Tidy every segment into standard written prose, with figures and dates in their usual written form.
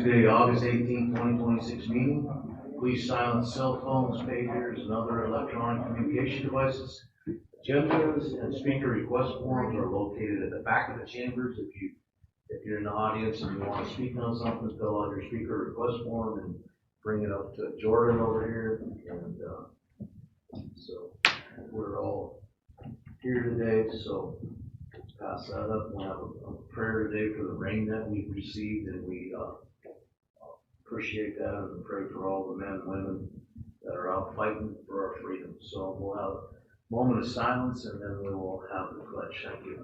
Tuesday, August 18th, 2026 meeting. Please silence cell phones, pagers, and other electronic communication devices. Agendas and speaker request forms are located at the back of the chambers. If you're in the audience and you want to speak on something, fill out your speaker request form and bring it up to Jordan over here. And so we're all here today, so pass that up. We'll have a prayer today for the rain that we've received, and we appreciate that and pray for all the men and women that are out fighting for our freedom. So we'll have a moment of silence, and then we will have the pledge. Thank you.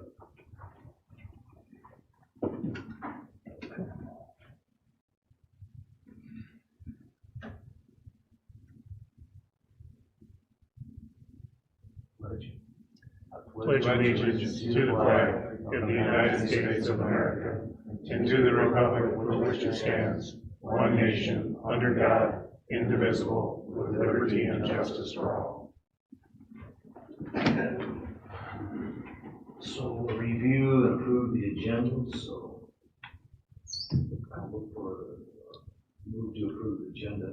Pledge allegiance to the flag of the United States of America and to the republic for which it stands, one nation, under God, indivisible, with liberty and justice for all. So we'll review and approve the agenda. So I'll look for move to approve the agenda.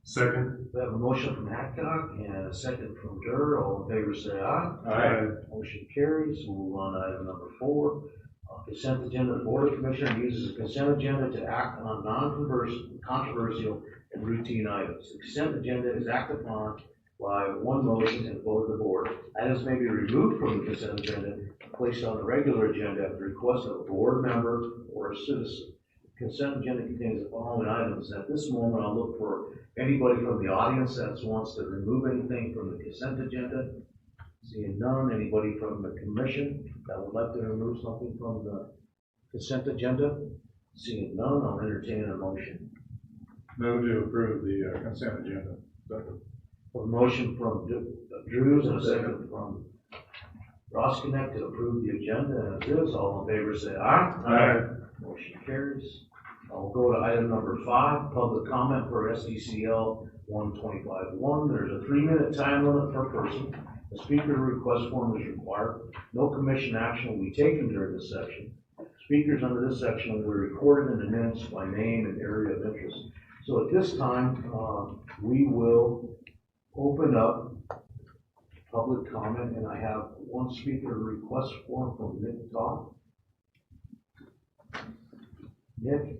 Second. We have a motion from Hadcock and a second from Durr. All in favor say aye. Aye. Motion carries. We'll move on to item number 4. Consent agenda. The Board of Commissioners uses a consent agenda to act on non-controversial and routine items. The consent agenda is acted upon by one motion and vote of the board. Items may be removed from the consent agenda and placed on the regular agenda at the request of a board member or a citizen. The consent agenda contains the following items. At this moment, I'll look for anybody from the audience that wants to remove anything from the consent agenda. Seeing none. Anybody from the commission that would like to remove something from the consent agenda? Seeing none, I'll entertain a motion. Move to approve the consent agenda. Second. A motion from Drews and a second from Ross Connect to approve the agenda as is. All in favor say aye. Aye. Motion carries. I'll go to item number 5, public comment for SDCL 125-1. There's a 3-minute time limit per person. A speaker request form is required. No commission action will be taken during this section. Speakers under this section will be recorded in the minutes by name and area of interest. So at this time, we will open up public comment, and I have one speaker request form from Nick Todd. Nick,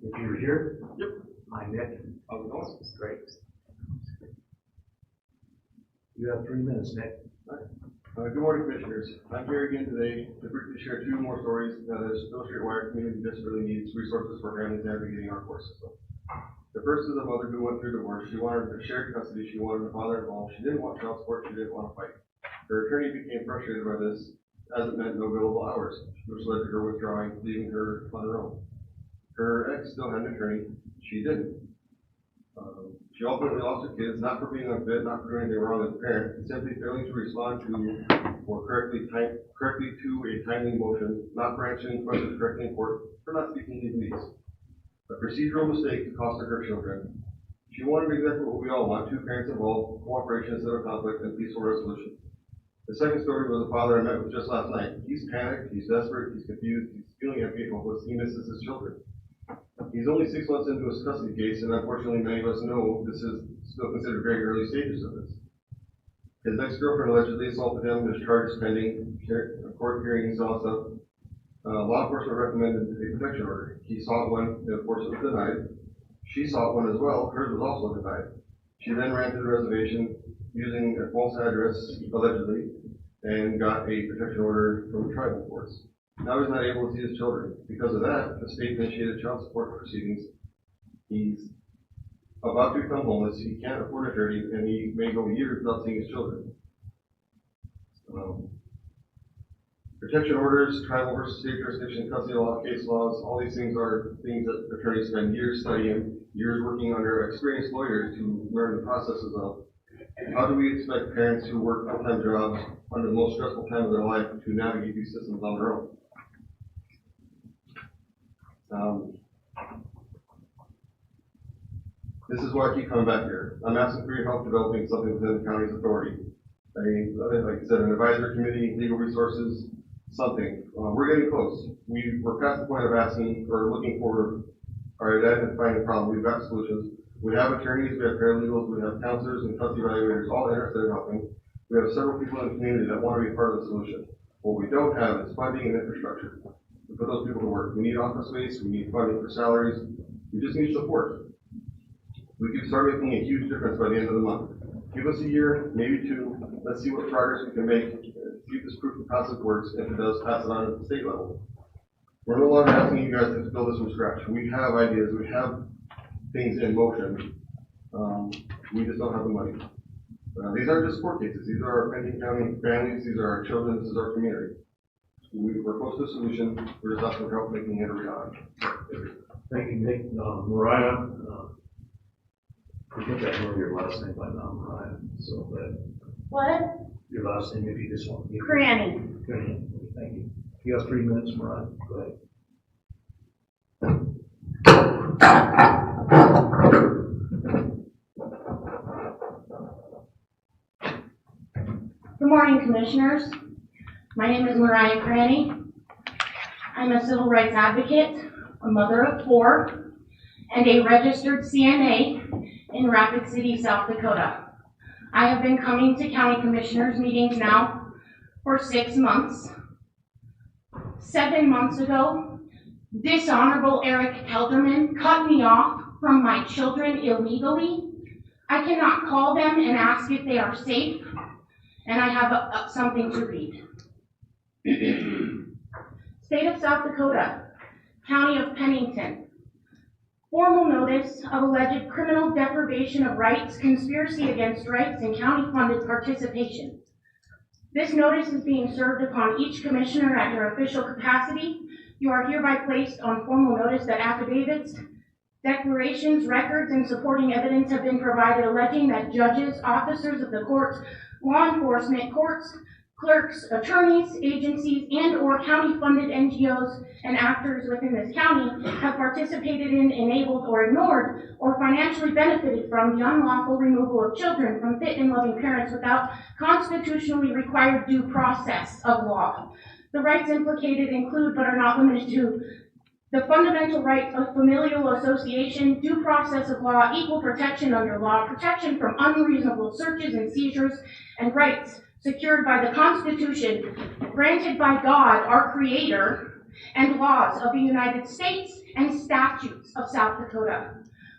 if you're here. Yep. Hi, Nick. How's it going? Great. You have 3 minutes, Nick. Good morning, Commissioners. I'm here again today to briefly share 2 more stories that illustrate why our community desperately needs resources for families navigating our court system. The first is a mother who went through divorce. She wanted a shared custody. She wanted a father involved. She didn't want child support. She didn't want to fight. Her attorney became frustrated by this, as it meant no billable hours, which led to her withdrawing, leaving her on her own. Her ex still had an attorney. She didn't. She ultimately lost her kids, not for being unfit, not for doing anything wrong as a parent, simply failing to respond to or correctly to a timely motion, not for answering questions correctly in court, for not speaking legalese. A procedural mistake that cost her children. She wanted exactly what we all want: 2 parents involved, cooperation instead of conflict, and peaceful resolution. The second story was a father I met with just last night. He's panicked, he's desperate, he's confused, he's feeling empty because he misses his children. He's only 6 months into his custody case, and unfortunately many of us know this is still considered very early stages of this. His ex-girlfriend allegedly assaulted him. There's charges pending, court hearings, all stuff. Law enforcement recommended a protection order. He sought one, and of course it was denied. She sought one as well. Hers was also denied. She then ran to the reservation using a false address, allegedly, and got a protection order from the tribal courts. Now he's not able to see his children. Because of that, the state initiated child support proceedings. He's about to become homeless. He can't afford an attorney, and he may go years without seeing his children. Protection orders, tribal versus state jurisdiction, custody law, case laws, all these things are things that attorneys spend years studying, years working under experienced lawyers to learn the processes of. How do we expect parents who work full-time jobs under the most stressful time of their life to navigate these systems on their own? This is why I keep coming back here. I'm asking for your help developing something within the county's authority. Like I said, an advisory committee, legal resources, something. We're getting close. We're past the point of asking or looking for are identifying the problem. We've got solutions. We have attorneys, we have paralegals, we have counselors and custody evaluators all interested in helping. We have several people in the community that want to be part of the solution. What we don't have is funding and infrastructure to put those people to work. We need office space, we need funding for salaries, we just need support. We can start making a huge difference by the end of the month. Give us a year, maybe two, let's see what progress we can make, see if this proof of concept works. If it does, pass it on at the state level. We're no longer asking you guys to build this from scratch. We have ideas, we have things in motion. We just don't have the money. These aren't just court cases. These are our Pennington County families. These are our children. This is our community. We're close to a solution. We're just asking for help making it a reality. Thank you, Nick. Mariah, I think I know your last name by now, Mariah. So, What? your last name, if you just want. Cranny. Thank you. You have 3 minutes, Mariah. Go ahead. Good morning, Commissioners. My name is Mariah Cranny. I'm a civil rights advocate, a mother of 4, and a registered CNA in Rapid City, South Dakota. I have been coming to County Commissioners meetings now for 6 months. 7 months ago, dishonorable Eric Kelderman cut me off from my children illegally. I cannot call them and ask if they are safe, and I have something to read. State of South Dakota, County of Pennington. Formal notice of alleged criminal deprivation of rights, conspiracy against rights, and county-funded participation. This notice is being served upon each commissioner at your official capacity. You are hereby placed on formal notice that affidavits, declarations, records, and supporting evidence have been provided alleging that judges, officers of the courts, law enforcement, courts, clerks, attorneys, agencies, and/or county-funded NGOs and actors within this county have participated in, enabled, or ignored, or financially benefited from the unlawful removal of children from fit and loving parents without constitutionally required due process of law. The rights implicated include, but are not limited to, the fundamental rights of familial association, due process of law, equal protection under law, protection from unreasonable searches and seizures, and rights secured by the Constitution, granted by God, our Creator, and laws of the United States and statutes of South Dakota.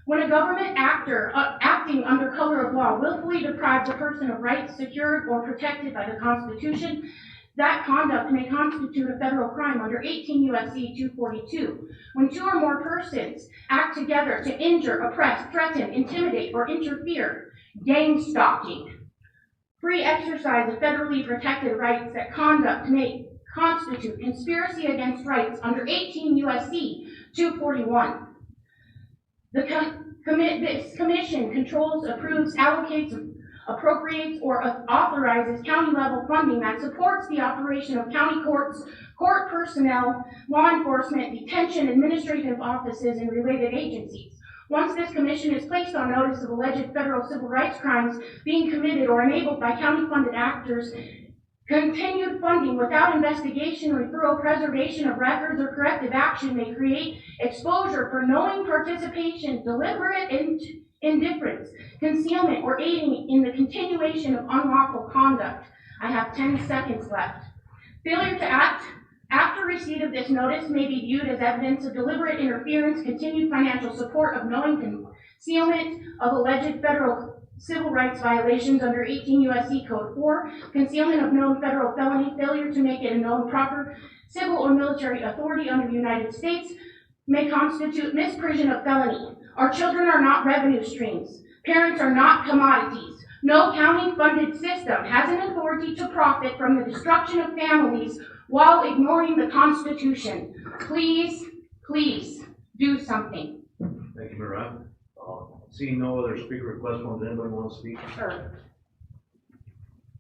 When a government actor acting under color of law willfully deprives a person of rights secured or protected by the Constitution, that conduct may constitute a federal crime under 18 U.S.C. 242. When 2 or more persons act together to injure, oppress, threaten, intimidate, or interfere, gang stalking, free exercise of federally protected rights, that conduct may constitute conspiracy against rights under 18 U.S.C. 241. This commission controls, approves, allocates, appropriates, or authorizes county-level funding that supports the operation of county courts, court personnel, law enforcement, detention, administrative offices, and related agencies. Once this commission is placed on notice of alleged federal civil rights crimes being committed or enabled by county-funded actors, continued funding without investigation, referral, preservation of records, or corrective action may create exposure for knowing participation, deliberate indifference, concealment, or aiding in the continuation of unlawful conduct. I have 10 seconds left. Failure to act after receipt of this notice may be viewed as evidence of deliberate interference, continued financial support of knowing concealment of alleged federal civil rights violations under 18 U.S.C. Code 4, concealment of known federal felony, failure to make it a known proper civil or military authority under the United States may constitute misprision of felony. Our children are not revenue streams. Parents are not commodities. No county-funded system has an authority to profit from the destruction of families while ignoring the Constitution. Please, please do something. Thank you, Mariah. Seeing no other speaker requests, does anybody want to speak? Sure.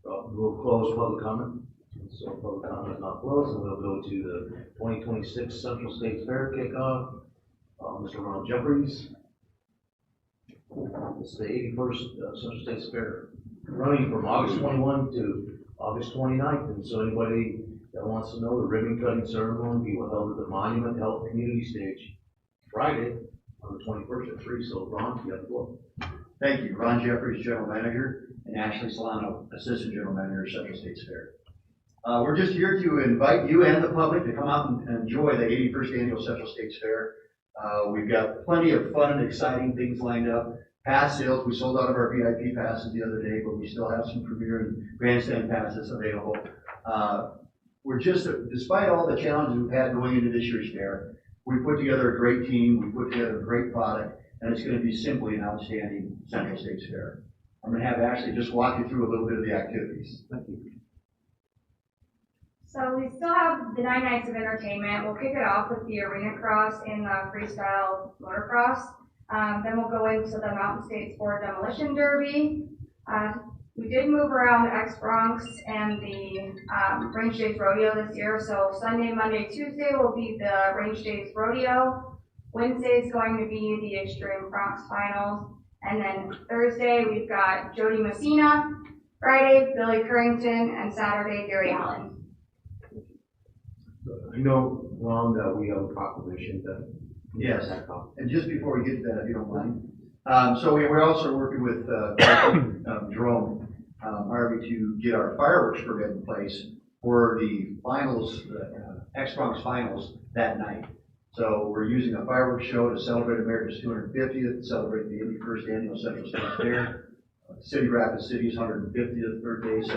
We'll close public comment. So public comment is not closed, and we'll go to the 2026 Central States Fair kickoff. Mr. Ronald Jeffries. It's the 81st Central States Fair, running from August 21 to August 29th. And so anybody that wants to know, the ribbon cutting ceremony will be held at the Monument Health Community Stage Friday, on the 21st at 3. So Ron, you have the floor. Thank you. Ron Jeffries, General Manager, and Ashley Solano, Assistant General Manager, Central States Fair. We're just here to invite you and the public to come out and enjoy the 81st Annual Central States Fair. We've got plenty of fun and exciting things lined up. Pass sales, we sold out of our VIP passes the other day, but we still have some premier and grandstand passes available. We're just, despite all the challenges we've had going into this year's fair, we put together a great team, we put together a great product, and it's going to be simply an outstanding Central States Fair. I'm going to have Ashley just walk you through a little bit of the activities. Thank you. So we still have the 9 nights of entertainment. We'll kick it off with the arena cross and the freestyle motocross. Then we'll go into the Mountain State Sport Demolition Derby. We did move around the X-Bronx and the Range Days Rodeo this year. So Sunday, Monday, Tuesday will be the Range Days Rodeo. Wednesday is going to be the Extreme Bronx Finals. And then Thursday, we've got Jody Messina. Friday, Billy Currington. And Saturday, Gary Allen. I know, Ron, that we have a proclamation that. Yes, and just before we get to that, if you don't mind. So we're also working with Jerome Harvey to get our fireworks permit in place for the finals, X-Bronx finals that night. So we're using a fireworks show to celebrate America's 250th, celebrate the 81st Annual Central States Fair, City Rapid City's 150th birthday. So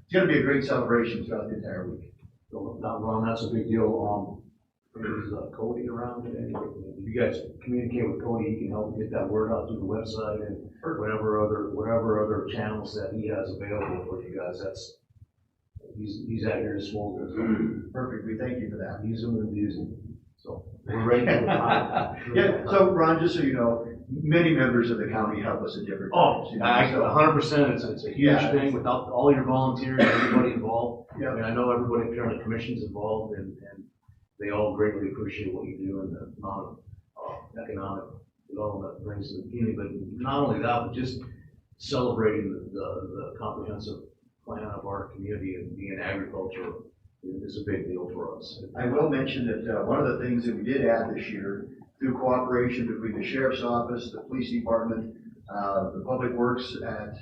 it's going to be a great celebration throughout the entire week. So, now, Ron, that's a big deal. Is Cody around today? If you guys communicate with Cody, he can help get that word out through the website and whatever other channels that he has available for you guys. He's at your disposal. Perfect. We thank you for that. Use them and abuse them. So we're ready for time. Yeah. So Ron, just so you know, many members of the county help us at different times. You know, 100%. It's a huge thing without all your volunteers, everybody involved. Yeah. I mean, I know everybody here on the commission's involved, and they all greatly appreciate what you do and the amount of economic development that brings to the community. But not only that, but just celebrating the comprehensive plan of our community and being agriculture is a big deal for us. I will mention that one of the things that we did add this year, through cooperation between the Sheriff's Office, the Police Department, the Public Works at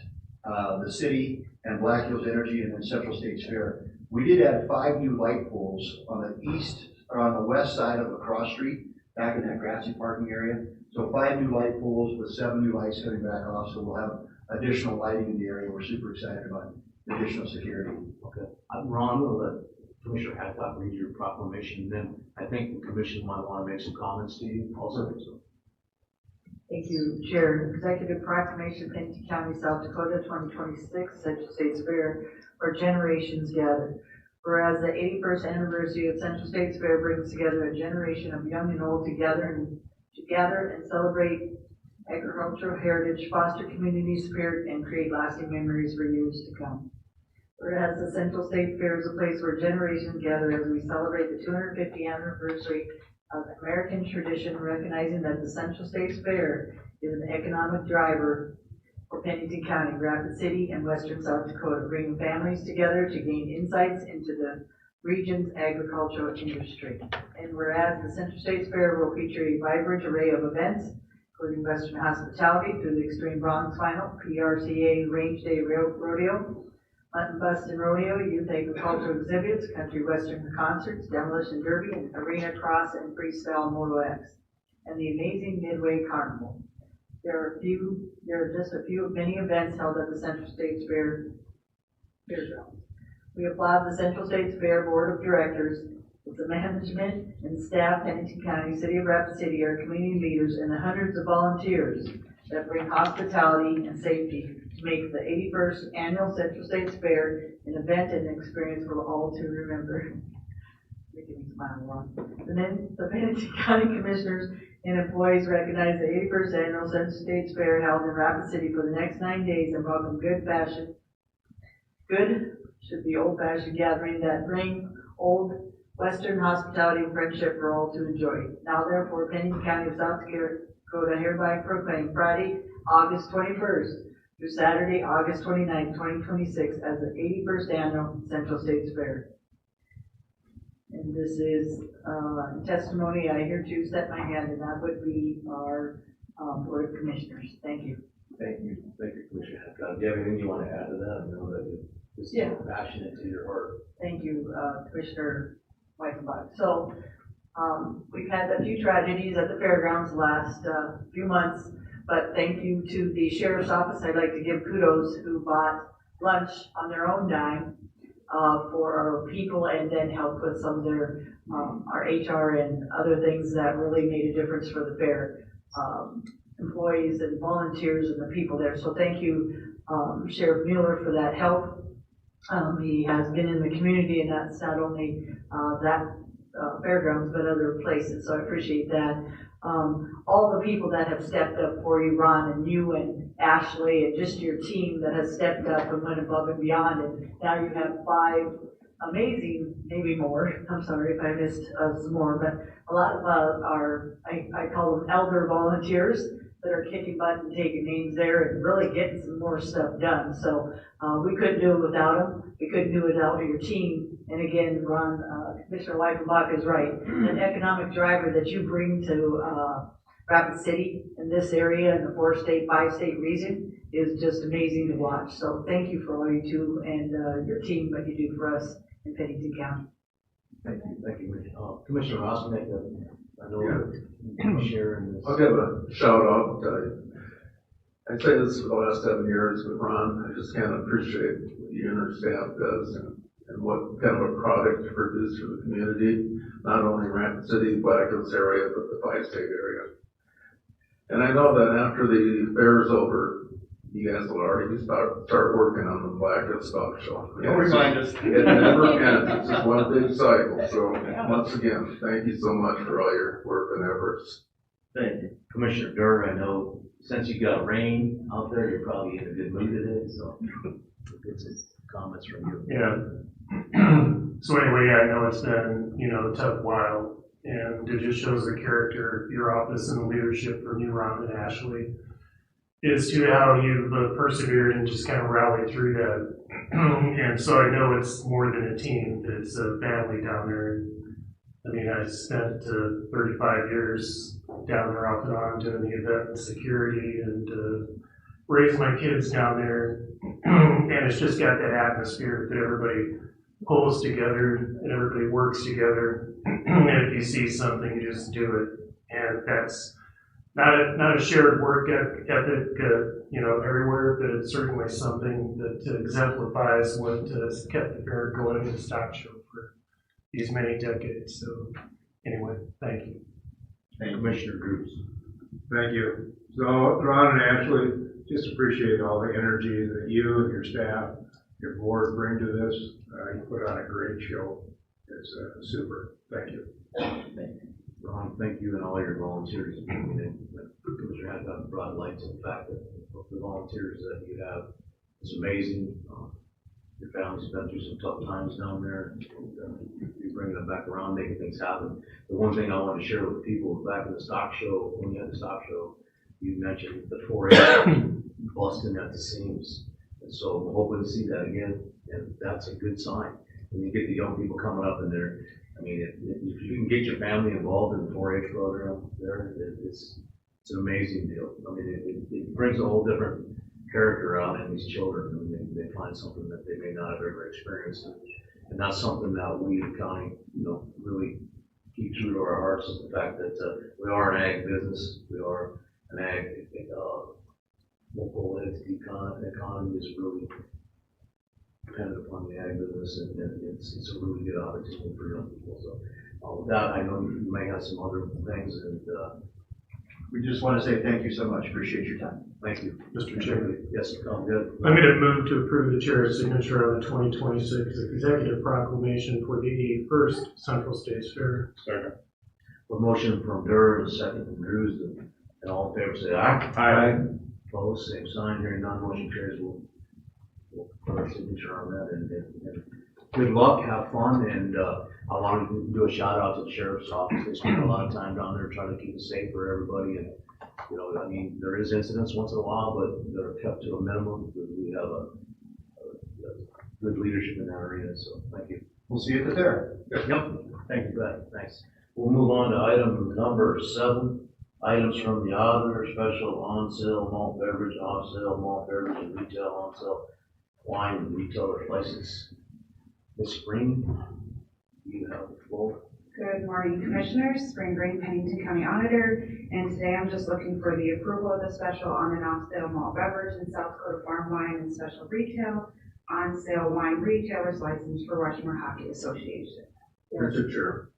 the city, and Black Hills Energy, and then Central States Fair, we did add 5 new light poles on the west side of the cross street, back in that grassy parking area. So 5 new light poles with 7 new lights coming back off, so we'll have additional lighting in the area. We're super excited about additional security. Okay. Ron, I'm going to let Commissioner Hadcock read your proclamation, and then I think the commission might want to make some comments to you also. So. Thank you, Chair. Executive Proclamation, Pennington County, South Dakota, 2026, Central States Fair, where generations gather. Whereas the 81st anniversary of Central States Fair brings together a generation of young and old to gather and celebrate agricultural heritage, foster community spirit, and create lasting memories for years to come. Whereas the Central States Fair is a place where generations gather as we celebrate the 250th anniversary of American tradition, recognizing that the Central States Fair is an economic driver for Pennington County, Rapid City, and western South Dakota, bringing families together to gain insights into the region's agricultural industry. And whereas the Central States Fair will feature a vibrant array of events, including Western hospitality through the Extreme Bronx Final, PRCA Range Day Rodeo, Mutton Bust and Rodeo, youth agricultural exhibits, country western concerts, demolition derby, and arena cross and freestyle Moto X, and the amazing Midway Carnival. There are just a few of many events held at the Central States Fairgrounds. We applaud the Central States Fair Board of Directors, with the management and staff, Pennington County, City of Rapid City, our community leaders, and the hundreds of volunteers that bring hospitality and safety to make the 81st Annual Central States Fair an event and an experience for all to remember. Making me smile a lot. The Pennington County Commissioners and employees recognize the 81st Annual Central States Fair held in Rapid City for the next 9 days and welcome old-fashioned gathering that bring old Western hospitality and friendship for all to enjoy. Now therefore, Pennington County of South Dakota hereby proclaim Friday, August 21st through Saturday, August 29th, 2026 as the 81st Annual Central States Fair. And this is testimony I hereto set my hand, and that would be our Board of Commissioners. Thank you. Thank you, Commissioner Hancock. Do you have anything you want to add to that? I know that this is passionate to your heart. Thank you, Commissioner Weifenbach. So, we've had a few tragedies at the fairgrounds the last few months, but thank you to the Sheriff's Office. I'd like to give kudos who bought lunch on their own dime for our people, and then helped with some of their, our HR and other things that really made a difference for the fair. Employees and volunteers and the people there. So thank you, Sheriff Mueller, for that help. He has been in the community, and that's not only that fairgrounds, but other places. So I appreciate that. All the people that have stepped up for you, Ron, and you and Ashley, and just your team that has stepped up and went above and beyond. And now you have 5 amazing, maybe more. I'm sorry if I missed some more, but a lot of our, I call them elder volunteers that are kicking butt and taking names there and really getting some more stuff done. So we couldn't do it without them. We couldn't do it without your team. And again, Ron, Commissioner Weifenbach is right. An economic driver that you bring to Rapid City in this area and the 4-state, 5-state region is just amazing to watch. So thank you for all you do and your team, what you do for us in Pennington County. Thank you. Commissioner Rossnick, I know you're sharing this. I'll give a shout out. I'd say this for the last 7 years with Ron. I just can't appreciate what you and your staff does and what kind of a product you produce for the community, not only Rapid City, Black Hills area, but the 5-state area. And I know that after the fair is over, you guys will already start working on the Black Hills Stock Show. Don't remind us. It never ends. It's just one big cycle. So once again, thank you so much for all your work and efforts. Thank you. Commissioner Durr, I know since you got rain out there, you're probably in a good mood today, so get some comments from you. Yeah. So anyway, I know it's been, a tough while, and it just shows the character of your office and the leadership from you, Ron and Ashley, is to how you've persevered and just kind of rallied through that. And so I know it's more than a team, it's a family down there. I mean, I spent 35 years down there off and on doing the event and security and raised my kids down there. And it's just got that atmosphere that everybody pulls together and everybody works together. And if you see something, you just do it. And that's not a shared work ethic, everywhere, but it's certainly something that exemplifies what has kept the fair going in the stock show for these many decades. So anyway, thank you. And Commissioner Groups. Thank you. So Ron and Ashley, just appreciate all the energy that you and your staff, your board bring to this. You put on a great show. It's super. Thank you. Ron, thank you and all your volunteers. Commissioner Hancock brought light to the fact that the volunteers that you have is amazing. Your family's been through some tough times down there. You're bringing them back around, making things happen. The one thing I want to share with people back in the stock show, when you had the stock show, you mentioned the 4-H busting at the seams. And so we're hoping to see that again, and that's a good sign. When you get the young people coming up in there, I mean, if you can get your family involved in the 4-H program there, it's an amazing deal. I mean, it brings a whole different character out in these children. I mean, they find something that they may not have ever experienced. And that's something that we in county, really keep true to our hearts, is the fact that we are an ag business. We are an ag local entity. Economy is really dependent upon the ag business, and it's a really good opportunity for young people. So with that, I know you may have some other things, and we just want to say thank you so much. Appreciate your time. thank you. Mr. Chairman. Yes, I'm good. I'm going to move to approve the chair's signature on the 2026 executive proclamation for the 81st Central States Fair. Second. A motion from Durr and a second from Drews, and all in favor say aye. Aye. Opposed, same sign. Hearing none, motion carries. We'll put our signature on that, and good luck, have fun, and I wanted to do a shout out to the sheriff's office. They spend a lot of time down there trying to keep it safe for everybody, and I mean, there is incidents once in a while, but they're kept to a minimum. We have a good leadership in that area, so thank you. We'll see you at the fair. Yep. Thank you, Beth. Thanks. We'll move on to item number 7. Items from the auditor, special on-sale malt beverage, off-sale malt beverage, and retail on-sale wine and retailer license. Ms. Green, you have the floor. Good morning, Commissioners. Spring Green, Pennington County Auditor, and today I'm just looking for the approval of the special on and off sale malt beverage and South Dakota farm wine and special retail on sale wine retailer's license for Rushmore Hockey Association. Mr. Chair.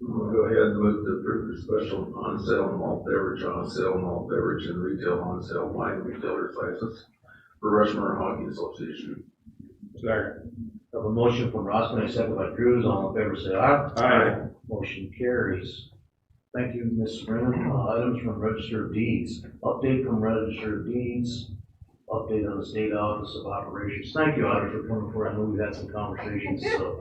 We'll go ahead and move to approve the special on-sale malt beverage, on-sale malt beverage, and retail on-sale wine retailer's license for Rushmore Hockey Association. Second. I have a motion from Rossman, second by Cruz. All in favor, say aye. Aye. Motion carries. Thank you, Ms. Brennan. Items from Register of Deeds. Update from Register of Deeds. Update on the State Office of Operations. Thank you, Auditor, for coming forward. I know we've had some conversations, so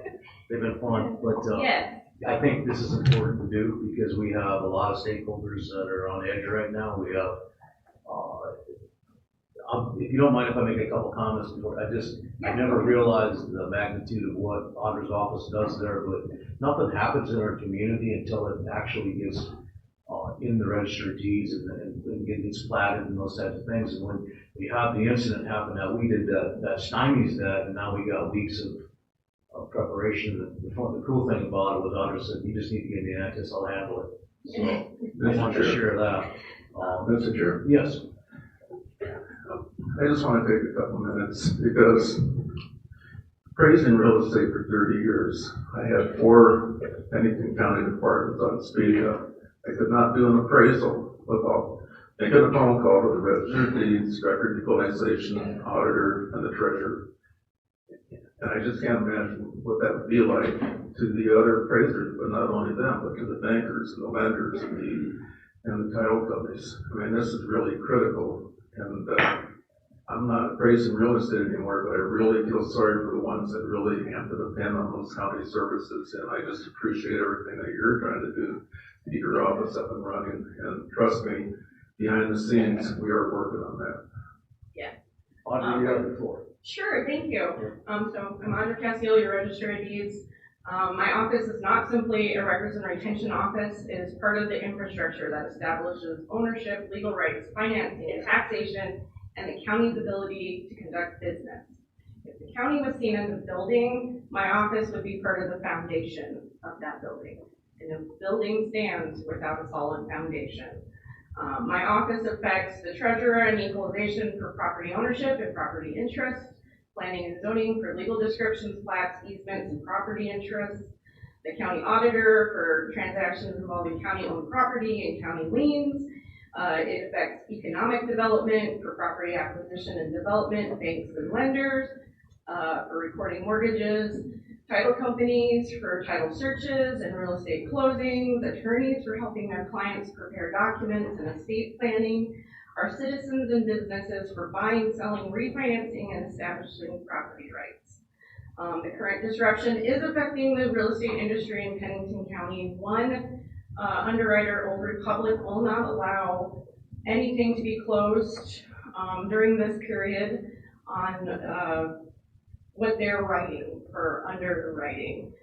they've been fun. But Yes. I think this is important to do because we have a lot of stakeholders that are on edge right now. We have, if you don't mind if I make a couple comments before, I never realized the magnitude of what Auditor's Office does there, but nothing happens in our community until it actually gets in the Register of Deeds and gets platted and those types of things. And when we have the incident happen that we did, that stymies that, and now we got weeks of preparation. The cool thing about it was Auditor said, you just need to get the annex, I'll handle it. So I want to share that. Mr. Chair. Yes. I just want to take a couple minutes because appraising real estate for 30 years, I had 4 Pennington County departments on speed up. I could not do an appraisal without making a phone call to the Register of Deeds, record equalization, auditor, and the treasurer. And I just can't imagine what that would be like to the other appraisers, but not only them, but to the bankers and the lenders and the title companies. I mean, this is really critical. And I'm not appraising real estate anymore, but I really feel sorry for the ones that really have to depend on those county services. And I just appreciate everything that you're trying to do to get your office up and running. And trust me, behind the scenes, we are working on that. Yeah. Auditor, you have the floor. Sure, thank you. So I'm Audra Castiel, your Register of Deeds. My office is not simply a records and retention office. It is part of the infrastructure that establishes ownership, legal rights, financing, and taxation, and the county's ability to conduct business. If the county was seen as a building, my office would be part of the foundation of that building. And a building stands without a solid foundation. My office affects the treasurer and equalization for property ownership and property interest, planning and zoning for legal descriptions, plats, easements, and property interests, the county auditor for transactions involving county-owned property and county liens. It affects economic development for property acquisition and development, banks and lenders, for recording mortgages, title companies for title searches and real estate closings, attorneys for helping their clients prepare documents and estate planning, our citizens and businesses for buying, selling, refinancing, and establishing property rights. The current disruption is affecting the real estate industry in Pennington County. One underwriter, Old Republic, will not allow anything to be closed during this period on what they're writing or underwriting.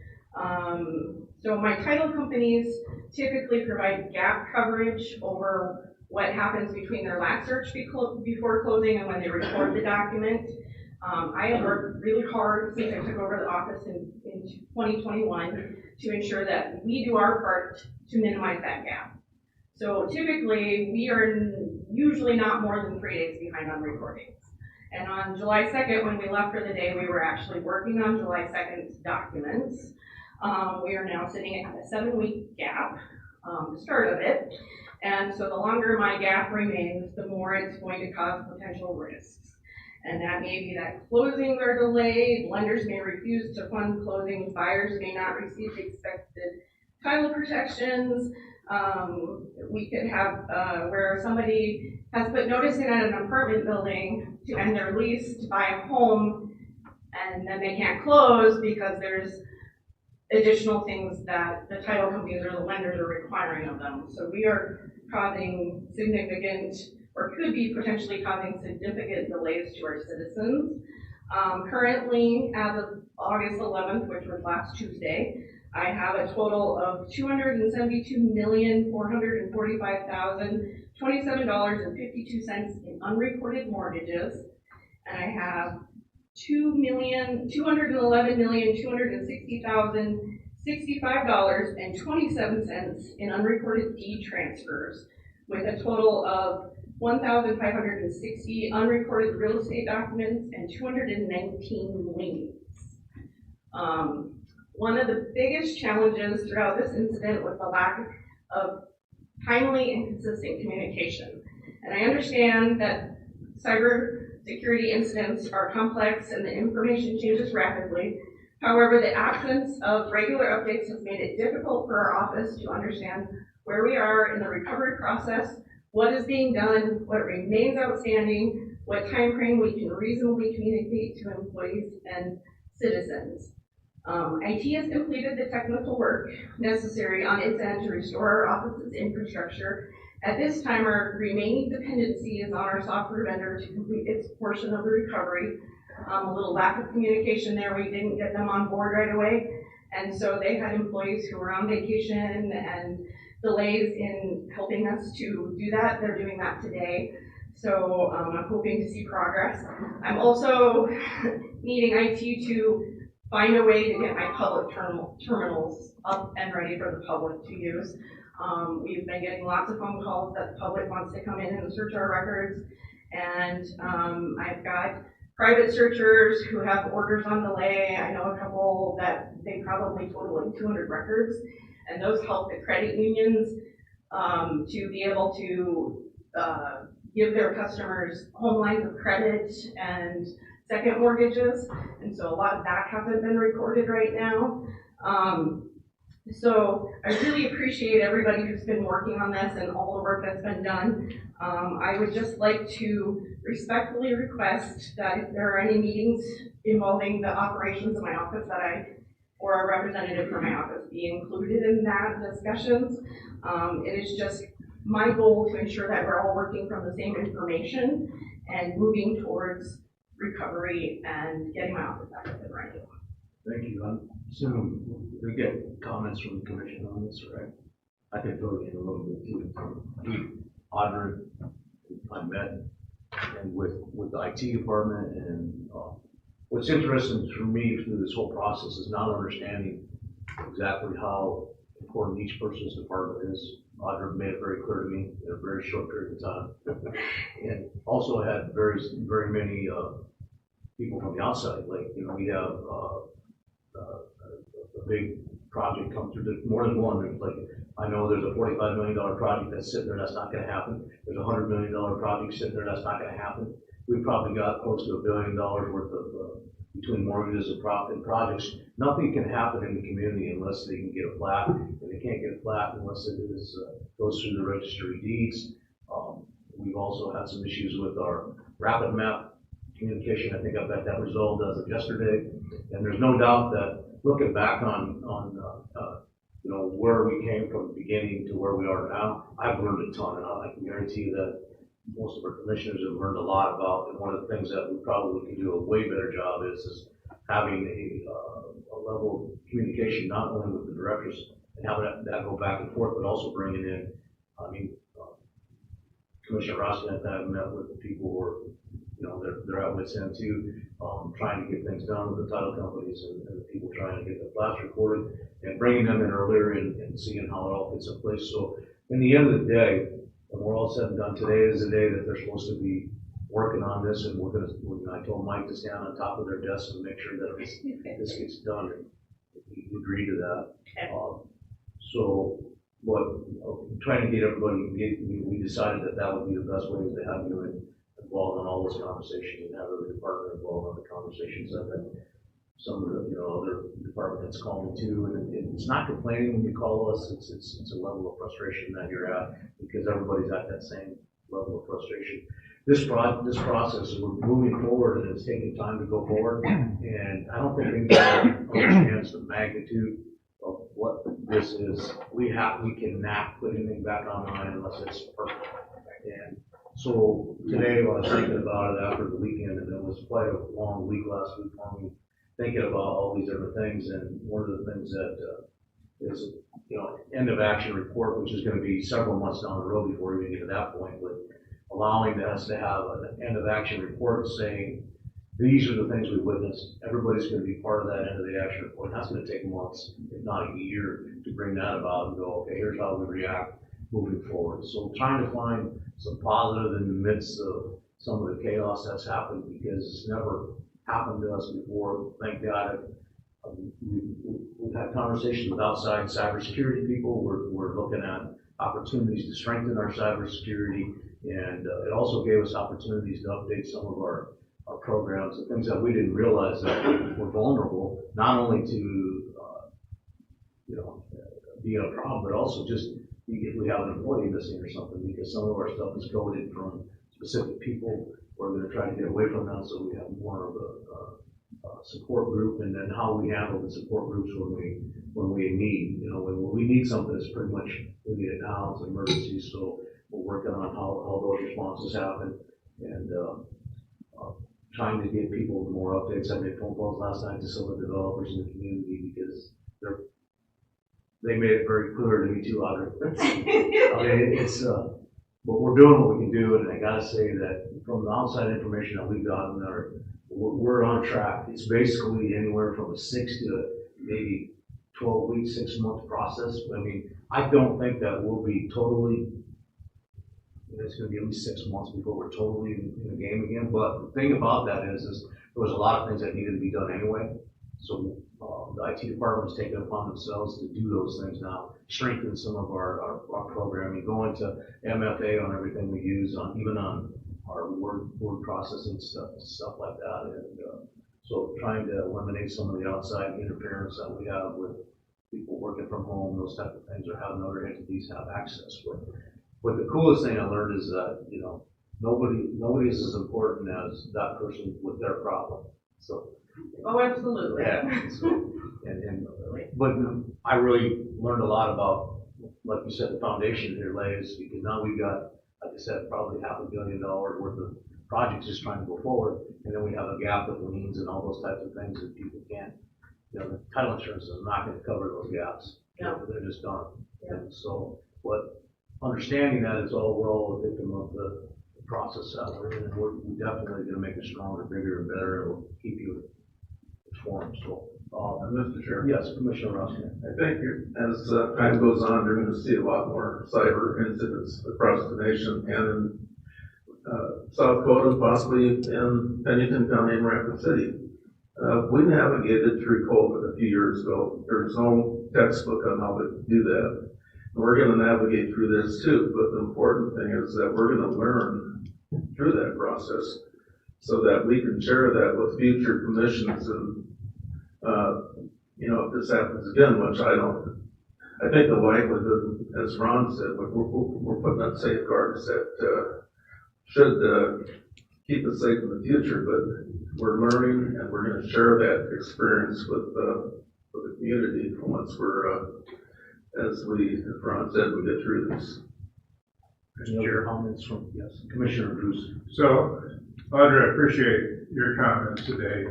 So my title companies typically provide gap coverage over what happens between their last search before closing and when they record the document. I have worked really hard since I took over the office in 2021 to ensure that we do our part to minimize that gap. So typically, we are usually not more than 3 days behind on recordings. And on July 2nd, when we left for the day, we were actually working on July 2nd's documents. We are now sitting at a 7-week gap, the start of it. And so the longer my gap remains, the more it's going to cause potential risks. And that may be that closings are delayed, lenders may refuse to fund closings, buyers may not receive expected title protections. We could have where somebody has put notice in at an apartment building to end their lease to buy a home, and then they can't close because there's additional things that the title companies or the lenders are requiring of them. So we are causing significant, or could be potentially causing significant delays to our citizens. Currently, as of August 11th, which was last Tuesday, I have a total of $272,445,027.52 in unrecorded mortgages, and I have $2,211,260,065.27 in unrecorded deed transfers, with a total of 1,560 unrecorded real estate documents and 219 liens. One of the biggest challenges throughout this incident was the lack of timely and consistent communication. And I understand that cyber security incidents are complex and the information changes rapidly. However, the absence of regular updates has made it difficult for our office to understand where we are in the recovery process, what is being done, what remains outstanding, what time frame we can reasonably communicate to employees and citizens. IT has completed the technical work necessary on its end to restore our office's infrastructure. At this time, our remaining dependency is on our software vendor to complete its portion of the recovery. A little lack of communication there. We didn't get them on board right away. And so they had employees who were on vacation and delays in helping us to do that. They're doing that today. So I'm hoping to see progress. I'm also needing IT to find a way to get my public terminals up and ready for the public to use. We've been getting lots of phone calls that the public wants to come in and search our records. And I've got private searchers who have orders on delay. I know a couple that they probably total like 200 records. And those help the credit unions to be able to give their customers home lines of credit and second mortgages. And so a lot of that hasn't been recorded right now. So I really appreciate everybody who's been working on this and all the work that's been done. I would just like to respectfully request that if there are any meetings involving the operations of my office that or a representative from my office be included in that discussions. It is just my goal to ensure that we're all working from the same information and moving towards recovery and getting my office back up and running. Thank you. I'm assuming we get comments from the commission on this, right? I can fill you in a little bit too. Audrey, I met and with the IT department, and what's interesting for me through this whole process is not understanding exactly how important each person's department is. Audrey made it very clear to me in a very short period of time. And also had very many people from the outside. Like, you know, we have a big project come through, more than one. Like, I know there's a $45 million project that's sitting there, that's not gonna happen. There's a $100 million project sitting there, that's not gonna happen. We've probably got close to $1 billion worth of, between mortgages and projects. Nothing can happen in the community unless they can get a plat, and they can't get a plat unless it goes through the registry of deeds. We've also had some issues with our rapid map communication. I think I've got that resolved as of yesterday. And there's no doubt that looking back on you know, where we came from the beginning to where we are now, I've learned a ton, and I can guarantee you that most of our commissioners have learned a lot about. And one of the things that we probably can do a way better job is having a level of communication not only with the directors and having that go back and forth, but also bringing in, I mean, Commissioner Roskin and I have met with the people who are, you know, they're out with them too, trying to get things done with the title companies and the people trying to get the flats recorded and bringing them in earlier and seeing how it all fits in place. So in the end of the day, when we're all said and done, today is the day that they're supposed to be working on this, and I told Mike to stand on top of their desk and make sure that this gets done. And he agreed to that. So what trying to get everybody, we decided that would be the best way to have you involved in all those conversations and have every department involved in the conversations. And then some of the, you know, other department heads call me too, and it's not complaining when you call us. It's a level of frustration that you're at, because everybody's at that same level of frustration. This process, we're moving forward, and it's taking time to go forward. And I don't think anybody understands the magnitude of what this is. We cannot put anything back online unless it's perfect. And So today, when I was thinking about it after the weekend, and it was quite a long week last week for me, thinking about all these different things, and one of the things that is, end of action report, which is going to be several months down the road before we get to that point, but allowing us to have an end of action report saying, these are the things we witnessed. Everybody's going to be part of that end of the action report. That's going to take months, if not a year, to bring that about and go, okay, here's how we react moving forward. So trying to find some positive in the midst of some of the chaos that's happened, because it's never happened to us before. Thank God. We've had conversations with outside cybersecurity people. We're looking at opportunities to strengthen our cybersecurity, and it also gave us opportunities to update some of our programs and things that we didn't realize that were vulnerable, not only to being a problem, but also just if we have an employee missing or something, because some of our stuff is coded from specific people. We're going to try to get away from that, so we have more of a support group, and then how we handle the support groups when we need, when we need something, it's pretty much, we need it now, it's an emergency, so we're working on how those responses happen, and trying to get people more updates. I made phone calls last night to some of the developers in the community, because they made it very clear to me too, Audrey. It's, but we're doing what we can do, and I gotta say that from the outside information that we've gotten, we're on track. It's basically anywhere from a 6 to maybe 12 week, 6 month process. I mean, I don't think that we'll be totally, it's gonna be at least 6 months before we're totally in the game again. But the thing about that is there was a lot of things that needed to be done anyway. So the IT department has taken it upon themselves to do those things now, strengthen some of our programming, go into MFA on everything we use, even on our word processing stuff like that. And so trying to eliminate some of the outside interference that we have with people working from home, those type of things, or having other entities have access with. But the coolest thing I learned is that, nobody is as important as that person with their problem. So. Oh, absolutely. Yeah. So, but I really learned a lot about, like you said, the foundation here lays, because now we've got, like I said, probably $500 million worth of projects just trying to go forward, and then we have a gap with liens and all those types of things that people can't. The title insurance is not going to cover those gaps. No. They're just done. Yeah. And so, understanding that we're all a victim of the process that we're in, and we're definitely going to make it stronger, bigger, and better, and we'll keep you informed. So, Mr. Chair. Yes, Commissioner Ross. I think as time goes on, you're going to see a lot more cyber incidents across the nation, and in South Dakota, possibly in Pennington County and Rapid City. We navigated through COVID a few years ago. There's no textbook on how to do that. We're going to navigate through this too, but the important thing is that we're going to learn through that process so that we can share that with future commissions. And, if this happens again, which I think the likelihood, as Ron said, we're putting up safeguards that should keep us safe in the future, but we're learning, and we're going to share that experience with the community once as Ron said, we get through this. Any other comments from, yes, Commissioner Bruce? So, Audrey, I appreciate your comments today,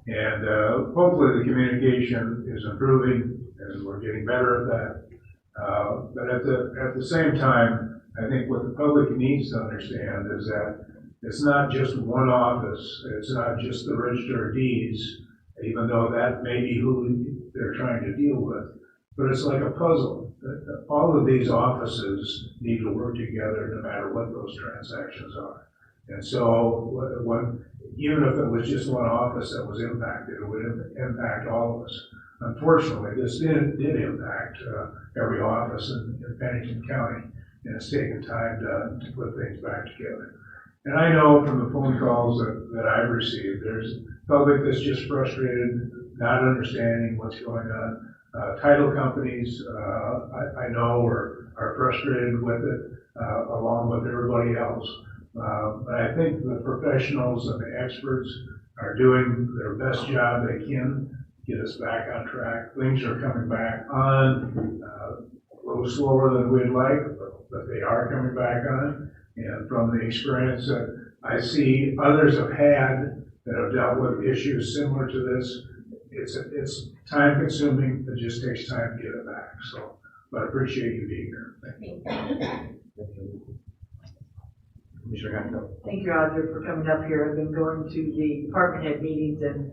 and hopefully the communication is improving, and we're getting better at that. But at the same time, I think what the public needs to understand is that it's not just one office, it's not just the Register of Deeds, even though that may be who they're trying to deal with. But it's like a puzzle. All of these offices need to work together no matter what those transactions are. And so even if it was just one office that was impacted, it would impact all of us. Unfortunately, this did impact every office in Pennington County, and it's taken time to put things back together. And I know from the phone calls that I've received, there's public that's just frustrated, not understanding what's going on. Title companies, I know are frustrated with it, along with everybody else. But I think the professionals and the experts are doing their best job they can to get us back on track. Things are coming back on a little slower than we'd like, but they are coming back on. And from the experience that I see others have had that have dealt with issues similar to this, it's time consuming. It just takes time to get it back. So, but I appreciate you being here. Thank you. Commissioner Hancock. Thank you, Roger, for coming up here. I've been going to the department head meetings and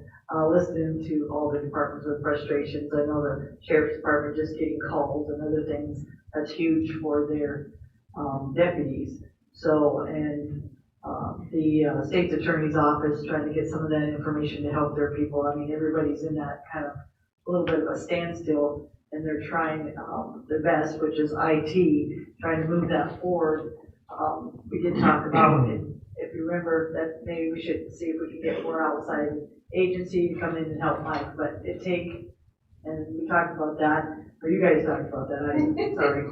listening to all the departments with frustrations. I know the sheriff's department just getting calls and other things. That's huge for their deputies. So, and the state's attorney's office trying to get some of that information to help their people. I mean, everybody's in that kind of a little bit of a standstill, and they're trying their best, which is IT, trying to move that forward. We did talk about it. If you remember that maybe we should see if we can get more outside agency to come in and help Mike, but and we talked about that, or you guys talked about that, sorry.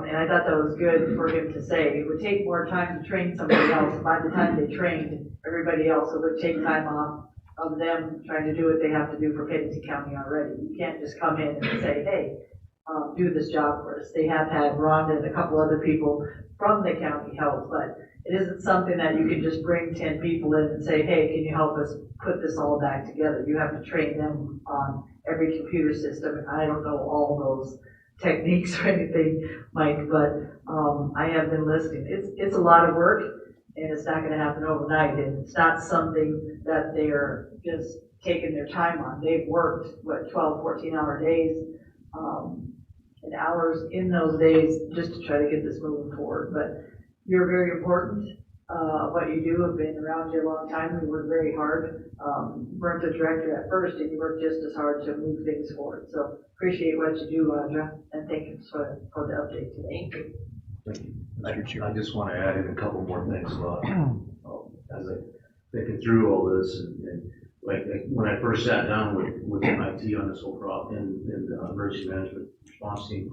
And I thought that was good for him to say. It would take more time to train somebody else. By the time they trained everybody else, it would take time off of them trying to do what they have to do for Pennington County already. You can't just come in and say, hey, do this job for us. They have had Rhonda and a couple other people from the county help, but it isn't something that you can just bring 10 people in and say, hey, can you help us put this all back together? You have to train them on every computer system. And I don't know all those techniques or anything, Mike, but I have been listening. It's a lot of work, and it's not going to happen overnight, and it's not something that they're just taking their time on. They've worked, 12, 14-hour days, and hours in those days just to try to get this moving forward. But you're very important. What you do, have been around you a long time. We work very hard. Weren't the director at first, and you work just as hard to move things forward. So appreciate what you do, Audra, and thank you for the update today. Thank you. I just want to add in a couple more things as I thinking through all this, and like when I first sat down with IT on this whole problem in the emergency management response team,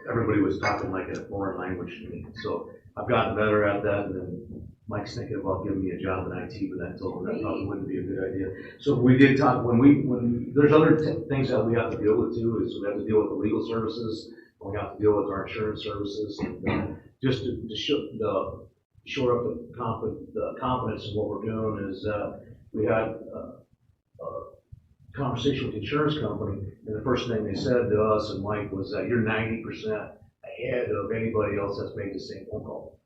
everybody was talking like a foreign language to me. So I've gotten better at that, and then Mike's thinking about giving me a job in IT, but I told him that probably wouldn't be a good idea. So we did talk, when there's other things that we have to deal with too, is we have to deal with the legal services, and we have to deal with our insurance services, and just to shore up the confidence in what we're doing is, we had a conversation with the insurance company, and the first thing they said to us and Mike was that you're 90% ahead of anybody else that's made the same phone call.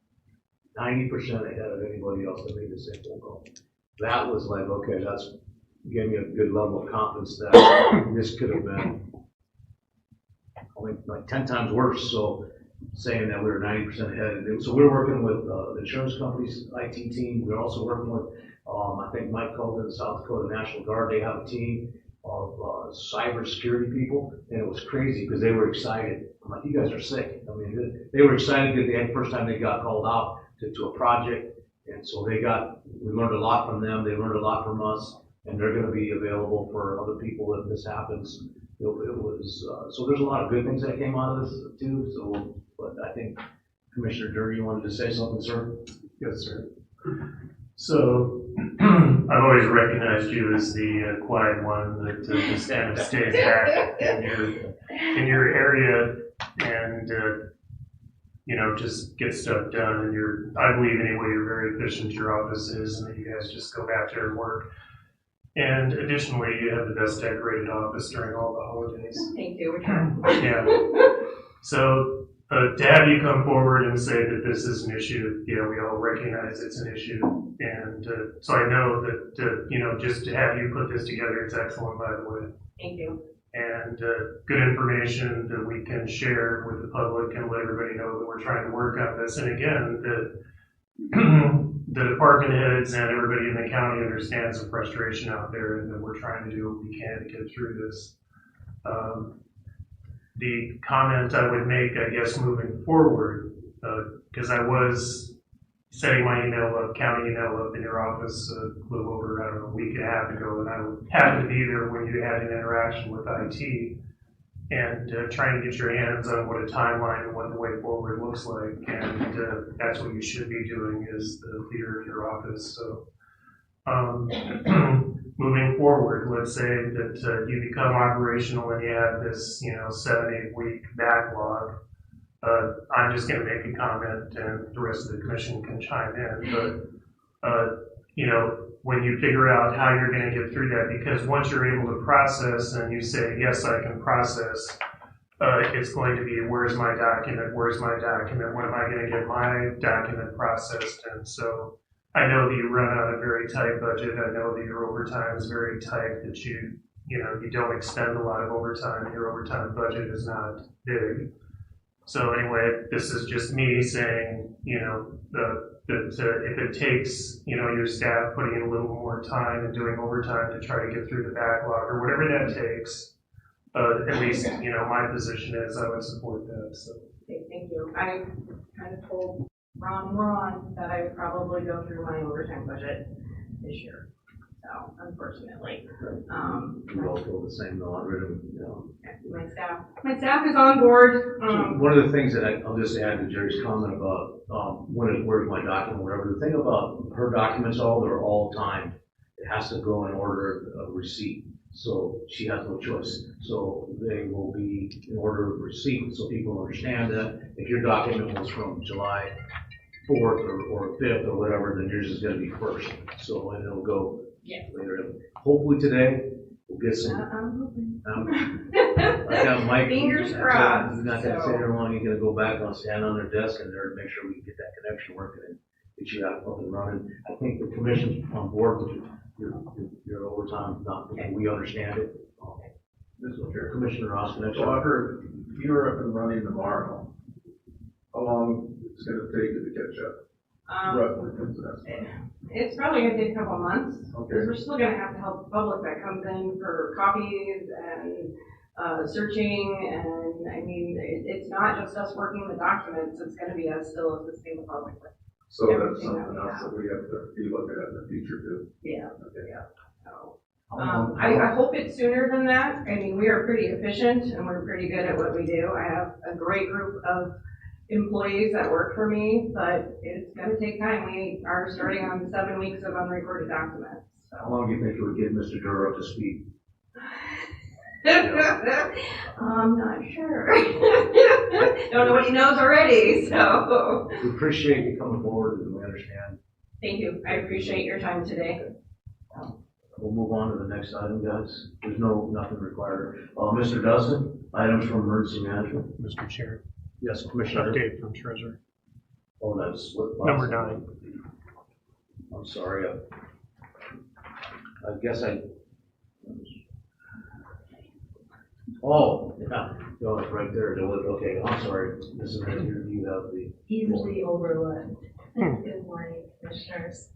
90% ahead of anybody else that made the same phone call. That was like, okay, that's gave me a good level of confidence that this could have been like 10 times worse. So saying that we were 90% ahead. So we're working with the insurance company's IT team. We're also working with, I think Mike called it the South Dakota National Guard. They have a team of cyber security people, and it was crazy because they were excited. I'm like, you guys are sick. I mean, they were excited because the first time they got called out to a project, and so we learned a lot from them. They learned a lot from us, and they're going to be available for other people if this happens. It was so there's a lot of good things that came out of this too. So, but I think Commissioner Durr, you wanted to say something, sir? Yes, sir. So I've always recognized you as the quiet one that just kind of stays back in your area and just get stuff done. And I believe anyway, you're very efficient. Your office is, and that you guys just go back there and work. And additionally, you have the best decorated office during all the holidays. Thank you. We're trying. Yeah. So to have you come forward and say that this is an issue, we all recognize it's an issue. And so I know that, just to have you put this together, it's excellent, by the way. Thank you. And good information that we can share with the public and let everybody know that we're trying to work on this. And again, the department heads and everybody in the county understands the frustration out there, and that we're trying to do what we can to get through this. The comment I would make, I guess, moving forward, because I was setting my county email up in your office a little over, a week and a half ago, and I happened to be there when you had an interaction with IT, and trying to get your hands on what a timeline and what the way forward looks like, and that's what you should be doing is the leader of your office. So moving forward, let's say that you become operational and you have this 7-8 week backlog. I'm just gonna make a comment and the rest of the commission can chime in, but, you know, when you figure out how you're gonna get through that, because once you're able to process and you say, yes, I can process, it's going to be, where's my document, what am I gonna get my document processed? And so I know that you run on a very tight budget, I know that your overtime is very tight, that you don't expend a lot of overtime, your overtime budget is not big. So anyway, this is just me saying, you know, that if it takes, you know, your staff putting in a little more time and doing overtime to try to get through the backlog or whatever that takes, at least, you know, my position is I would support that, so. Okay, thank you. I kind of told Ron that I would probably go through my overtime budget this year. So unfortunately, We all feel the same though, I really, you know. my staff is on board. One of the things that I'll just add to Jerry's comment about, where's my document, whatever, the thing about her documents, they're all timed. It has to go in order of receipt, so she has no choice. So they will be in order of receipt, so people understand that if your document was from July 4th or 5th or whatever, then yours is gonna be first. So, and it'll go later. Hopefully today, we'll get some. I got Mike. Fingers crossed. He's not gonna sit here long, he's gonna go back and stand on their desk and there, make sure we can get that connection working and get you out up and running. I think the commission's on board with your overtime, we understand it. Mr. Chair. Commissioner Ross, next So I one. heard you're up and running tomorrow. How long it's gonna take you to catch up? Roughly, because that's It's probably gonna take a couple months. okay. Because we're still gonna have to help the public that comes in for copies and searching, and I mean, it's not just us working the documents, it's gonna be us still assisting the public with. So that's everything something that we else have. that we have to be looking at in the future too. Yeah, Okay. yeah. So, I hope it's sooner than that. I mean, we are pretty efficient and we're pretty good at what we do. I have a great group of employees that work for me, but it's gonna take time. We are starting on 7 weeks of unrecorded documents, so. How long do you think it would get Mr. Durr up to speed? I'm not sure. Don't know what he knows already, so. We appreciate you coming forward and we understand. Thank you. I appreciate your time today. We'll move on to the next item, guys. There's nothing required. Mr. Dustin, items from emergency management. Mr. Chair, Yes, Commissioner. update from Treasurer. Oh, that's what. Number 9. I'm sorry. I guess I. Oh, yeah. Oh, it's right there. Okay, I'm sorry. This is right here. You have the. Easily overlooked. Good morning, commissioners.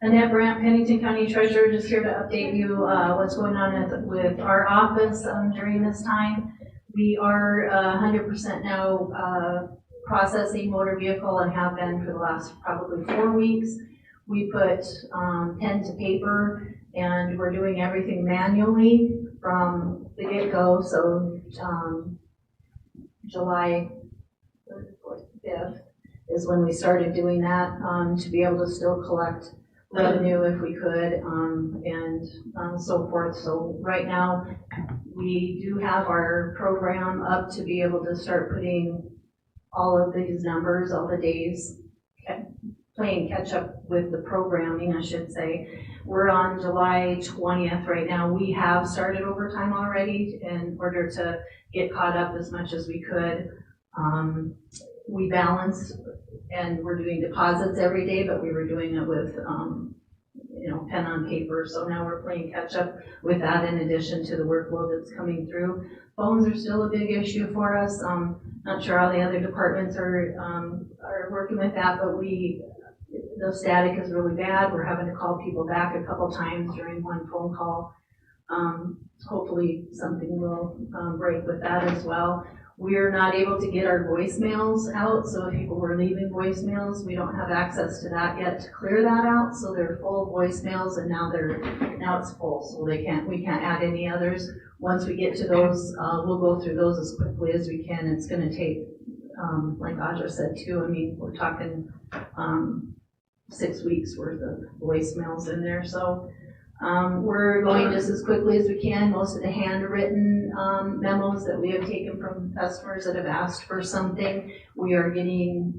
Annette Brandt, Pennington County Treasurer, just here to update you what's going on with our office during this time. We are 100% now processing motor vehicle and have been for the last probably 4 weeks. We put pen to paper and we're doing everything manually from the get-go. So July 5th is when we started doing that to be able to still collect revenue if we could, and so forth. So right now, we do have our program up to be able to start putting all of these numbers, all the days, playing catch up with the programming, I should say. We're on July 20th right now. We have started overtime already in order to get caught up as much as we could. We balance and we're doing deposits every day, but we were doing it with, pen on paper. So now we're playing catch up with that in addition to the workload that's coming through. Phones are still a big issue for us. Not sure how the other departments are working with that, but the static is really bad. We're having to call people back a couple times during one phone call. Hopefully something will break with that as well. We're not able to get our voicemails out, so if people were leaving voicemails, we don't have access to that yet to clear that out. So they're full voicemails, and now it's full, so we can't add any others. Once we get to those, we'll go through those as quickly as we can. It's going to take, like Audra said too. I mean, we're talking 6 weeks worth of voicemails in there. So We're going just as quickly as we can. Most of the handwritten memos that we have taken from customers that have asked for something, we are getting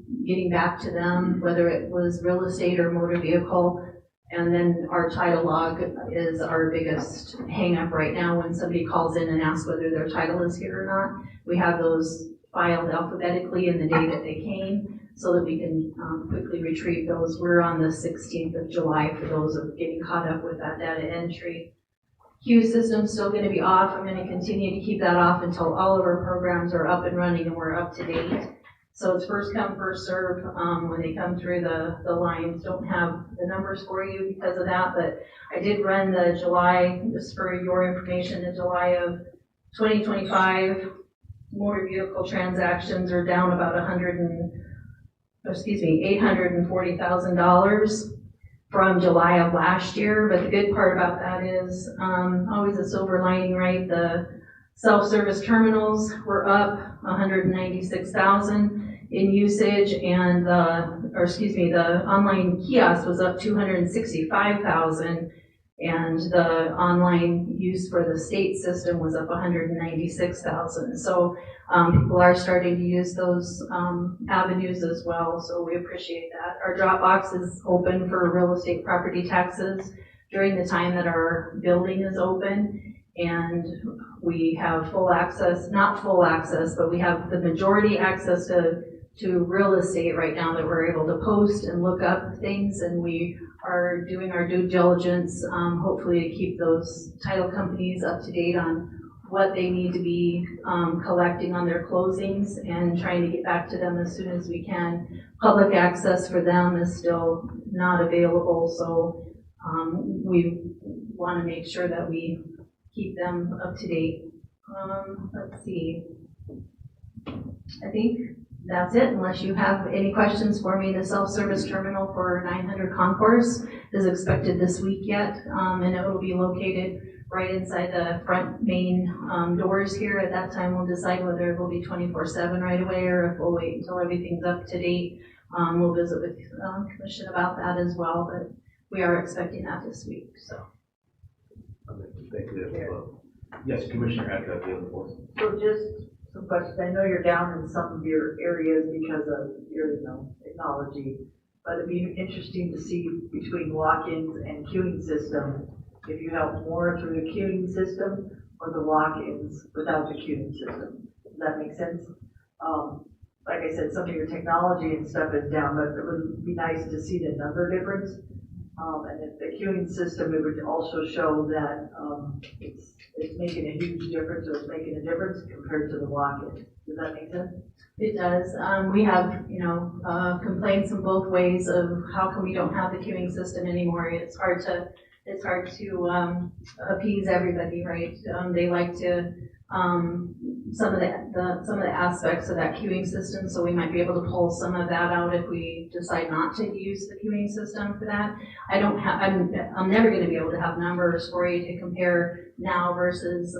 back to them, whether it was real estate or motor vehicle. And then our title log is our biggest hang up right now. When somebody calls in and asks whether their title is here or not, we have those filed alphabetically in the day that they came, so that we can quickly retrieve those. We're on the 16th of July for those of getting caught up with that data entry. Queue system's still going to be off. I'm going to continue to keep that off until all of our programs are up and running and we're up to date. So it's first come, first serve. When they come through the lines, don't have the numbers for you because of that, but I did run the July, just for your information, the July of 2025 motor vehicle transactions are down about $840,000 from July of last year. But the good part about that is, always a silver lining, right? The self-service terminals were up 196,000 in usage, and the online kiosk was up 265,000, and the online use for the state system was up 196,000. So people are starting to use those avenues as well, so we appreciate that. Our drop box is open for real estate property taxes during the time that our building is open, and we have full access, not full access, but we have the majority access to real estate right now, that we're able to post and look up things, and we are doing our due diligence, hopefully to keep those title companies up to date on what they need to be collecting on their closings, and trying to get back to them as soon as we can. Public access for them is still not available, so we want to make sure that we keep them up to date. Let's see. I think that's it, unless you have any questions for me. The self-service terminal for 900 Concourse is expected this week yet, and it will be located right inside the front main doors here. At that time, we'll decide whether it will be 24/7 right away, or if we'll wait until everything's up to date. We'll visit with Commission about that as well, but we are expecting that this week. So. Thank you. Yes, Commissioner Hadcock, you have the floor. So just some questions. I know you're down in some of your areas because of your, technology, but it'd be interesting to see between walk-ins and queuing system, if you help more through the queuing system or the walk-ins without the queuing system. Does that make sense? Like I said, some of your technology and stuff is down, but it would be nice to see the number difference. And if the queuing system, it would also show that it's making a huge difference, or it's making a difference compared to the walk-in. Does that make sense? It does. We have, complaints in both ways of how come we don't have the queuing system anymore. It's hard to appease everybody, right? They like to some of the aspects of that queuing system, so we might be able to pull some of that out if we decide not to use the queuing system for that. I'm never going to be able to have numbers for you to compare now versus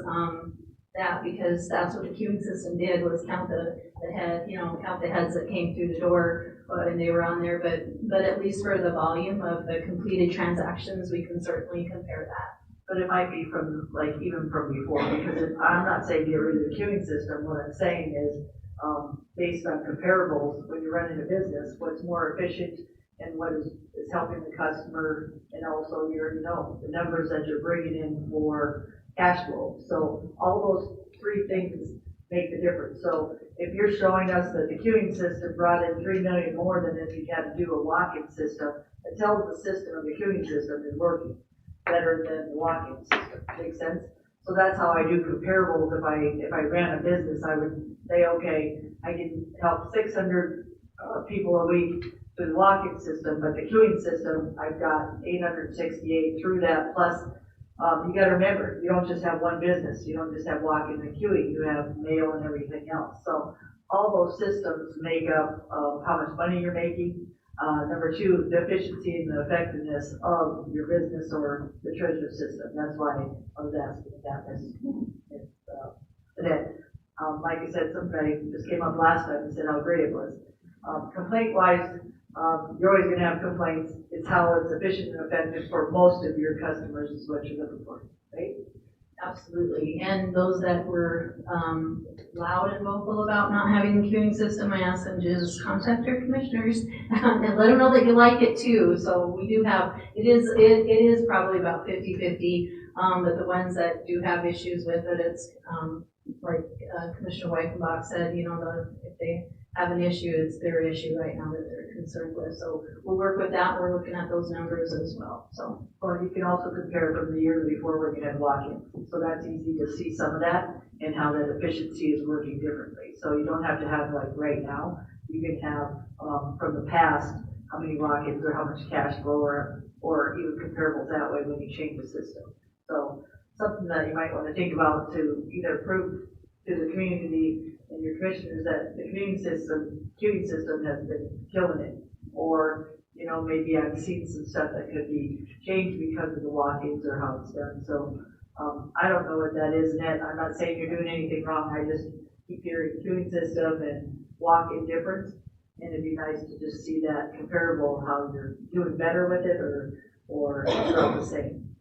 that, because that's what the queuing system did, was count the heads that came through the door, and they were on there. But at least for the volume of the completed transactions, we can certainly compare that. But it might be from, even from before, because I'm not saying get rid of the queuing system. What I'm saying is, based on comparables, when you're running a business, what's more efficient and what is helping the customer, and also the numbers that you're bringing in for cash flow. So all those three things make the difference. So if you're showing us that the queuing system brought in $3 million more than if you had to do a walk-in system, it tells the system of the queuing system is working better than the walk-in system. Makes sense? So that's how I do comparables. If I ran a business, I would say, okay, I can help 600 people a week through the walk-in system, but the queuing system, I've got 868 through that. Plus, you got to remember, you don't just have one business. You don't just have walk-in and queuing. You have mail and everything else. So all those systems make up how much money you're making. Number two, the efficiency and the effectiveness of your business or the treasury system. That's why I was asking that. Like I said, somebody just came up last time and said how great it was. Complaint-wise, You're always gonna have complaints. It's how it's efficient and effective for most of your customers is what you're looking for, right? Absolutely, and those that were loud and vocal about not having the queuing system, I asked them to just contact their commissioners and let them know that you like it too. So we do have, it is probably about 50-50, but the ones that do have issues with it, it's like Commissioner Weichenbach said, if they have an issue, it's their issue right now that they're concerned with. So we'll work with that. We're looking at those numbers as well. So, well, you can also compare from the year before when you had walk-ins. So that's easy to see some of that and how that efficiency is working differently. So you don't have to have like right now. You can have from the past how many walk-ins or how much cash flow or even comparables that way when you change the system. So something that you might want to think about to either prove to the community and your commissioners that the queuing system has been killing it. Or, maybe I've seen some stuff that could be changed because of the walk-ins or how it's done. So, I don't know what that is, Ned. I'm not saying you're doing anything wrong. I just keep hearing queuing system and walk-in difference. And it'd be nice to just see that comparable, how you're doing better with it or about the same.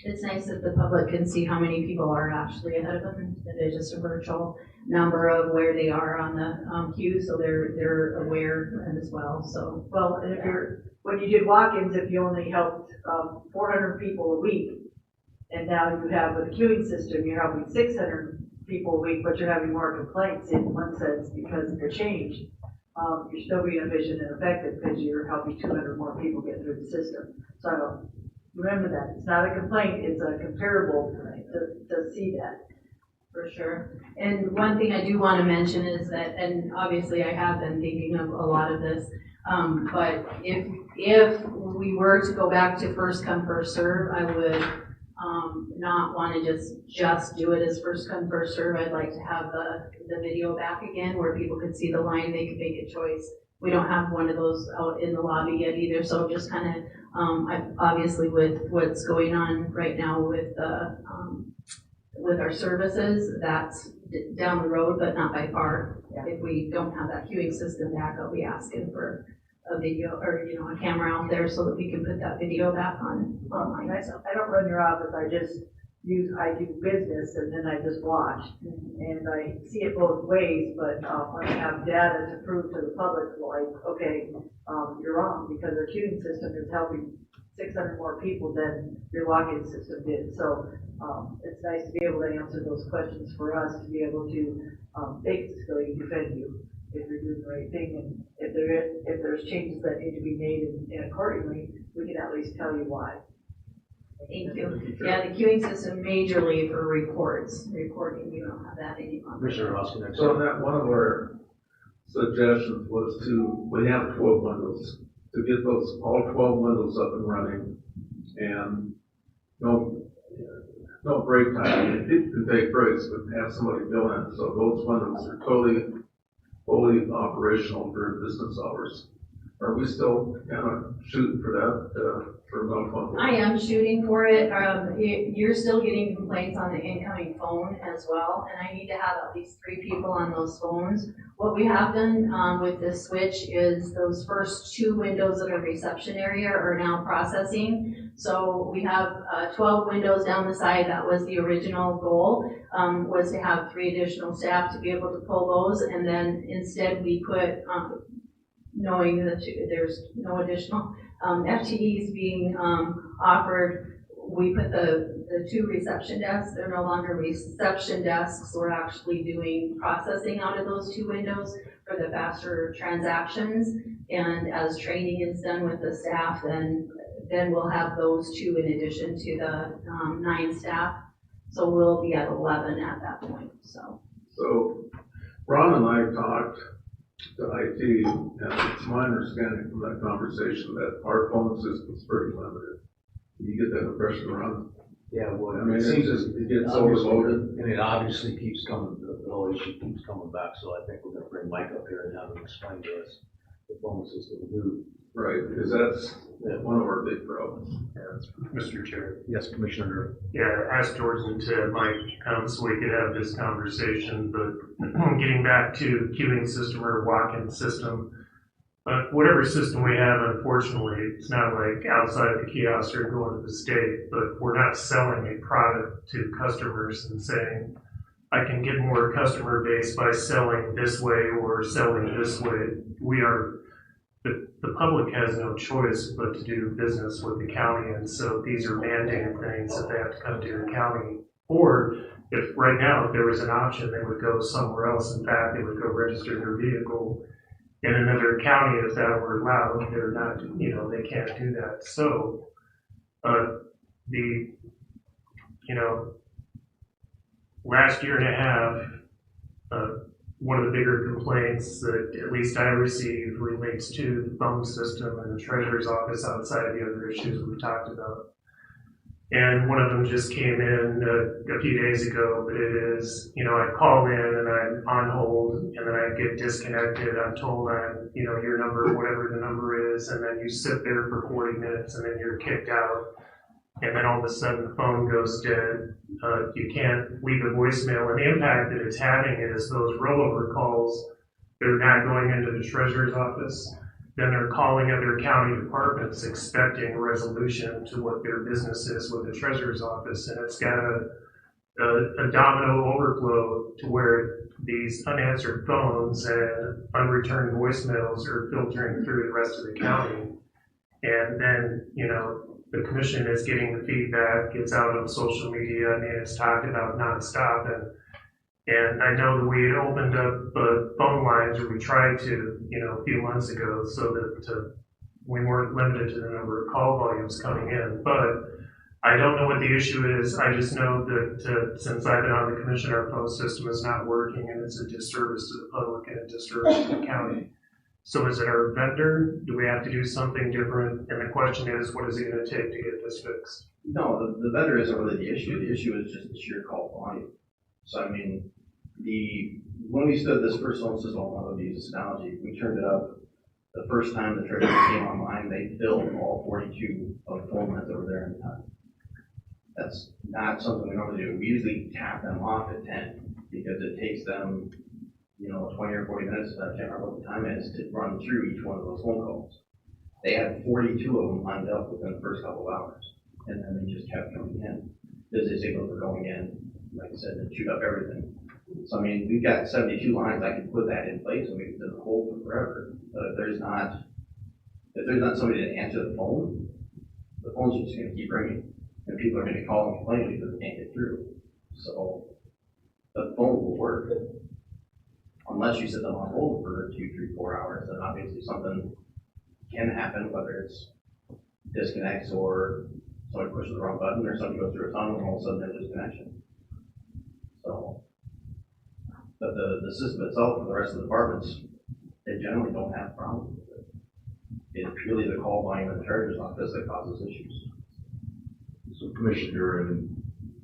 it's nice that the public can see how many people are actually ahead of them. It is just a virtual number of where they are on the queue, so they're aware as well. So, well, and when you did walk-ins, if you only helped 400 people a week, and now you have with the queuing system, you're helping 600 people a week, but you're having more complaints in one sense because of the change. You're still being efficient and effective because you're helping 200 more people get through the system. So remember that. It's not a complaint, it's a comparable to see that. For sure. And one thing I do want to mention is that, and obviously I have been thinking of a lot of this, but if we were to go back to first come, first serve, I would not want to just do it as first come, first serve. I'd like to have the video back again where people could see the line, they could make a choice. We don't have one of those out in the lobby yet either, so just kind of, obviously with what's going on right now with our services, that's down the road, but not by far. Yeah. If we don't have that queuing system back, I'll be asking for a video or, a camera out there so that we can put that video back online. I don't run your office, I do business and then I just watch. And I see it both ways, but when I have data to prove to the public, like, okay, you're wrong because our queuing system is helping 600 more people than your walk-in system did. So it's nice to be able to answer those questions for us to be able to basically defend you if you're doing the right thing. And if there's changes that need to be made and accordingly, we can at least tell you why. Thank you. Yeah, the queuing system majorly for recording, we don't have that any longer. Commissioner Austin. So that one of our suggestions was we have 12 windows, to get all 12 windows up and running, and no break time. People can take breaks, but have somebody go in. So those windows are fully operational during business hours. Are we still kind of shooting for that, for about 1 I am shooting for it. You're still getting complaints on the incoming phone as well, and I need to have at least 3 people on those phones. What we have done with this switch is those first 2 windows that are reception area are now processing. So we have 12 windows down the side. That was the original goal, was to have 3 additional staff to be able to pull those, and then instead we put knowing that there's no additional FTEs being offered, we put the 2 reception desks. They're no longer reception desks. We're actually doing processing out of those 2 windows for the faster transactions. And as training is done with the staff, then we'll have those 2 in addition to the 9 staff. So we'll be at 11 at that point. So Ron and I talked to IT, and it's my understanding from that conversation that our phone system is pretty limited. You get that impression, Ron? Yeah, well, I mean, it gets overloaded. And it obviously keeps coming, the whole issue keeps coming back, so I think we're gonna bring Mike up here and have him explain to us the phone system new. Right, because that's one of our big problems. Mr. Chair. Yes, Commissioner. Yeah, I asked George and Ted might come so we could have this conversation, but getting back to queuing system or walk-in system, But whatever system we have, unfortunately, it's not like outside the kiosk or going to the state, but we're not selling a product to customers and saying, I can get more customer base by selling this way or selling this way. The public has no choice but to do business with the county, and so these are mandated things that they have to come to the county. Or if right now, if there was an option, they would go somewhere else. In fact, they would go register their vehicle in another county if that were allowed. They're not, they can't do that. So, last year and a half, one of the bigger complaints that at least I received relates to the phone system and the treasurer's office outside of the other issues we talked about. And one of them just came in a few days ago, but it is, I call in and I'm on hold and then I get disconnected. I'm told your number, whatever the number is, and then you sit there for 40 minutes and then you're kicked out. And then all of a sudden the phone goes dead. You can't leave a voicemail. And the impact that it's having is those rollover calls, they're not going into the treasurer's office. Then they're calling other county departments expecting resolution to what their business is with the treasurer's office. And it's got a domino overflow to where these unanswered phones and unreturned voicemails are filtering through the rest of the county. And then, the commission is getting the feedback, it's out on social media, it's talked about nonstop. And I know that we had opened up phone lines, or we tried to, a few months ago, so that we weren't limited to the number of call volumes coming in. But I don't know what the issue is. I just know that since I've been on the commission, our phone system is not working, and it's a disservice to the public and a disservice to the county. So is it our vendor? Do we have to do something different? And the question is, what is it going to take to get this fixed? No, the vendor isn't really the issue. The issue is just the sheer call volume. So, when we stood this first phone system, I'll use this analogy, we turned it up. The first time the treasurer came online, they filled all 42 of the phone lines that were there in time. That's not something we normally do. We usually tap them off at 10 because it takes them 20 or 40 minutes, I can't remember what the time is, to run through each one of those phone calls. They had 42 of them lined up within the first couple of hours, and then they just kept coming in. Busy signals were going in, like I said, to shoot up everything. So, we've got 72 lines. I could put that in place and we could just hold for forever. But if there's not somebody to answer the phone's just going to keep ringing, and people are going to call and complain because they can't get through. So, the phone will work. Unless you sit them on hold for 2, 3, 4 hours, then obviously something can happen, whether it's disconnects or somebody pushes the wrong button or somebody goes through a tunnel and all of a sudden there's disconnection. So, but the system itself for the rest of the departments, they generally don't have problems with it. It's purely the call volume in the treasurer's office that causes issues. So Commissioner,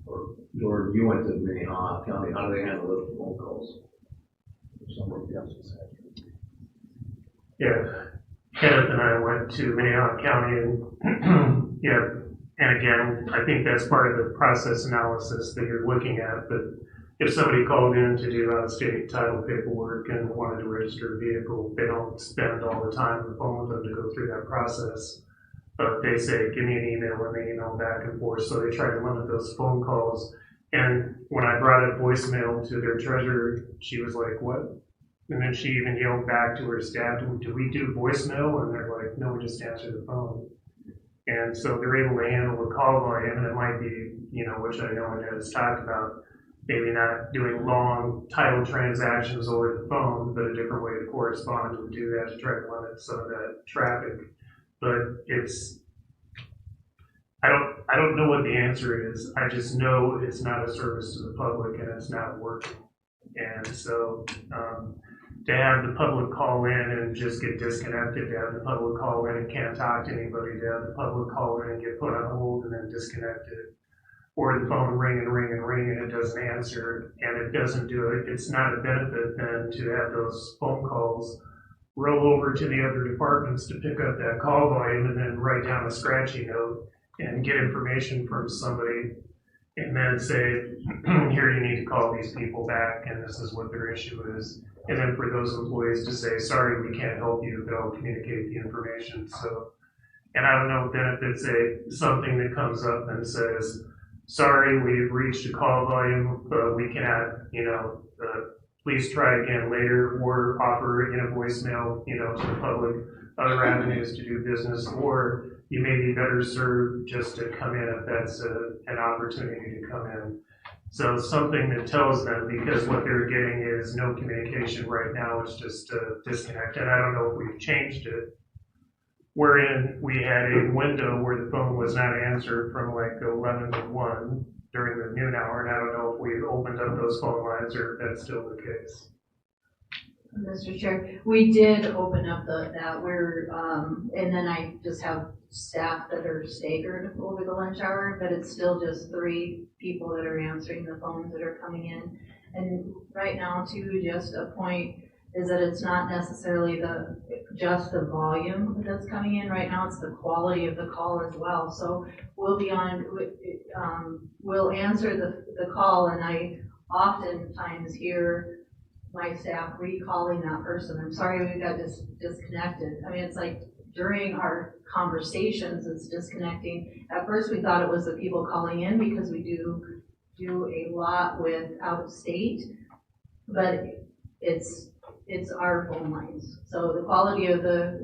or you went to Minnehaha County, how do they handle those phone calls? Yeah, Kenneth and I went to Minnehaha County, and and again, I think that's part of the process analysis that you're looking at. But if somebody called in to do out-of-state title paperwork and wanted to register a vehicle, they don't spend all the time on the phone with them to go through that process. But they say, give me an email, and they email back and forth. So they try to limit those phone calls. And when I brought up voicemail to their treasurer, she was like, what? And then she even yelled back to her staff, do we do voicemail? And they're like, no, we just answer the phone. And so they're able to handle the call volume, and it might be, which I know Annette has talked about, maybe not doing long title transactions over the phone, but a different way to correspond to do that to try to limit some of that traffic. But I don't know what the answer is. I just know it's not a service to the public and it's not working. And so to have the public call in and just get disconnected, to have the public call in and can't talk to anybody, to have the public call in and get put on hold and then disconnected, or the phone ring and ring and ring and it doesn't answer and it doesn't do it, it's not a benefit then to have those phone calls roll over to the other departments to pick up that call volume and then write down a scratchy note and get information from somebody and then say, here, you need to call these people back and this is what their issue is. And then for those employees to say, sorry, we can't help you, they'll communicate the information. So, and I don't know then if it's something that comes up and says, sorry, we've reached a call volume, but we cannot, please try again later, or offer in a voicemail, to the public other avenues to do business, or you may be better served just to come in if that's an opportunity to come in. So something that tells them, because what they're getting is no communication right now, it's just disconnect. And I don't know if we've changed it, wherein we had a window where the phone was not answered from like 11 to 1 during the noon hour, and I don't know if we've opened up those phone lines or if that's still the case. Mr. Chair, we did open up that we're, and then I just have staff that are staggered over the lunch hour, but it's still just 3 people that are answering the phones that are coming in. And right now too, just a point is that it's not necessarily just the volume that's coming in right now, it's the quality of the call as well. So we'll be on, we'll answer the call, and I oftentimes hear my staff recalling that person. I'm sorry we got disconnected. I mean, it's like during our conversations, it's disconnecting. At first we thought it was the people calling in because we do a lot with out of state, but it's our phone lines. So the quality of the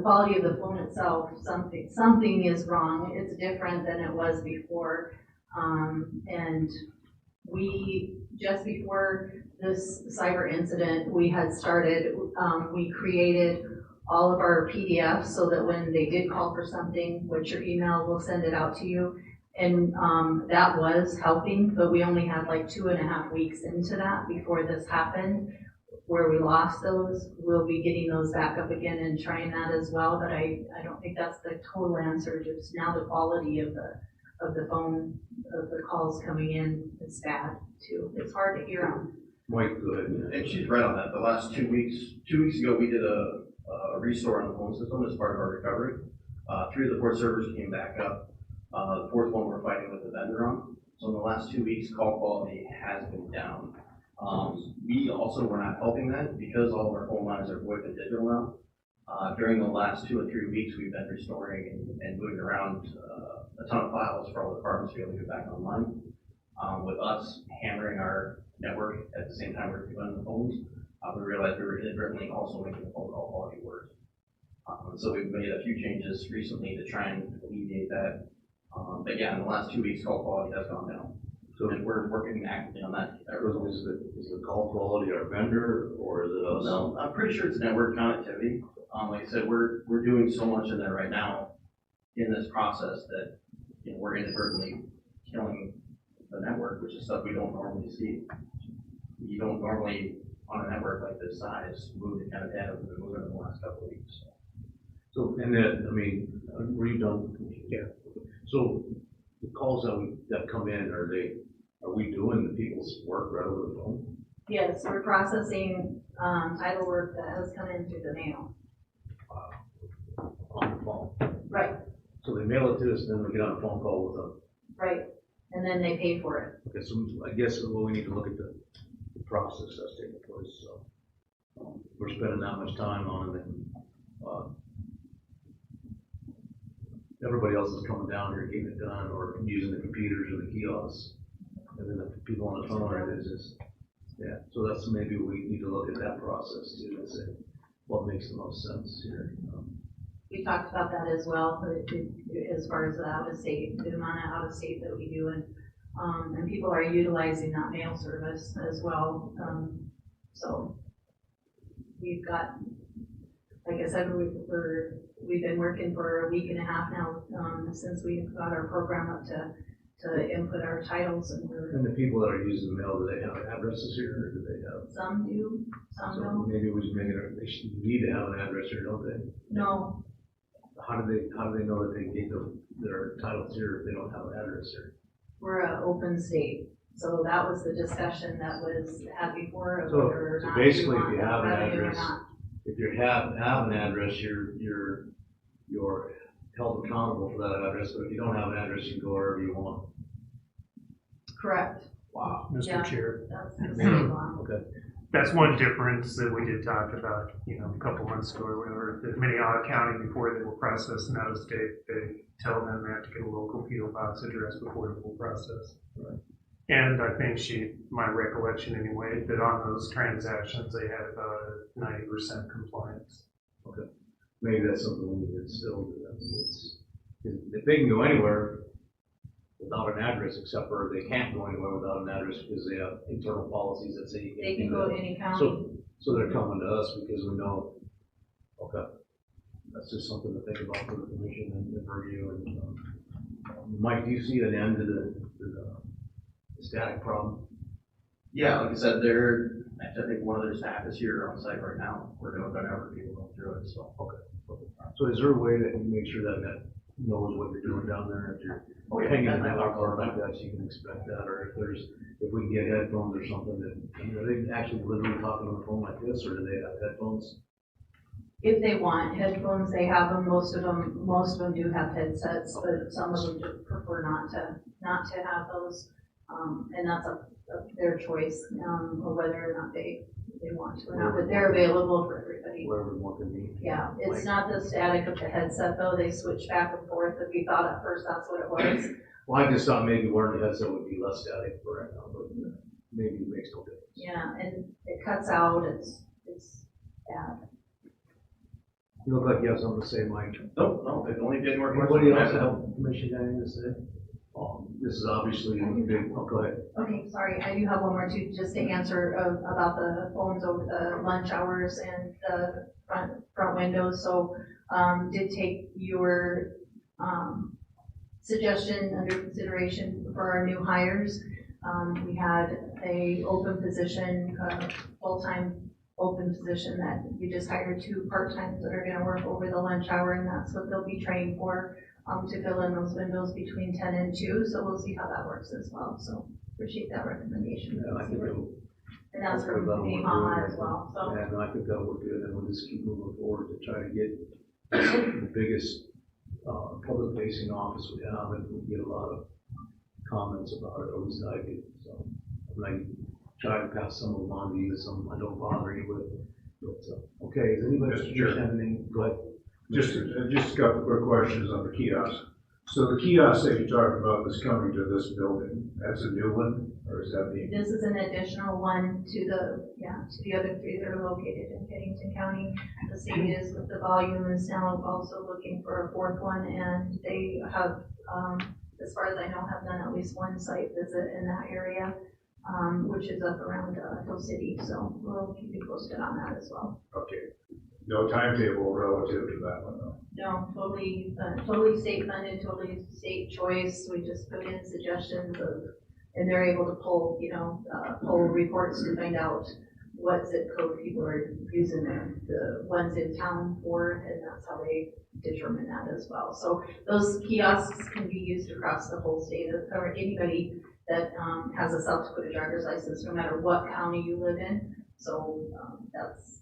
quality of the phone itself, something is wrong. It's different than it was before, and we, just before this cyber incident, we had started, we created all of our PDFs so that when they did call for something, which your email will send it out to you. And that was helping, but we only had like 2.5 weeks into that before this happened, where we lost those. We'll be getting those back up again and trying that as well, but I don't think that's the total answer. Just now the quality of the phone, of the calls coming in is bad too. It's hard to hear them. Mike, go ahead. And she's right on that. The last 2 weeks ago, we did a restore on the phone system as part of our recovery. 3 of the 4 servers came back up. The 4th one we're fighting with the vendor on. So in the last 2 weeks, call quality has been down. We also were not helping that because all of our phone lines are VoIP and digital now. During the last 2 or 3 weeks, we've been restoring and moving around a ton of files for all the departments to be able to get back online. With us hammering our network at the same time we're doing the phones, we realized we were inadvertently also making the phone call quality worse. So we've made a few changes recently to try and alleviate that. Again, in the last 2 weeks, call quality has gone down. So and we're working actively on that. Is the call quality our vendor, or is it us? No, I'm pretty sure it's network connectivity. Like I said, we're doing so much in there right now in this process that we're inadvertently killing the network, which is stuff we don't normally see. You don't normally, on a network like this size, move the kind of data we've been moving in the last couple of weeks. So, and then, I mean, were you done? Yeah. So the calls that come in, are we doing the people's work right over the phone? Yes, we're processing title work that has come in through the mail. On the phone. Right. So they mail it to us, and then we get on a phone call with them. Right. And then they pay for it. Okay, so I guess we need to look at the process that's taking place. So we're spending that much time on it, and everybody else is coming down here getting it done, or using the computers or the kiosks, and then the people on the phone are just, yeah. So that's maybe we need to look at that process too, and say what makes the most sense here. We talked about that as well, but as far as the out of state, the amount of out of state that we do, and people are utilizing that mail service as well. So we've got, like I said, we've been working for a week and a half now since we got our program up to input our titles, and the people that are using the mail, do they have addresses here, or do they have? Some do, some don't. Maybe we should make it. They should need to have an address here, don't they? No. How do they know that they get their titles here if they don't have an address here? We're an open state, so that was the discussion that was had before of so, whether or so not basically, if you want have an revenue or address, not. if you have an address, you're held accountable for that address. But if you don't have an address, you can go wherever you want. Correct. Wow. Mr. Chair. That's the state law. Okay. That's one difference that we did talk about, a couple months ago or whatever. That Minnehaha County, before they will process an out-of-state, they tell them they have to get a local PO box address before they will process. Right. And I think my recollection anyway, that on those transactions, they had about a 90% compliance. Okay. Maybe that's something we need to still do. I mean, if they can go anywhere without an address, except for they can't go anywhere without an address because they have internal policies that say you They can't can do go that. to any county. So they're coming to us because we know, okay, that's just something to think about for the commission and review. And Mike, do you see an end to the static problem? Yeah, like I said, I think one of their staff is here on site right now. We're gonna have people go through it, so. Okay. So is there a way that you make sure that knows what you're doing down there? If you're hanging in that car like that, so you can expect that, or if we can get headphones or something that, are they actually literally talking on the phone like this, or do they have headphones? If they want headphones, they have them. Most of them do have headsets, but some of them just prefer not to have those. And that's their choice, or whether or not they want to or not, but they're available for everybody. Whatever more convenient. Yeah, it's not the static of the headset though, they switch back and forth. If you thought at first that's what it was. Well, I just thought maybe wearing the headset would be less static for right now, but maybe it makes no difference. Yeah, and it cuts out, it's bad. You look like you have something to say, Mike. No, they only did work. Anybody else have commission anything to say? This is obviously a big, go ahead. Okay, sorry, I do have one more too, just to answer about the phones over the lunch hours and the front windows. So, did take your, suggestion under consideration for our new hires. We had a open position, full-time open position that we just hired 2 part-times that are gonna work over the lunch hour, and that's what they'll be trained for. To fill in those windows between 10 and 2, so we'll see how that works as well. So appreciate that recommendation. Yeah, I think it'll. And that's from Minnehaha as well, so. Yeah, and I think that'll work good, and we'll just keep moving forward to try to get the biggest, public facing office we have, and we get a lot of comments about it, or at least I do, so. I try to pass some of them on to you, some I don't bother you with, but, okay, does anybody have anything? Go ahead. Just a couple quick questions on the kiosk. So the kiosk that you talked about is coming to this building, that's a new one, or is that the? This is an additional one to the other 3 that are located in Pennington County. The state is with the volume is now also looking for a 4th one, and they have, as far as I know, have done at least 1 site visit in that area, which is up around Hill City. So we'll keep you posted on that as well. Okay. No timetable relative to that one though? No, totally state funded, totally state choice. We just put in suggestions and they're able to pull, pull reports to find out what zip code people are using the ones in town for, and that's how they determine that as well. So those kiosks can be used across the whole state, or anybody that has a South Dakota driver's license, no matter what county you live in. So that's.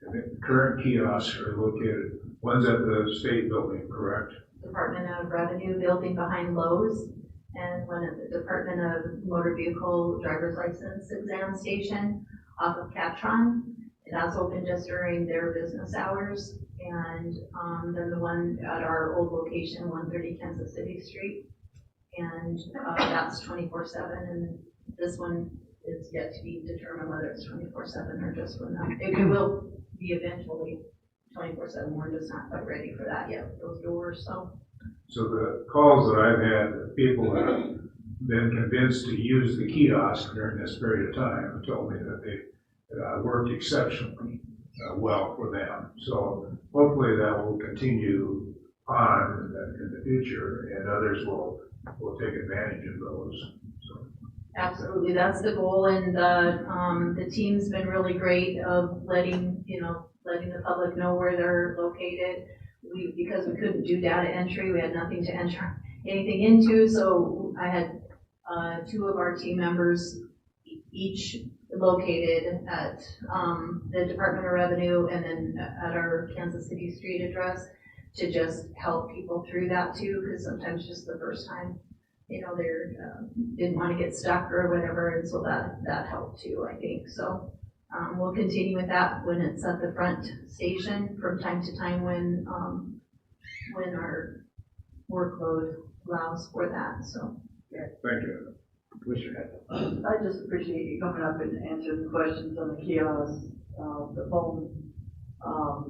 The current kiosks are located, one's at the state building, correct? Department of Revenue building behind Lowe's, and one at the Department of Motor Vehicle Driver's License Exam Station off of Catron. And that's open just during their business hours. And then the one at our old location, 130 Kansas City Street. And that's 24/7. And this one is yet to be determined whether it's 24/7 or just when it will be eventually 24/7. We're just not quite ready for that yet with those doors. So the calls that I've had, people that have been convinced to use the kiosk during this period of time have told me that they worked exceptionally well for them. So hopefully that will continue on in the future, and others will take advantage of those. So. Absolutely, that's the goal, and the team's been really great of letting the public know where they're located. Because we couldn't do data entry, we had nothing to enter anything into, so I had 2 of our team members each located at the Department of Revenue and then at our Kansas City Street address to just help people through that too, because sometimes just the first time they're, didn't want to get stuck or whatever, and so that helped too, I think, so. We'll continue with that when it's at the front station from time to time when our workload allows for that, so. Thank you. Commissioner I just appreciate you coming up and answering the questions on the kiosks, the phone,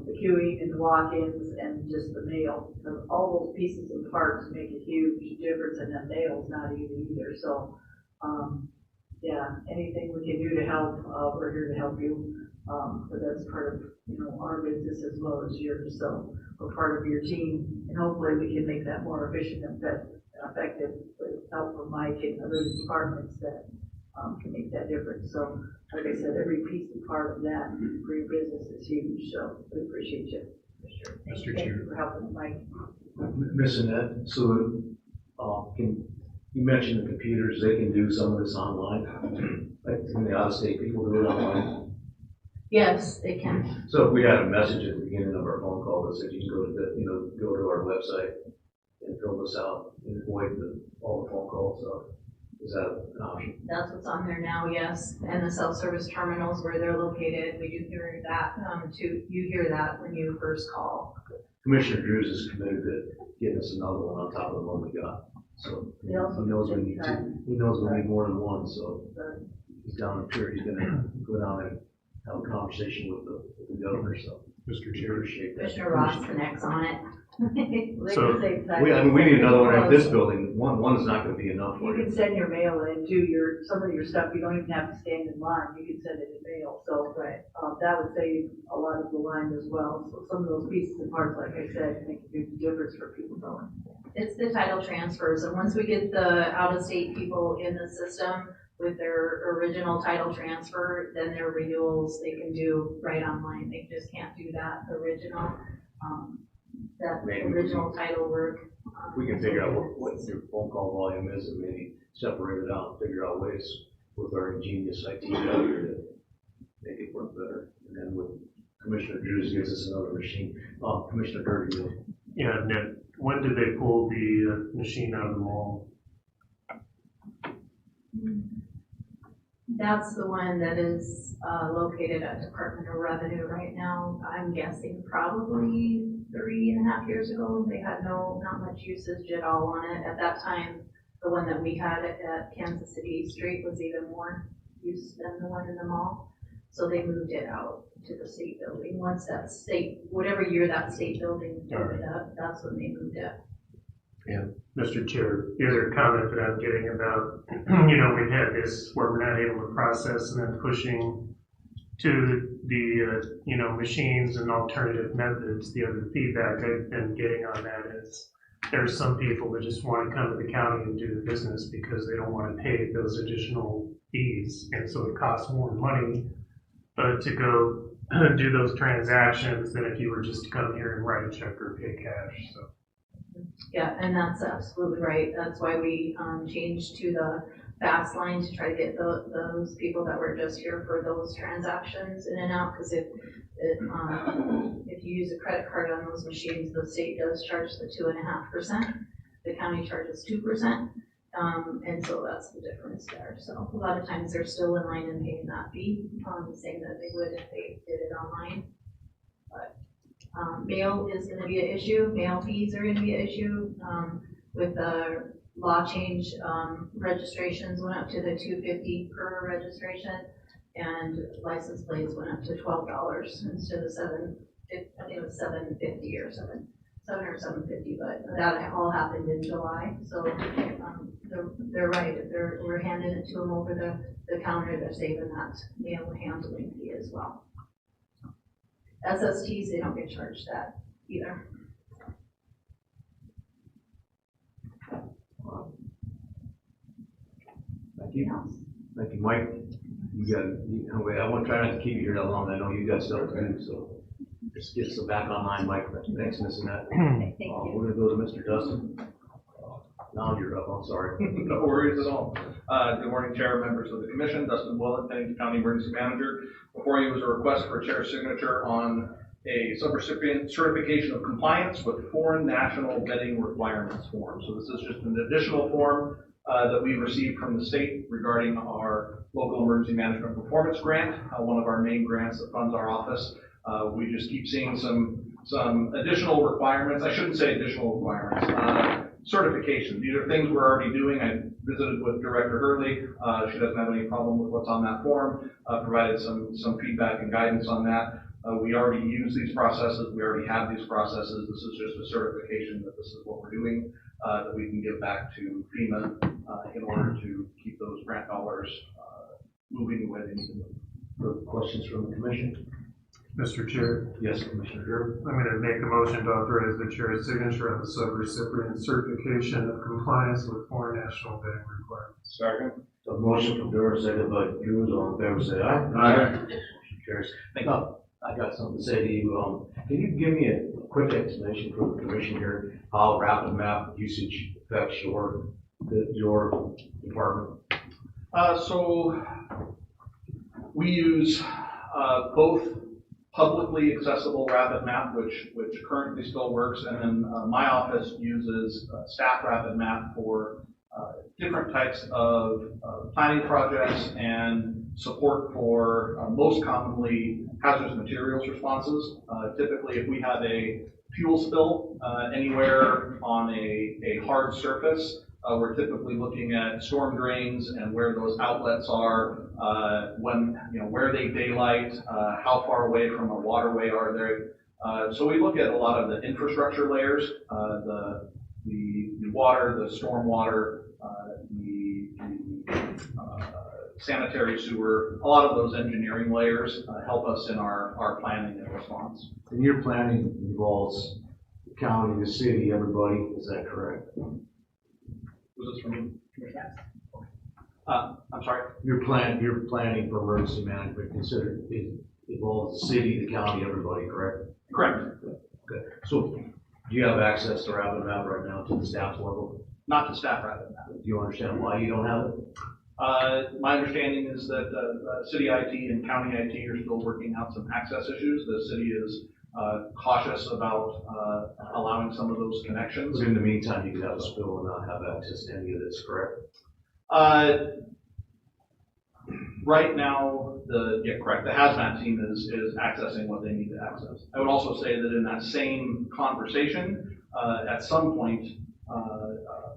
the queuing and the walk-ins and just the mail. All those pieces and parts make a huge difference, and that mail's not easy either, so, yeah, anything we can do to help, we're here to help you. But that's part of, our business as well as yours, so we're part of your team, and hopefully we can make that more efficient and effective with help from Mike and other departments that can make that difference. So, like I said, every piece and part of that for your business is huge, so we appreciate you. Mr. Thank Chair. you for helping, Mike. Miss Annette, so, you mentioned the computers, they can do some of this online, like, can the out-of-state people do it online? Yes, they can. So if we had a message at the beginning of our phone call that said you can go to go to our website and fill this out and avoid all the phone calls, is that an option? That's what's on there now, yes, and the self-service terminals where they're located, we do hear that, you hear that when you first call. Commissioner Drews is committed to getting us another one on top of the one we got. So he knows we need two. He knows we need more than one. So he's down in Pier. He's going to go down and have a conversation with the governor. So Mr. Chair. Appreciate that. Commissioner Ross connects on it. So, we need another one in this building. One is not going to be enough for You can send your mail in too, some of your stuff, you don't even have to stand in line, you can send it in mail, so. Right. That would save a lot of the line as well, so some of those pieces and parts, like I said, make a big difference for people going. It's the title transfers, and once we get the out-of-state people in the system with their original title transfer, then their renewals, they can do right online. They just can't do that original title work. We can figure out what your phone call volume is and maybe separate it out and figure out ways with our ingenious IT out here to make it work better. And then with Commissioner Drews gives us another machine. Commissioner Dirty. Yeah, Ned, when did they pull the machine out of the mall? That's the one that is located at Department of Revenue right now. I'm guessing probably 3.5 years ago. They had not much usage at all on it. At that time, the one that we had at Kansas City Street was even more use than the one in the mall. So they moved it out to the state building. Once that whatever year that state building opened up, that's when they moved it. Yeah, Mr. Chair, the other comment that I'm getting about, we've had this where we're not able to process and then pushing to the, machines and alternative methods. The other feedback I've been getting on that is there's some people that just want to come to the county and do the business because they don't want to pay those additional fees. And so it costs more money to go do those transactions than if you were just to come here and write a check or pay cash. So. Yeah, and that's absolutely right. That's why we changed to the fast line to try to get those people that were just here for those transactions in and out. Because if you use a credit card on those machines, the state does charge the 2.5%. The county charges 2%, and so that's the difference there. So a lot of times they're still in line and paying that fee, saying that they would if they did it online. But mail is going to be an issue. Mail fees are going to be an issue. With the law change, registrations went up to the $2.50 per registration, and license plates went up to $12 instead of $7. I think it was $7.50 or $7 or $7.50. But that all happened in July. So they're right. If we're handing it to them over the counter, they're saving that mail handling fee as well. SSTs, they don't get charged that either. Thank you. Thank you, Mike. I won't try not to keep you here that long. I know you got stuff to do, so just get us back online, Mike. Thanks, Miss Annette. Thank you. We're gonna go to Mr. Dustin. Now you're up. I'm sorry. No worries at all. Good morning, Chair, members of the Commission. Dustin Willett, Pennington County Emergency Manager. Before you was a request for a chair's signature on a subrecipient certification of compliance with foreign national vetting requirements form. So this is just an additional form that we received from the state regarding our local emergency management performance grant, one of our main grants that funds our office. We just keep seeing some additional requirements. I shouldn't say additional requirements. Certification. These are things we're already doing. I visited with Director Hurley. She doesn't have any problem with what's on that form. Provided some feedback and guidance on that. We already use these processes. We already have these processes. This is just a certification that this is what we're doing, that we can give back to FEMA in order to keep those grant dollars moving the way they need to move. Further questions from the commission? Mr. Chair, Yes, Commissioner Gerb. I'm going to make a motion to authorize the chair's signature on the subrecipient certification of compliance with foreign national bank requirements. Second. A motion from Durham, seconded by Cruz. All in favor, say aye. Aye. Motion carries. I got something to say to you. Can you give me a quick explanation for the commission here, how rapid map usage affects your department? So we use both publicly accessible Rapid Map, which currently still works, and then my office uses Staff Rapid Map for different types of planning projects and support for most commonly hazardous materials responses. Typically, if we have a fuel spill anywhere on a hard surface, we're typically looking at storm drains and where those outlets are, where they daylight, how far away from a waterway are they. So we look at a lot of the infrastructure layers, the water, the storm water, the sanitary sewer. A lot of those engineering layers help us in our planning and response. And your planning involves the county, the city, everybody. Is that correct? Was this from you? I'm sorry? Your planning for emergency management it involves the city, the county, everybody, correct? Correct. Okay. So do you have access to Rapid Map right now to the staff level? Not to Staff Rapid Map. Do you understand why you don't have it? My understanding is that city IT and county IT are still working out some access issues. The city is cautious about allowing some of those connections. But in the meantime, you could have a spill and not have access to any of this, correct? Right now, correct. The hazmat team is accessing what they need to access. I would also say that in that same conversation, at some point,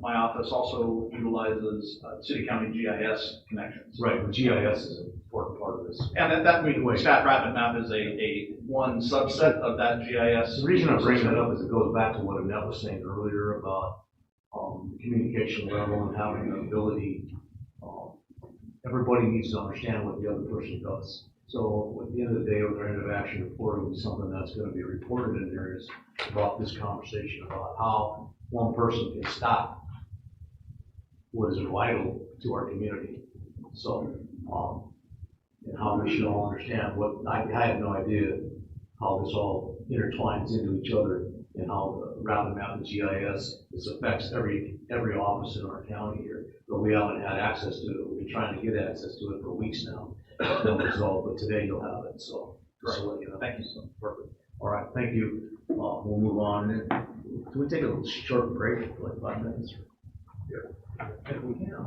my office also utilizes city-county GIS connections. Right, but GIS is an important part of this. And that means Staff Rapid Map is a one subset of that GIS. The reason I'm bringing it up is it goes back to what Annette was saying earlier about communication level and having the ability. Everybody needs to understand what the other person does. So at the end of the day, with our end of action report, will be something that's going to be reported in there is about this conversation about how one person can stop what is vital to our community. So, and how we should all understand what, I have no idea how this all intertwines into each other and how Rapid Map and GIS, this affects every office in our county here. But we haven't had access to it. We've been trying to get access to it for weeks now. No result, but today you'll have it. So, just to let you know. Thank you. Perfect. All right, thank you. We'll move on. Can we take a little short break for like 5 minutes? Yeah. If we can.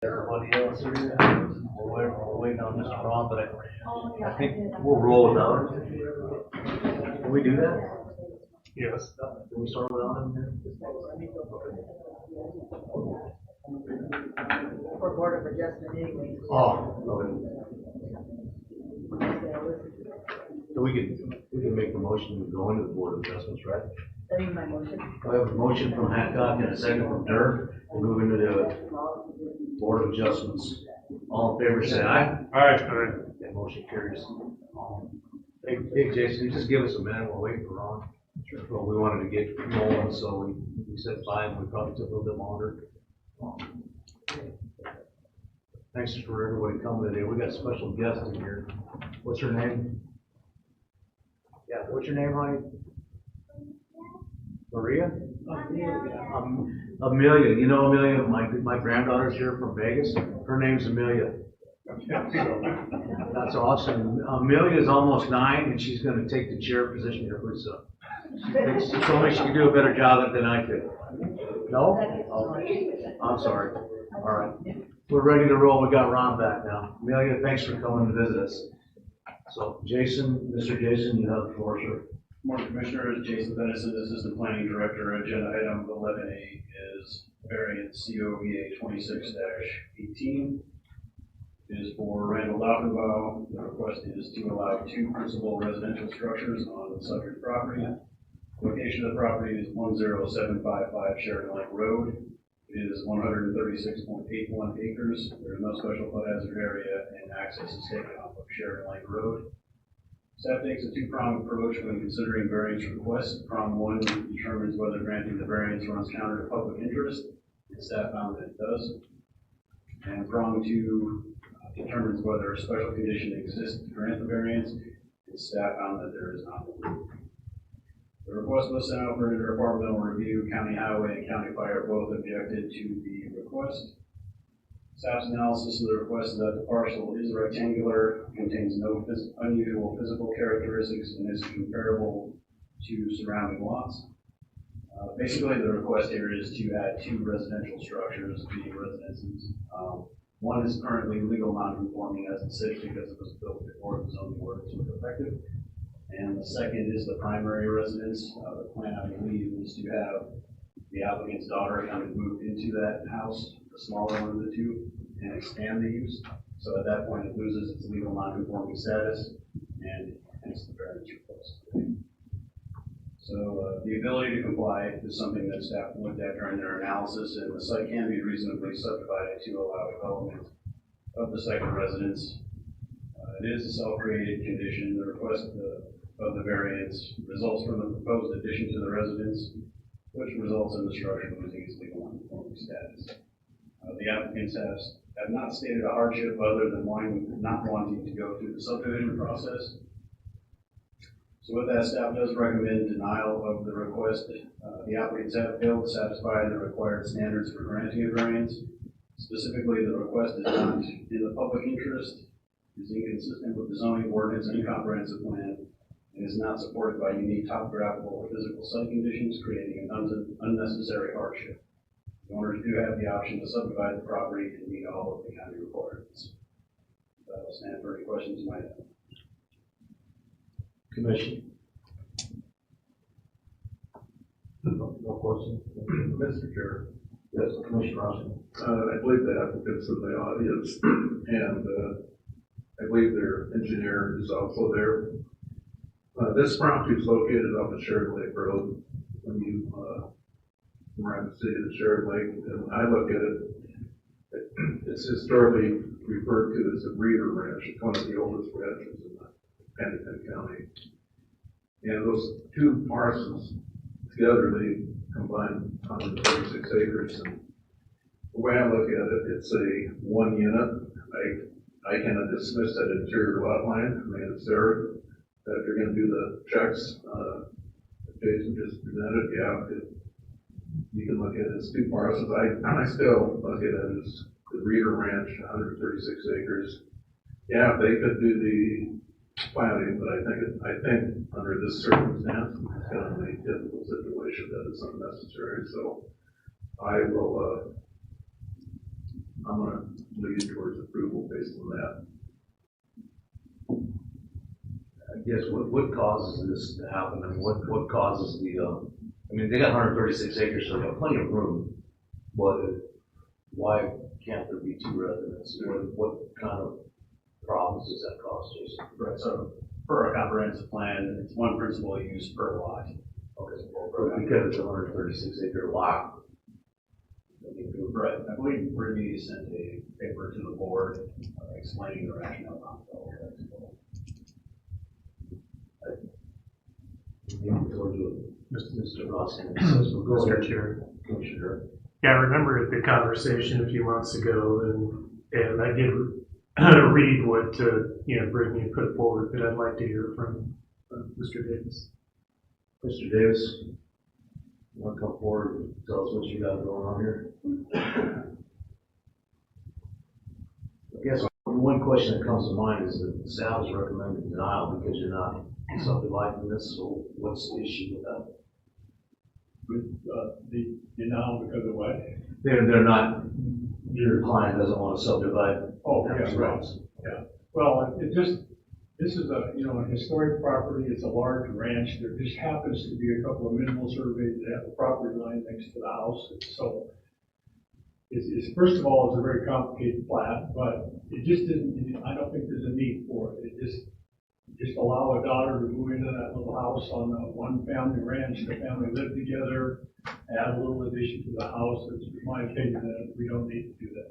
everybody else here. We're waiting on Mr. Ron, but I think we'll roll without him. Can we do that? Yes. Can we start without him here? For Board of Adjustment anyway. Oh, okay. So we can make the motion to go into the Board of Adjustments, right? That is my motion. I have a motion from Hancock and a second from Dirk to move into the Board of Adjustments. All in favor, say aye. Aye. That motion carries. Hey, Jason, just give us a minute. We're waiting for Ron. Well, we wanted to get rolling, so we said 5. We probably took a little bit longer. Thanks for everybody coming today. We got a special guest in here. What's her name? Yeah, what's your name, Ronnie? Maria? Amelia. You know Amelia? My granddaughter's here from Vegas. Her name's Amelia. That's awesome. Amelia is almost 9, and she's going to take the chair position here pretty soon. She told me she could do a better job than I could. No? Oh, I'm sorry. All right. We're ready to roll. We got Ron back now. Amelia, thanks for coming to visit us. So, Jason, Mr. Jason, you have the floor, sir. Morning, Commissioners. Jason Benison, Assistant Planning Director. Agenda item 11A is variance COVA 26-18. It is for Randall Doffenbaugh. The request is to allow 2 principal residential structures on the subject property. Location of the property is 10755 Sheridan Lake Road. It is 136.81 acres. There is no special flood hazard area, and access is taken off of Sheridan Lake Road. Staff takes a 2-pronged approach when considering variance requests. Prong 1 determines whether granting the variance runs counter to public interest, and staff found that it does. And prong 2 determines whether a special condition exists to grant the variance, and staff found that there is not. The request was sent out for interdepartmental review. County Highway and County Fire both objected to the request. Staff's analysis of the request is that the parcel is rectangular, contains no unusual physical characteristics, and is comparable to surrounding lots. Basically, the request here is to add 2 residential structures, being residences. One is currently legal non-conforming as it sits because it was built before the zoning ordinance was effective. And the second is the primary residence. The plan, I believe, is to have the applicant's daughter come and move into that house, the smaller one of the 2, and expand the use. So at that point, it loses its legal non-conforming status, and hence the variance request. So the ability to comply is something that staff looked at during their analysis, and the site can be reasonably subdivided to allow development of the second residence. It is a self-created condition. The request of the variance results from the proposed addition to the residence, which results in the structure losing its legal non-conforming status. The applicants have not stated a hardship other than not wanting to go through the subdivision process. So with that, staff does recommend denial of the request. The applicants have failed to satisfy the required standards for granting a variance. Specifically, the request is not in the public interest, is inconsistent with the zoning ordinance and comprehensive plan, and is not supported by unique topographical or physical site conditions, creating an unnecessary hardship. The owners do have the option to subdivide the property and meet all of the county requirements. That will stand for any questions you might have. Commission. No question. Mr. Chair. Yes, Commissioner Rossi. I believe the applicant's in the audience, and I believe their engineer is also there. This property is located off of Sheridan Lake Road. When you around the city of Sheridan Lake, and I look at it, it's historically referred to as the Breeder Ranch. It's one of the oldest ranches in Pennington County. And those 2 parcels together, they combine 136 acres. And the way I look at it, it's a 1 unit. I cannot dismiss that interior lot line. I mean, it's there. If you're going to do the checks, Jason just presented, yeah, you can look at it as 2 parcels. I still look at it as the Breeder Ranch, 136 acres. Yeah, they could do the planting, but I think under this circumstance, it's kind of a difficult situation that is unnecessary. So I will, I'm gonna lean towards approval based on that. I guess what causes this to happen? I mean, what causes the, I mean, they got 136 acres, so they got plenty of room. But why can't there be 2 residents? What kind of problems does that cause, Jason? Right, so per a comprehensive plan, it's one principal use per lot. Okay, because it's a 136 acre lot. Right, I believe Brittany sent a paper to the board explaining the rationale behind all of that. Mr. Ross. Mr. Chair. Commissioner. Yeah, I remember the conversation a few months ago, and I did read what, Brittany put forward, but I'd like to hear from Mr. Davis. Mr. Davis, you want to come forward and tell us what you got going on here? I guess one question that comes to mind is that staff is recommending denial because you're not subdividing this, so what's the issue with that? The denial because of what? They're not, your client doesn't want to subdivide. Oh, yeah, right. Yeah. Well, this is a historic property. It's a large ranch. There just happens to be a couple of minimal surveys that have the property line next to the house. So it's first of all, it's a very complicated plat, but it just didn't, I don't think there's a need for it. It just allow a daughter to move into that little house on a one family ranch. The family live together, add a little addition to the house. It's my opinion that we don't need to do that.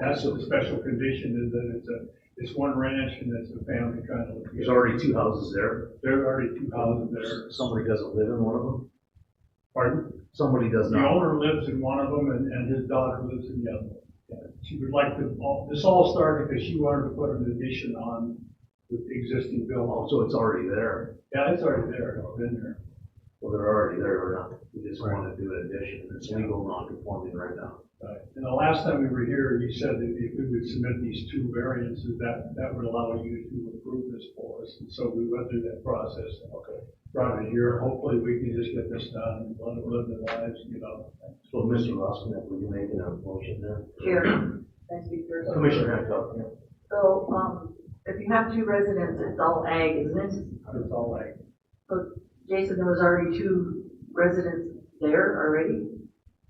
That's what the special condition is, that it's one ranch and it's a family trying to live together. There's already 2 houses there. There are already 2 houses there. Somebody doesn't live in one of them? Pardon? Somebody does The not. owner lives in one of them and his daughter lives in the other one. Yeah. She would like to, this all started because she wanted to put an addition on the existing building. Oh, so it's already there. Yeah, it's already there. It's been there. Well, they're already there or not. We just want to do an addition. It's legal non-conforming right now. Right. And the last time we were here, you said that if we would submit these 2 variances, that would allow you to approve this for us. And so we went through that process. Okay. Brought it here. Hopefully we can just get this done and let them live their lives, So, Mr. Loskin, were you making a motion there? Chair, can I speak first? Commissioner Hancock. Yeah. So, if you have 2 residents, it's all ag, isn't it? It's all like, So, Jason, there was already 2 residents there already?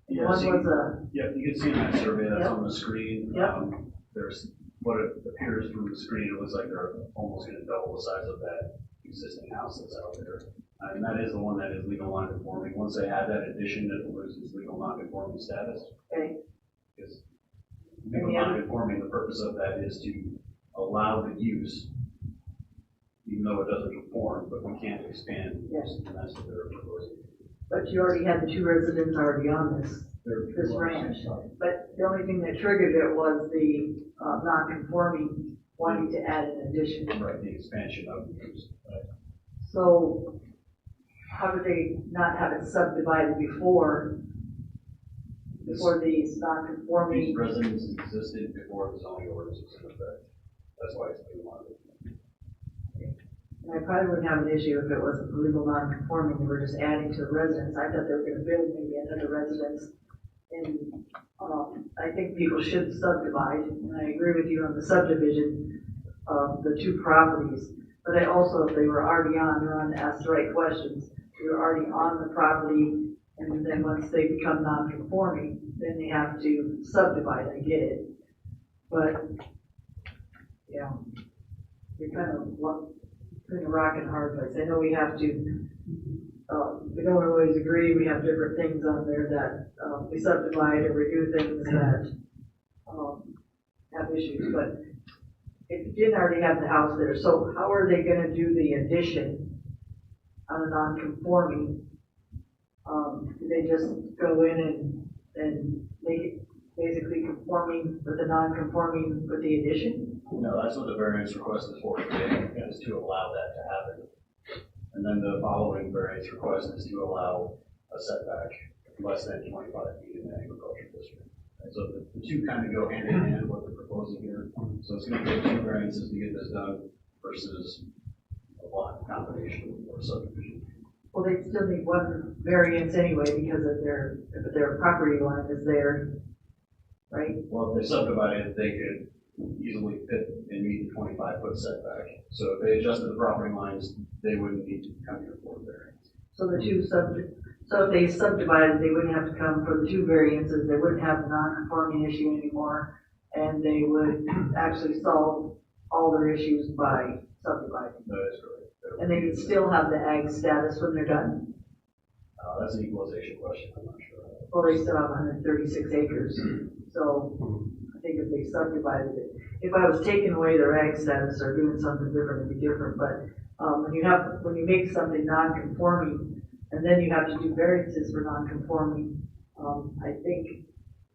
Yeah, One so was a, yeah, you can see in that survey that's Yep. on the screen. Yep. There's what it appears from the screen. It looks like they're almost going to double the size of that existing house that's out there. And that is the one that is legal non-conforming. Once they add that addition, it loses legal non-conforming status. okay, Because legal non-conforming, the purpose of that is to allow the use, even though it doesn't conform, but we can't expand the use, and that's what they're proposing. but you already had the 2 residents already on this ranch. But the only thing that triggered it was the non-conforming wanting to add an addition. Right, the expansion of the use. So how did they not have it subdivided before these non-conforming? These residences existed before the zoning ordinance was in effect. That's why it's being wanted. And I probably wouldn't have an issue if it wasn't legal non-conforming, they were just adding to the residence. I thought they were gonna build maybe another residence. And, I think people should subdivide, and I agree with you on the subdivision of the 2 properties. But I also, if they were already on, Ron asked the right questions, they were already on the property, and then once they become non-conforming, then they have to subdivide, I get it. But, yeah, you're kind of between a rock and a hard place. I know we have to, we don't always agree, we have different things on there that, we subdivide or we do things that, have issues, but if you didn't already have the house there, so how are they gonna do the addition on a non-conforming? Do they just go in and make it basically conforming with the non-conforming with the addition? No, that's what the variance request is for today, is to allow that to happen. And then the following variance request is to allow a setback less than 25 feet in the agricultural district. And so the 2 kind of go hand in hand what they're proposing here. So it's going to take 2 variances to get this done versus a lot combination or subdivision. Well, they still need 1 variance anyway because of their property line is there. right? Well, if they subdivided it, they could easily fit and meet the 25-foot setback. So if they adjusted the property lines, they wouldn't need to come here for a variance. So so if they subdivided, they wouldn't have to come for the two variances, they wouldn't have the non-conforming issue anymore, and they would actually solve all their issues by subdividing. That is correct. And they would still have the ag status when they're done. That's an equalization question, I'm not sure. Well, they still have 136 acres, so I think if they subdivided it, if I was taking away their ag status or doing something different, it'd be different, but, when you make something non-conforming, and then you have to do variances for non-conforming, I think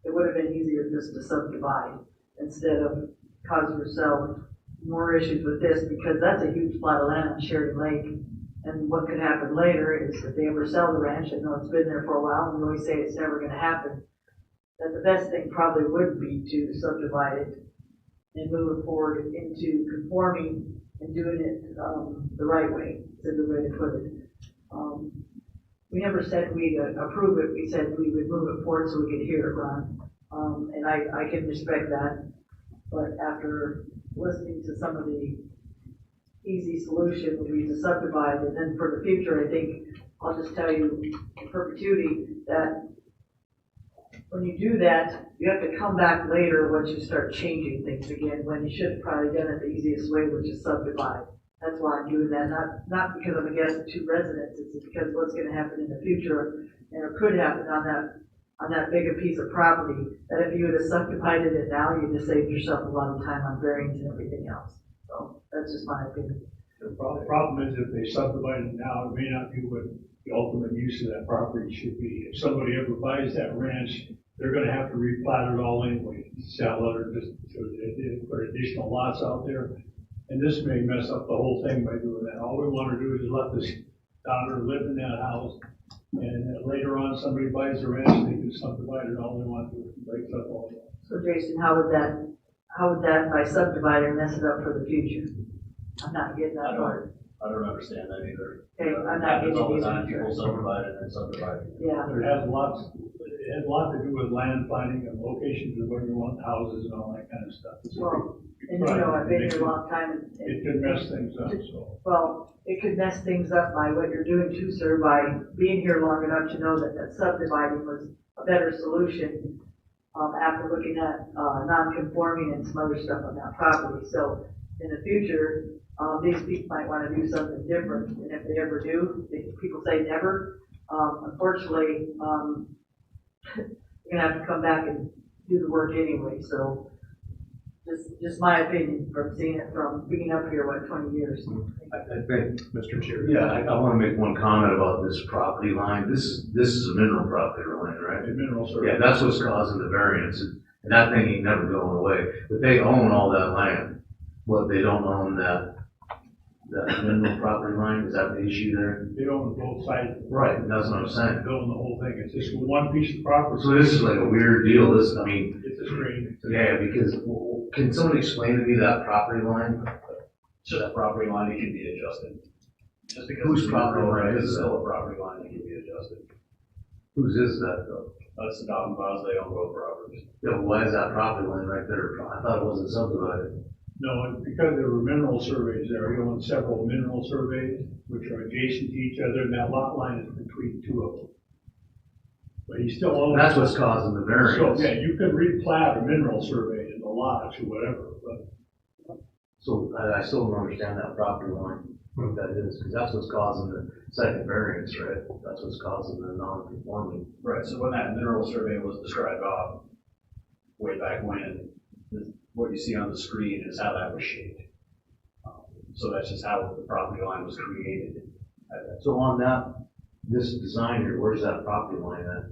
it would have been easier just to subdivide instead of cause yourself more issues with this, because that's a huge plot of land on Sheridan Lake. And what could happen later is if they ever sell the ranch, I know it's been there for a while, and we always say it's never gonna happen, then the best thing probably would be to subdivide it and move it forward into conforming and doing it, the right way, is a good way to put it. We never said we'd approve it, we said we would move it forward so we could hear it, Ron. And I can respect that, but after listening to some of the easy solution would be to subdivide, and then for the future, I think, I'll just tell you in perpetuity that when you do that, you have to come back later once you start changing things again, when you should have probably done it the easiest way, which is subdivide. That's why I'm doing that, not because I'm against the two residences, it's because what's gonna happen in the future, and it could happen on that big a piece of property, that if you would have subdivided it now, you'd have saved yourself a lot of time on variance and everything else. So, that's just my opinion. The problem is if they subdivide it now, it may not be what the ultimate use of that property should be. If somebody ever buys that ranch, they're gonna have to replat it all anyway, sell it or just put additional lots out there. And this may mess up the whole thing by doing that. All we wanna do is let this daughter live in that house, and later on, somebody buys the ranch, they can subdivide it, all they want to do is break up all that. So Jason, how would that by subdividing mess it up for the future? I'm not getting that part. I don't understand that either. Okay, I'm not getting all the it time, either. people subdivide and then subdivide. Yeah. It has a lot to do with land finding and locations of where you want houses and all that kind of stuff. Well, and I've been here a long time, and it could mess things up, so. well, it could mess things up by what you're doing too, sir, by being here long enough to know that subdividing was a better solution, after looking at, non-conforming and some other stuff on that property. So in the future, these people might want to do something different, and if they ever do, people say never. Unfortunately, you're gonna have to come back and do the work anyway, so just my opinion from seeing it, from being up here, 20 years. I think, Mr. Chair. Yeah, I want to make one comment about this property line. This is a mineral property line, right? The mineral survey. Yeah, that's what's causing the variance, and that thing ain't never going away. But they own all that land. But they don't own that mineral property line. Is that the issue there? They own both sides. Right, that's what I'm saying. They own the whole thing. It's just one piece of property. So this is like a weird deal. This, I mean. It's a strange. Yeah, because can somebody explain to me that property line? So that property line, it can be adjusted. Just because Whose it's property mineral, line it's is still a property line that can be adjusted. Whose is that though? That's the Dow and Bos, they own both properties. Yeah, why is that property line right there? I thought it wasn't subdivided. No, it's because there were mineral surveys there. You own several mineral surveys, which are adjacent to each other, and that lot line is between two of them. But he still owns. That's what's causing the variance. So, yeah, you can replat a mineral survey in the lots or whatever, but. So I still don't understand that property line, what that is, because that's what's causing the second variance, right? That's what's causing the non-conforming. Right, so when that mineral survey was described off, way back when, what you see on the screen is how that was shaped. So that's just how the property line was created. So on this design here, where's that property line at?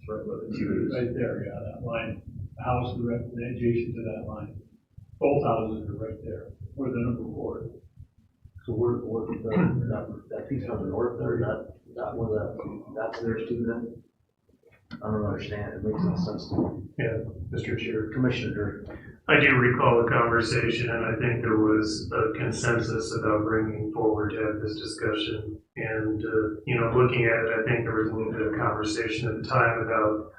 It's right where the two is. Right there, yeah, that line. The house is right adjacent to that line. Both houses are right there, where the number 4 is. So that piece on the north there, that's theirs too then? I don't understand, it makes no sense to me. Yeah, Mr. Chair. Commissioner. I do recall the conversation, and I think there was a consensus about bringing forward to have this discussion. And, looking at it, I think there was a little bit of conversation at the time about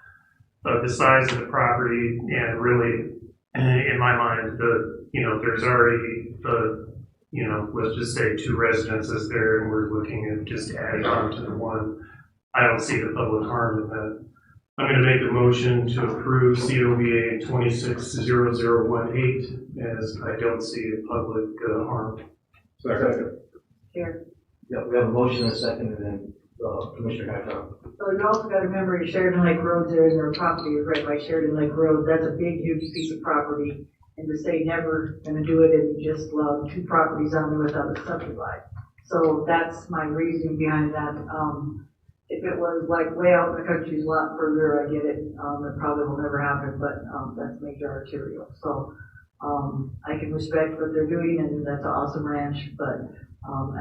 the size of the property, and really, in my mind, there's already let's just say 2 residences there, and we're looking at just adding on to the one. I don't see the public harm in that. I'm going to make a motion to approve COVA 260018, as I don't see a public harm. Second. Chair. Yeah, we have a motion and a second, and then Commissioner Hancock. So you also got to remember Sheridan Lake Road there, and their property is right by Sheridan Lake Road. That's a big, huge piece of property. And to say never gonna do it and just allow 2 properties on there without a subdivide. So that's my reasoning behind that. If it was like way out in the country, a lot further, I get it. It probably will never happen, but that's major arterial. So I can respect what they're doing, and that's an awesome ranch. But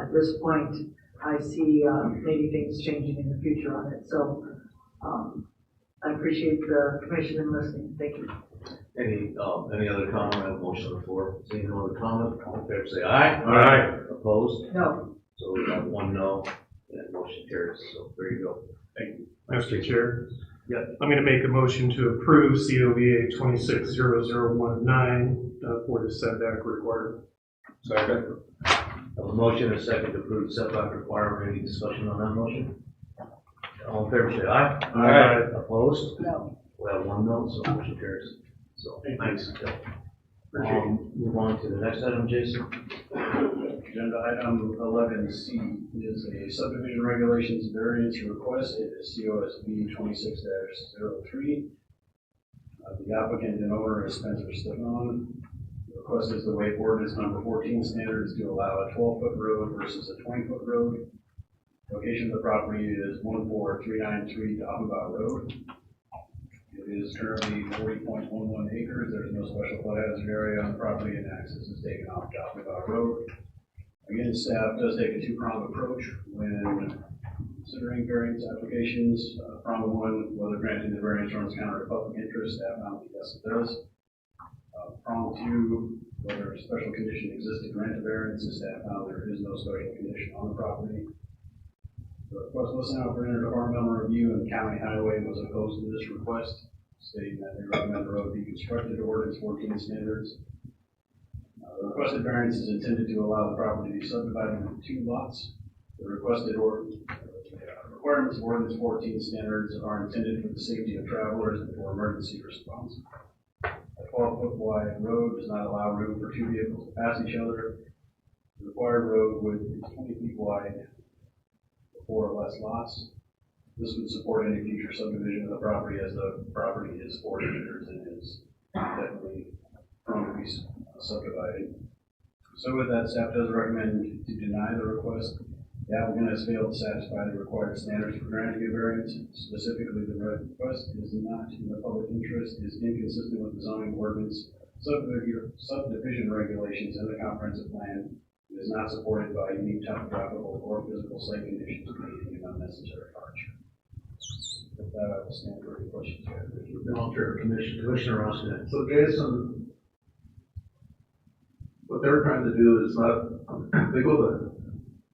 at this point, I see maybe things changing in the future on it. So I appreciate the commission and listening. Thank you. Any other comment? I have a motion on the floor. Seeing no other comment, all in favor say aye. Aye. Opposed? No. So we have 1 no, and motion carries. So there you go. Thank you. Mr. Chair. Yep. I'm going to make a motion to approve COVA 260019 for the setback requirement. Second. I have a motion and a second to approve setback requirement. Any discussion on that motion? All in favor say aye. Aye. Opposed? No. We have 1 no, so motion carries. So thanks. Move on to the next item, Jason. Agenda item 11C is a subdivision regulations variance request. It is COSB 26-03. The applicant and owner is Spencer Stefan. The request is the way ordinance number 14 standards to allow a 12-foot road versus a 20-foot road. Location of the property is 14393 Offenbach Road. It is currently 40.11 acres. There's no special flood hazard area on the property, and access is taken off Offenbach Road. Again, staff does take a 2-pronged approach when considering variance applications. Prong 1, whether granting the variance runs counter to public interest. Staff found that yes, it does. Prong 2, whether a special condition exists to grant a variance. Staff found there is no special condition on the property. The request was sent out for interdepartmental review, and the county highway was opposed to this request, stating that they recommend the road be constructed to ordinance 14 standards. The requested variance is intended to allow the property to be subdivided into 2 lots. The requested requirements of ordinance 14 standards are intended for the safety of travelers and for emergency response. A 12-foot wide road does not allow room for 2 vehicles to pass each other. The required road width is 20 feet wide. 4 or less lots. This would support any future subdivision of the property, as the property is 40 acres and is definitely prone to be subdivided. So with that, staff does recommend to deny the request. The applicant has failed to satisfy the required standards for granting a variance. Specifically, the request is not in the public interest, is inconsistent with the zoning ordinance, subdivision regulations, and the comprehensive plan. It is not supported by any topographical or physical site conditions creating an unnecessary hardship. With that, I will stand for any questions. Commissioner Rossman. So Jason, what they're trying to do is not, they go to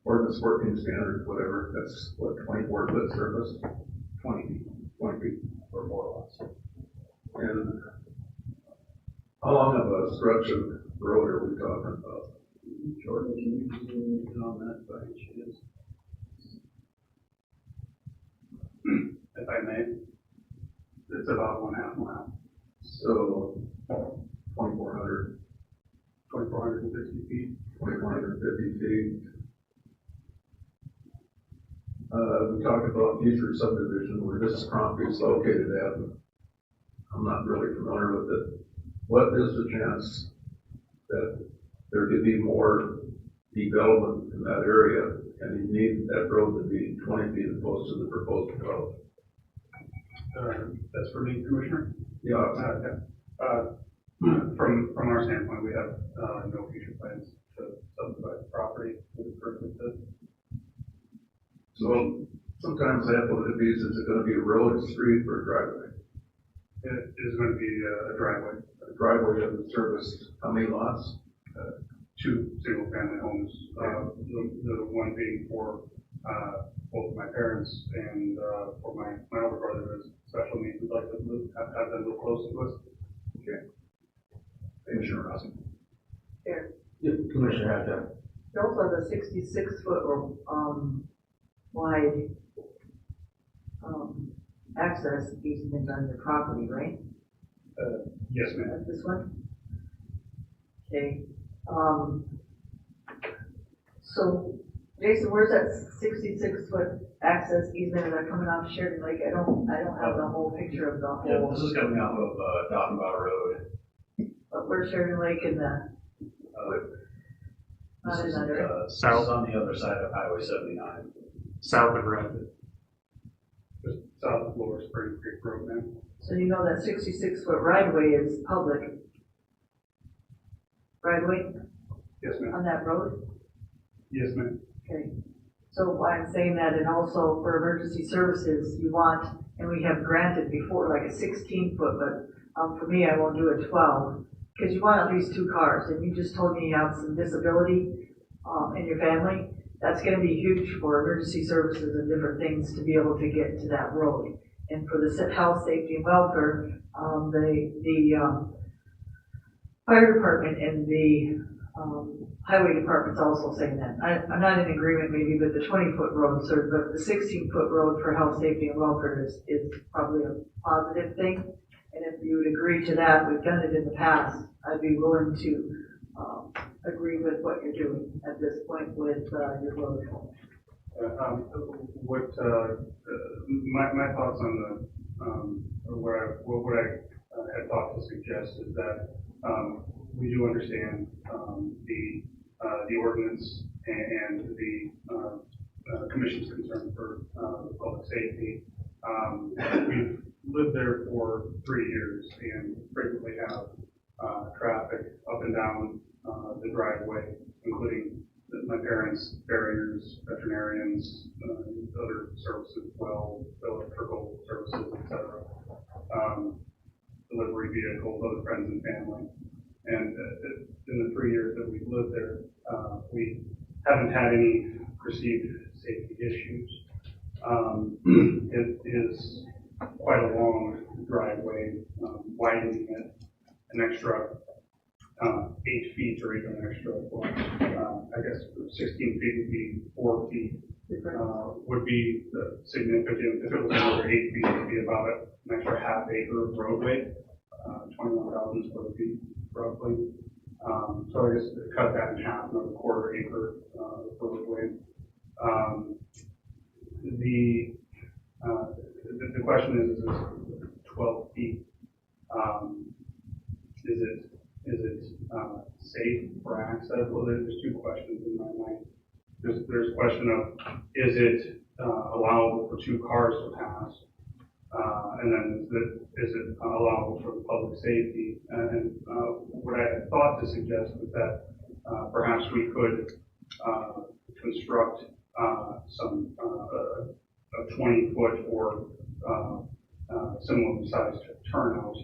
ordinance 14 standard, whatever, that's what, 24 foot surface? 20 feet For 4 lots. And how long of a obstruction road are we talking about? Jordan, can you zoom in on that by any chance? If I may. It's about 1/2 mile. So 2,450 feet. 2,450 feet. We talked about future subdivision where this property is located at. I'm not really familiar with it. What is the chance that there could be more development in that area, and you need that road to be 20 feet opposed to the proposed 12? That's for me, Commissioner? Yeah. From our standpoint, we have no future plans to subdivide the property. So sometimes that would be, is it going to be a road, a street, or a driveway? It is going to be a driveway. A driveway that would service how many lots? 2 single-family homes. The one being for both my parents and, for my older brother who has special needs, we'd like to have them live close to us. Okay. Commissioner Rossi. There. Commissioner Hackett. You also have a 66-foot or, wide, access easement on your property, right? Yes, ma'am. That's this one? Okay, so, Jason, where's that 66-foot access easement, is that coming off Sheridan Lake? I don't have the whole picture of the Yeah, whole. this is coming off of, Doffenbauer Road. But where's Sheridan Lake in the, This not is, in under? this is on the other side of Highway 79. South of Rapid. Just south of Lower Spring Creek Road, man. So you know that 66-foot right-of-way is public right-of-way Yes, ma'am. on that road? Yes, ma'am. Okay, so why I'm saying that, and also for emergency services, you want, and we have granted before, like a 16-foot, but for me, I won't do a 12, because you want at least 2 cars, and you just told me you have some disability in your family. That's going to be huge for emergency services and different things to be able to get to that road. And for the health, safety, and welfare, the fire department and the highway department's also saying that. I'm not in agreement maybe with the 20-foot road, sir, but the 16-foot road for health, safety, and welfare is probably a positive thing. And if you would agree to that, we've done it in the past, I'd be willing to agree with what you're doing at this point with your road. My thoughts on what I had thought to suggest is that we do understand the ordinance and the commission's concern for public safety. We've lived there for 3 years and frequently have traffic up and down the driveway, including my parents, barriers, veterinarians, other services, well, electrical services, etc. Delivery vehicles, other friends and family. And in the 3 years that we've lived there, we haven't had any perceived safety issues. It is quite a long driveway, widening it an extra 8 feet or even an extra, I guess 16 feet would be 4 feet, would be significant. If it was another 8 feet, it would be about an extra half acre of roadway, 21,000 square feet roughly. So I guess cut that in half, another quarter acre roadway. The question is 12 feet. Is it safe for access? Well, there's 2 questions in my mind. There's a question of, is it allowable for 2 cars to pass? And then is it allowable for public safety? And what I had thought to suggest was that perhaps we could construct some a 20-foot or similar sized turnout,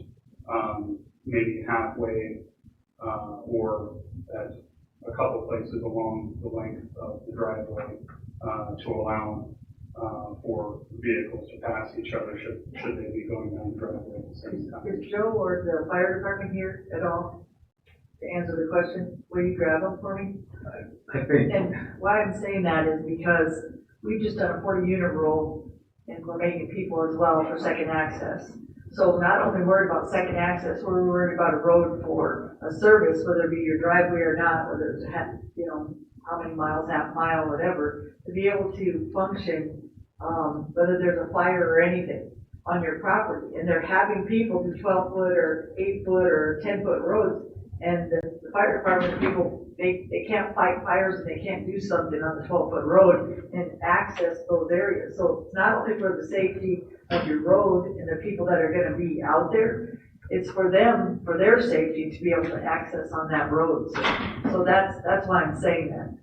maybe halfway or at a couple places along the length of the driveway to allow for vehicles to pass each other should they be going down the driveway at the same time. Is Joe or the fire department here at all to answer the question? Will you grab them for me? I think. And why I'm saying that is because we've just done a 40-unit rule and we're making people as well for second access. So not only worried about second access, we're worried about a road for a service, whether it be your driveway or not, whether it's, how many miles, half mile, whatever, to be able to function, whether there's a fire or anything on your property. And they're having people do 12-foot or 8-foot or 10-foot roads. And the fire department people, they can't fight fires and they can't do something on the 12-foot road and access those areas. So it's not only for the safety of your road and the people that are going to be out there, it's for them, for their safety to be able to access on that road. So that's why I'm saying that.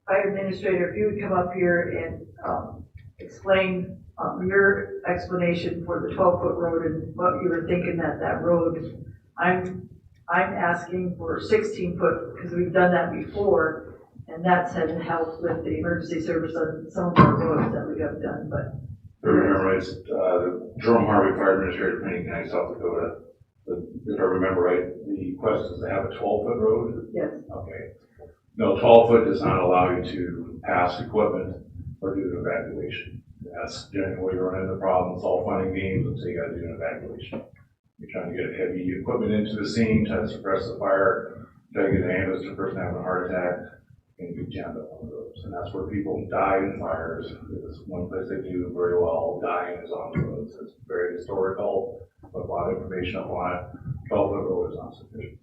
Fire administrator, if you would come up here and explain your explanation for the 12-foot road and what you were thinking that road. I'm asking for 16-foot because we've done that before, And that's had helped with the emergency service on some of our roads that we got done, but. If I remember right, Jerome Harvey, Fire Administrator, Pennington County, South Dakota. If I remember right, the quest is to have a 12-foot road? Yes. Okay. No, 12-foot does not allow you to pass equipment or do an evacuation. That's generally where you run into problems. It's all fun and games until you gotta do an evacuation. You're trying to get heavy equipment into the scene, trying to suppress the fire, trying to get an ambulance to a person having a heart attack, and you jammed up on the roads. And that's where people die in fires. It's one place they do very well, dying is on the roads. It's very historical, but a lot of information up on it. 12-foot road is not sufficient.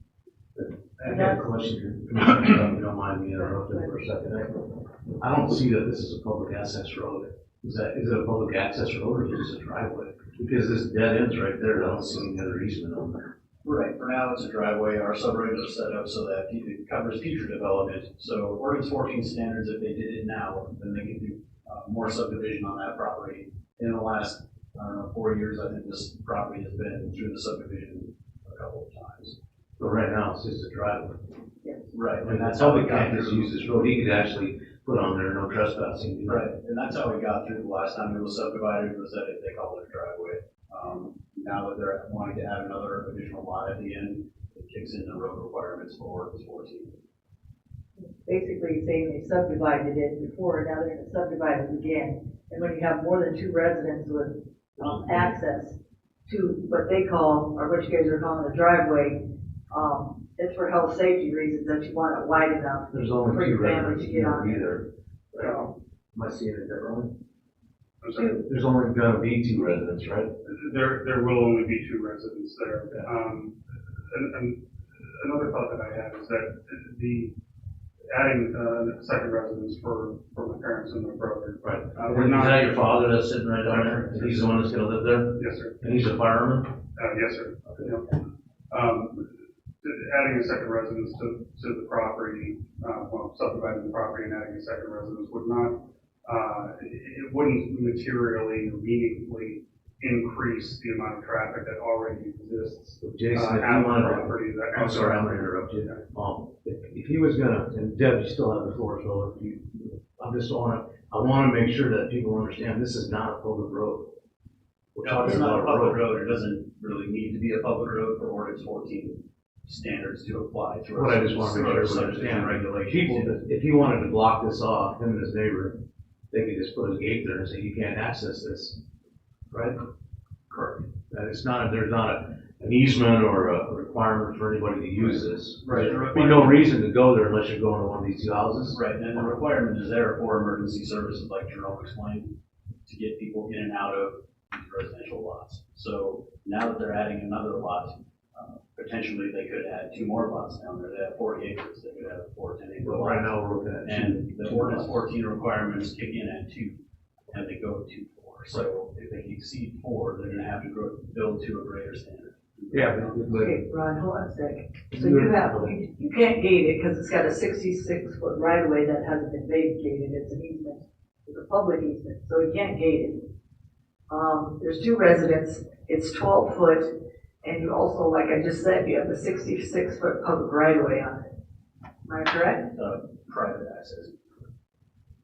I have a question, if you don't mind me interrupting for a second. I don't see that this is a public access road. Is it a public access road or is it just a driveway? Because this dead ends right there, I don't see any other easement on there. Right, for now it's a driveway. Our subroads are set up so that it covers future development. So ordinance 14 standards, if they did it now, then they could do more subdivision on that property. In the last, 4 years, I think this property has been through the subdivision a couple of times. But right now, it's just a driveway. Yes. Right, And that's how we can't just use this road. He could actually put on there no trespassing. Right, and that's how we got through the last time it was subdivided, was that they called it a driveway. Now that they're wanting to add another additional lot at the end, it kicks in the road requirements for ordinance 14. Basically saying they subdivided it before, now they're gonna subdivide it again. And when you have more than 2 residents with access to what they call, or what you guys are calling a driveway, it's for health safety reasons that you want it wide enough There's only for 2 your family residents to get on either. Right? So, Am I seeing it differently? I'm sorry. There's only gonna be 2 residents, right? There will only be 2 residents there. And another thought that I have is that adding a second residence for my parents and my brother. Right. We're Is not. that your father that's sitting right down there? He's the one that's gonna live there? Yes, sir. And he's a fireman? Yes, sir. Okay. Adding a second residence to the property, subdividing the property and adding a second residence would not, it wouldn't materially or meaningfully increase the amount of traffic that already exists. Jason, if at you the wanted property. I'm sorry, I'm gonna interrupt you. If he was gonna, and Deb, you still have the floor, so if you, I wanna make sure that people understand this is not a public road. We're No, talking it's not about a public road. It doesn't really need to be a public road for ordinance 14 standards to apply to. What I just wanna make sure we understand, people, if he wanted to block this off, him and his neighbor, they could just put a gate there and say, you can't access this, right? Correct. And it's not, there's not an easement or a requirement for anybody to use this. Right. There'd be no reason to go there unless you're going to one of these 2 houses. Right, and the requirement is there for emergency services, like Jerome explained, to get people in and out of these residential lots. So now that they're adding another lot, potentially they could add 2 more lots down there. They have 40 acres. They could have 4 10-acre But lots. right now, we're looking at 2. And the ordinance 14 requirements kick in at 2, and they go to 4. So if they exceed 4, they're gonna have to build to a greater standard. Yeah, but okay, Ron, hold on a second. So you can't gate it because it's got a 66-foot right of way that hasn't been vacated. It's an easement. It's a public easement, so you can't gate it. There's 2 residents. It's 12 foot. And you also, like I just said, you have a 66-foot public right of way on it. Am I correct? Private access.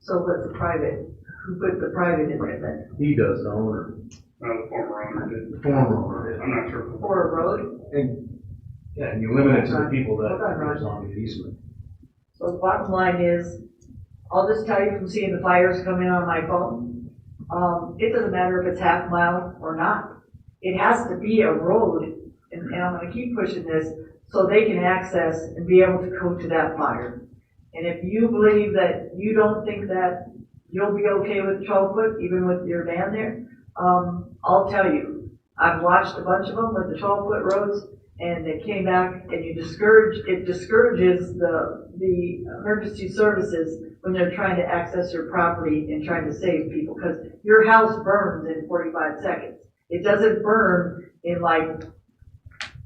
So what's the private? Who put the private in there then? he does, the owner. The former owner did. The former owner did. I'm not sure. For a road? And, yeah, and you limit it to the people that Hold on, Ron. goes on the easement. So the bottom line is, I'll just tell you from seeing the fires come in on my phone, it doesn't matter if it's half mile or not. It has to be a road, and I'm gonna keep pushing this, so they can access and be able to go to that fire. And if you believe that you don't think that you'll be okay with 12 foot, even with your van there, I'll tell you, I've watched a bunch of them with the 12-foot roads, and they came back, and it discourages the emergency services when they're trying to access your property and trying to save people, because your house burns in 45 seconds. It doesn't burn in like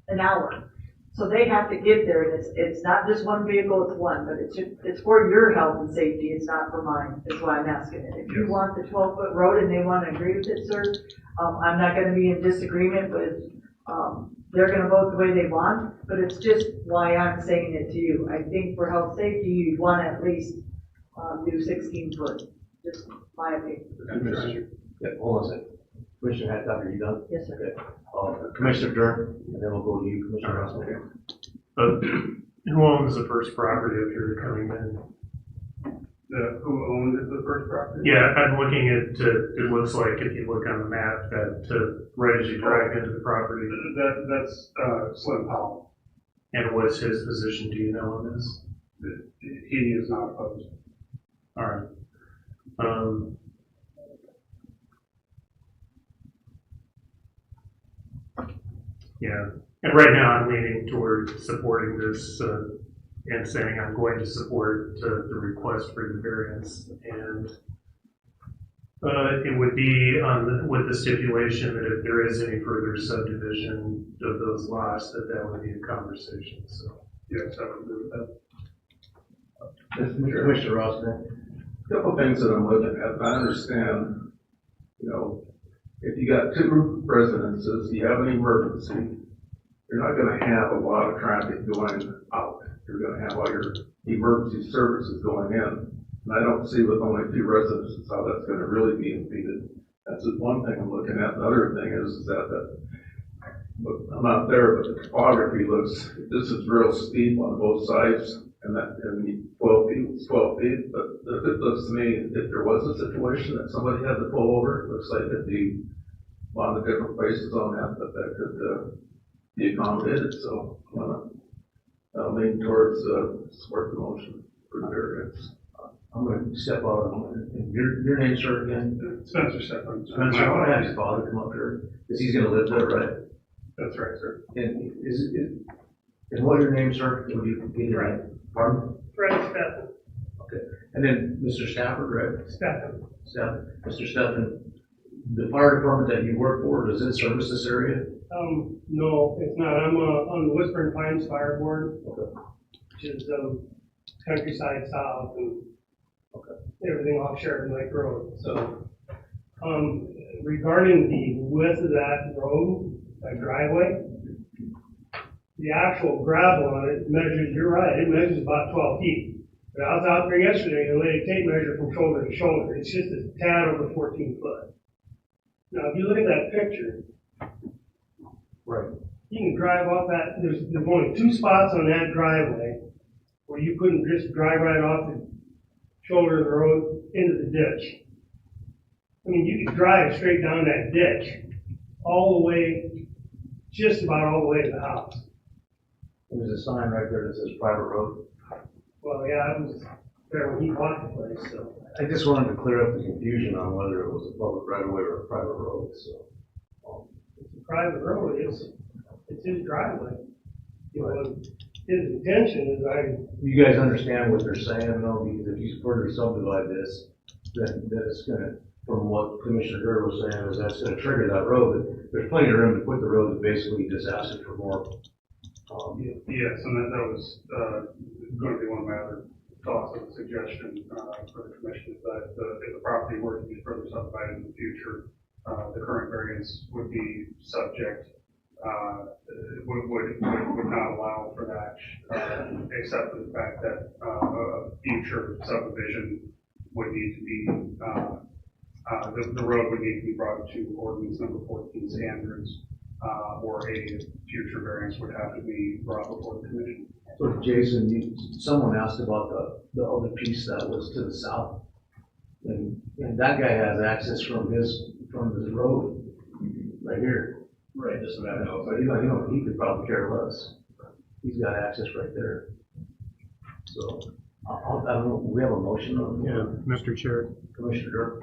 an hour. So they have to get there, and it's not just one vehicle, it's one, but it's for your health and safety, it's not for mine. That's why I'm asking it. If you want the 12-foot road and they want to agree with it, sir, I'm not going to be in disagreement with, they're going to vote the way they want, but it's just why I'm saying it to you. I think for health safety, you'd want to at least new 16-foot, just my opinion. Yeah, hold on a second. Commissioner Haddock, are you done? Yes, sir. Okay. Commissioner Durn, and then we'll go to you, Commissioner Russell. Who owns the first property if you're coming in? Who owned the first property? Yeah, I'm looking at, it looks like if you look on the map that, right as you drive into the property. That's Slim Powell. And what's his position, do you know on this? He is not opposed. All right. Yeah, and right now I'm leaning toward supporting this, and saying I'm going to support the request for the variance, and it would be with the stipulation that if there is any further subdivision of those lots, that would be a conversation. So yes, I would agree with that. Commissioner Ross, Couple things that I'm looking at. I understand, if you got two residences, you have an emergency, you're not gonna have a lot of traffic going out. You're gonna have all your emergency services going in. And I don't see with only two residences how that's gonna really be impeded. That's one thing I'm looking at. The other thing is that I'm not there, but the topography looks, this is real steep on both sides, and 12 feet, but it looks to me, if there was a situation that somebody had to pull over, it looks like it'd be a lot of different places on that could be accommodated, so I'll lean towards support the motion for the variance. I'm going to step out. Your name, sir, again? Spencer Stefan. Spencer, I want to have his father come up here, because he's going to live there, right? That's right, sir. And what your name, sir? Would you get your name? Pardon? Fred Stefan. Okay. And then Mr. Stafford, right? Stefan. Mr. Stefan, the fire department that you work for, does it service this area? No, it's not. I'm on the Whispering Pines Fire Board, which is countryside south and everything off Sheridan Lake Road. So, regarding the width of that road, that driveway, the actual gravel on it measures, you're right, it measures about 12 feet. But I was out there yesterday and laid a tape measure from shoulder to shoulder. It's just a tad over 14 foot. Now, if you look at that picture, right, you can drive off that. There's only two spots on that driveway where you couldn't just drive right off the shoulder of the road into the ditch. I mean, you could drive straight down that ditch all the way, just about all the way to the house. There's a sign right there that says private road. Well, yeah, I was there when he bought the place, so. I just wanted to clear up the confusion on whether it was a public right of way or a private road, so. It's a private road, it's his driveway. You know, his intention is You guys understand what they're saying, though, because if you further subdivide this, then it's gonna, from what Commissioner Gurr was saying, is that's gonna trigger that road. There's plenty of room to put the road, it's basically just asking for more. Yes, and that was going to be one of my other thoughts and suggestion for the commission, is that if the property were to be further subdivided in the future, the current variance would be subject, would not allow for that, except for the fact that a future subdivision would need to be, the road would need to be brought to ordinance number 14 standards, or a future variance would have to be brought before the commission. So Jason, someone asked about the other piece that was to the south. And that guy has access from his road right here. Right, just about know. But he could probably care less. He's got access right there. So, I don't know, we have a motion on Yeah, Mr. Chair. Commissioner Dirk.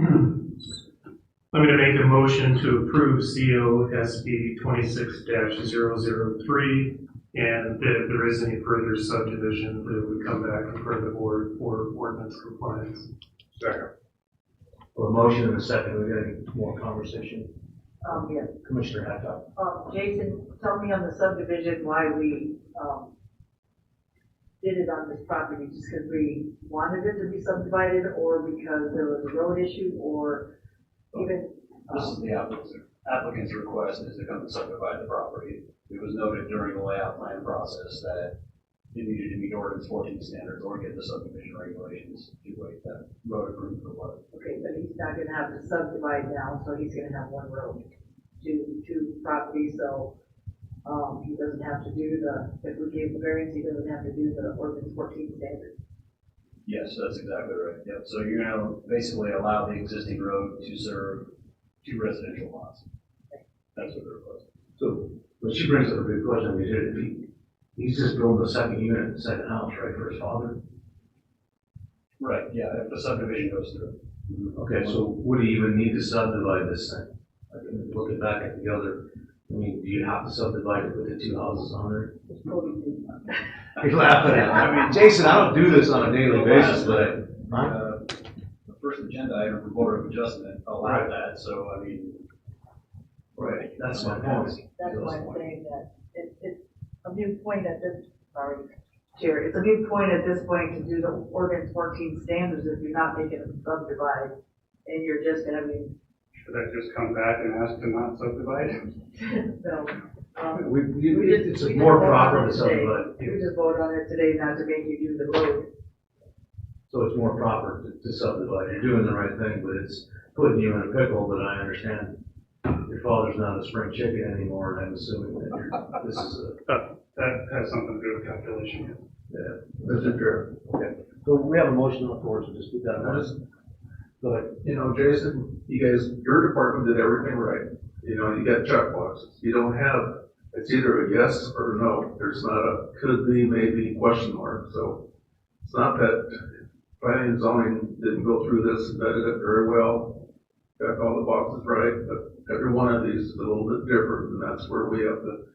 I'm going to make a motion to approve COSB 26-003, and that if there is any further subdivision, that we come back in front of the board for ordinance compliance. Second. Well, a motion and a second. We got any more conversation? Yes. Commissioner Haddock. Jason, tell me on the subdivision why we, did it on this property, just because we wanted it to be subdivided, or because there was a road issue, or even. This is the applicant's request is to come and subdivide the property. It was noted during the layout plan process that it needed to meet ordinance 14 standards or get the subdivision regulations to wait that road approved for what. Okay, but he's not gonna have to subdivide now, so he's gonna have one road, two properties, so, he doesn't have to do if we gave the variance, he doesn't have to do the ordinance 14 standard. Yes, that's exactly right. Yep. So you're going to basically allow the existing road to serve 2 residential lots. That's what they're requesting. So, but she brings up a good question, if he's just building a second unit, a second house, right, for his father? Right, yeah, if the subdivision goes through. Okay, so would he even need to subdivide this thing? Like, looking back at the other, I mean, do you have to subdivide it with the 2 houses on there? You're laughing at me. I mean, Jason, I don't do this on a daily basis, but The first agenda item for Board of Adjustment allowed that, so I mean. Right, that's my point. That's why I'm saying that it's a new point at this, Chair, it's a new point at this point to do the ordinance 14 standards if you're not making them subdivide and you're just having. Should I just come back and ask to not subdivide? No. It's more proper to subdivide. We just voted on it today not to make you do the road. So it's more proper to subdivide. You're doing the right thing, but it's putting you in a pickle, but I understand your father's not a spring chicken anymore, and I'm assuming that this is That has something to do with calculation. yeah, this is true. Okay. So we have a motion on the floor, so just keep that in mind. Go ahead. You know, Jason, your department did everything right. You know, you got check boxes. You don't have, it's either a yes or a no. There's not a could be, maybe, question mark. So it's not that planning and zoning didn't go through this and vetted it very well, got all the boxes right, but every one of these is a little bit different, and that's where we have to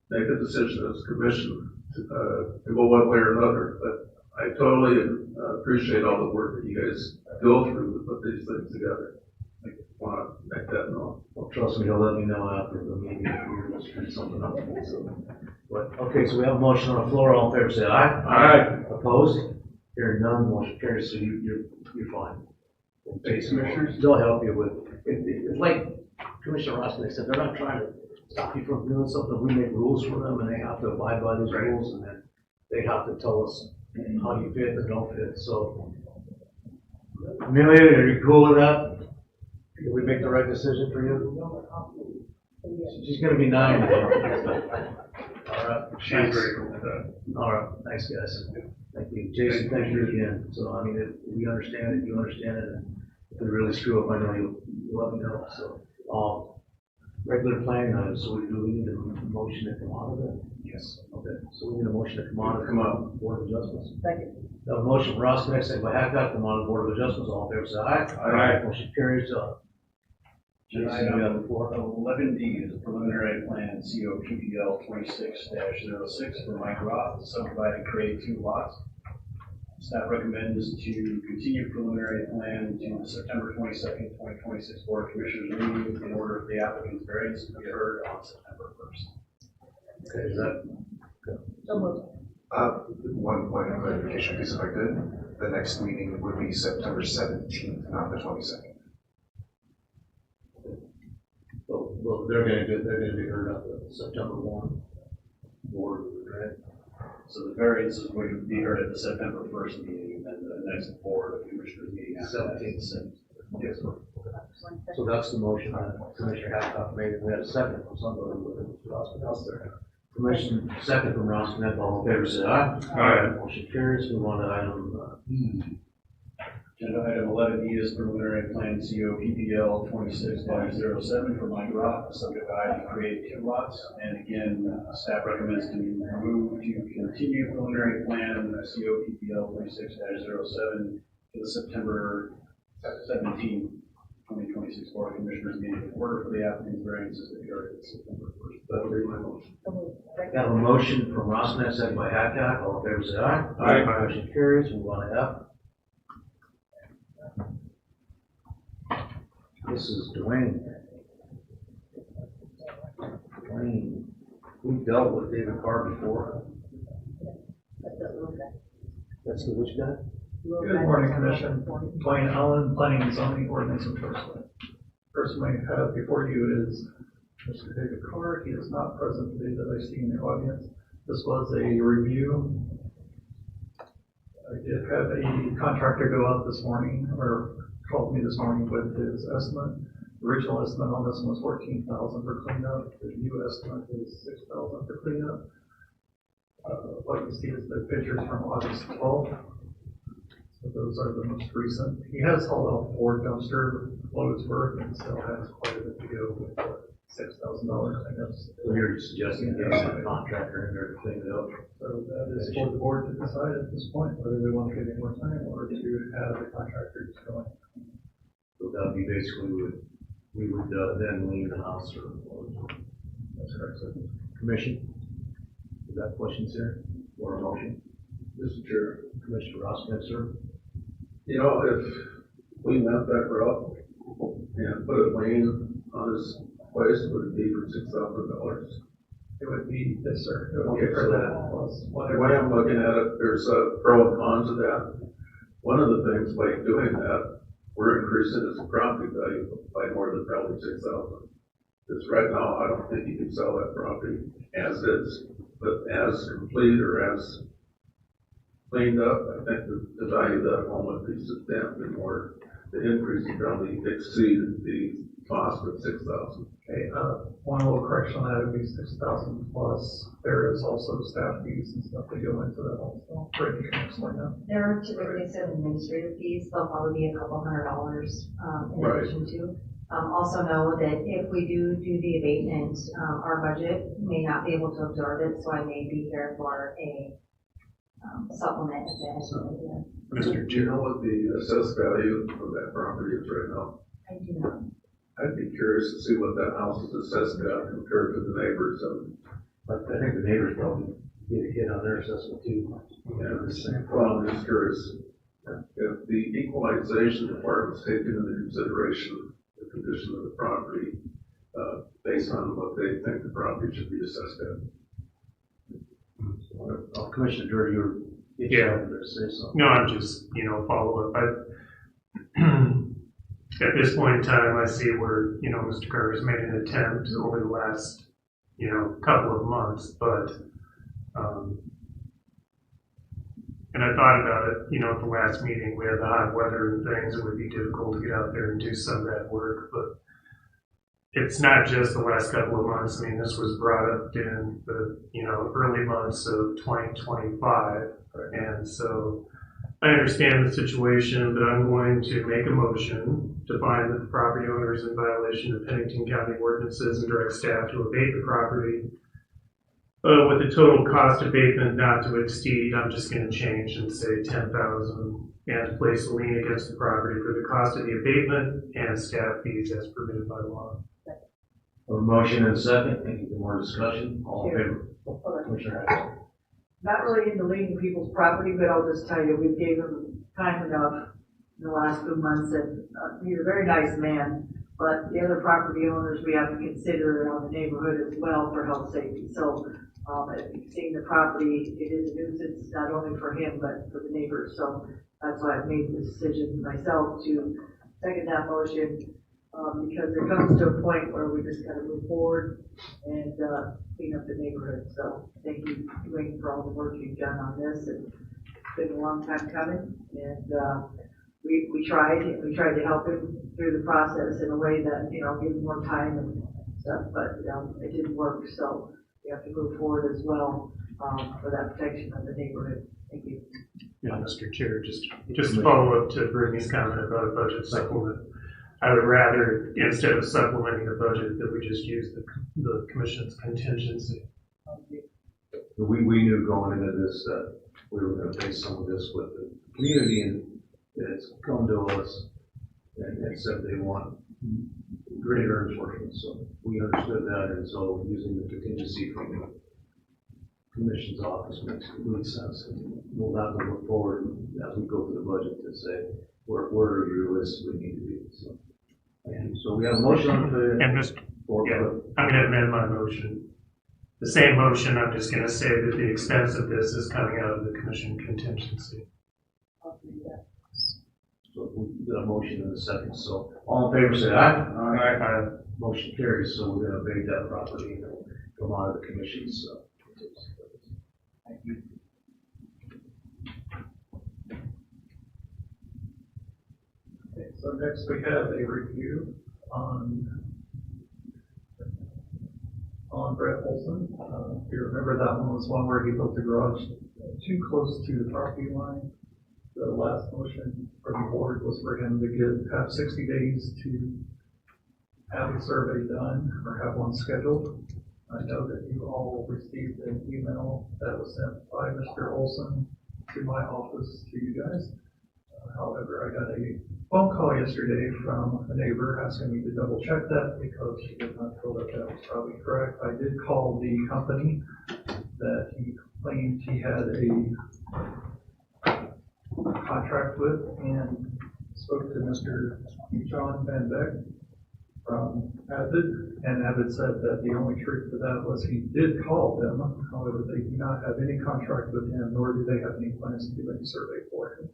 make a decision as a commission to go one way or another. But I totally appreciate all the work that you guys go through to put these things together. I want to make that known. Well, trust me, he'll let me know after the meeting if we're just doing something else. So, but, okay, so we have a motion on the floor. All in favor, say aye. Aye. Opposed? Hearing none, motion carries, so you're fine. Thanks, Commissioners. They'll help you with, it's like Commissioner Rossman said, they're not trying to stop you from doing something. We make rules for them, and they have to abide by those rules, and then they have to tell us how you fit and don't fit. So, Amelia, are you cool with that? Did we make the right decision for you? She's gonna be 9. All right. She's grateful with that. All right, thanks, guys. Thank you. Jason, thank you again. So, I mean, we understand it, you understand it, and if we really screw up, I know you'll let me know. So, regular planning items, so we need a motion to come out of it? Yes. Okay, so we need a motion to come out of Board of Adjustments. Second. Now, motion, Ross, next thing, by Hancock, come out of Board of Adjustments, all in favor, say aye. Aye. Motion carries, Item 11D is a preliminary plan COPPL 26-06 for Mike Roth to subdivide and create 2 lots. Staff recommends to continue preliminary plan to the September 22nd, 2026 Board of Commissioners meeting in order for the applicant's variance to be heard on September 1st. Okay, is that? So moved. One point of clarification, please, if I could. The next meeting would be September 17th, not the 22nd. Well, they're gonna be heard up at September 1 board, right? So the variances would be heard at the September 1st meeting, and the next Board of Commissioners meeting after that. 17th. Yes, sir. So that's the motion that Commissioner Hancock made, and we had a second from somebody with Ross out there. Commission, second from Ross, all in favor, say aye. Aye. Motion carries. Move on to item E. Agenda item 11E is preliminary plan COPPL 26-07 for Mike Roth to subdivide and create 2 lots. And again, staff recommends to move to continue preliminary plan COPPL 26-07 to the September 17, 2026 Board of Commissioners meeting in order for the applicant's variances to be heard at September 1st. That'll be my motion. Got a motion from Ross, second by Hancock. All in favor, say aye. Aye. Motion carries. Move on to F. This is Dwayne. Dwayne, we dealt with David Carr before. That's the which guy? Good morning, Commission. Dwayne Allen, Planning and Zoning Ordinance Enforcement. First one I have before you is Mr. David Carr. He is not present today that I see in the audience. This was a review I did have a contractor go out this morning, or called me this morning with his estimate. The original estimate on this one was $14,000 for cleanup. The new estimate is $6,000 for cleanup. What you see is the pictures from August 12th. So those are the most recent. He has hauled out 4 dumpster loads worth and still has quite a bit to go with $6,000, I guess. So you're suggesting getting a contractor in there to clean it up? So that is for the board to decide at this point, whether we want to give any more time or to have the contractors going. So that would be basically, we would then leave the house or that's correct, sir. Commission? You got questions here or a motion? Mr. Chair. Commissioner Ross, sir. You know, if we went that route and put a lien on this place, would it be for $6,000? It would be, yes, sir. It would Okay, be for so that plus the whatever. way I'm looking at it, there's a pro and con to that. One of the things by doing that, we're increasing its property value by more than probably $6,000. Because right now, I don't think you can sell that property as is, but as complete or as cleaned up, I think the value of that home would be substantially more. The increase would probably exceed the cost of $6,000. Okay, one little correction on that would be 6,000 plus. There is also staff fees and stuff that go into that also. Brittany, can you explain that? There are typically some administrative fees, they'll probably be a couple $100 in Right. addition to. Also know that if we do the abatement, our budget may not be able to absorb it, so I may be here for a supplement at the end. Mr. Do you know what the assessed value of that property is right now? I do not. I'd be curious to see what that house is assessed at compared to the neighbors. But I think the neighbors probably get a hit on their assessment too. Yeah, well, I'm just curious if the equalization department's taken into consideration the condition of the property based on what they think the property should be assessed at. Commissioner Drury, you're to say something. No, I'm just, follow up. At this point in time, I see where, Mr. Carter's made an attempt over the last, couple of months, but, and I thought about it, at the last meeting, we had the hot weather and things, it would be difficult to get out there and do some of that work, but it's not just the last couple of months. I mean, this was brought up in the, early months of 2025. And so I understand the situation, but I'm going to make a motion to find that the property owner is in violation of Pennington County ordinances and direct staff to abate the property with the total cost abatement not to exceed, I'm just going to change and say $10,000 and place a lien against the property for the cost of the abatement and staff fees as permitted by law. A motion and a second. Any more discussion? All in favor? Commissioner Hatch. Not really into leading people's property, but I'll just tell you, we gave him time enough in the last few months, and he's a very nice man, but the other property owners, we have to consider the neighborhood as well for health safety. So, if you've seen the property, it is a nuisance, not only for him, but for the neighbors. So that's why I've made the decision myself to second that motion, because it comes to a point where we just gotta move forward and, clean up the neighborhood. So thank you, Dwayne, for all the work you've done on this. It's been a long time coming, and, we tried to help him through the process in a way that, give him more time and stuff, but, it didn't work. So we have to move forward as well, for that protection of the neighborhood. Thank you. Yeah, Mr. Chair, just to follow up to Brittany's comment about a budget supplement. I would rather, instead of supplementing the budget, that we just use the commission's contingency. We knew going into this that we were going to face some of this with the community, and it's come to us and said they want greater enforcement. So we understood that, and so using the contingency from the commission's office makes complete sense. And we'll have to look forward as we go through the budget to say where realistically need to be. So we have a motion on the. And I'm going to amend my motion. The same motion, I'm just going to say that the expense of this is coming out of the commission contingency. So we got a motion in a second. So all in favor say aye. Aye. Motion carries. So we're going to abate that property and come out of the commission's. Thank you. So next we have a review on Brett Olson. If you remember, that one was one where he built the garage too close to the property line. The last motion for the board was for him to have 60 days to have a survey done or have one scheduled. I know that you all received an email that was sent by Mr. Olson to my office to you guys. However, I got a phone call yesterday from a neighbor asking me to double check that because she did not feel that that was probably correct. I did call the company that he claimed he had a contract with and spoke to Mr. John Van Beck from Avid, and Avid said that the only truth to that was he did call them. However, they do not have any contract with him, nor do they have any plans to do any survey for him.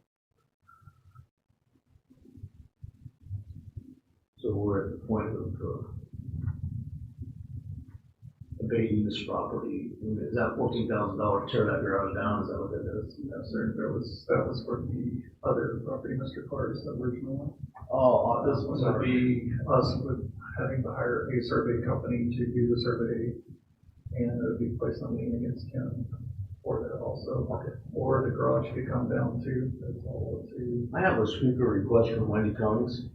So we're at the point of abating this property. Is that $14,000 tear that garage down? Is that what that is? Yes, sir. That was for the other property, Mr. Carter's original one. Oh, This one would be us with having to hire a survey company to do the survey, and it would be placed on lien against him for that also. Okay. Or the garage could come down too. That's all up to. I have a speaker request from Wendy Cummings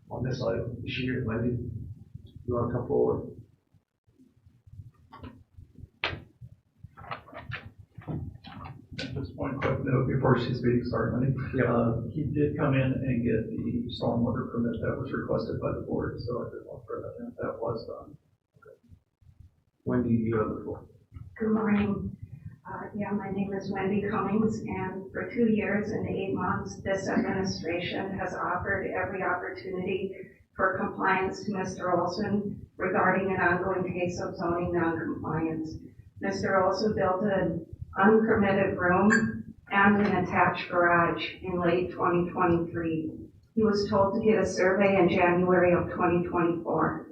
on this item. Is she here, Wendy? You want to come forward? At this point, quick note before she speaks, sorry, Wendy. He did come in and get the stormwater permit that was requested by the board, so I did want to throw that in. That was done. Wendy, you have the floor. Good morning. My name is Wendy Cummings, and for 2 years and 8 months, this administration has offered every opportunity for compliance to Mr. Olson regarding an ongoing case of zoning noncompliance. Mr. Olson built an unpermitted room and an attached garage in late 2023. He was told to get a survey in January of 2024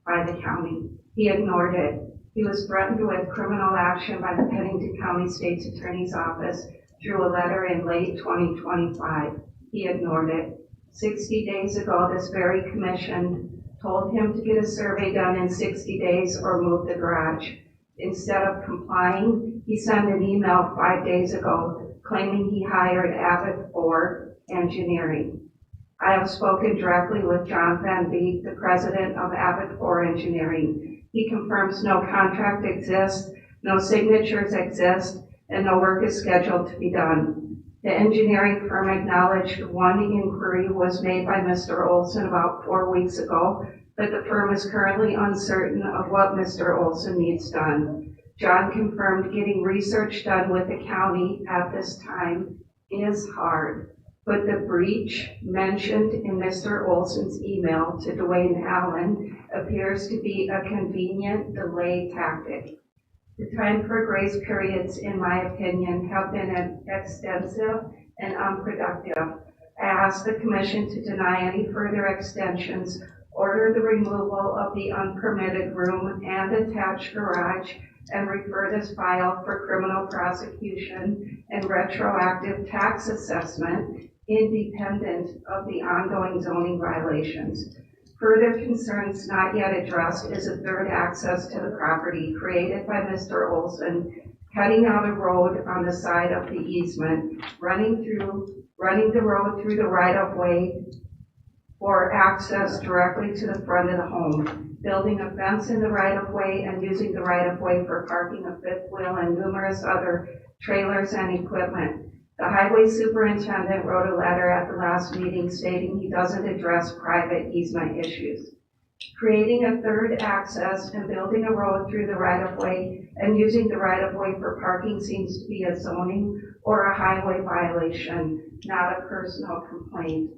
by the county. He ignored it. He was threatened with criminal action by the Pennington County State's Attorney's Office through a letter in late 2025. He ignored it. 60 days ago, this very commission told him to get a survey done in 60 days or move the garage. Instead of complying, he sent an email 5 days ago claiming he hired Avid for engineering. I have spoken directly with John Van Beek, the president of Avid for Engineering. He confirms no contract exists, no signatures exist, and no work is scheduled to be done. The engineering firm acknowledged one inquiry was made by Mr. Olson about 4 weeks ago, but the firm is currently uncertain of what Mr. Olson needs done. John confirmed getting research done with the county at this time is hard, but the breach mentioned in Mr. Olson's email to Dwayne Allen appears to be a convenient delay tactic. The time for grace periods, in my opinion, have been extensive and unproductive. I ask the commission to deny any further extensions, order the removal of the unpermitted room and attached garage, and refer this file for criminal prosecution and retroactive tax assessment independent of the ongoing zoning violations. Further concerns not yet addressed is a third access to the property created by Mr. Olson, cutting out a road on the side of the easement, running the road through the right-of-way for access directly to the front of the home, building a fence in the right-of-way and using the right-of-way for parking a fifth wheel and numerous other trailers and equipment. The highway superintendent wrote a letter at the last meeting stating he doesn't address private easement issues. Creating a third access and building a road through the right-of-way and using the right-of-way for parking seems to be a zoning or a highway violation, not a personal complaint.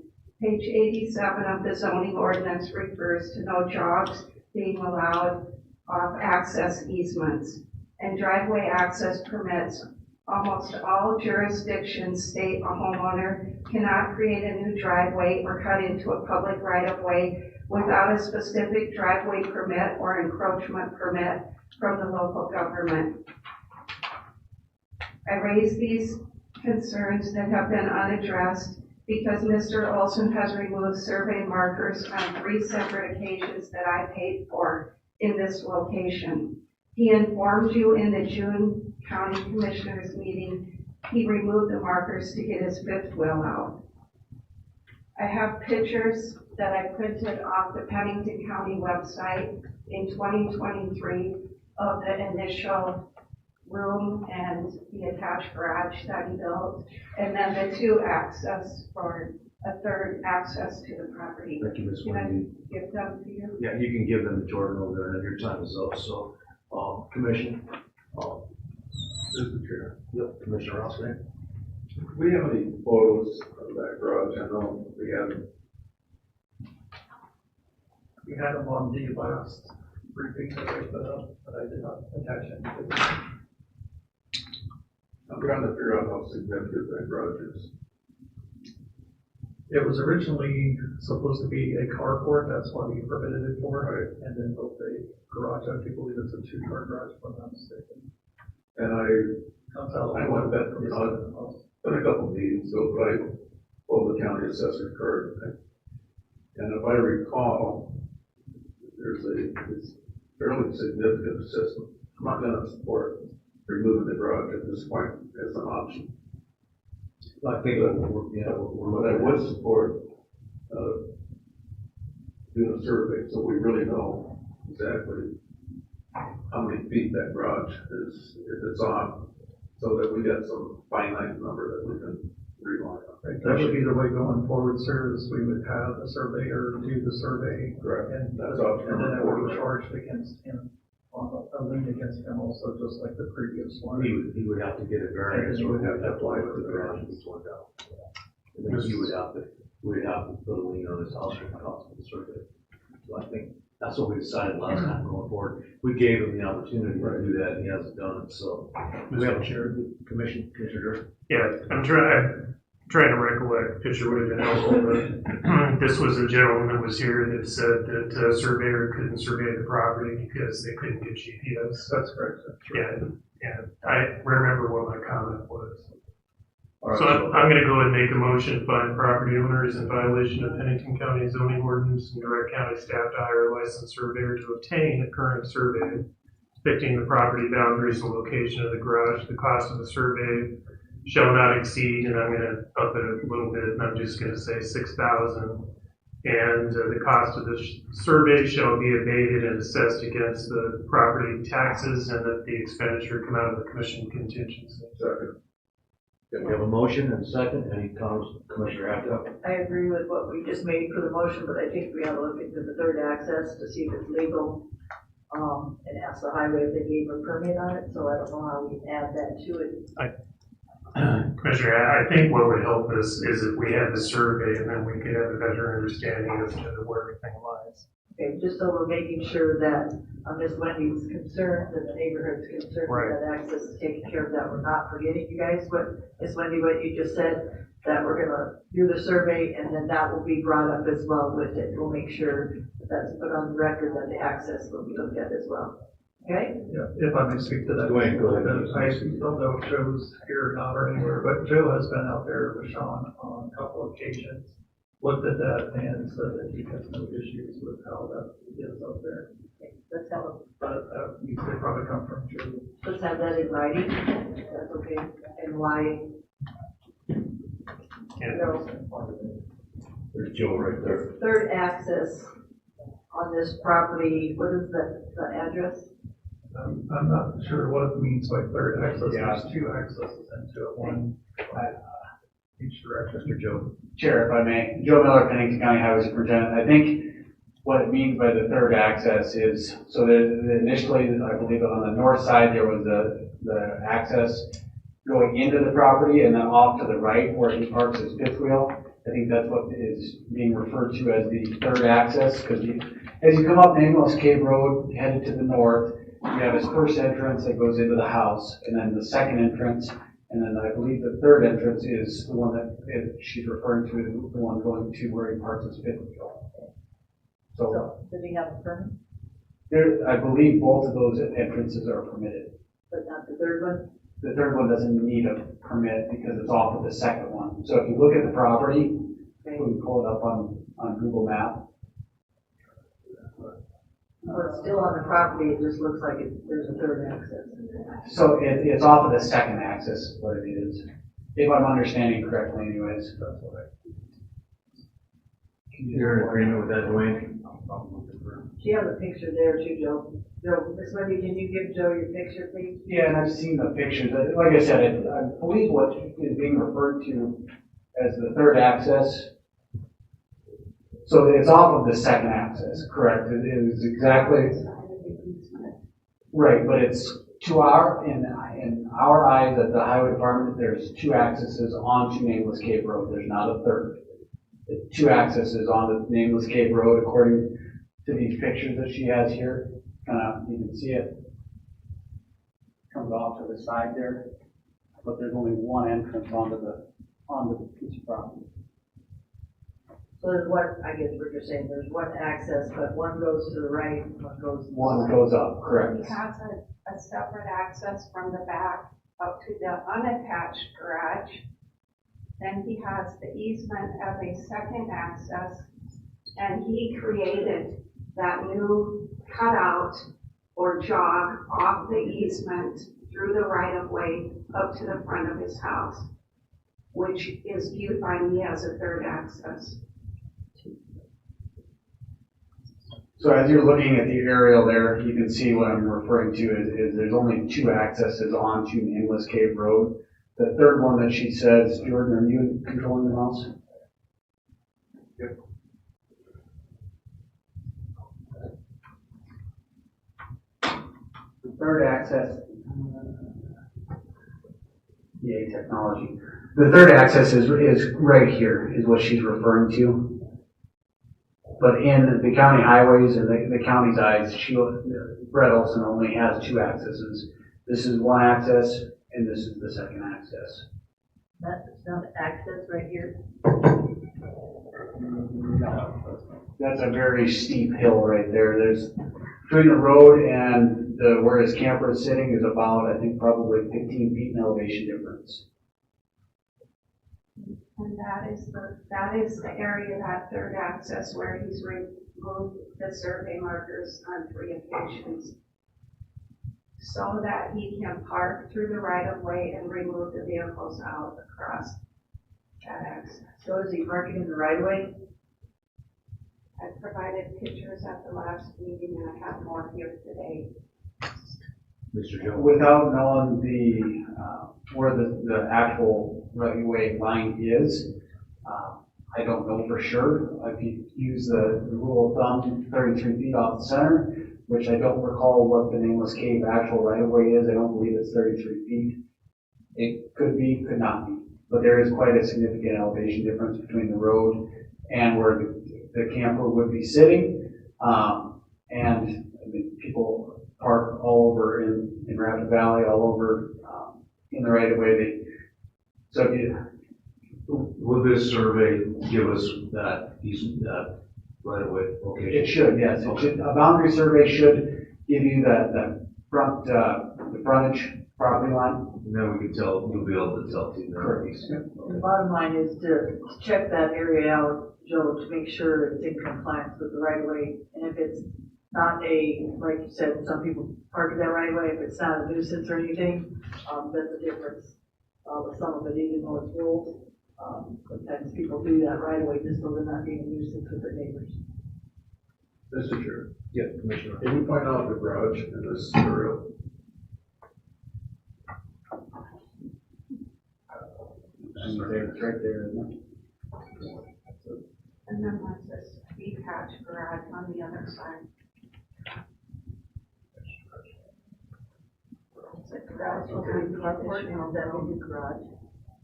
Page 87 of the zoning ordinance refers to no jogs being allowed off access easements and driveway access permits. Almost all jurisdictions state a homeowner cannot create a new driveway or cut into a public right-of-way without a specific driveway permit or encroachment permit from the local government. I raise these concerns that have been unaddressed because Mr. Olson has removed survey markers on 3 separate occasions that I paid for in this location. He informed you in the June County Commissioners meeting, he removed the markers to get his 5th well out. I have pictures that I printed off the Pennington County website in 2023 of the initial room and the attached garage that he built, and then the 2 access for a 3rd access to the property. Thank you, Ms. Can I Wendy. give them to you? Yeah, you can give them to Jordan over there, and your time is up, so, Commission, Mr. Chair. yep, Commissioner Ross, man. Do we have any photos of that garage? I know we had. We had them on the last briefing that I put up, but I did not attach anything. I'm trying to figure out how significant that garage is. It was originally supposed to be a carport, that's why we permitted it for, Right. and then built a garage. I do believe it's a 2-car garage, if I'm not mistaken. And I went back from been a couple meetings, so I pulled the county assessor card. And if I recall, it's fairly significant assessment. I'm not gonna support removing the garage at this point as an option. I think, But I would support, doing a survey, so we really know exactly how many feet that garage is, if it's on, so that we got some finite number that we can rely on. Right, that would be the way going forward, sir, is we would have a surveyor do the survey. Correct. And That's option and then it number would be 4. charged against him, a lien against him also, just like the previous one. he would have to get a variance, He or would we'd have to apply for the garage to variance. be torn down. And then we'd have to put a lien on his house for the cost of the survey. So I think that's what we decided last time going forward. We gave him the opportunity to do that, and he hasn't done it, so. We have a chair, Commissioner. Yeah, I'm trying to recollect, picture would have been helpful, but this was a gentleman that was here that said that a surveyor couldn't survey the property because they couldn't get GPS. That's correct. Yeah, I remember what my comment was. All So right, I'm gonna go ahead and make a motion to find property owners in violation of Pennington County zoning ordinance and direct county staff to hire a licensed surveyor to obtain a current survey depicting the property boundaries and location of the garage. The cost of the survey shall not exceed, and I'm gonna up it a little bit, and I'm just gonna say $6,000. And the cost of the survey shall be abated and assessed against the property taxes, and that the expenditure come out of the commission contingency. Second. Okay, we have a motion and a second. Any comments, Commissioner Acto? I agree with what we just made for the motion, but I think we ought to look into the 3rd access to see if it's legal. And ask the highway if they gave a permit on it, so I don't know how we add that to it. Commissioner, I think what would help us is if we had the survey, and then we could have a better understanding as to where everything lies. Okay, just so we're making sure that Ms. Wendy's concerned and the neighborhood's concerned Right. that access is taken care of, that we're not forgetting you guys, what, Ms. Wendy, what you just said, that we're gonna do the survey and then that will be brought up as well with it. We'll make sure that that's put on the record that the access will be looked at as well. Okay? Yeah, if I may speak to that. Go ahead. I don't know if Joe's here or not or anywhere, but Joe has been out there with Sean on a couple of occasions, looked at that and said that he has no issues with how that is out there. Let's have, But that needs to probably come from Joe. let's have that in writing, that's okay, and why. No. There's Joe right there. 3rd access on this property, what is the address? I'm not sure what it means by 3rd access. Yeah. There's 2 accesses into it, one each direction. Mr. Joe. Chair, if I may, Joe Miller, Pennington County Highway Superintendent. I think what it means by the 3rd access is, so initially, I believe on the north side, there was the access going into the property and then off to the right where he parks his 5th wheel. I think that's what is being referred to as the 3rd access, because as you come up Nameless Cave Road, headed to the north, you have his first entrance that goes into the house, and then the second entrance, and then I believe the 3rd entrance is the one that she's referring to, the one going to where he parks his 5th wheel. So Does he have a permit, I believe both of those entrances are permitted. but not the 3rd one? the third one doesn't need a permit because it's off of the second one. So if you look at the property, we can pull it up on Google Maps. But still on the property, it just looks like there's a third access. So it's off of the second axis, is what it is. If I'm understanding correctly anyways. You're in agreement with that, Dwayne? She has a picture there too, Joe. Joe, Miss Wendy, can you give Joe your picture, please? Yeah, and I've seen the pictures. Like I said, I believe what is being referred to as the third axis. So it's off of the second axis, correct? It is exactly right, but it's in our eyes at the highway department, there's two axes onto Nameless Cave Road. There's not a third. The two axes on the Nameless Cave Road, according to these pictures that she has here. You can see it comes off to the side there, but there's only one entrance onto the piece of property. So there's I guess what you're saying, there's one access, but one goes to the right, one goes up, correct. He has a separate access from the back up to the unattached garage. Then he has the easement as a second access, and he created that new cutout or jog off the easement through the right-of-way up to the front of his house, which is viewed by me as a third access. So as you're looking at the aerial there, you can see what I'm referring to is there's only two accesses onto Nameless Cave Road. The third one that she says, Jordan, are you controlling the mouse? Yep. The third access, EA technology. The third access is right here, is what she's referring to. But in the county highways and the county's eyes, Brett Olson only has two accesses. This is one access, and this is the second access. That's not access right here? No. That's a very steep hill right there. There's, between the road and where his camper is sitting is about, I think, probably 15 feet in elevation difference. And that is the area, that third access, where he's removed the survey markers on 3 occasions, so that he can park through the right-of-way and remove the vehicles out across that access. So is he parking in the right-of-way? I provided pictures at the last meeting, and I have more here today. Mr. Jones? Without knowing where the actual right-of-way line is, I don't know for sure. If you use the rule of thumb, 33 feet off the center, which I don't recall what the Nameless Cave actual right-of-way is. I don't believe it's 33 feet. It could be, could not be. But there is quite a significant elevation difference between the road and where the camper would be sitting. And people park all over in Rapid Valley, all over in the right-of-way. Will this survey give us that right-of-way location? It should, yes. It should, a boundary survey should give you the frontage property line. And then you'll be able to tell to the northeast. The bottom line is to check that area out, Joe, to make sure it's in compliance with the right-of-way. And if it's not like you said, some people park in that right-of-way, if it's not a nuisance or anything, that's the difference. With some of it, even though it's rules, sometimes people do that right-of-way just so they're not being a nuisance with their neighbors. Mr. Chair. Yeah, Commissioner. Can you point out the garage in this area? It's right there, isn't it? And then there's this detached garage on the other side. It's a garage behind the additional building. Garage.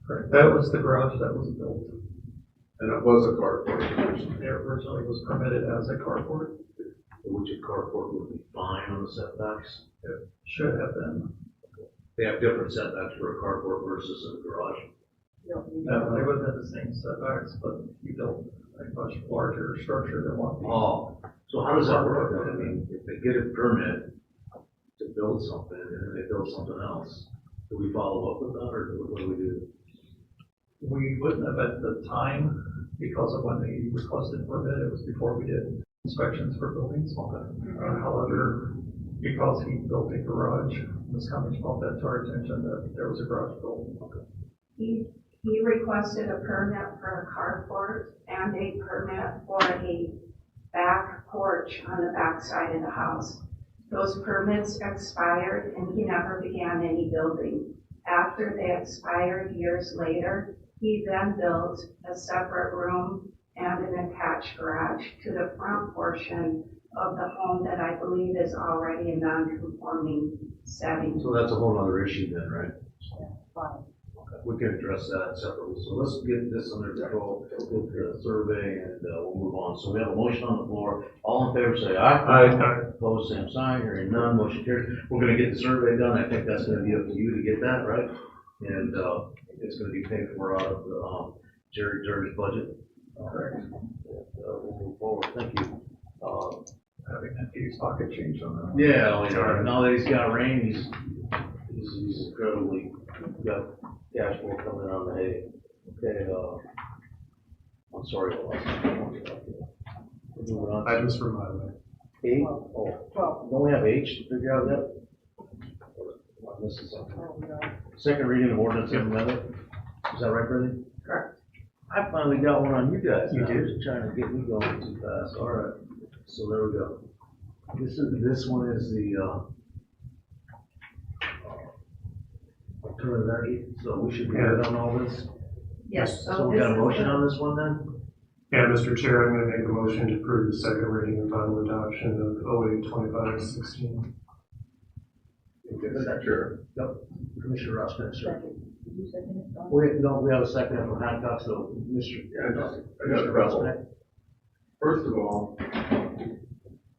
Correct. That was the garage that was built. And it was a carport. It originally was permitted as a carport. Which a carport would be fine on the setbacks? It should have been. They have different setbacks for a carport versus a garage. They would have the same setbacks, but you built a much larger structure than what. Oh, so how does that work? I mean, if they get a permit to build something and then they build something else, Do we follow up with that, or what do we do? We wouldn't have at the time because of when they requested permit, it was before we did inspections for buildings. However, because he built a garage, Ms. Cummings brought that to our attention that there was a garage built. He requested a permit for a carport and a permit for a back porch on the back side of the house. Those permits expired and he never began any building. After they expired years later, he then built a separate room and an attached garage to the front portion of the home that I believe is already a non-conforming setting. So that's a whole other issue then, right? Fine. We can address that separately. So let's get this under control with the survey and we'll move on. So we have a motion on the floor. All in favor say aye. Aye. Opposed, same sign. Hearing none, motion carries. We're gonna get the survey done. I think that's gonna be up to you to get that, right? And, it's gonna be paid for out of the, Jerry's budget. Correct. We'll move forward. Thank you. Having that fuse pocket change on that. Yeah, now that he's got rain, he's incredibly got cash flow coming on the hay. Okay, I'm sorry about that. We're moving on. Items for my way. 8? Oh, don't we have H to figure out yet? Or am I missing something? Second reading of ordinance amendment. Is that right, Brendan? Correct. I finally got one on you guys. You now. did? Just trying to get me going too fast. All right. So there we go. This one is the, alternative energy, so we should be good on all this? Yes. So we got a motion on this one then? Yeah, Mr. Chair, I'm going to make a motion to approve the second reading and final adoption of 08-25-16. Is that sure? Yep. Commissioner Ross, sir. Did you second it, Don? We have a second from Hancock, so Mr. I got a couple. First of all,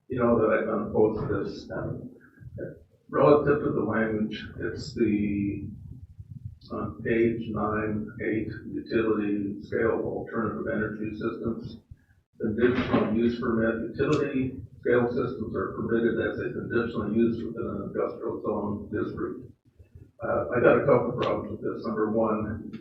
you know that I've been opposed to this, and relative to the language, it's the, on page 9.8, utility scale alternative energy systems. Conditional use permit, utility scale systems are permitted as a conditional use within an industrial zone district. I got a couple of problems with this. Number one,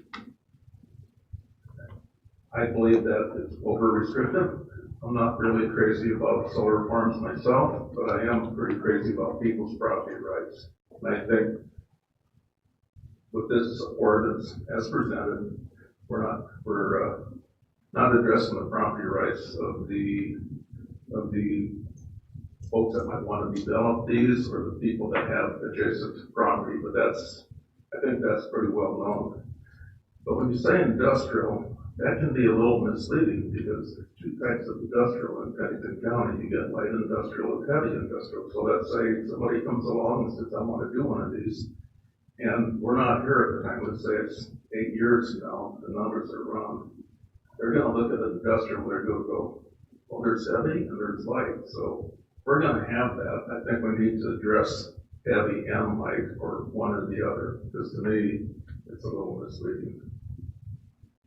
I believe that it's over restrictive. I'm not really crazy about solar farms myself, but I am pretty crazy about people's property rights. And I think with this ordinance as presented, we're not addressing the property rights of the folks that might want to develop these or the people that have adjacent property, but I think that's pretty well known. But when you say industrial, that can be a little misleading because there's two types of industrial in Pennington County. You get light industrial and heavy industrial. So let's say somebody comes along and says, I want to do one of these. And we're not here at the time. Let's say it's 8 years now, the numbers are wrong. They're going to look at the industrial, they're going to go, well, there's heavy and there's light. So we're going to have that. I think we need to address heavy and light or one or the other. Because to me, it's a little misleading.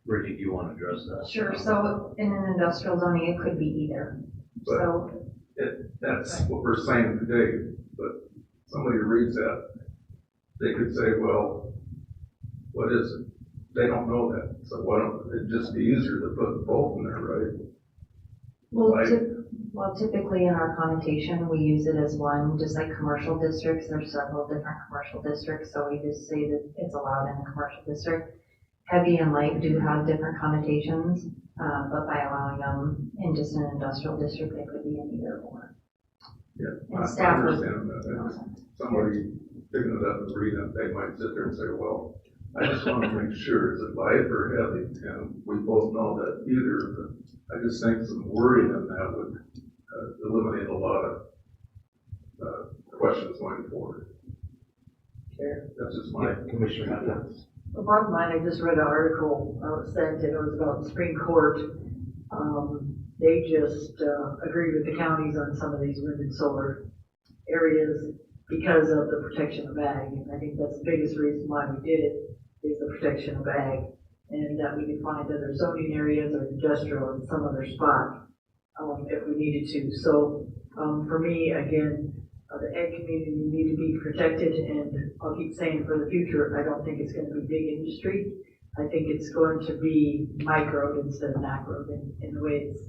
Ricky, do you want to address that? Sure, so in an industrial zoning, it could be either. But So, that's what we're saying today. But somebody reads that, they could say, well, what is it? They don't know that. So why don't it just be easier to put both in there, right? well, typically in our connotation, we use it as one, just like commercial districts, there's several different commercial districts, so we just say that it's allowed in a commercial district. Heavy and light do have different connotations, but by allowing them in just an industrial district, they could be in either or. Yeah, And I staff would- understand that. Somebody picking it up and reading it, they might sit there and say, well, I just want to make sure, is it light or heavy? And we both know that either, but I just think some wording in that would eliminate a lot of questions going forward. Sure. That's just my Commissioner. The bottom line, I just read an article sent, and it was about the Supreme Court. They just agreed with the counties on some of these wind and solar areas because of the protection of ag. And I think that's the biggest reason why we did it, is the protection of ag. And that we could find other zoning areas or industrial in some other spot if we needed to. So for me, again, the ag community need to be protected, and I'll keep saying for the future, I don't think it's gonna be big industry. I think it's going to be micro instead of macro in the way it's,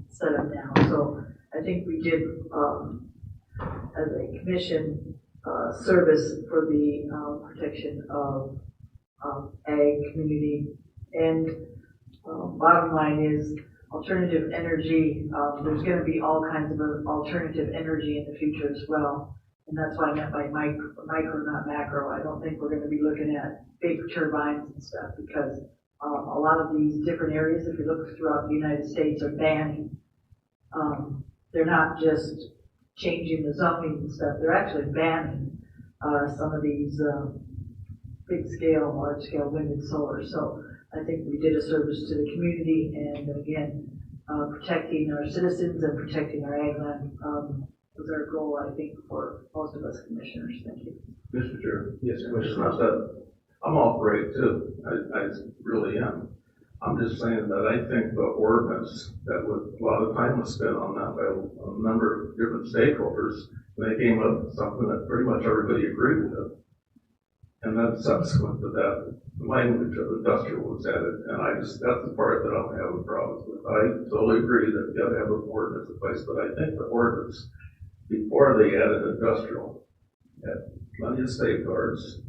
set up now. So I think we did, as a commission, service for the, protection of, ag community. And, bottom line is alternative energy, there's gonna be all kinds of alternative energy in the future as well. And that's what I meant by micro, not macro. I don't think we're gonna be looking at big turbines and stuff because, a lot of these different areas, if you look throughout the United States, are banning. They're not just changing the zoning and stuff, they're actually banning, some of these, big scale, large scale wind and solar. So I think we did a service to the community, and again, protecting our citizens and protecting our ag land, was our goal, I think, for most of us commissioners. Thank you. Mr. Chair. Yes, Commissioner. I'm all for it too. I really am. I'm just saying that I think the ordinance that a lot of time was spent on that by a number of different stakeholders, and they came up with something that pretty much everybody agreed with. And then subsequent to that, the language of industrial was added, and that's the part that I don't have a problem with. I totally agree that you gotta have an ordinance in place, but I think the ordinance, before they added industrial, had plenty of safeguards.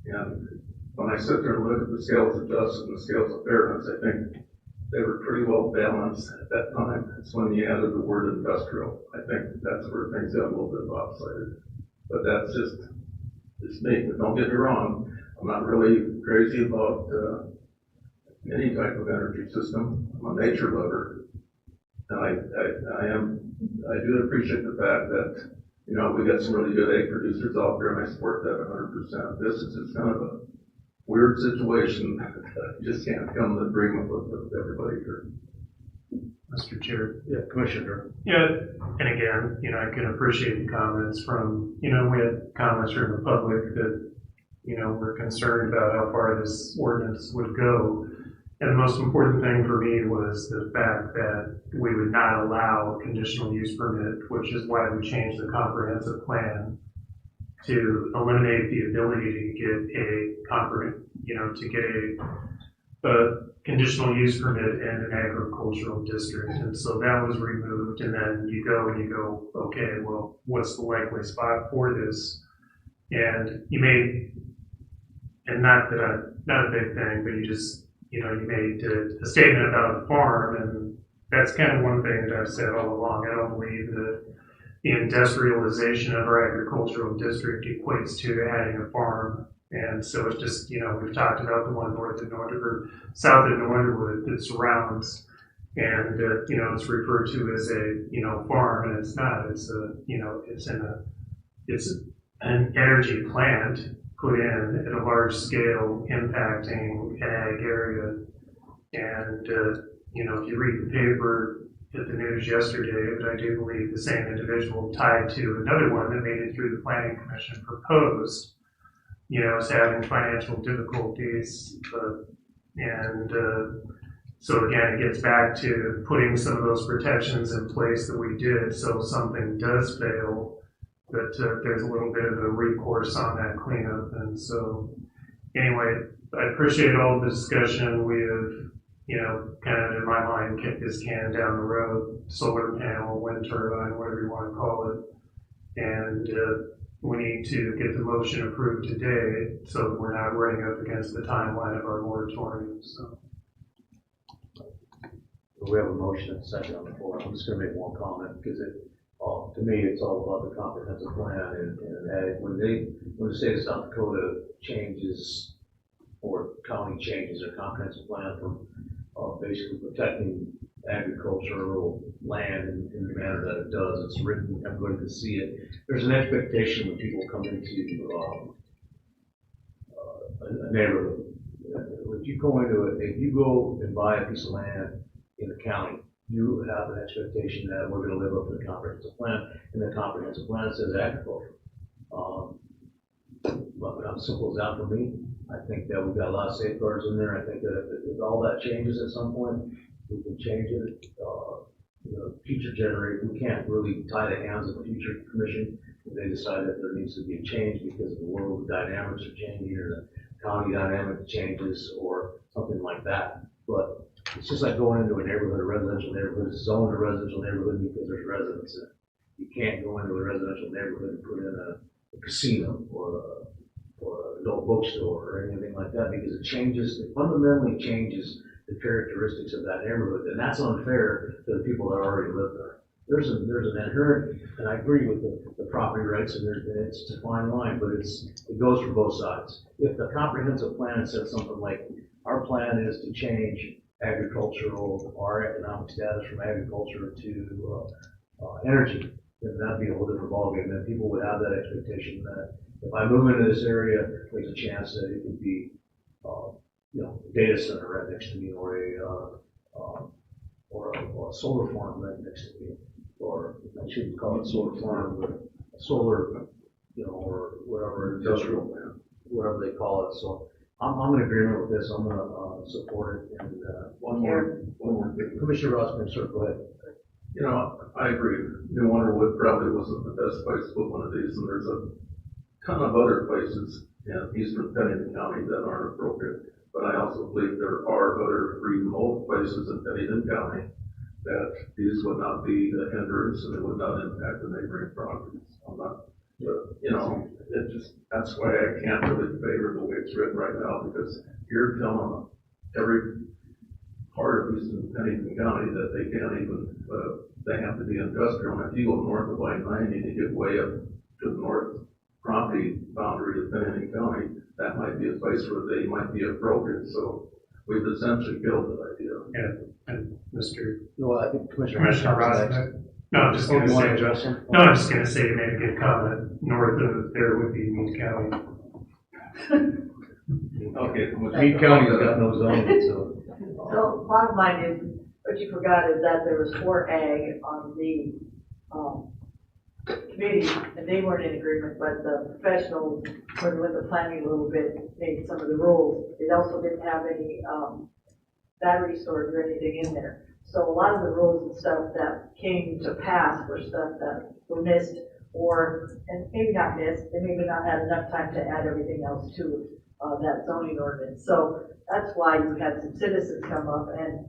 And when I sit there and look at the scales of justice and the scales of fairness, I think they were pretty well balanced at that time. It's when you added the word industrial. I think that's where things got a little bit lopsided. But that's just, it's me, but don't get me wrong. I'm not really crazy about any type of energy system. I'm a nature lover. And I do appreciate the fact that, you know, we got some really good egg producers out there, and I support that 100%. This is just kind of a weird situation. You just can't come to agreement with everybody here. Mr. Chair. Yeah, Commissioner. Yeah, and again, you know, I can appreciate the comments from, you know, we had comments from the public that, you know, were concerned about how far this ordinance would go. And the most important thing for me was the fact that we would not allow a conditional use permit, which is why we changed the comprehensive plan to eliminate the ability to get a conditional use permit in an agricultural district. And so that was removed, and then you go, okay, well, what's the likely spot for this? And you made, and not a big thing, but you made a statement about a farm, and that's kind of one thing that I've said all along. I don't believe that the industrialization of our agricultural district equates to adding a farm. And so it's just, you know, we've talked about the one south of Norwood that surrounds, and, you know, it's referred to as a, you know, farm, and it's not. It's a, you know, it's an energy plant put in at a large scale impacting an ag area. And, you know, if you read the paper at the news yesterday, but I do believe the same individual tied to another one that made it through the Planning Commission proposed, you know, is having financial difficulties. So again, it gets back to putting some of those protections in place that we did, so if something does fail, that there's a little bit of a recourse on that cleanup. And so anyway, I appreciate all the discussion. We have, you know, kind of in my mind, kicked this can down the road, solar panel, wind turbine, whatever you want to call it. And we need to get the motion approved today so that we're not running up against the timeline of our moratorium. So. We have a motion and a second on the floor. I'm just going to make one comment because to me, it's all about the comprehensive plan. And when the state of South Dakota changes, or county changes their comprehensive plan from basically protecting agricultural land in the manner that it does, it's written, everybody can see it. There's an expectation when people come into a neighborhood. If you go and buy a piece of land in the county, you have an expectation that we're going to live up to the comprehensive plan, and the comprehensive plan says agriculture. But how simple is that for me? I think that we've got a lot of safeguards in there. I think that if all that changes at some point, we can change it. Future generation, we can't really tie the hands of the future commission they decide that there needs to be a change because the world dynamics are changing or the county dynamic changes or something like that. But it's just like going into a neighborhood, a residential neighborhood, it's zoned a residential neighborhood because there's residents in it. You can't go into a residential neighborhood and put in a casino or an adult bookstore or anything like that because it fundamentally changes the characteristics of that neighborhood, and that's unfair to the people that already live there. There's an inherent, and I agree with the property rights, and it's a fine line, but it goes for both sides. If the comprehensive plan said something like, our plan is to change our economic status from agriculture to energy, then that'd be a whole different ballgame. Then people would have that expectation that if I move into this area, there's a chance that it could be, a data center right next to me, or a solar farm right next to me, or I shouldn't call it solar farm, but a solar, or whatever industrial plant, whatever they call it. So I'm in agreement with this. I'm going to support it. And one more. Commissioner Rossman, sir, go ahead. I agree. New Wonderwood probably wasn't the best place to put one of these, and there's a ton of other places in eastern Pennington County that aren't appropriate. But I also believe there are other remote places in Pennington County that these would not be a hindrance and it would not impact the neighboring properties. That's why I can't really favor the way it's written right now, because you're telling every part of eastern Pennington County that they can't even, they have to be industrial. And if you go north of I-90 and you get way up to the north property boundary of Pennington County, that might be a place where they might be appropriate. So we've essentially killed that idea. And Mr. No, I think Commissioner Ross. No, I'm just going to say. No, I'm just going to say, you made a good comment. North of there would be Meade County. Okay, Meade County's got no zoning, so. So bottom line is, what you forgot is that there was 4 ag on the committee, and they weren't in agreement, but the professionals, when with the planning a little bit, made some of the rules. It also didn't have any battery storage or anything in there. So a lot of the rules and stuff that came to pass were stuff that were missed, and maybe not missed, they maybe not had enough time to add everything else to that zoning ordinance. So that's why you had some citizens come up, and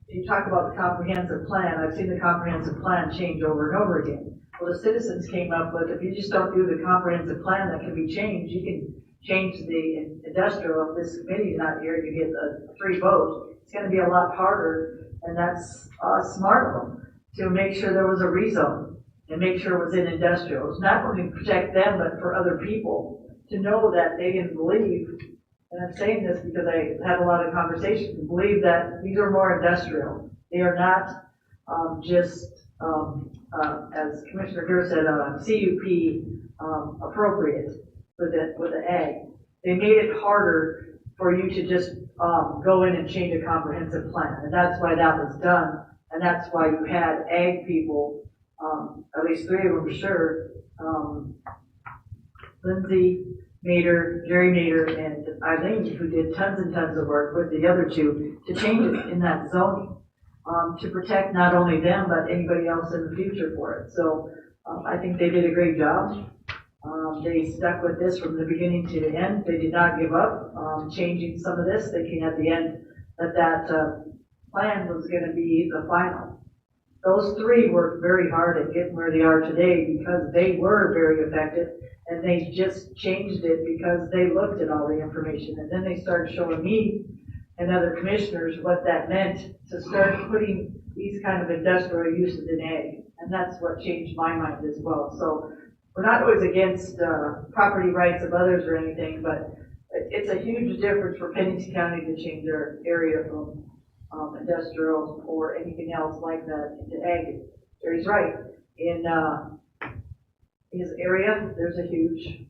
you talk about the comprehensive plan. I've seen the comprehensive plan change over and over again. Well, the citizens came up with, if you just don't do the comprehensive plan that can be changed, you can change the industrial. If this committee is not here, you get a free vote. It's going to be a lot harder, and that's smart of them to make sure there was a rezone and make sure it was in industrials, not only to protect them, but for other people to know that they didn't believe, and I'm saying this because I had a lot of conversations, believe that these are more industrial. They are not as Commissioner Gurr said, CUP appropriate with the ag. They made it harder for you to just go in and change a comprehensive plan, and that's why that was done, and that's why you had ag people, at least 3 of them for sure, Lindsay Mater, Jerry Mater, and Eileen, who did tons and tons of work with the other 2 to change it in that zoning, to protect not only them, but anybody else in the future for it. So I think they did a great job. They stuck with this from the beginning to the end. They did not give up changing some of this, thinking at the end that plan was going to be the final. Those 3 worked very hard at getting where they are today because they were very effective, and they just changed it because they looked at all the information, and then they started showing me and other commissioners what that meant to start putting these kind of industrial uses in ag, and that's what changed my mind as well. So we're not always against property rights of others or anything, but it's a huge difference for Pennington County to change their area from industrial or anything else like that into ag. Jerry's right. In his area, there's a huge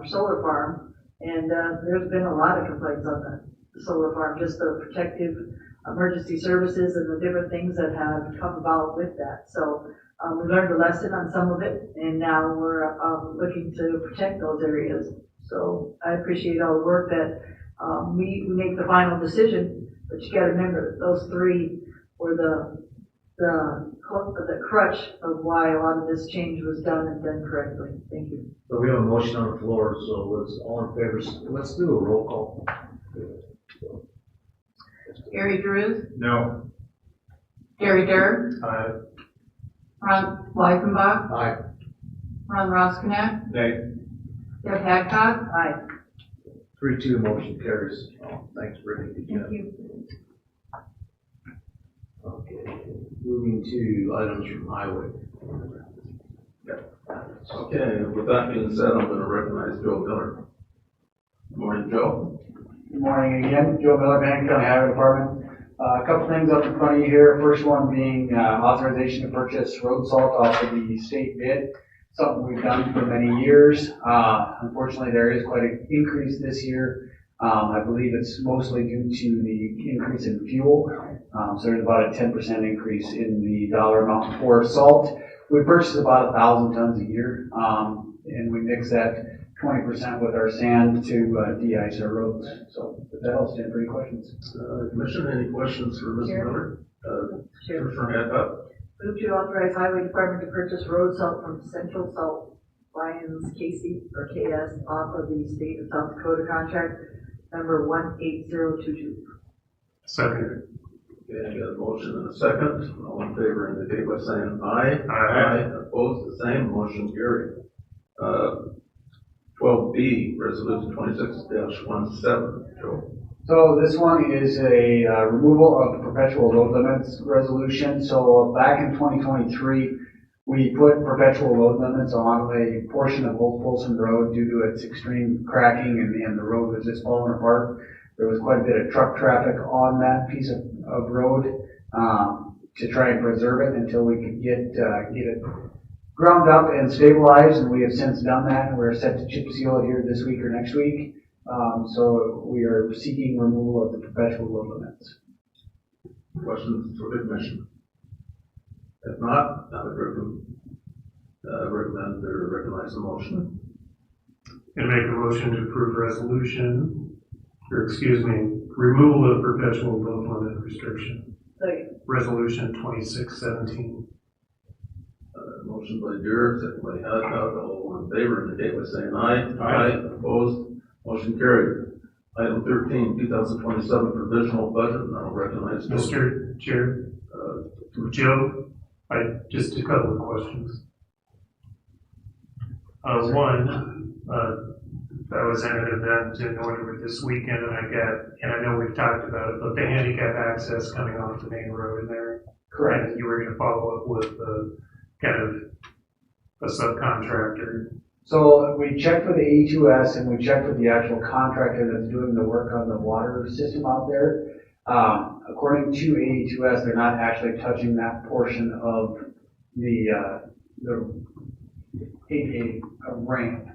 solar farm, and there's been a lot of complaints on the solar farm, just the protective emergency services and the different things that have come about with that. So we learned a lesson on some of it, and now we're looking to protect those areas. So I appreciate all the work that we make the final decision, but you got to remember those 3 were the crutch of why a lot of this change was done and done correctly. Thank you. So we have a motion on the floor, so let's, all in favor, let's do a roll call. Gary Drews, No. Gary Durr, Aye. Ron Weisenbach, Aye. Ron Roskinek, Nay. Deb Hadcock. Aye. 3-2, motion carries. Oh, thanks, Brittany. Thank you. Okay, moving to items from highway. Okay, with that being said, I'm gonna recognize Joe Miller. Good morning, Joe. Good morning again, Joe Miller, Pennington County Highway Department. A couple things up in front of you here. First one being authorization to purchase road salt off of the state bid. Something we've done for many years. Unfortunately, there is quite an increase this year. I believe it's mostly due to the increase in fuel. So there's about a 10% increase in the dollar amount for salt. We purchase about 1,000 tons a year, and we mix that 20% with our sand to de-ice our roads. So if that helps, stand for any questions. Commission, any questions for Ms. Miller? Commissioner Hadcock? Move to authorize Highway Department to purchase road salt from Central Salt Lyons KC or KS off of the state of South Dakota contract number 18022. Second. Okay, I got a motion and a second. All in favor indicate by saying aye. Aye. Opposed, the same. Motion carried. 12B, resolution 26-17. Joe. So this one is a removal of the perpetual load limits resolution. So back in 2023, we put perpetual load limits on a portion of Old Folsom Road due to its extreme cracking and the road was just falling apart. There was quite a bit of truck traffic on that piece of road to try and preserve it until we could get it ground up and stabilized, and we have since done that, and we're set to chip seal it here this week or next week. So we are seeking removal of the perpetual load limits. Questions for the commission? If not, I would recommend or recognize the motion. And make a motion to approve removal of perpetual load limit restriction. Second. Resolution 2617. Motion by Durr, second by Hadcock. All in favor indicate by saying aye. Aye. Opposed? Motion carried. Item 13, 2027 provisional budget, and I'll recognize Mr. Chair, Joe, just a couple of questions. One, I was at an event in Northwood this weekend, and I know we've talked about it, but the handicap access coming off the main road in there. Correct. And you were going to follow up with kind of a subcontractor. So we checked with the AE2S and we checked with the actual contractor that's doing the work on the water system out there. According to AE2S, they're not actually touching that portion of the ADA ramp.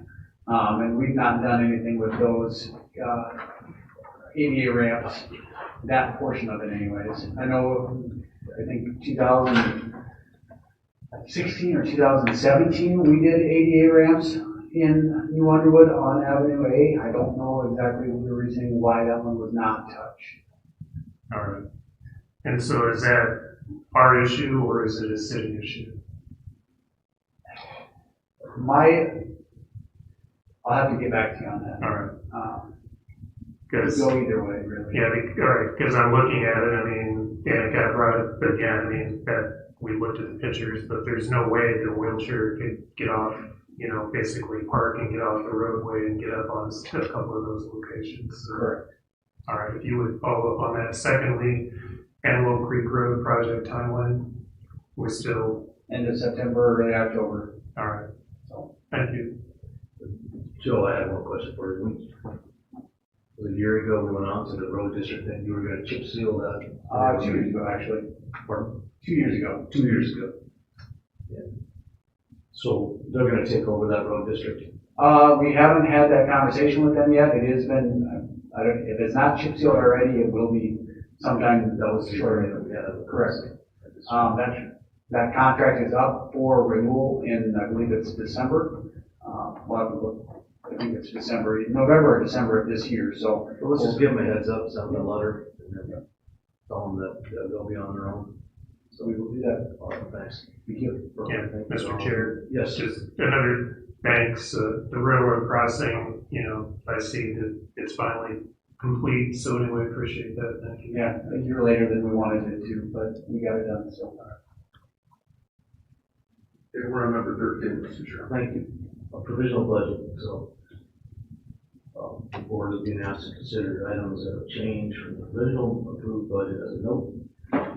And we've not done anything with those ADA ramps, that portion of it anyways. I think 2016 or 2017, we did ADA ramps in New Underwood on Avenue A. I don't know exactly the reason why that one was not touched. All right. And so is that our issue or is it a city issue? I'll have to get back to you on that. All right. Go either way, really. Yeah, all right, because I'm looking at it, I mean, yeah, I kind of brought it, but yeah, I mean, that we looked at the pictures, but there's no way that a wheelchair could get off, basically park and get off the roadway and get up on a couple of those locations. So, correct. All right, if you would follow up on that. Secondly, Antelope Creek Road project timeline, we're still... End of September, early October. All right, so thank you. Joe, I have one question for you. A year ago, we went out to the road district and you were going to chip seal that. 2 years ago, actually. Pardon? 2 years ago. 2 years ago. Yeah. So they're going to take over that road district. We haven't had that conversation with them yet. It has been, if it's not chip sealed already, it will be sometime shortly. Yeah, correct. That contract is up for renewal in, I believe it's December. We'll have to look. I think it's November or December of this year. So let's just give them a heads up, send them a letter, and then tell them that they'll be on their own. So we will do that. Thanks. Thank you. Yeah, Mr. Chair. Yes. Just another thanks, the railroad crossing, I see that it's finally complete, so anyway, appreciate that, thank you. Yeah, a year later than we wanted it to, but we got it done, so. Okay, we're on number 13, Mr. Chair. Thank you. A provisional budget, so. The board is being asked to consider items that have changed from the original approved budget as a note.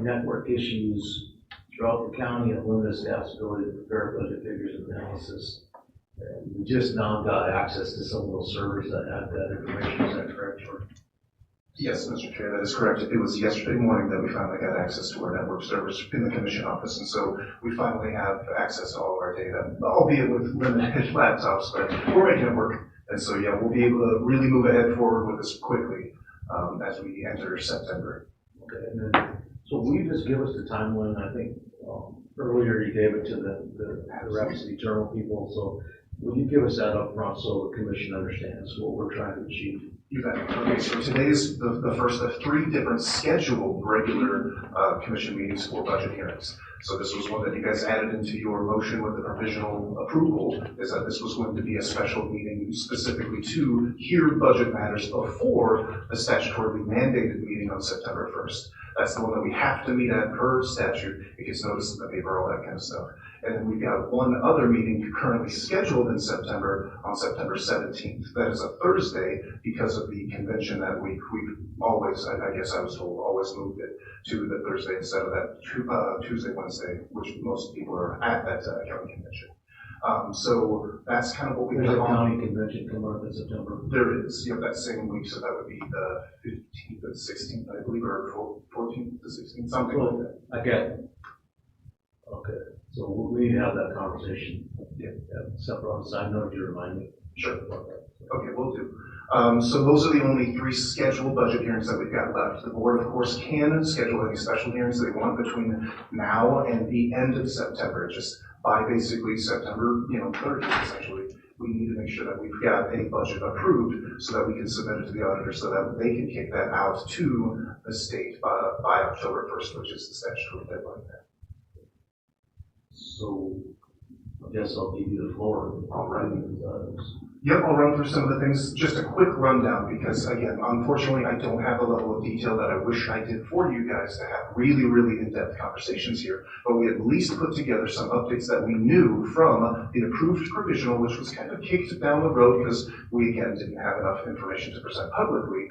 Network issues throughout the county and limited staff's ability to prepare budget figures and analysis. And we just now got access to some of those servers that had that information. Is that correct, George? Yes, Mr. Chair, that is correct. It was yesterday morning that we finally got access to our network servers in the commission office, and so we finally have access to all of our data, albeit with limited laptops, but we're making it work. And so, yeah, we'll be able to really move ahead forward with this quickly as we enter September. Okay, and then, so will you just give us the timeline? I think earlier you gave it to the Rhapsody Journal people, so will you give us that up front so the commission understands what we're trying to achieve? You bet. Okay, so today's the first of 3 different scheduled regular commission meetings for budget hearings. So this was one that you guys added into your motion with the provisional approval, is that this was going to be a special meeting specifically to hear budget matters before the statutorily mandated meeting on September 1st. That's the one that we have to meet at per statute. It gets noticed in the paper, all that kind of stuff. And then we've got one other meeting currently scheduled in September on September 17th. That is a Thursday because of the convention that we've always, I guess I was told, always moved it to the Thursday instead of that Tuesday, Wednesday, which most people are at that county convention. So that's kind of what we There's have a on. county convention coming up in September. There is, that same week, so that would be the 15th and 16th, I believe, or 14th to 16th, something like that. I get it. Okay, so we need to have that conversation. Yeah, separate on the side note, you remind me. Sure. Okay, we'll do. So those are the only 3 scheduled budget hearings that we've got left. The board, of course, can schedule any special hearings they want between now and the end of September. Just by basically September, 30th, essentially, we need to make sure that we've got a budget approved so that we can submit it to the auditor so that they can kick that out to the state by October 1st, which is the statutory deadline there. So I guess I'll give you the floor. All right. Yep, I'll run through some of the things, just a quick rundown, because again, unfortunately, I don't have the level of detail that I wish I did for you guys to have really, really in-depth conversations here, but we at least put together some updates that we knew from the approved provisional, which was kind of kicked down the road because we, again, didn't have enough information to present publicly.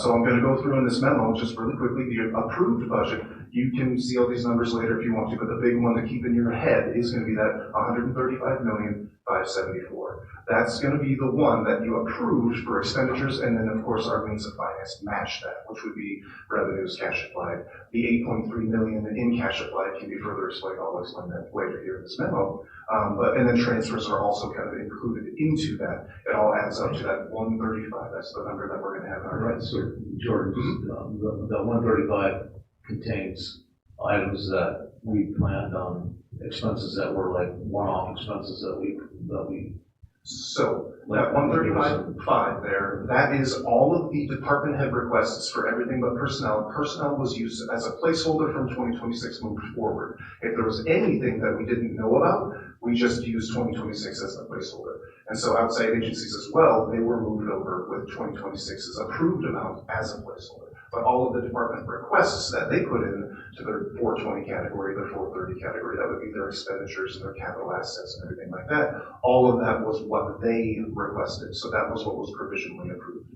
So I'm going to go through in this memo, just really quickly, the approved budget. You can see all these numbers later if you want to, but the big one to keep in your head is going to be that $135,574,000. That's going to be the one that you approved for expenditures, and then of course our means of finance match that, which would be revenues, cash applied. The $8.3 million in cash applied can be further explained. I'll explain that later here in this memo. And then transfers are also kind of included into that. It all adds up to that 135. That's the number that we're going to have in our heads. So George, the 135 contains items that we planned on, expenses that were like one-off expenses that we. So that 135.5 there, that is all of the department head requests for everything but personnel. Personnel was used as a placeholder from 2026 moving forward. If there was anything that we didn't know about, we just used 2026 as the placeholder. And so outside agencies as well, they were moved over with 2026's approved amount as a placeholder. But all of the department requests that they put in to their 420 category, their 430 category, that would be their expenditures and their capital assets and everything like that. All of that was what they requested. So that was what was provisionally approved.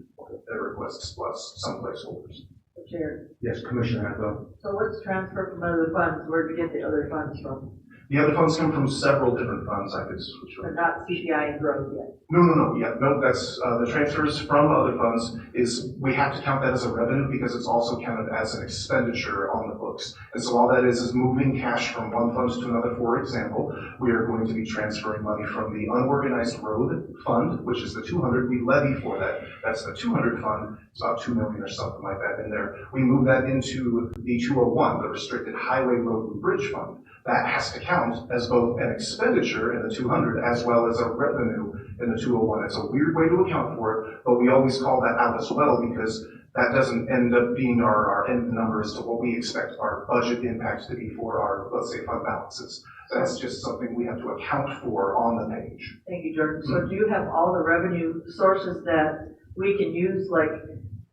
Their requests plus some placeholders. Chair. Yes, Commissioner Hancock. So let's transfer from other funds. Where did you get the other funds from? The other funds come from several different funds. I could switch over. But not CPI and growth yet. No, that's, the transfers from other funds is, we have to count that as a revenue because it's also counted as an expenditure on the books. And so all that is moving cash from one fund to another. For example, we are going to be transferring money from the unorganized road fund, which is the 200, we levy for that. That's the 200 fund. It's about 2 million or something like that in there. We move that into the 201, the restricted highway, road, and bridge fund. That has to count as both an expenditure in the 200 as well as a revenue in the 201. It's a weird way to account for it, but we always call that out as well because that doesn't end up being our end number as to what we expect our budget impacts to be for our, let's say, fund balances. That's just something we have to account for on the page. Thank you, Jordan. So do you have all the revenue sources that we can use? Like,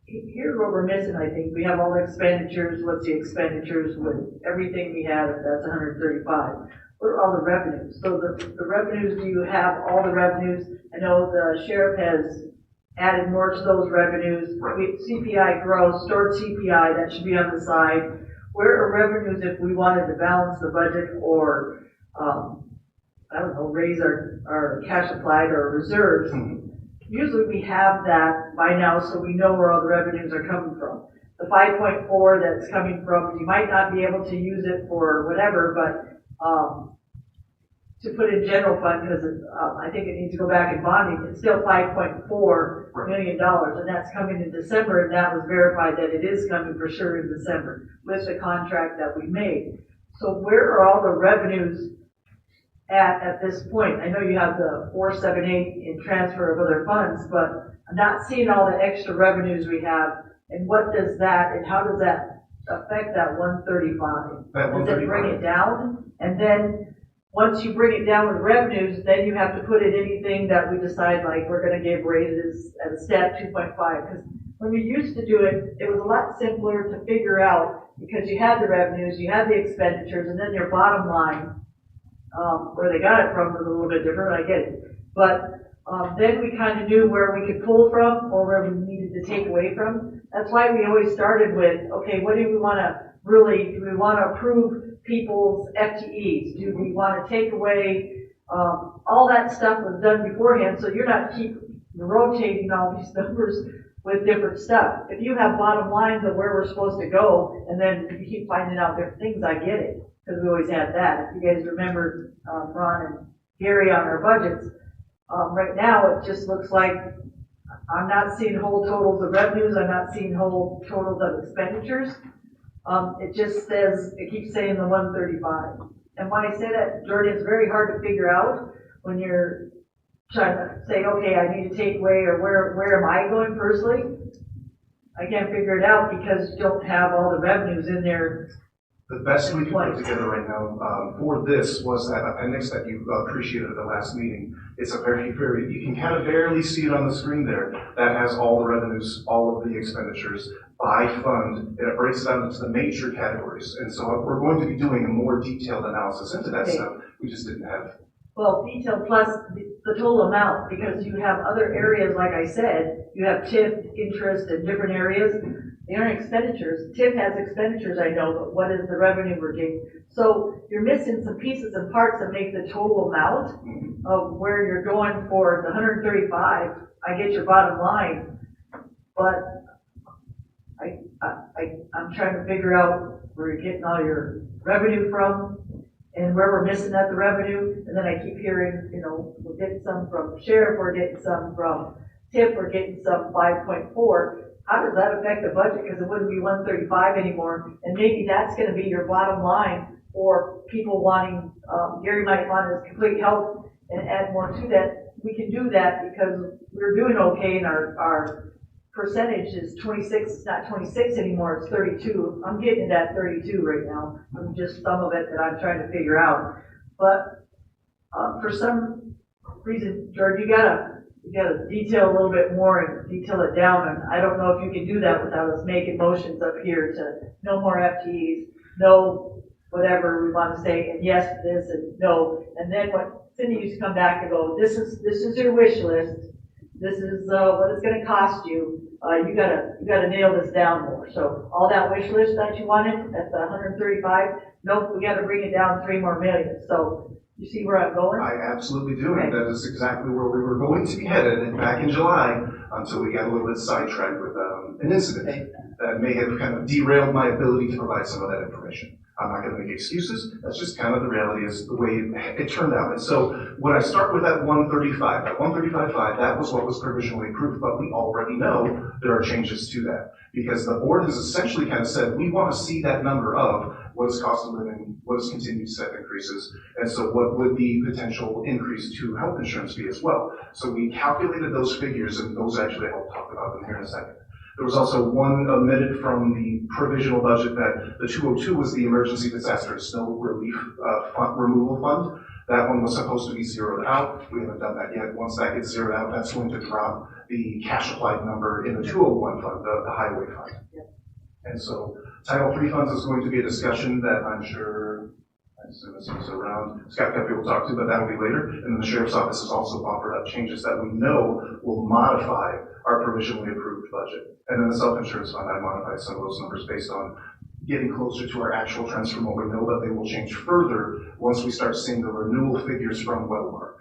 here's what we're missing, I think. We have all the expenditures. What's the expenditures with everything we have? That's 135. What are all the revenues? So the revenues, do you have all the revenues? I know the sheriff has added more to those revenues. CPI growth, stored CPI, that should be on the side. Where are revenues if we wanted to balance the budget or, I don't know, raise our cash applied or reserves? Usually we have that by now, so we know where all the revenues are coming from. The 5.4 that's coming from, you might not be able to use it for whatever, but to put in general fund, because I think it needs to go back in bonding, it's still $5.4 million, and that's coming in December, and that was verified that it is coming for sure in December with the contract that we made. So where are all the revenues at this point? I know you have the 478 in transfer of other funds, but I'm not seeing all the extra revenues we have, and what does that, and how does that affect that 135? Does it bring it down? And then once you bring it down with revenues, then you have to put in anything that we decide, like we're going to give raises at a step 2.5. Because when we used to do it, it was a lot simpler to figure out because you had the revenues, you had the expenditures, and then your bottom line, where they got it from was a little bit different, I get it. But then we kind of knew where we could pull from or where we needed to take away from. That's why we always started with, okay, what do we want to really, do we want to approve people's FTEs? Do we want to take away, all that stuff was done beforehand, so you're not keep rotating all these numbers with different stuff. If you have bottom lines of where we're supposed to go, and then you keep finding out different things, I get it, because we always had that. If you guys remember Ron and Gary on our budgets, right now it just looks like I'm not seeing whole totals of revenues, I'm not seeing whole totals of expenditures. It just says, it keeps saying the 135. And when I say that, Jordan, it's very hard to figure out when you're trying to say, okay, I need to take away, or where am I going personally? I can't figure it out because you don't have all the revenues in there. The best we can put together right now for this was that appendix that you appreciated at the last meeting. It's a very, very, you can kind of barely see it on the screen there. That has all the revenues, all of the expenditures by fund, and it breaks it down into the major categories. And so we're going to be doing a more detailed analysis into that stuff. We just didn't have. Well, detail plus the total amount, because you have other areas, like I said, you have TIF, interest in different areas. They aren't expenditures. TIF has expenditures, I know, but what is the revenue we're getting? So you're missing some pieces and parts that make the total amount of where you're going for the 135. I get your bottom line, but I'm trying to figure out where you're getting all your revenue from and where we're missing at the revenue. And then I keep hearing, you know, we're getting some from sheriff, we're getting some from TIF, we're getting some 5.4. How does that affect the budget? Because it wouldn't be 135 anymore. And maybe that's going to be your bottom line for people wanting, Gary might want his complete help and add more to that. We can do that because we're doing okay and our percentage is 26. It's not 26 anymore. It's 32. I'm getting it at 32 right now. I'm just some of it that I'm trying to figure out. But for some reason, George, you gotta detail a little bit more and detail it down. And I don't know if you can do that without us making motions up here to no more FTEs, no whatever we want to say, and yes to this and no. And then what Cindy used to come back and go, this is your wish list. This is what it's going to cost you. You gotta nail this down more. So all that wish list that you wanted at the 135, nope, we got to bring it down $3 more million. So you see where I'm going? I absolutely do, and that is exactly where we were going to be headed back in July until we got a little bit sidetracked with an incident that may have kind of derailed my ability to provide some of that information. I'm not going to make excuses. That's just kind of the reality is the way it turned out. And so when I start with that 135, that 135.5, that was what was provisionally approved, but we already know there are changes to that because the board has essentially kind of said, we want to see that number of what is cost of living, what is continued step increases, and so what would the potential increase to health insurance be as well. So we calculated those figures, and those actually I'll talk about them here in a second. There was also one omitted from the provisional budget that the 202 was the emergency disaster snow relief removal fund. That one was supposed to be zeroed out. We haven't done that yet. Once that gets zeroed out, that's going to drop the cash applied number in the 201 fund, the highway fund. And so Title III funds is going to be a discussion that I'm sure, as soon as he's around, Scott Guppy will talk to, but that'll be later. And then the Sheriff's Office has also offered up changes that we know will modify our provisionally approved budget. And then the self-insurance fund, I modified some of those numbers based on getting closer to our actual trends from what we know, but they will change further once we start seeing the renewal figures from Wellmark.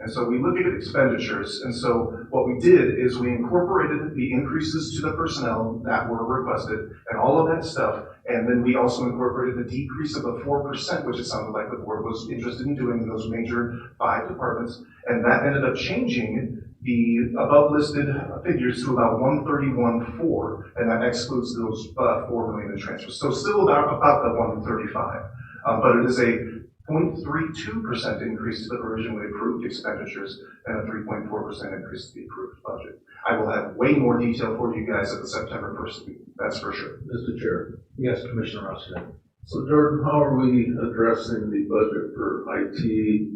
And so we look at expenditures, and so what we did is we incorporated the increases to the personnel that were requested and all of that stuff, and then we also incorporated the decrease of the 4%, which it sounded like the board was interested in doing in those major 5 departments, and that ended up changing the above listed figures to about 131.4, and that excludes those 4 million in transfers. So still about the 135, but it is a 0.32% increase to the provisionally approved expenditures and a 3.4% increase to the approved budget. I will have way more detail for you guys at the September 1st meeting, that's for sure. Mr. Chair. Yes, Commissioner Ross. So Jordan, how are we addressing the budget for IT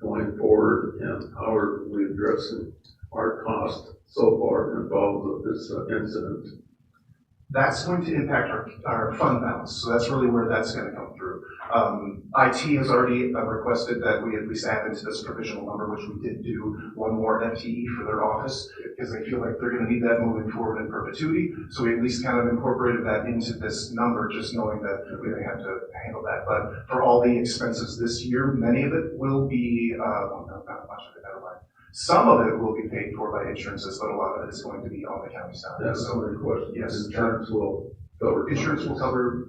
going forward, and how are we addressing our cost so far involved with this incident? That's going to impact our fund balance, so that's really where that's going to come through. IT has already requested that we at least add into this provisional number, which we did do, 1 more FTE for their office, because they feel like they're going to need that moving forward in perpetuity. So we at least kind of incorporated that into this number, just knowing that we may have to handle that. But for all the expenses this year, many of it will be, well, no, not much of it, never mind. Some of it will be paid for by insurances, but a lot of it is going to be on the county side. That's so, the question. Yes, Insurance will cover. Insurance will cover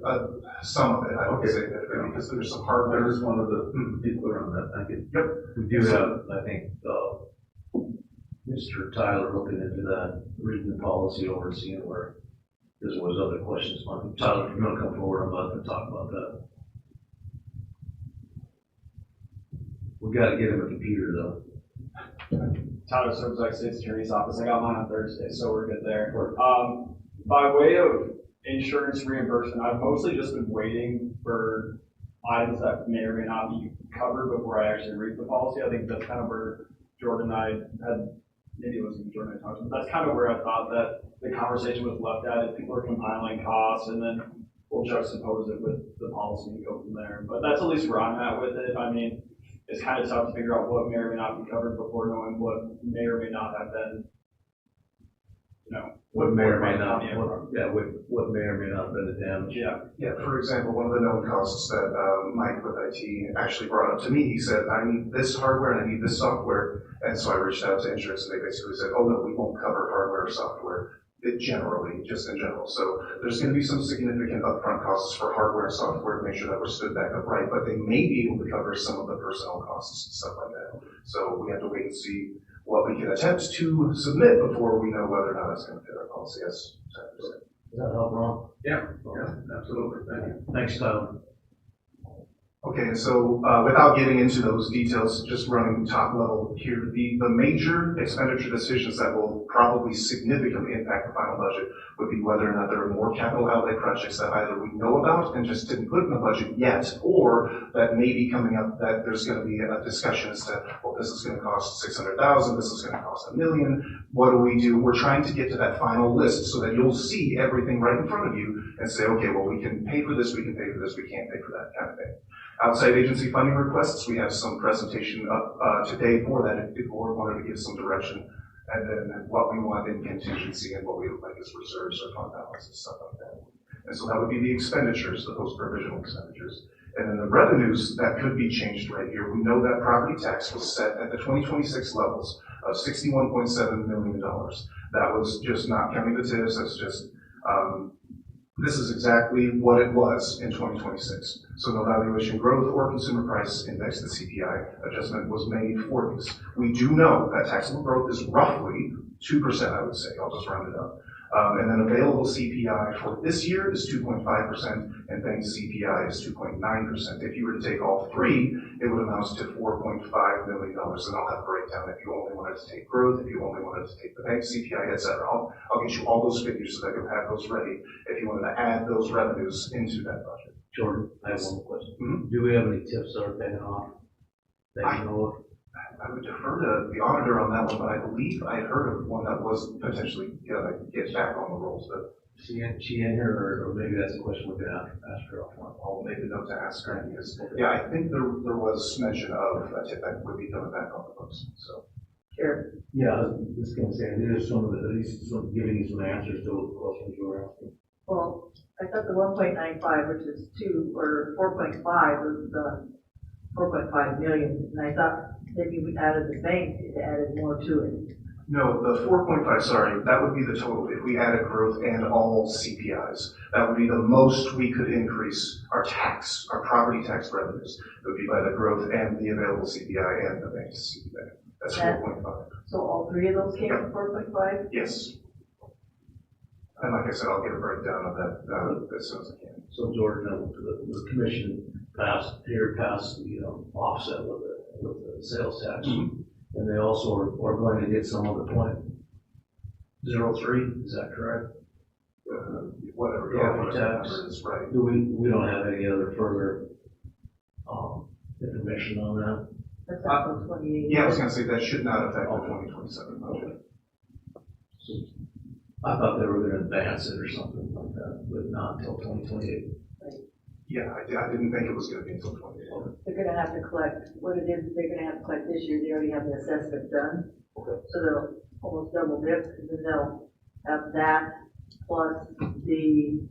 some of it. I would say that because there's some hardware. I just wanted to be clear on that. Thank you. Yep. We do have, I think, Mr. Tyler looking into that, reading the policy over, seeing where there was other questions. Tyler, if you want to come forward, I'm about to talk about that. We got to get him a computer though. Tyler Sobczak, State's Attorney's Office. I got mine on Thursday, so we're good there. By way of insurance reimbursement, I've mostly just been waiting for items that may or may not be covered before I actually read the policy. I think that's kind of where Jordan and I had, maybe it wasn't Jordan and I talked about, that's kind of where I thought that the conversation was left at. If people are compiling costs, and then we'll juxtapose it with the policy and go from there. But that's at least where I'm at with it. I mean, it's kind of tough to figure out what may or may not be covered before knowing what may or may not have been, what may or may not, what may or may not have been the damage. Yeah, for example, one of the known costs that Mike with IT actually brought up to me, he said, I need this hardware and I need this software. And so I reached out to insurance and they basically said, oh no, we won't cover hardware or software. Just in general. So there's going to be some significant upfront costs for hardware and software to make sure that we're stood back up right, but they may be able to cover some of the personnel costs and stuff like that. So we have to wait and see what we can attempt to submit before we know whether or not it's going to fit our policy. Yes. Does that help, Ron? Yeah, absolutely. Thank you. Thanks, Tyler. Okay, so without getting into those details, just running top level here, the major expenditure decisions that will probably significantly impact the final budget would be whether or not there are more capital outlay projects that either we know about and just didn't put in the budget yet, or that may be coming up that there's going to be a discussion as to, well, this is going to cost $600,000, this is going to cost $1 million. What do we do? We're trying to get to that final list so that you'll see everything right in front of you and say, okay, well, we can pay for this, we can pay for this, we can't pay for that kind of thing. Outside agency funding requests, we have some presentation up today for that if the board wanted to give some direction, and then what we want in contingency and what we would like as reserves or fund balances, stuff like that. And so that would be the expenditures, the post-provisional expenditures. And then the revenues that could be changed right here, we know that property tax was set at the 2026 levels of $61.7 million. That was just not counting the TIFs, that's just, this is exactly what it was in 2026. So no valuation growth or consumer price index, the CPI adjustment was made for this. We do know that taxable growth is roughly 2%, I would say, I'll just round it up. And then available CPI for this year is 2.5%, and banked CPI is 2.9%. If you were to take all three, it would amount to $4.5 million. And I'll have a breakdown if you only wanted to take growth, if you only wanted to take the bank CPI, et cetera. I'll get you all those figures so that you'll have those ready if you wanted to add those revenues into that budget. Jordan, I have one question. Do we have any tips that are paying off that you know of? I would defer to the auditor on that one, but I believe I heard of one that was potentially gonna get back on the rolls, but. She in here, or maybe that's a question we can ask her offline. I'll make a note to ask her, because, yeah, I think there was mention of a tip that would be coming back on the books, so. Sure. Yeah, I was just gonna say, there's some of the, at least some, giving you some answers to the questions you were asking. Well, I thought the 1.95, which is 4.5 was the 4.5 million, and I thought that you added the bank, it added more to it. No, the 4.5, sorry, that would be the total. If we added growth and all CPIs, that would be the most we could increase our property tax revenues. It would be by the growth and the available CPI and the bank CPI. That's 4.5. So all three of those came to 4.5? Yes. And like I said, I'll get a breakdown of that as soon as I can. So Jordan, the commission passed the offset with the sales tax. Mm-hmm. And they also are going to get some of the 0.03, is that correct? Whatever tax is right. We don't have any other further information on that? That's up to 28. Yeah, I was going to say that should not affect the 2027 budget. So I thought they were going to advance it or something like that, but not until 2028. Yeah, I didn't think it was going to be until 2028. They're going to have to collect, what it is they're going to have to collect this year, they already have the assessment done. Okay. So they'll almost double dip, and then they'll have that plus the,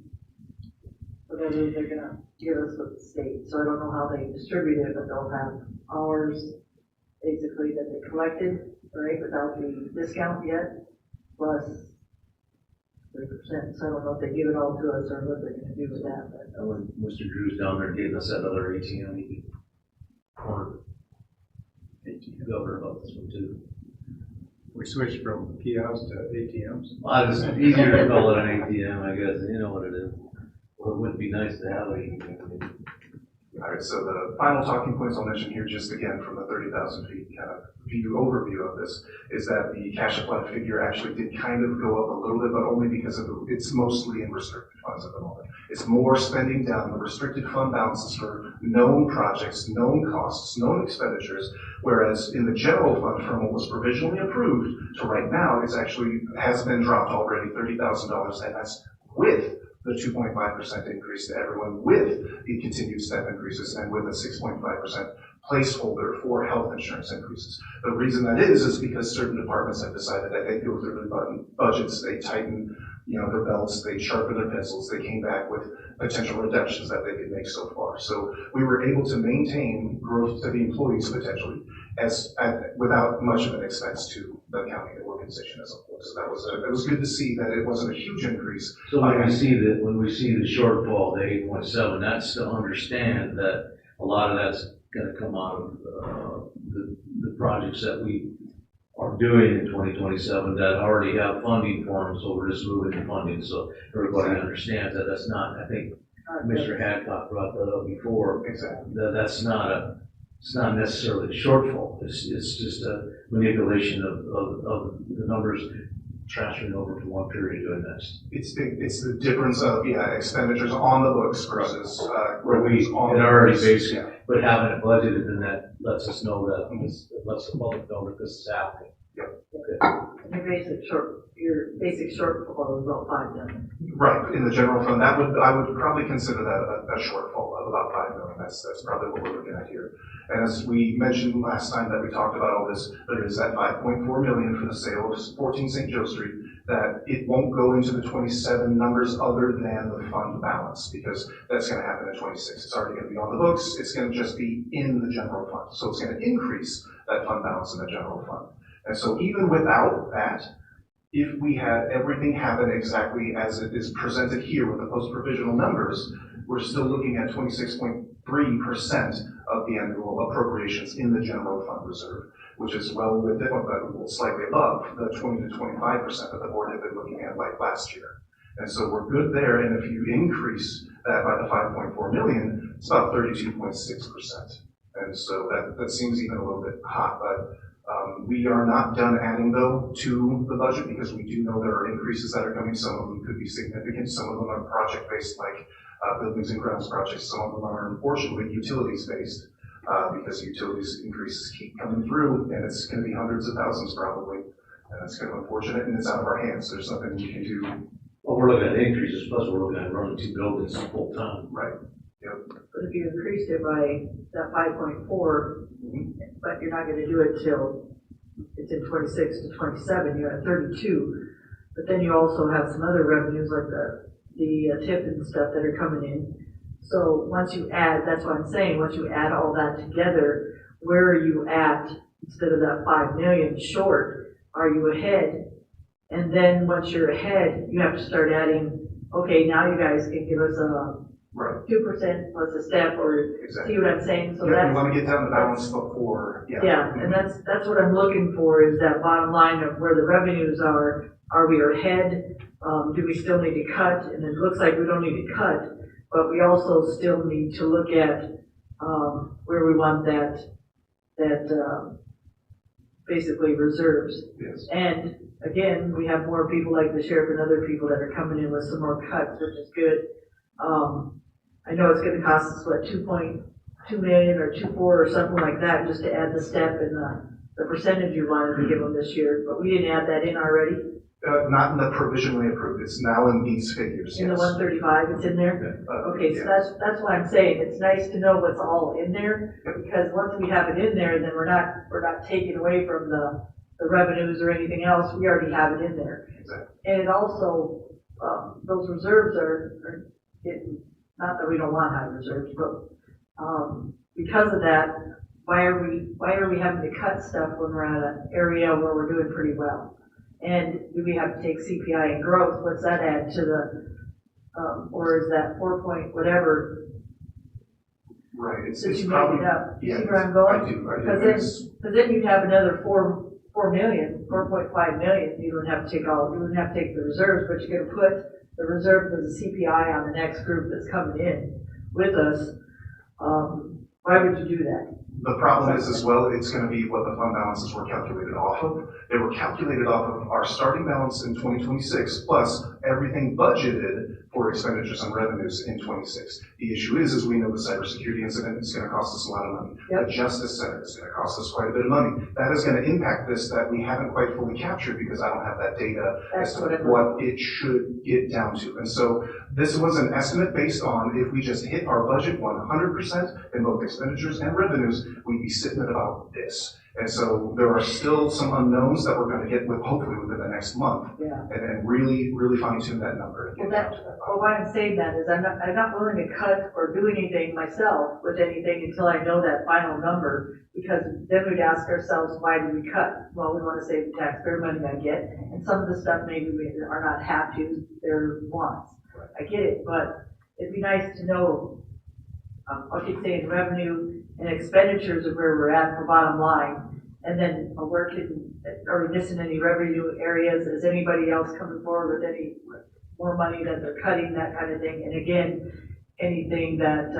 whatever they're going to give us with the state. So I don't know how they distribute it, but they'll have hours basically that they collected, right, without the discount yet, plus 3%. So I don't know if they give it all to us or what they're going to do with that. But when Mr. Drew's down there getting us that other ATM, he could corner governor about this one too. We switched from kiosks to ATMs. Well, it's easier to call it an ATM, I guess. You know what it is. Well, it would be nice to have an ATM. All right, so the final talking points I'll mention here, just again from the 30,000 feet kind of overview of this, is that the cash applied figure actually did kind of go up a little bit, but only because it's mostly in restricted funds at the moment. It's more spending down the restricted fund balances for known projects, known costs, known expenditures, whereas in the general fund from what was provisionally approved to right now, it's actually has been dropped already $30,000, and that's with the 2.5% increase to everyone, with the continued step increases and with a 6.5% placeholder for health insurance increases. The reason that is because certain departments have decided that they go through their budgets, they tighten, their belts, they sharpen their pencils, they came back with potential reductions that they could make so far. So we were able to maintain growth to the employees potentially without much of an expense to the county organization as a whole. So it was good to see that it wasn't a huge increase. So when we see the shortfall, the 8.7, that's to understand that a lot of that's going to come out of the projects that we are doing in 2027 that already have funding for them, so we're just moving the funding so everybody understands that that's not, I think Mr. Hadcock brought that up before. Exactly. That's not it's not necessarily a shortfall. It's just a manipulation of the numbers transferring over from one period to the next. It's the difference of expenditures on the books versus where we already basic, but having it budgeted, then that lets us know that lets the public know that this is happening. Yep. Okay. Your basic shortfall is about $5 million. Right, in the general fund, I would probably consider that a shortfall of about $5 million. That's probably what we're looking at here. And as we mentioned last time that we talked about all this, there is that $5.4 million for the sale of 14 St. Joe Street, that it won't go into the 27 numbers other than the fund balance, because that's going to happen in 26. It's already going to be on the books. It's going to just be in the general fund. So it's going to increase that fund balance in the general fund. And so even without that, if we had everything happen exactly as it is presented here with the post-provisional numbers, we're still looking at 26.3% of the annual appropriations in the general fund reserve. which is well within, slightly above the 20 to 25% that the board had been looking at like last year. And so we're good there, and if you increase that by the 5.4 million, it's about 32.6%. And so that seems even a little bit hot, but we are not done adding, though, to the budget, because we do know there are increases that are coming. Some of them could be significant. Some of them are project-based, like buildings and grounds projects. Some of them are, unfortunately, utilities-based, because utilities increases keep coming through, and it's going to be hundreds of thousands probably. And it's kind of unfortunate, and it's out of our hands. There's nothing we can do. Well, we're looking at increases, plus we're looking at running 2 buildings full time. Right. Yep. But if you increased it by that 5.4, but you're not gonna do it till it's in 26 to 27, you're at 32. But then you also have some other revenues like the tip and stuff that are coming in. So once you add, that's what I'm saying, once you add all that together, where are you at instead of that 5 million short? Are you ahead? And then once you're ahead, you have to start adding, okay, now you guys can give us a 2% plus a step, or see what I'm saying? So yeah, you want to get down the balance before. Yeah, and that's what I'm looking for, is that bottom line of where the revenues are. Are we ahead? Do we still need to cut? And it looks like we don't need to cut, but we also still need to look at where we want that basically reserves. Yes. And again, we have more people like the sheriff and other people that are coming in with some more cuts, which is good. I know it's going to cost us, what, 2.2 million or 2.4 or something like that, just to add the step and the percentage you wanted to give them this year, but we didn't add that in already. Not in the provisionally approved. It's now in these figures. In yes. the 135, it's in there? Okay, so that's what I'm saying. It's nice to know what's all in there, because once we have it in there, then we're not taking away from the revenues or anything else. We already have it in there. Exactly. And it also, those reserves are getting, not that we don't want high reserves, but because of that, why are we having to cut stuff when we're at an area where we're doing pretty well? And do we have to take CPI and growth? What's that add to the, or is that 4 point whatever? Right. It's you probably, make it up. You yeah, see where I'm going? I do. Because then you'd have another 4.5 million. You wouldn't have to take the reserves, but you're going to put the reserve for the CPI on the next group that's coming in with us. Why would you do that? The problem is as well, it's going to be what the fund balances were calculated off of. They were calculated off of our starting balance in 2026 plus everything budgeted for expenditures and revenues in 26. The issue is we know the cybersecurity incident is going to cost us a lot of money. Yep. The Justice Center is going to cost us quite a bit of money. That is going to impact this that we haven't quite fully captured because I don't have that data as to what it should get down to. And so this was an estimate based on if we just hit our budget 100% in both expenditures and revenues, we'd be sitting at about this. And so there are still some unknowns that we're going to hit with hopefully within the next month. Yeah. And really, really fine tune that number. Well, why I'm saying that is I'm not willing to cut or do anything myself with anything until I know that final number, because then we'd ask ourselves, why do we cut? Well, we want to save the taxpayer money, I get, and some of the stuff maybe we are not have to, they're wants. I get it, but it'd be nice to know, I'll keep saying revenue and expenditures of where we're at for bottom line, and then are we missing any revenue areas? Is anybody else coming forward with any more money that they're cutting, that kind of thing? And again, anything that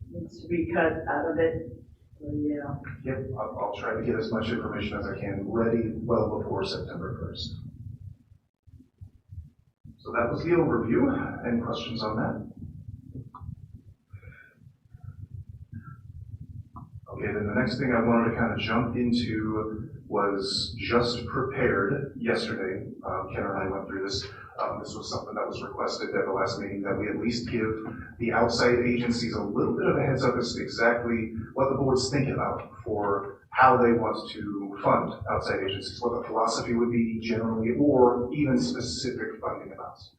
needs to be cut out of it, you know. Yep, I'll try to get as much information as I can ready well before September 1st. So that was the overview. Any questions on that? Okay, then the next thing I wanted to kind of jump into was just prepared yesterday. Ken and I went through this. This was something that was requested at the last meeting, that we at least give the outside agencies a little bit of a heads up as to exactly what the board's thinking about for how they want to fund outside agencies, what the philosophy would be generally, or even specific funding amounts.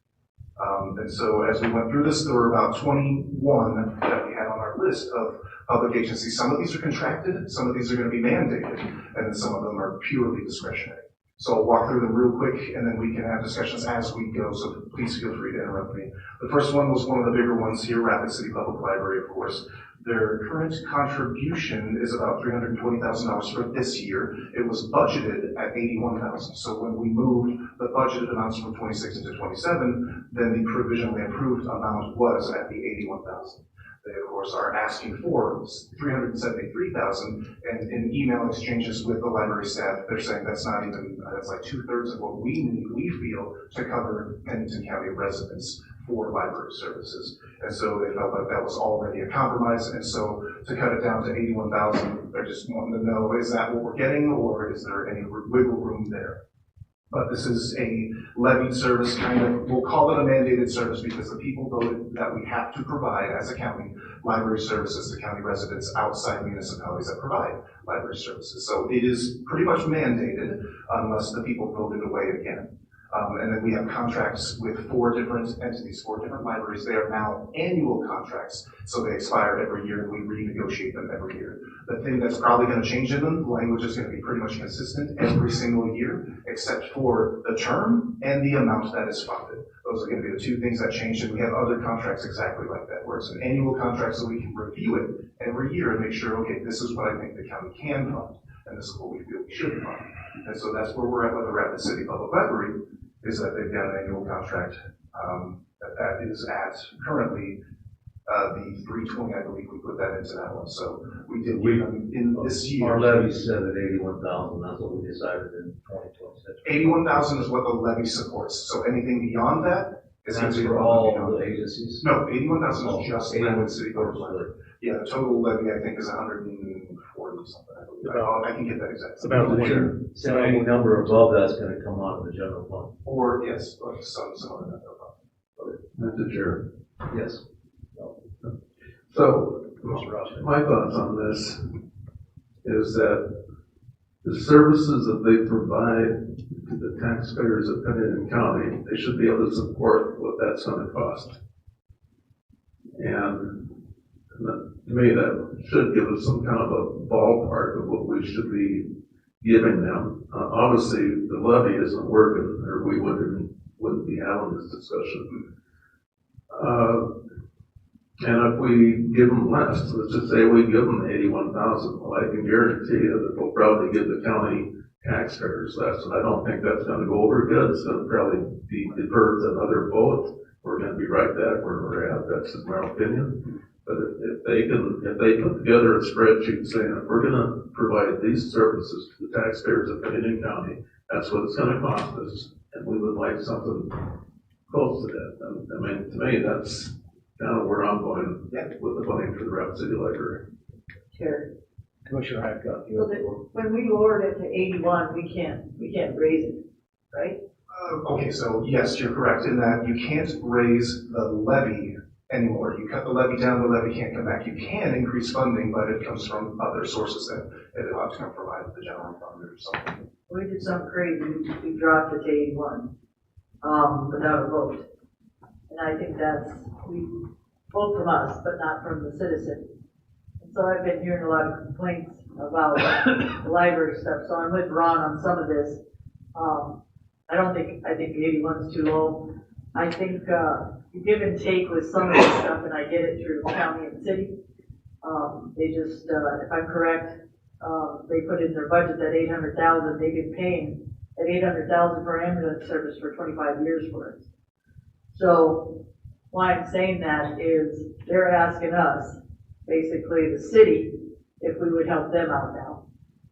And so as we went through this, there were about 21 that we had on our list of public agencies. Some of these are contracted, some of these are going to be mandated, and then some of them are purely discretionary. So I'll walk through them real quick, and then we can have discussions as we go, so please feel free to interrupt me. The first one was one of the bigger ones here, Rapid City Public Library, of course. Their current contribution is about $320,000 for this year. It was budgeted at $81,000. So when we moved the budgeted amounts from 26 into 27, then the provisionally approved amount was at the $81,000. They, of course, are asking for $373,000, and in email exchanges with the library staff, they're saying that's not even, that's like 2/3 of what we need, we feel, to cover Pennington County residents for library services. And so they felt like that was already a compromise, and so to cut it down to $81,000, they're just wanting to know, is that what we're getting, or is there any wiggle room there? But this is a levied service, kind of, we'll call it a mandated service because the people voted that we have to provide as a county library services to county residents outside municipalities that provide library services. So it is pretty much mandated unless the people voted away again. And then we have contracts with 4 different entities, 4 different libraries. They are now annual contracts, so they expire every year and we renegotiate them every year. The thing that's probably going to change in them, the language is going to be pretty much consistent every single year, except for the term and the amount that is funded. Those are going to be the 2 things that change, and we have other contracts exactly like that, where it's an annual contract so we can review it every year and make sure, okay, this is what I think the county can fund, and this is what we feel we should fund. And so that's where we're at with the Rapid City Public Library, is that they've got an annual contract that is at currently the $320, I believe we put that into that one. So we did give them in this year. Our levy set at $81,000, that's what we decided in 2026. $81,000 is what the levy supports. So anything beyond that is going to be for all the agencies? No, $81,000 is just Rapid City Public Library. Yeah, the total levy I think is 140 something. I can get that exact. So any number above that's going to come out of the general fund. Or yes, or some other number. Mr. Chair. Yes. So, my thoughts on this is that the services that they provide to the taxpayers of Pennington County, they should be able to support what that's going to cost. And to me, that should give us some kind of a ballpark of what we should be giving them. Obviously, the levy isn't working, or we wouldn't be having this discussion. And if we give them less, let's just say we give them $81,000, well, I can guarantee you that they'll probably give the county taxpayers less. And I don't think that's going to go over good. It's going to probably be deferred to another vote. We're going to be right back where we're at. That's just my opinion. But if they put together a spreadsheet saying if we're going to provide these services to the taxpayers of Pennington County, that's what it's going to cost us, and we would like something close to that. I mean, to me, that's kind of where I'm going with the funding for the Rapid City Library. Chair. Commissioner Hancock. So when we lowered it to 81, we can't raise it, right? Okay, so yes, you're correct in that you can't raise the levy anymore. You cut the levy down, the levy can't come back. You can increase funding, but it comes from other sources that it'll have to come from either the general fund or something. We did something crazy. We dropped it to 81 without a vote. And I think we vote from us, but not from the citizens. And so I've been hearing a lot of complaints about the library stuff. So I'm with Ron on some of this. I think the 81 is too low. I think you give and take with some of this stuff, and I get it through county and city. They just, if I'm correct, they put in their budget that $800,000. They've been paying that $800,000 for ambulance service for 25 years for us. So why I'm saying that is they're asking us, basically the city, if we would help them out now,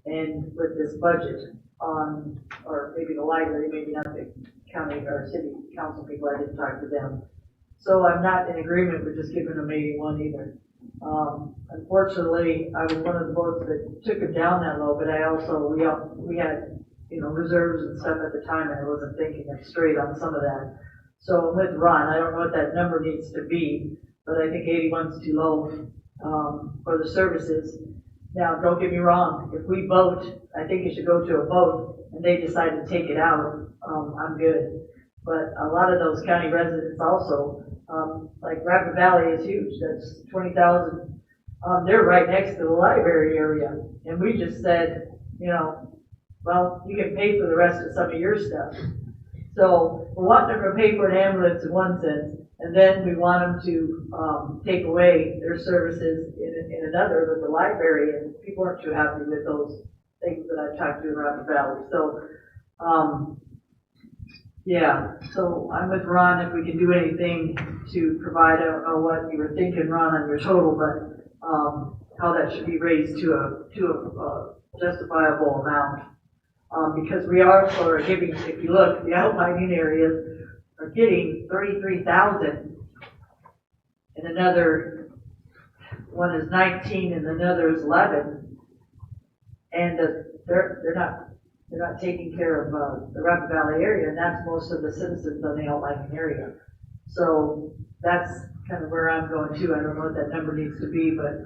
and with this budget on, or maybe the library, maybe not the county or city council people. I didn't talk to them. So I'm not in agreement with just giving them 81 either. Unfortunately, I was one of the votes that took it down that low, but I also, we had, reserves and stuff at the time, and I wasn't thinking it straight on some of that. So I'm with Ron. I don't know what that number needs to be, but I think 81's too low, for the services. Now, don't get me wrong. If we vote, I think it should go to a vote, and they decide to take it out, I'm good. But a lot of those county residents also, like Rapid Valley is huge. That's 20,000. They're right next to the library area. And we just said, well, you can pay for the rest of some of your stuff. So we want them to pay for an ambulance in one sense, and then we want them to take away their services in another with the library, and people aren't too happy with those things that I've talked to around the valley. So, yeah, so I'm with Ron if we can do anything to provide, I don't know what you were thinking, Ron, on your total, but how that should be raised to a justifiable amount. Because we also are giving, if you look, the outlining areas are getting 33,000, and another one is 19, and another is 11, and they're not taking care of the Rapid Valley area, and that's most of the citizens on the outlining area. So that's kind of where I'm going to. I don't know what that number needs to be, but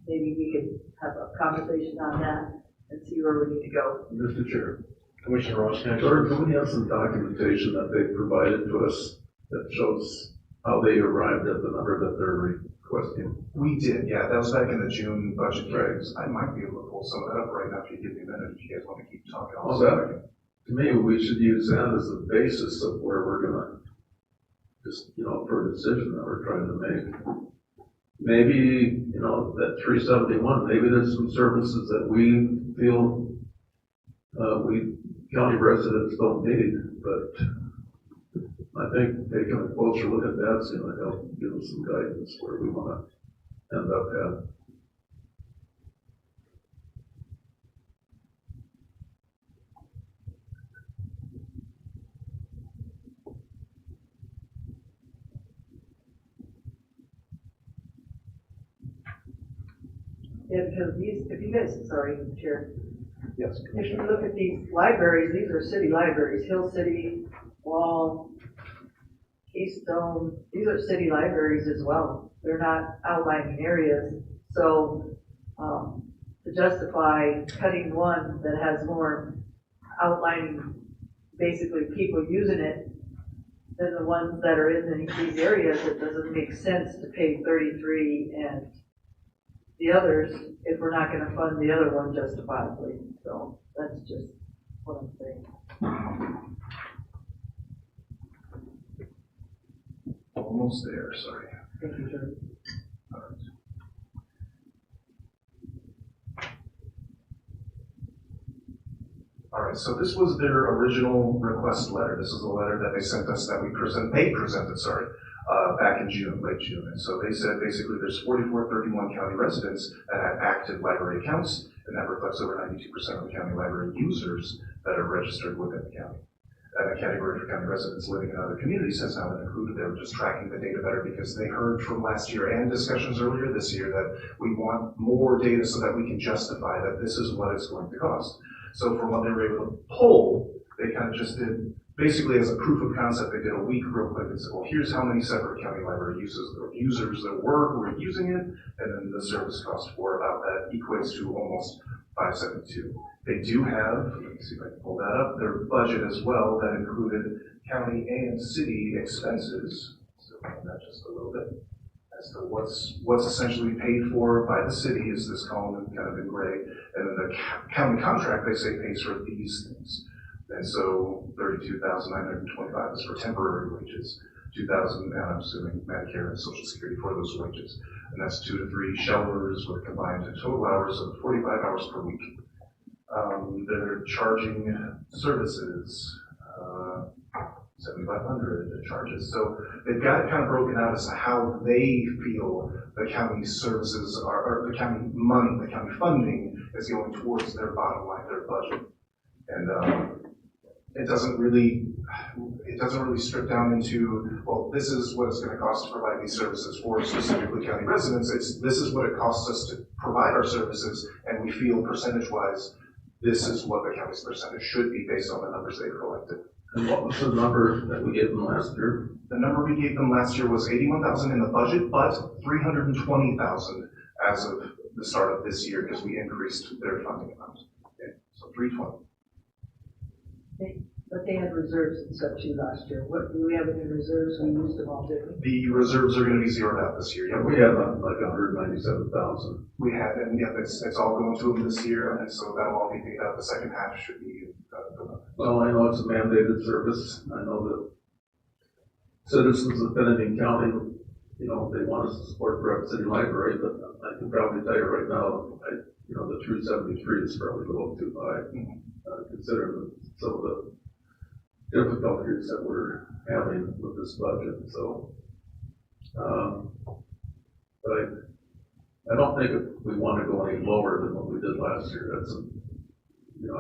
maybe we could have a conversation on that and see where we need to go. Mr. Chair. Commissioner Ross, George, do we have some documentation that they provided to us that shows how they arrived at the number that they're requesting? We did, yeah. That was back in the June budget hearings. I might be able to pull some of that up right now if you give me a minute, if you guys want to keep talking. Well, that, to me, we should use that as the basis of where we're gonna just, for a decision that we're trying to make. Maybe, that 371, maybe there's some services that we feel we county residents don't need, but I think taking a closer look at that's going to help give us some guidance where we want to end up at. Yeah, because if you guys, sorry, Chair. Yes. If you look at these libraries, these are city libraries, Hill City, Wall, Keystone, these are city libraries as well. They're not outlying areas. So, to justify cutting one that has more outlining, basically people using it, than the ones that are in these areas, it doesn't make sense to pay 33 and the others if we're not going to fund the other one justifiably. So that's just what I'm saying. Almost there, sorry. Thank you, Joe. All right. All right, so this was their original request letter. This is a letter that they sent us that they presented, back in June, late June. And so they said basically there's 4431 county residents that have active library accounts, and that reflects over 92% of the county library users that are registered within the county. And a category for county residents living in other communities has now been included. They were just tracking the data better because they heard from last year and discussions earlier this year that we want more data so that we can justify that this is what it's going to cost. So from what they were able to pull, they kind of just did, basically as a proof of concept, they did a week real quick and said, well, here's how many separate county library users there were who were using it, and then the service cost for about that equates to almost 572. They do have, let me see if I can pull that up, their budget as well that included county and city expenses. So that just a little bit as to what's essentially paid for by the city is this column kind of in gray, and then the county contract they say pays for these things. And so 32,925 is for temporary wages, 2,000, and I'm assuming Medicare and Social Security for those wages. And that's 2 to 3 shelters with combined total hours of 45 hours per week. They're charging services, 7,500 charges. So they've got it kind of broken out as to how they feel the county services or the county money, the county funding is going towards their bottom line, their budget. And it doesn't really strip down into, well, this is what it's going to cost to provide these services for specifically county residents. This is what it costs us to provide our services, and we feel percentage-wise, this is what the county's percentage should be based on the numbers they've collected. And what was the number that we gave them last year? The number we gave them last year was 81,000 in the budget, but 320,000 as of the start of this year because we increased their funding amount. Okay, so 320. But they had reserves and stuff too last year. What, do we have any reserves? We used them all, didn't we? The reserves are going to be zeroed out this year. Yeah, we had like 197,000. We had, and yeah, it's all going to them this year, and so that'll all be paid out. The second half should be Well, I know it's a mandated service. I know that citizens of Pennington County, you know, they want us to support the Rapid City Library, but I can probably tell you right now, you know, the 373 is probably a little too high, considering some of the difficulties that we're having with this budget. So, but I don't think we want to go any lower than what we did last year. That's a, you know,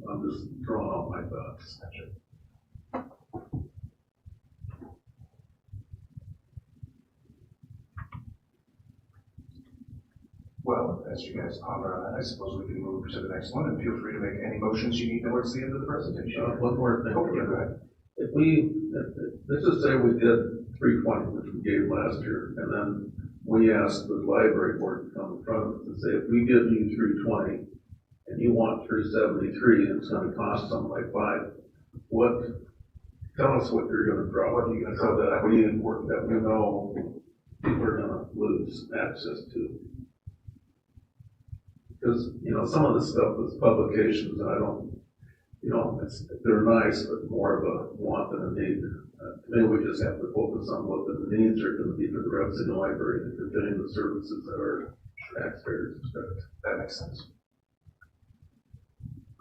I'm just throwing out my thoughts. Well, as you guys ponder on that, I suppose we can move to the next one, and feel free to make any motions you need towards the end of the presentation. One more thing. Okay, go ahead. If let's just say we did 320, which we gave last year, and then we asked the library board to come in front of us and say, if we give you 320 and you want 373, and it's going to cost something like $5, tell us what you're going to draw. What are you going to draw that we know people are going to lose access to? Because, you know, some of the stuff is publications, and I don't, you know, they're nice, but more of a want than a need. Maybe we just have to focus on what the needs are going to be for the Rapid City Library and continuing the services that our taxpayers expect. That makes sense.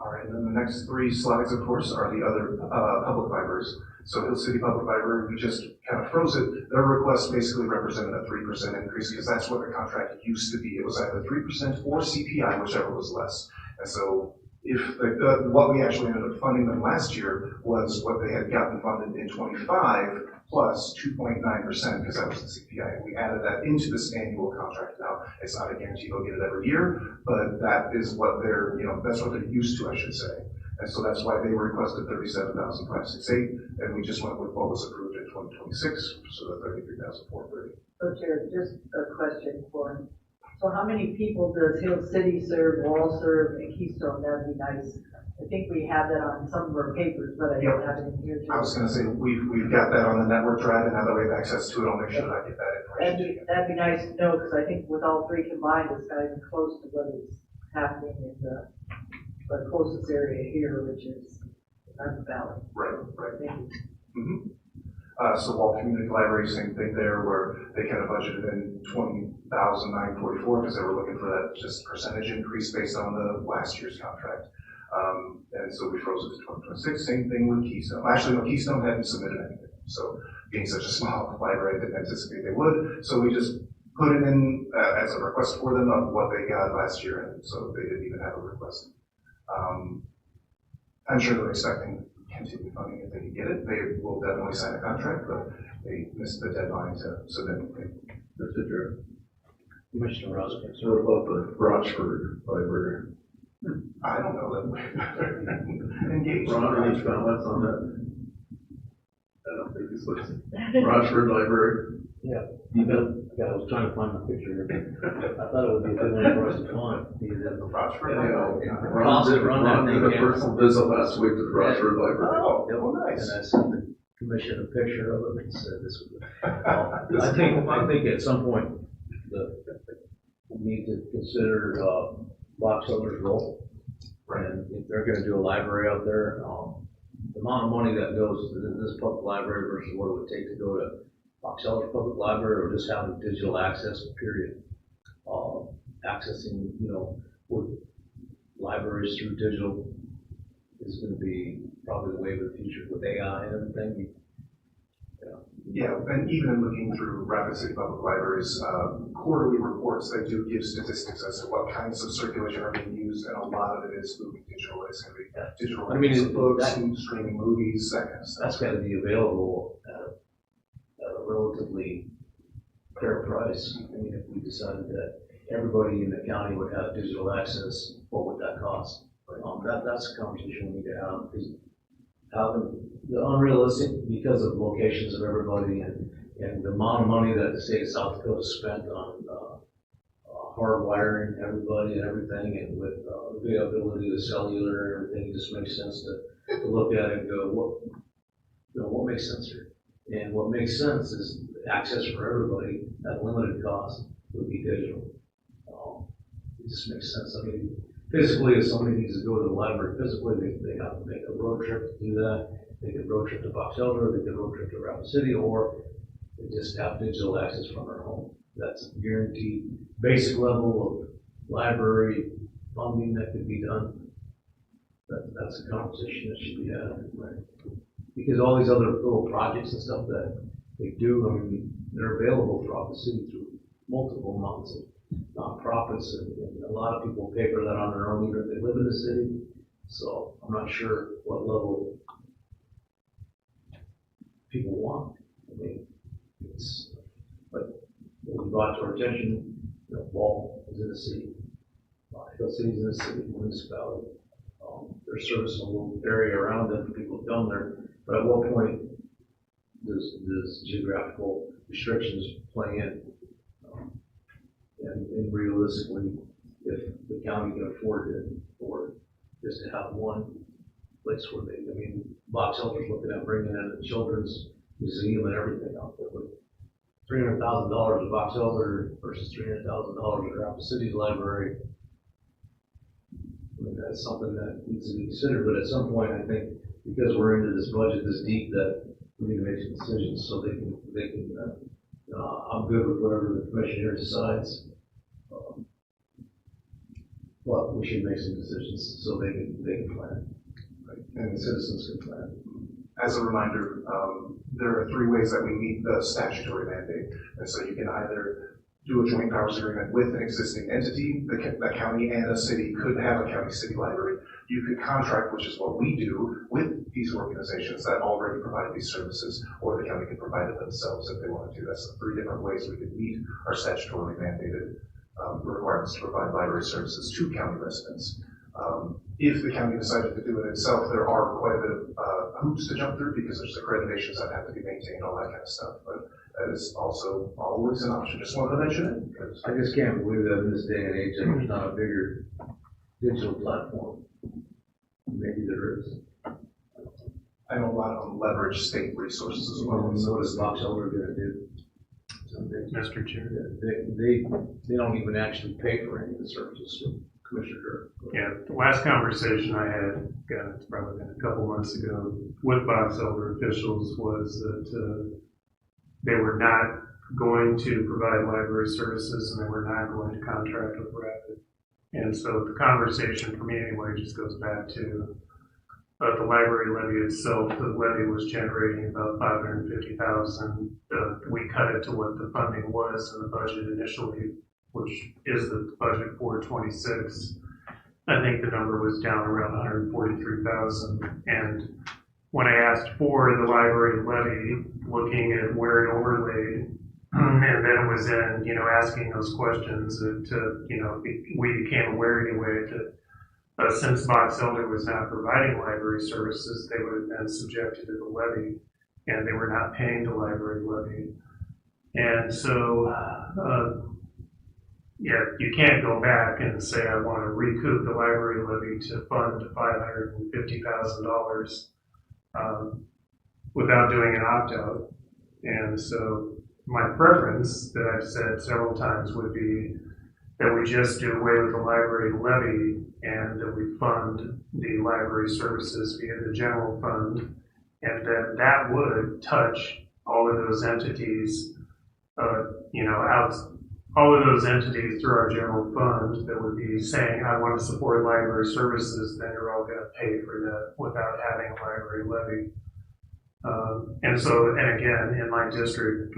All right, and then the next three slides, of course, are the other public libraries. So Hill City Public Library, we just kind of froze it. Their request basically represented a 3% increase because that's what the contract used to be. It was either 3% or CPI, whichever was less. And so if what we actually ended up funding them last year was what they had gotten funded in 25 plus 2.9% because that was the CPI. And we added that into this annual contract now. It's not a guarantee they'll get it every year, but that is what they're, you know, that's what they're used to, I should say. And so that's why they requested $37,568, and we just went with what was approved in 2026, so the $33,430. So Chair, just a question for him. So how many people does Hill City serve, Wall serve, and Keystone? That'd be nice. I think we have that on some of our papers, but I don't have it in here. I was going to say, we've got that on the network drive, and now that we have access to it, I'll make sure that I get that information. That'd be nice to know, because I think with all three combined, it's not even close to what is happening in the closest area here, which is the Valley. Right. Thank you. Mm-hmm. So Wall Community Library, same thing there, where they kind of budgeted in $20,944 because they were looking for that just percentage increase based on the last year's contract. And so we froze it to 2026. Same thing with Keystone. Actually, no, Keystone hadn't submitted anything. So being such a small library, I didn't anticipate they would. So we just put it in as a request for them of what they got last year, and so they didn't even have a request. I'm sure they're expecting continued funding if they can get it. They will definitely sign a contract, but they missed the deadline to submit anything. Mr. Chair. Commissioner Roscoe. So what about the Rochford Library? I don't know that. Engaged. Ron, any comments on that? I don't think he's listening. Rochford Library? Yeah, I was trying to find the picture here. I thought it would be a good one for us to find. Rochford Library? Ron did a personal visit last week to the Rochford Library. Oh, nice. And I sent the commission a picture of it and said this would be. I think at some point, we need to consider, Box Elder's role. And if they're gonna do a library out there, the amount of money that goes to this public library versus what it would take to go to Box Elder's Public Library or just having digital access, period. Accessing, you know, with libraries through digital is gonna be probably the wave of the future with AI and everything. Yeah, and even in looking through Rapid City Public Library's quarterly reports, they do give statistics as to what kinds of circulation are being used, and a lot of it is moving digital. It's going to be digital books, streaming movies, that kind of stuff. That's got to be available at a relatively fair price. I mean, if we decided that everybody in the county would have digital access, what would that cost? That's a conversation we need to have, because the unrealistic, because of locations of everybody and the amount of money that the state of South Dakota spent on hardwiring everybody and everything, and with the availability of cellular and everything, it just makes sense to look at it and go, what makes sense here? And what makes sense is access for everybody at limited cost would be digital. It just makes sense. I mean, physically, if somebody needs to go to the library physically, they have to make a road trip to do that. They could road trip to Box Elder, they could road trip to Rapid City, or they just have digital access from their home. That's a guaranteed basic level of library funding that could be done. That's a conversation that should be had, right? Because all these other little projects and stuff that they do, I mean, they're available throughout the city through multiple amounts of nonprofits, and a lot of people pay for that on their own, even if they live in the city. So I'm not sure what level people want. I mean, it's, but what we brought to our attention, you know, Ball is in the city, Hill City's in the city, municipality. There's service in a little area around it for people down there. But at what point does geographical restrictions play in? And realistically, if the county can afford it, or just to have one place where they, I mean, Box Elder's looking at bringing in a children's museum and everything out there, but $300,000 at Box Elder versus $300,000 at Rapid City's library. I mean, that's something that needs to be considered, but at some point, I think, because we're into this budget this deep, that we need to make some decisions so they can, I'm good with whatever the commission here decides. But we should make some decisions so they can plan, right? And the citizens can plan. As a reminder, there are 3 ways that we meet the statutory mandate. And so you can either do a joint powers agreement with an existing entity, the county and a city could have a county-city library. You could contract, which is what we do, with these organizations that already provide these services, or the county could provide it themselves if they want to do. That's the 3 different ways we could meet our statutorily mandated requirements to provide library services to county residents. If the county decided to do it itself, there are quite a bit of hoops to jump through because there's accreditations that have to be maintained, all that kind of stuff. But that is also always an option. Just wanted to mention it. I just can't believe that in this day and age that there's not a bigger digital platform. Maybe there is. I know a lot of them leverage state resources as well. And so what is Box Elder going to do? Mr. Chair. They don't even actually pay for any of the services. So Commissioner. Yeah, the last conversation I had, it's probably been a couple months ago, with Box Elder officials was that they were not going to provide library services and they were not going to contract with Rapid. And so the conversation for me anyway just goes back to the library levy itself. The levy was generating about $550,000. We cut it to what the funding was in the budget initially, which is the budget for 26. I think the number was down around 143,000. And when I asked for the library levy, looking at where it overlaid, and then it was in, asking those questions to, we became aware anyway that since Box Elder was not providing library services, they would have been subjected to the levy, and they were not paying the library levy. And so, you can't go back and say, I want to recoup the library levy to fund $550,000 without doing an opt-out. And so my preference that I've said several times would be that we just do away with the library levy and that we fund the library services via the general fund, and then that would touch all of those entities, all of those entities through our general fund that would be saying, I want to support library services, then you're all going to pay for that without having a library levy. And again, in my district,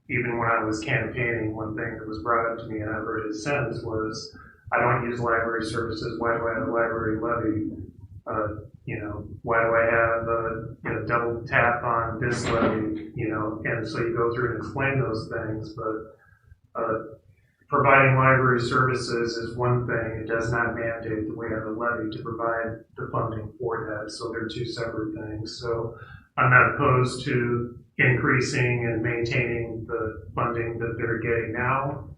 even when I was campaigning, one thing that was brought up to me, and I've heard it since, was, I don't use library services, why do I have a library levy? Why do I have a double tap on this levy? And so you go through and explain those things, but providing library services is one thing. It does not mandate that we have a levy to provide the funding for that, so they're 2 separate things. So I'm not opposed to increasing and maintaining the funding that they're getting now,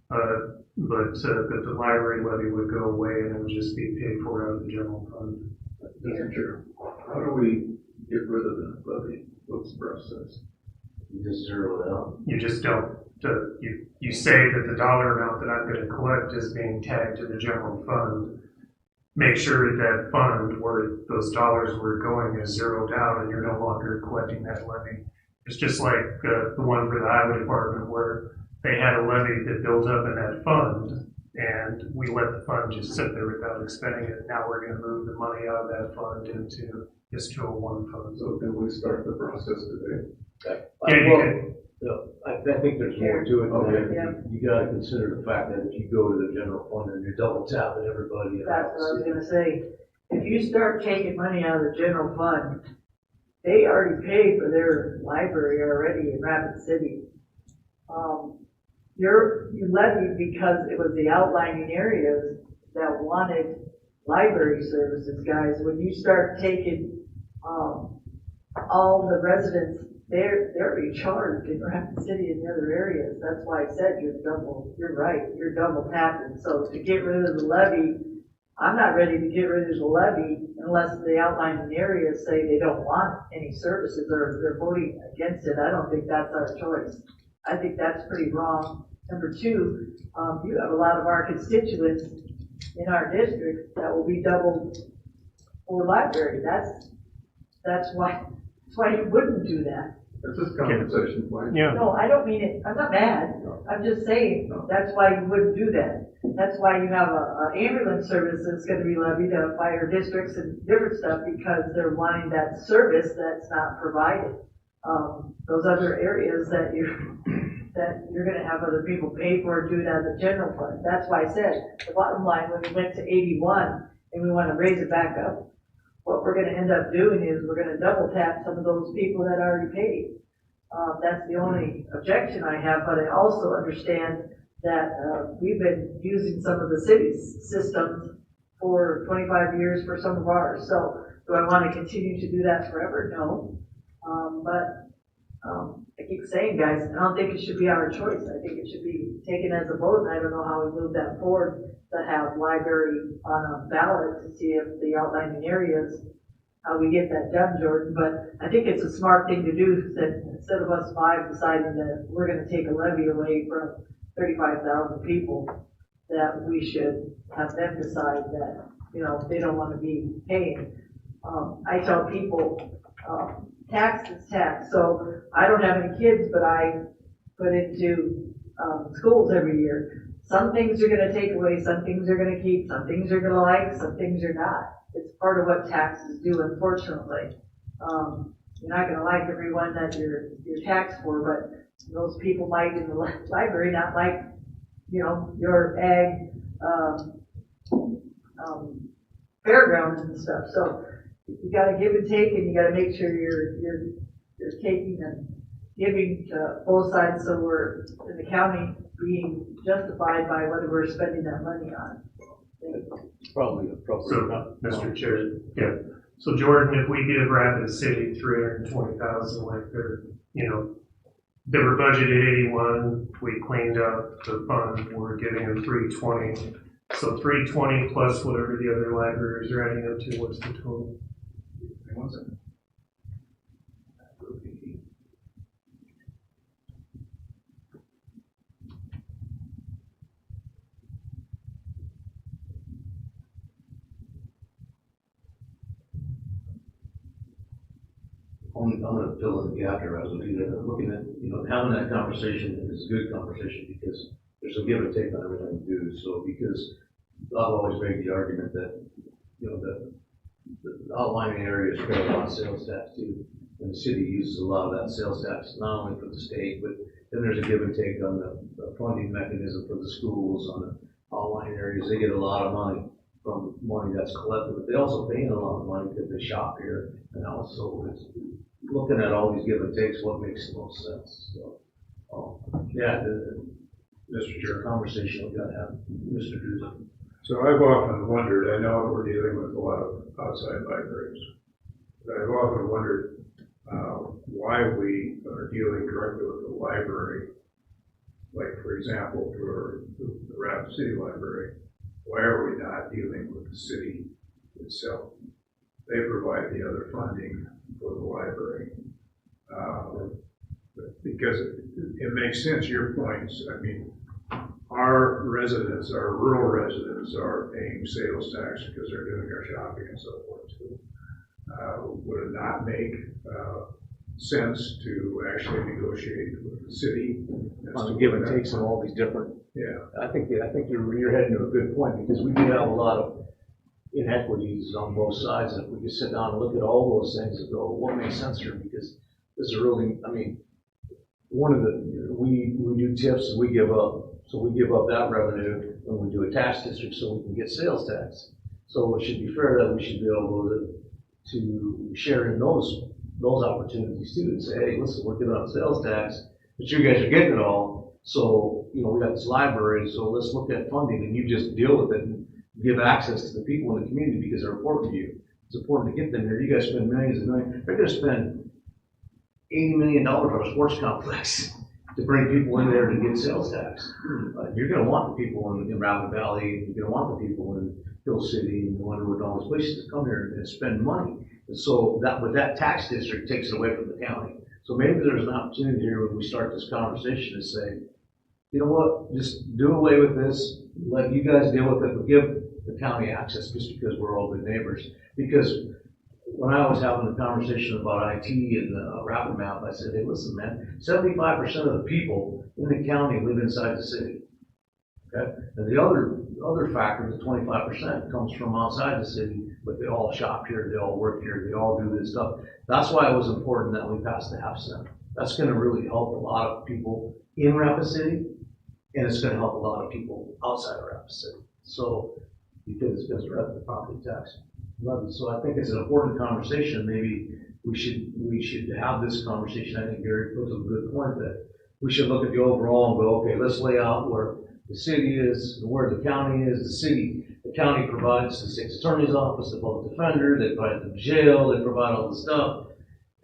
but that the library levy would go away and it would just be paid for out of the general fund. Mr. Chair, how do we get rid of that levy? What's the process? You just zero it out. You just don't. You say that the dollar amount that I'm going to collect is being tagged to the general fund. Make sure that fund where those dollars were going is zeroed out and you're no longer collecting that levy. It's just like the one for the highway department where they had a levy that built up in that fund and we let the fund just sit there without expending it. Now we're going to move the money out of that fund into this 201 fund. So can we start the process today? Yeah, you can. I think there's more to it than that. You gotta consider the fact that if you go to the general fund and you're double tapping everybody. That's what I was gonna say. If you start taking money out of the general fund, they already pay for their library already in Rapid City. You levied because it was the outlying areas that wanted library services, guys. When you start taking, all the residents, they're already charged in Rapid City and the other areas. That's why I said you're right, you're double tapping. So to get rid of the levy, I'm not ready to get rid of the levy unless the outlying areas say they don't want any services or they're voting against it. I don't think that's our choice. I think that's pretty wrong. Number two, you have a lot of our constituents in our district that will be doubled for library. That's why you wouldn't do that. It's just compensation point. Yeah. No, I don't mean it, I'm not mad, I'm just saying, that's why you wouldn't do that. That's why you have a ambulance service that's gonna be levied on fire districts and different stuff, because they're wanting that service that's not provided. Those other areas that you're gonna have other people pay for, do it out of the general fund. That's why I said, the bottom line, when we went to 81 and we wanna raise it back up, what we're gonna end up doing is we're gonna double tap some of those people that already paid. That's the only objection I have, but I also understand that, we've been using some of the city's systems for 25 years for some of ours. So do I wanna continue to do that forever? No. I keep saying, guys, I don't think it should be our choice. I think it should be taken as a vote, and I don't know how we move that forward to have library on a ballot to see if the outlying areas, how we get that done, Jordan. But I think it's a smart thing to do, that instead of us five deciding that we're gonna take a levy away from 35,000 people, that we should have them decide that, they don't wanna be paying. I tell people, tax is tax. So I don't have any kids, but I put into schools every year. Some things you're going to take away, some things you're going to keep, some things you're going to like, some things you're not. It's part of what taxes do, unfortunately. You're not going to like everyone that you're taxed for, but those people might in the library not like, your ag fairgrounds and stuff. So you got to give and take, and you got to make sure you're taking and giving to both sides, so we're in the county being justified by whether we're spending that money on. Probably appropriate. So, Mr. Chair, yeah. So Jordan, if we give Rapid City 320,000, like they were budgeted 81, we cleaned up the fund, we're giving them 320. So 320 plus whatever the other libraries are adding up to, what's the total? 1 second. I'm gonna fill in the gap here as we do that. Looking at, having that conversation is a good conversation because there's a give and take on everything we do. So because I've always made the argument that, the outlying areas pay a lot of sales tax too. And the city uses a lot of that sales tax, not only for the state, but then there's a give and take on the funding mechanism for the schools, on the outlying areas. They get a lot of money from money that's collected, but they also pay in a lot of money because they shop here. And also, it's looking at all these give and takes, what makes the most sense. So, Mr. Chair, conversation we gotta have. Mr. Drews. So I've often wondered, I know we're dealing with a lot of outside libraries, but I've often wondered why we are dealing directly with the library. Like, for example, for the Rapid City Library, why are we not dealing with the city itself? They provide the other funding for the library. Because it makes sense, your points. I mean, our residents, our rural residents are paying sales tax because they're doing their shopping and so forth too. Would it not make sense to actually negotiate with the city? On the give and takes of all these different. Yeah. I think you're heading to a good point, because we do have a lot of inequities on both sides. If we could sit down and look at all those things and go, what makes sense here? Because this is really, I mean, we do tips and we give up. So we give up that revenue when we do a tax district so we can get sales tax. So it should be fair that we should be able to share in those opportunities too, and say, hey, listen, we're giving up sales tax, but you guys are getting it all. So, we got this library, so let's look at funding, and you just deal with it and give access to the people in the community because they're important to you. It's important to get them here. You guys spend millions and millions. They're going to spend $80 million on a sports complex to bring people in there to get sales tax. You're going to want the people in Rapid Valley, you're going to want the people in Hill City and Wonderwood and all these places to come here and spend money. And so that tax district takes it away from the county. So maybe there's an opportunity here when we start this conversation to say, you know what, just do away with this, let you guys deal with it, but give the county access just because we're all good neighbors. Because when I was having a conversation about IT and Rapid Map, I said, hey, listen, man, 75% of the people in the county live inside the city. Okay? And the other factor, the 25%, comes from outside the city, but they all shop here, they all work here, they all do this stuff. That's why it was important that we passed the half cent. That's going to really help a lot of people in Rapid City, and it's going to help a lot of people outside of Rapid City. So, because we're at the property tax levy. So I think it's an important conversation. Maybe we should have this conversation. I think Gary puts a good point that we should look at the overall and go, okay, let's lay out where the city is, and where the county is. The county provides the state's attorney's office, the public defender, they provide the jail, they provide all the stuff,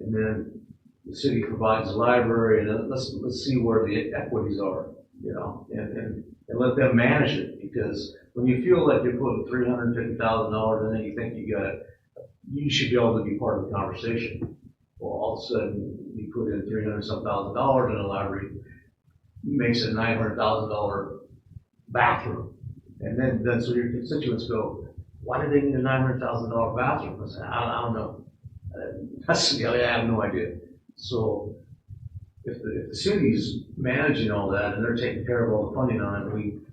and then the city provides the library, and then let's see where the equities are, and let them manage it. Because when you feel like you're putting $350,000 in it, you think you should be able to be part of the conversation. Well, all of a sudden you put in $300,000 in a library, makes it a $900,000 bathroom. And then so your constituents go, why do they need a $900,000 bathroom? I say, I don't know. I have no idea. So if the city's managing all that and they're taking care of all the funding on it,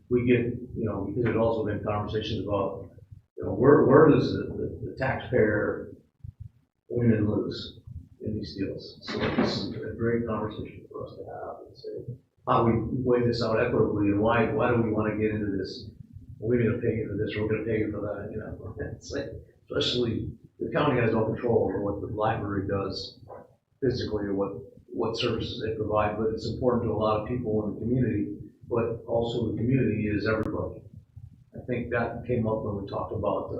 we get, because there's also been conversations about, where does the taxpayer win and lose in these deals? So this is a great conversation for us to have and say, how we weigh this out equitably, and why do we want to get into this? We're going to pay you for this, we're going to pay you for that, It's like, especially the county has no control over what the library does physically or what services they provide, but it's important to a lot of people in the community, but also the community is everybody. I think that came up when we talked about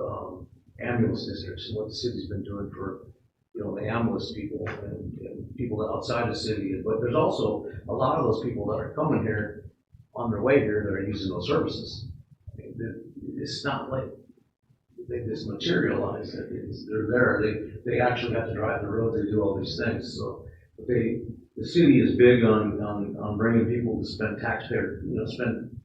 ambulance districts and what the city's been doing for the ambulance people and people outside the city. But there's also a lot of those people that are coming here on their way here that are using those services. I mean, it's not like they just materialize. They're there. They actually have to drive the road. They do all these things. So the city is big on bringing people to spend spend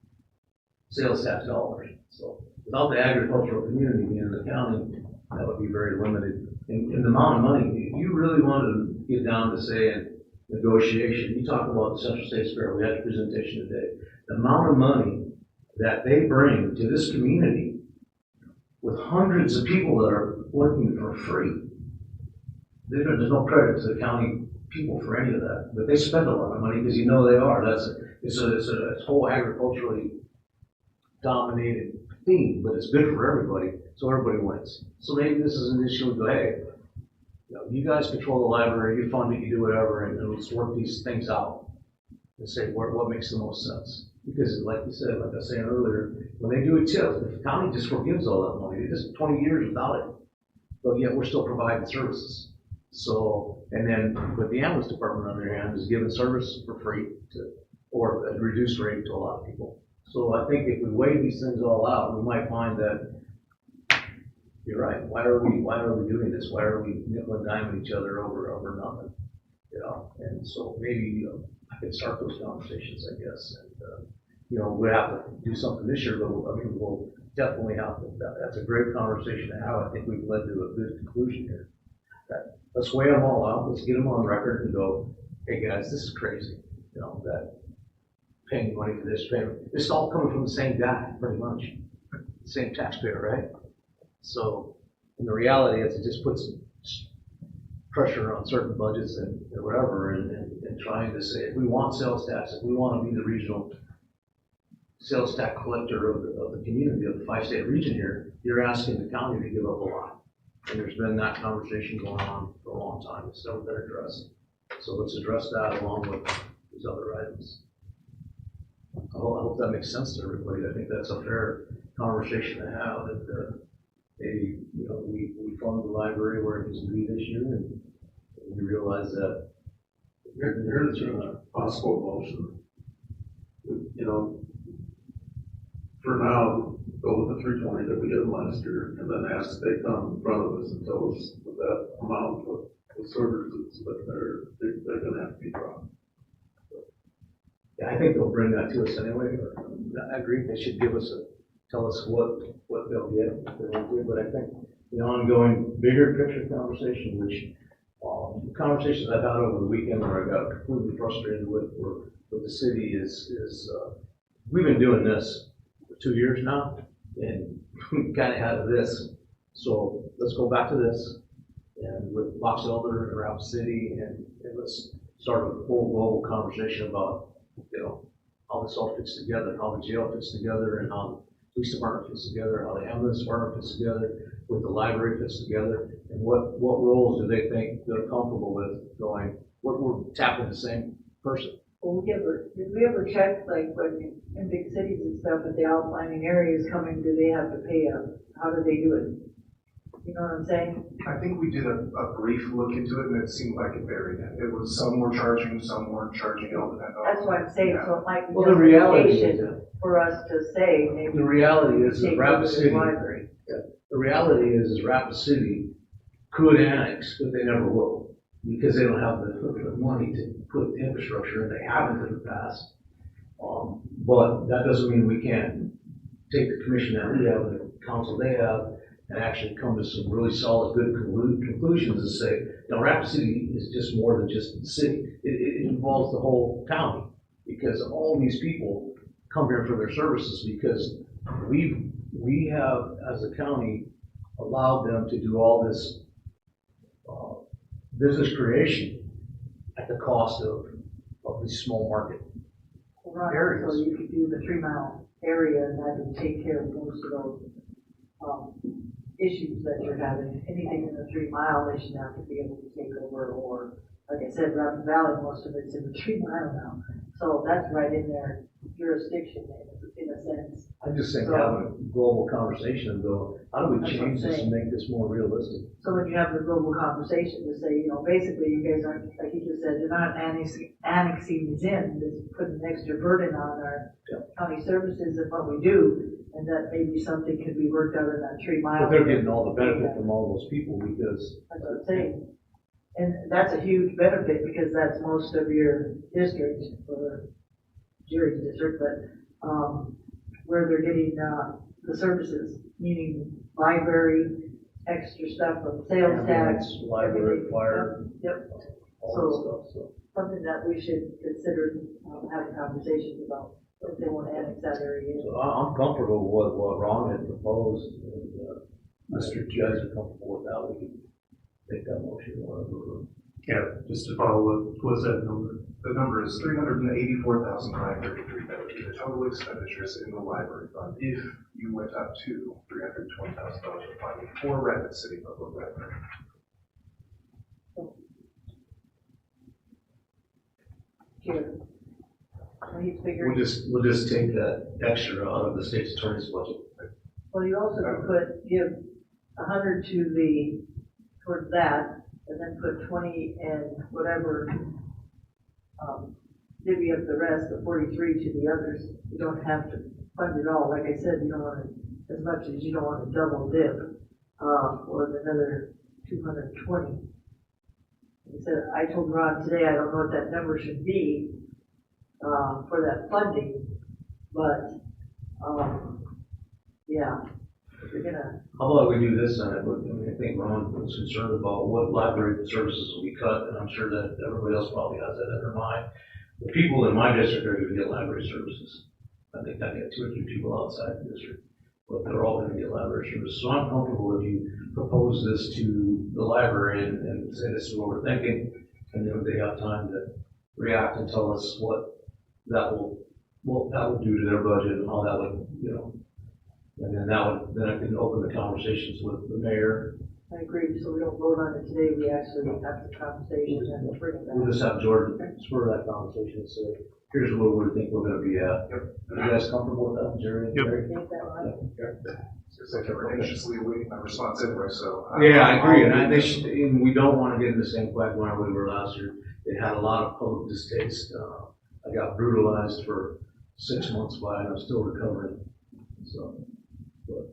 sales tax dollars. So without the agricultural community in the county, that would be very limited. In the amount of money, if you really wanted to get down to say in negotiation, you talk about the Central States Fair, we had a presentation today, the amount of money that they bring to this community with hundreds of people that are working for free. There's no credit to the county people for any of that, but they spend a lot of money because they are. It's a whole agriculturally dominated theme, but it's good for everybody, so everybody wins. So maybe this is an issue. We go, hey, you guys control the library, you fund it, you do whatever, and let's work these things out and say what makes the most sense. Because like you said, like I was saying earlier, when they do a tip, the county just forgives all that money. They just 20 years without it, but yet we're still providing services. So, and then, but the ambulance department on their hand is giving service for free or at a reduced rate to a lot of people. So I think if we weigh these things all out, we might find that you're right. Why are we doing this? Why are we nickel and diming each other over nothing? you know, and so maybe I could start those conversations, I guess, and, you know, we have to do something this year, but I mean, we'll definitely have to, that's a great conversation to have. I think we've led to a good conclusion here. That, let's weigh them all out, let's get them on record and go, hey guys, this is crazy, you know, that paying money for this, it's all coming from the same guy, pretty much, same taxpayer, right? So, and the reality is it just puts pressure on certain budgets and whatever, and trying to say, if we want sales tax, if we want to be the regional sales tax collector of the community, of the 5-state region here, you're asking the county to give up a lot. And there's been that conversation going on for a long time. It's never been addressed. So let's address that along with these other items. I hope that makes sense to everybody. I think that's a fair conversation to have, that maybe, you know, we fund the library where it needs to be this year, and we realize that Here's a possible motion. You know, for now, go with the 320 that we did last year, and then ask they come in front of us and tell us what that amount of services that they're gonna have to be dropped. Yeah, I think they'll bring that to us anyway. I agree, they should tell us what they'll get, if they won't do, but I think the ongoing bigger picture conversation, which, the conversations I've had over the weekend where I got completely frustrated with the city is we've been doing this for 2 years now, and we kind of had this. So let's go back to this, and with Box Elder and Rapid City, and let's start a full global conversation about, you know, how this all fits together, how the jail fits together, and how the police department fits together, how the ambulance department fits together, with the library fits together, and what roles do they think they're comfortable with going, we're tapping the same person. Well, did we ever check, like, when in big cities and stuff, if the outlining areas coming, do they have to pay how do they do it? You know what I'm saying? I think we did a brief look into it, and it seemed like it varied. It was, some were charging, some weren't charging, it all depended on. That's what I'm saying, so it might be Well, the reality is justification for us to say, maybe. The reality is take Rapid over the City, library. the reality is Rapid City could annex, but they never will, because they don't have the money to put the infrastructure, and they haven't in the past. But that doesn't mean we can't take the commission that we have and the council they have and actually come to some really solid, good conclusions and say, you know, Rapid City is just more than just the city. It involves the whole county, because all these people come here for their services, because we have, as a county, allowed them to do all this business creation at the cost of these small market areas. So you could do the 3 mile area, and that would take care of most of those issues that you're having. Anything in the 3 mile, they should have to be able to take over, or, like I said, Rapid Valley, most of it's in the 3 mile now. So that's right in their jurisdiction, in a sense. I just think having a global conversation and go, how do we change this and make this more realistic? So when you have the global conversation to say, you know, basically you guys aren't, like you just said, you're not annexing these in, it's putting an extra burden on our county services and what we do, and that maybe something could be worked out in that 3 mile. But they're getting all the benefit from all those people, because. That's what I'm saying. And that's a huge benefit, because that's most of your district, or Jerry's district, but, where they're getting, the services, meaning library, extra stuff from sales tax. Library, fire. Yep. All that stuff, so. Something that we should consider, having conversations about, if they want to annex that area in. So I'm comfortable with what Ron had proposed, and, Mr. Judge is comfortable with that, we can make that motion or whatever. Yeah, just to follow up, what's that number? The number is $384,533. The total expenditures in the library fund, if you went up to $320,000 of funding for Rapid City Public Library. Here. We'll just take that extra out of the state's attorney's budget. Well, you also could give 100 towards that, and then put 20 and whatever, divvy up the rest, the 43 to the others. You don't have to fund it all. Like I said, you don't want to, as much as you don't want to double dip, or another 220. He said, I told Ron today, I don't know what that number should be, for that funding, but, yeah, if you're gonna, How about we do this, and I think Ron was concerned about what library services will be cut, and I'm sure that everybody else probably has that in their mind. The people in my district are gonna get library services. I think I get 2 or 3 people outside the district, but they're all gonna get library services. So I'm comfortable if you propose this to the library and say this is what we're thinking, and then they have time to react and tell us what that will do to their budget and how that would, and then then I can open the conversations with the mayor. I agree, so we don't vote on it today, we actually have the conversation and bring it back. We'll just have Jordan spur that conversation and say, here's where we think we're gonna be at. Are you guys comfortable with that, Jerry? Make that right? It's like we're anxiously awaiting my response anyway, so. Yeah, I agree, and we don't wanna get in the same quagmire we were last year. It had a lot of public distaste. I got brutalized for 6 months by it, I'm still recovering, so. But,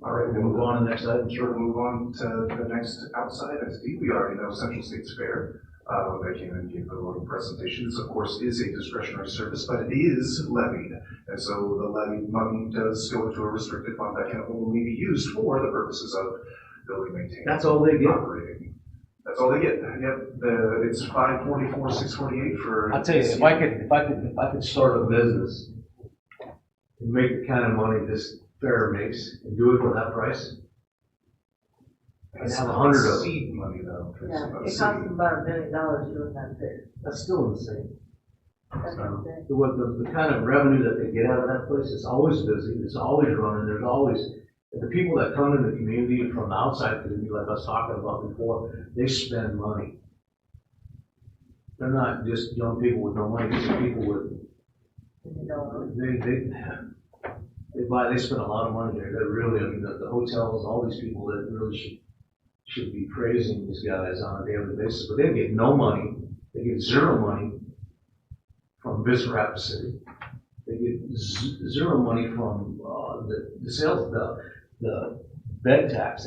all right, we'll move on to the next item. Sure, we'll move on to the next outside SD. We already know Central States Fair. They came and gave a little presentation. This, of course, is a discretionary service, but it is levied. And so the levied money does go into a restricted fund that can only be used for the purposes of building, maintaining. That's all they get. Operating. That's all they get. Yep. It's $544, $648 for. I'll tell you, if I could start a business and make the kind of money this fair makes and do it for that price, I'd have 100 of them. Seed money though. Yeah, it costs them about $1 million doing that fair. That's still insane. That's insane. The kind of revenue that they get out of that place is always busy, it's always running, there's always, the people that come in the community from the outside community, like I was talking about before, they spend money. They're not just young people with no money, these are people with, they spend a lot of money there. They really, the hotels, all these people that really should be praising these guys on a daily basis, but they get no money. They get zero money from Visit Rapid City. They get zero money from the sales, the bed tax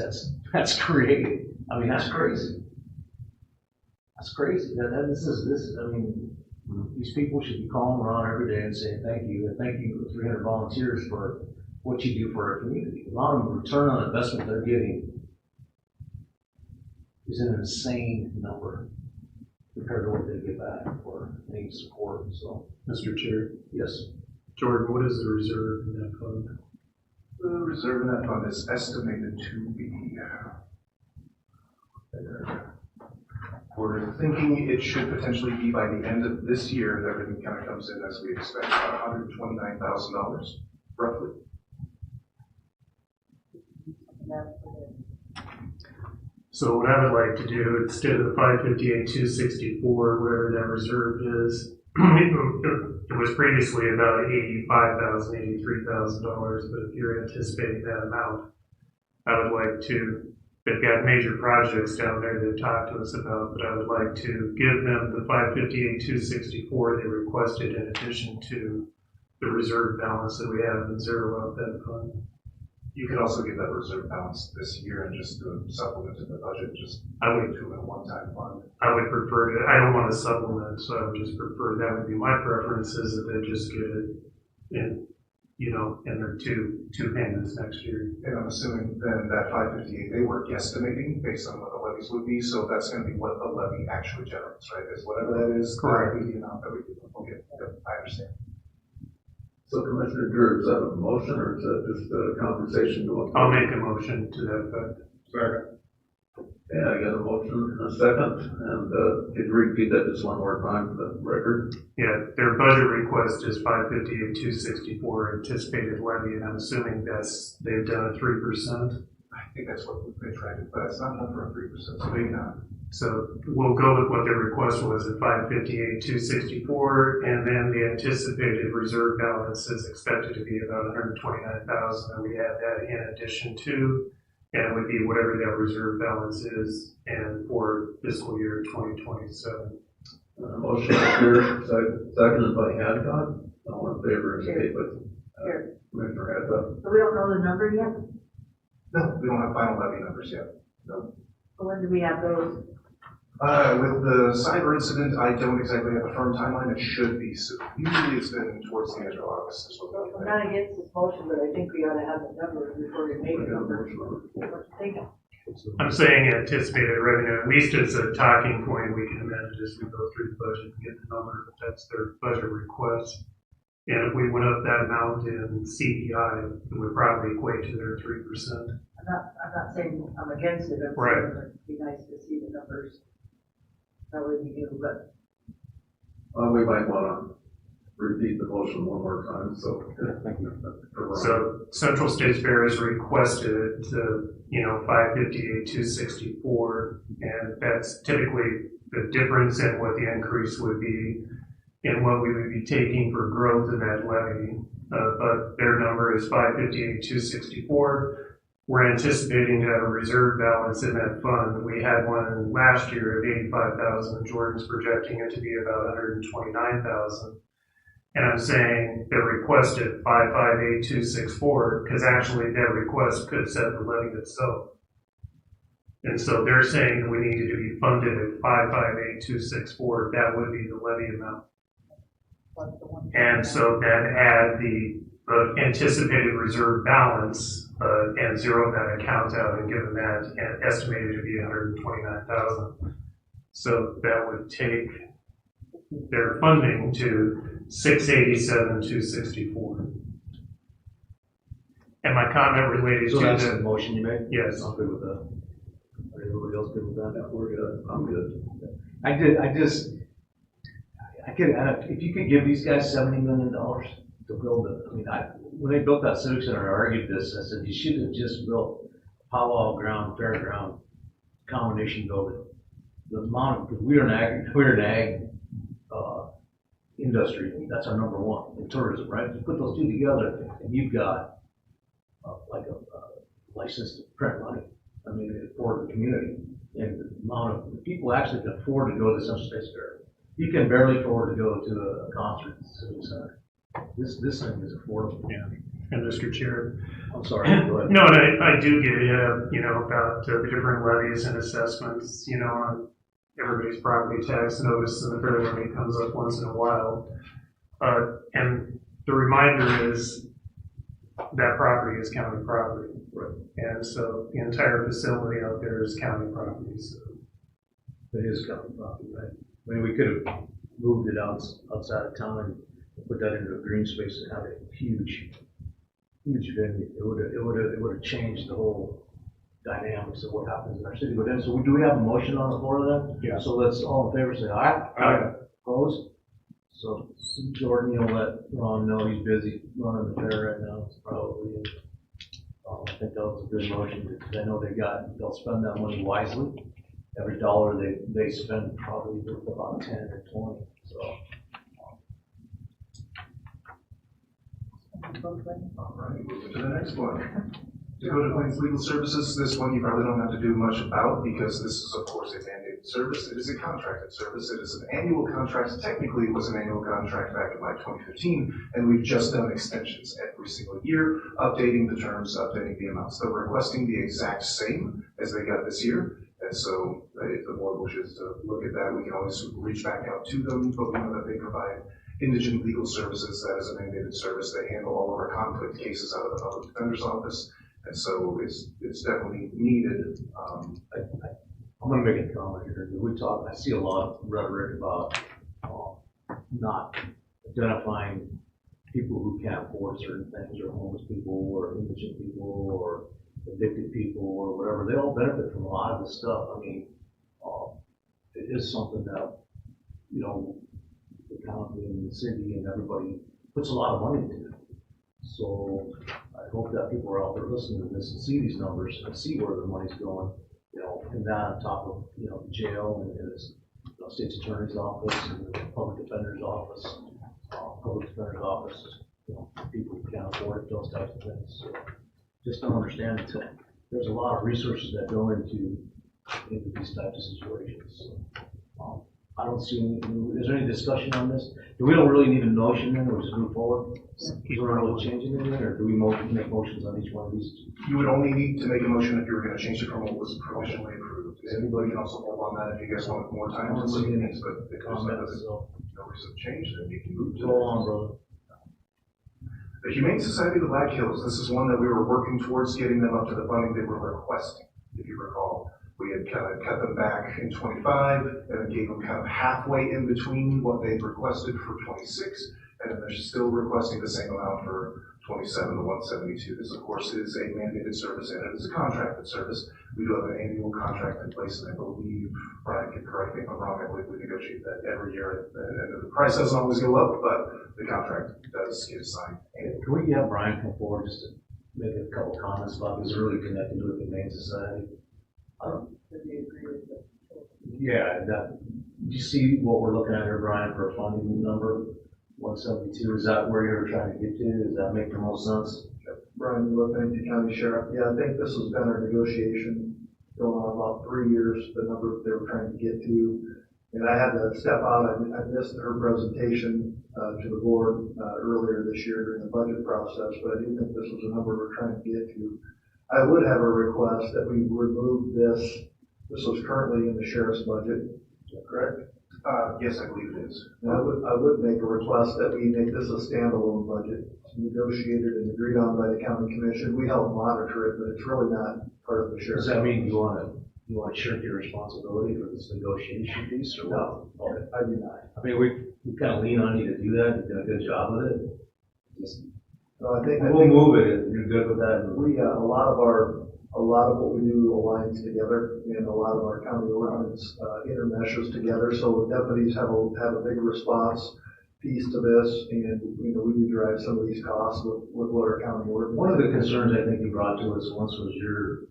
that's created. I mean, that's crazy. That's crazy. These people should be calling around every day and saying thank you, and thank you to 300 volunteers for what you do for our community. A lot of the return on investment they're getting is an insane number compared to what they get back for any support. So, Mr. Chair. Yes. Jordan, what is the reserve in that fund? The reserve in that fund is estimated to be. We're thinking it should potentially be by the end of this year that everything kind of comes in as we expect, about $129,000, roughly. So what I would like to do, instead of the 558,264, whatever that reserve is, it was previously about $85,000, $83,000, but if you're anticipating that amount, I would like to, they've got major projects down there they've talked to us about, but I would like to give them the 558,264 they requested in addition to the reserve balance that we have in zero out that fund. You could also give that reserve balance this year and just do a supplement to the budget, just I would do a one-time fund. I would prefer to, I don't want to supplement, so I would just prefer, that would be my preference, is that they just get it in, in their two payments next year. And I'm assuming then that 558, they were guesstimating based on what the levies would be, so that's going to be what the levy actually generates, right? Is whatever that is, correct. That would be the amount that we do. Okay, yep, I understand. So Commissioner Drew, is that a motion or is that just a conversation going on? I'll make a motion to that effect. Second. Yeah, I got a motion and a second, and could you repeat that just one more time for the record? Yeah, their budget request is 558,264 anticipated levy, and I'm assuming they've done a 3%. I think that's what they tried to, but it's not enough for a 3%, so maybe not. So we'll go with what their request was at 558,264, and then the anticipated reserve balance is expected to be about 129,000, and we add that in addition to, and it would be whatever that reserve balance is, and for fiscal year 2027. Motion is seconded by Hancock. All in favor, indicate by Commissioner Hancock. So we don't know the number yet? No, we don't have final levy numbers yet. No. So when do we have those? With the cyber incident, I don't exactly have a firm timeline. It should be soon. Usually it's been towards the end of August. I'm not against this motion, but I think we ought to have the numbers before we make a number. I'm saying anticipated revenue, at least as a talking point, we can imagine as we go through the budget and get the number, if that's their budget request. And if we went up that amount in CPI, it would probably equate to their 3%. I'm not saying I'm against it, I'm Right. saying it'd be nice to see the numbers. That would be good, but. We might want to repeat the motion one more time, so. So Central States Fair has requested, 558, 264, and that's typically the difference in what the increase would be and what we would be taking for growth in that levy. But their number is 558, 264. We're anticipating to have a reserve balance in that fund. We had one last year of 85,000, and Jordan's projecting it to be about 129,000. And I'm saying the request at 558,264, because actually that request could set the levy itself. And so they're saying that we needed to be funded at 558,264. That would be the levy amount. And so then add the anticipated reserve balance and zero that account out and give them that and estimated to be 129,000. So that would take their funding to 687,264. And my comment related So to that's the the motion you made? Yes. I'm good with that. Are everybody else good with that? Yeah, we're good. I'm good. If you could give these guys $70 million to build it, when they built that Civic Center, I argued this, I said, you should have just built a powwow ground, fairground, combination building. The amount of, because we're an ag industry, that's our number one in tourism, right? You put those two together and you've got like a license to print money. For the community, and the amount of people actually can afford to go to the Central States Fair. You can barely afford to go to a concert at the Civic Center. This thing is affordable. Yeah. And Mr. Chair. I'm sorry. Go ahead. No, and I do get about the different levies and assessments, on everybody's property tax notice, and the fair levy comes up once in a while. And the reminder is that property is county property. Right. And so the entire facility out there is county property. So. It is county property, right? We could have moved it outside of town and put that into a green space and have a huge venue. It would have changed the whole dynamics of what happens in our city. But then, so do we have a motion on the floor then? Yeah. So let's all in favor say aye. Aye. Opposed? So Jordan, you'll let Ron know he's busy running the fair right now. It's probably. I think that was a good motion because I know they'll spend that money wisely. Every dollar they spend probably worth about 10 or 20. So. All right, moving to the next one. Dakota Plains Legal Services, this one you probably don't have to do much about because this is, of course, a mandated service. It is a contracted service. It is an annual contract. Technically, it was an annual contract back in 2015, and we've just done extensions every single year, updating the terms, updating the amounts. They're requesting the exact same as they got this year. And so if the board wishes to look at that, we can always reach back out to them, but we know that they provide indigent legal services. That is a mandated service. They handle all of our conflict cases out of the public defender's office. And so it's definitely needed. I'm going to make a comment here. I see a lot of rhetoric about not identifying people who can't afford certain things, or homeless people, or indigent people, or addicted people, or whatever. They all benefit from a lot of this stuff. It is something that, the county and the city and everybody puts a lot of money into it. So I hope that people are out there listening to this and see these numbers and see where the money's going, and that on top of, the jail and the state's attorney's office and the public defender's office, people who can't afford it, those types of things. So just don't understand it. There's a lot of resources that go into these types of situations. So, I don't see any, is there any discussion on this? We don't really need a motion then, we'll just move forward? Is there a little changing in there, or do we make motions on each one of these? You would only need to make a motion if you were gonna change it from what was provisionally approved. Anybody can also hold on that if you guys want more time to look at these, but if there's no reason to change, then you can move to. Go on, brother. The Humane Society of the Black Hills, this is one that we were working towards getting them up to the funding they were requesting, if you recall. We had kind of cut them back in 25 and then gave them kind of halfway in between what they've requested for 26, and then they're still requesting the same amount for 27 to 172. This, of course, is a mandated service and it is a contracted service. We do have an annual contract in place, and I believe, Brian can correct me if I'm wrong, I believe we negotiate that every year, and the price doesn't always go up, but the contract does get signed. Can we have Brian come forward just to make a couple comments about this, really connected to the Humane Society? Yeah, that, do you see what we're looking at here, Brian, for a funding number? 172, is that where you're trying to get to? Does that make the most sense? Brian, you Pennington County Sheriff. Yeah, I think this has been our negotiation going on about 3 years, the number they were trying to get to. And I had to step out. I missed her presentation to the board earlier this year during the budget process, but I do think this was a number we're trying to get to. I would have a request that we remove this. This was currently in the sheriff's budget, correct? Yes, I believe it is. And I would make a request that we make this a standalone budget. It's negotiated and agreed on by the county commission. We help monitor it, but it's really not part of the sheriff's. Does that mean you want to shirk your responsibility for this negotiation piece, or no? what? Okay. I do not. I mean, we kind of lean on you to do that. You've done a good job with it. So I think we'll move it. You're good with that. We a lot of what we do aligns together, and a lot of our county ordinance intermeshes together. So deputies have a big response piece to this, and we do drive some of these costs with what our county ordinance. One of the concerns I think you brought to us once was your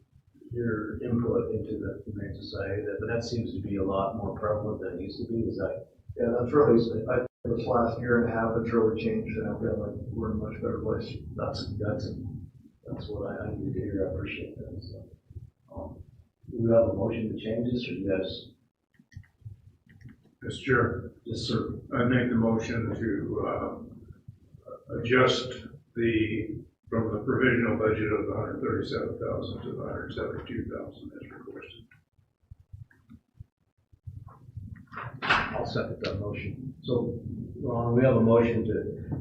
input into the Humane Society, but that seems to be a lot more prevalent than it used to be. Is that? Yeah, that's really, I think this last year and a half, it's really changed, and I feel like we're in a much better place. That's what I need to hear. I appreciate that. So, do we have a motion to change this, or yes? Mr. Chair. Yes, sir. I make the motion to adjust from the provisional budget of the 137,000 to the 172,000 as requested. I'll second that motion. So, we have a motion to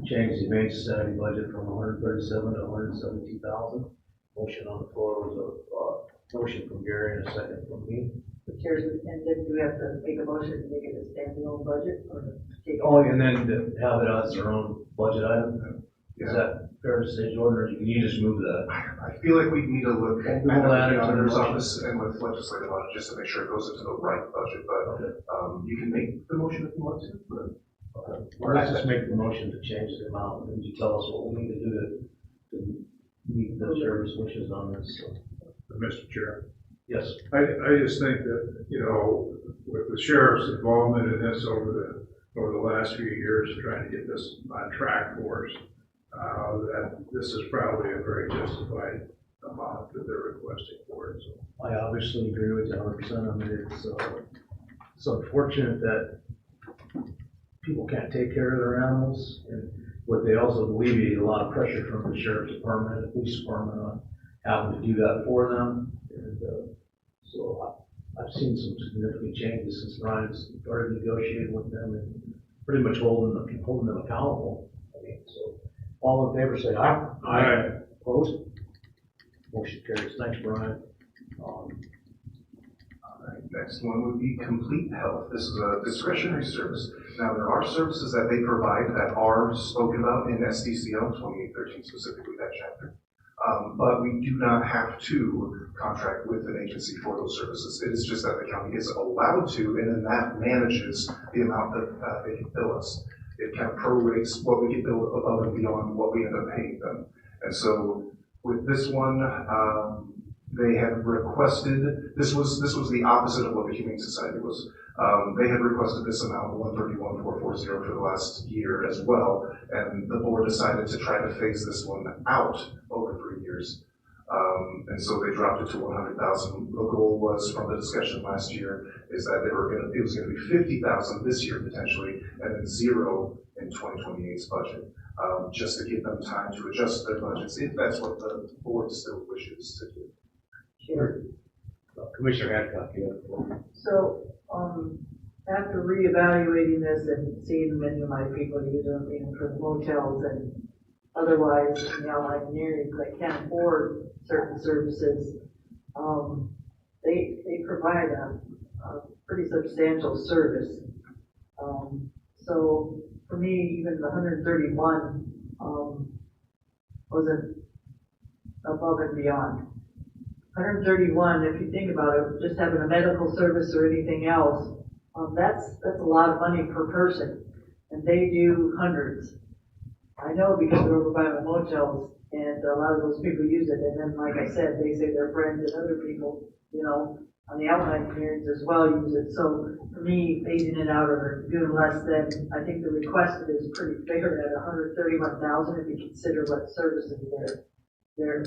change the Humane Society budget from 137 to 172,000. Motion on the floor was a motion from Gary and a second from me. The chairs, and then do we have to make a motion to make it a standalone budget, or take? Oh, and then to have it as their own budget item? Yeah. Is that fair to say, Jordan, or can you just move that? I feel like we need to look at the auditor's office and with legislative audit just to make sure it goes into the right budget, but you can make the motion if you want to. But, Or let's just make the motion to change the amount, and you tell us what we need to do to meet the sheriff's wishes on this. So. Mr. Chair. Yes. I just think that, with the sheriff's involvement in this over the last few years, trying to get this on track for us, that this is probably a very justified amount that they're requesting for it. So. I obviously agree with you 100%. I mean, it's unfortunate that people can't take care of their animals, and what they also alleviate a lot of pressure from the sheriff's department and the police department on having to do that for them. And so I've seen some significant changes since Brian started negotiating with them and pretty much holding them accountable. I mean, so all in favor say aye. Aye. Opposed? Motion carries. Thanks, Brian. all right, next one would be Complete Health. This is a discretionary service. Now, there are services that they provide that are spoken about in SDCL 2813, specifically that chapter. But we do not have to contract with an agency for those services. It is just that the county is allowed to, and then that manages the amount that they can bill us. It kind of prorates what we get billed above and beyond what we end up paying them. And so with this one, they had requested, this was the opposite of what the Humane Society was. They had requested this amount, 131,440 for the last year as well, and the board decided to try to phase this one out over 3 years. And so they dropped it to 100,000. The goal was, from the discussion last year, is that it was gonna be 50,000 this year potentially, and then 0 in 2028's budget, just to give them time to adjust their budgets, if that's what the board still wishes to do. Sure. Commissioner Hadcock, you have the floor. So, after reevaluating this and seeing many of my people use them, for the motels and otherwise in the outlying areas that can't afford certain services, they provide a pretty substantial service. So for me, even the 131 wasn't above and beyond. 131, if you think about it, just having a medical service or anything else, that's a lot of money per person, and they do hundreds. I know because they're over by the motels, and a lot of those people use it, and then, like I said, they say their friends and other people, on the outlying areas as well use it. So for me, phasing it out or doing less than, I think the requested is pretty fair at 131,000 if you consider what services they're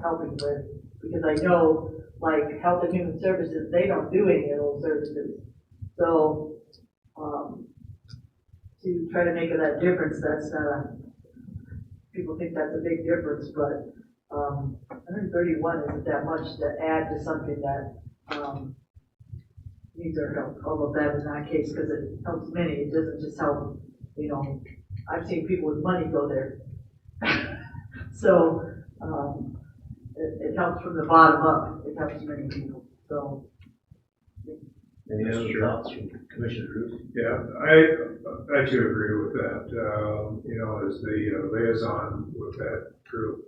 helping with. Because I know, like Health and Human Services, they don't do any of those services. So, to try to make that difference, that's not people think that's a big difference, but 131 isn't that much to add to something that needs our help. Although that is not the case, because it helps many. It doesn't just help, I've seen people with money go there. So, it helps from the bottom up. It helps many people. So, any other thoughts from Commissioner Cruz? Yeah, I too agree with that. As the liaison with that group,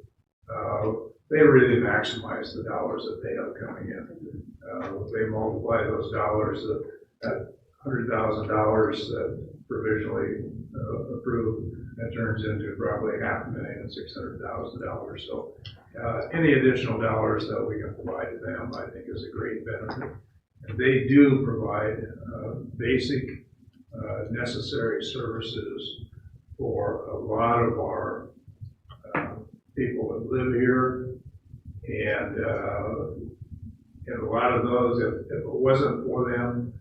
they really maximize the dollars that they have coming in. They multiply those dollars, that $100,000 that provisionally approved, that turns into probably $500,600,000. So any additional dollars that we can provide to them, I think, is a great benefit. And they do provide basic necessary services for a lot of our people that live here, and a lot of those, if it wasn't for them,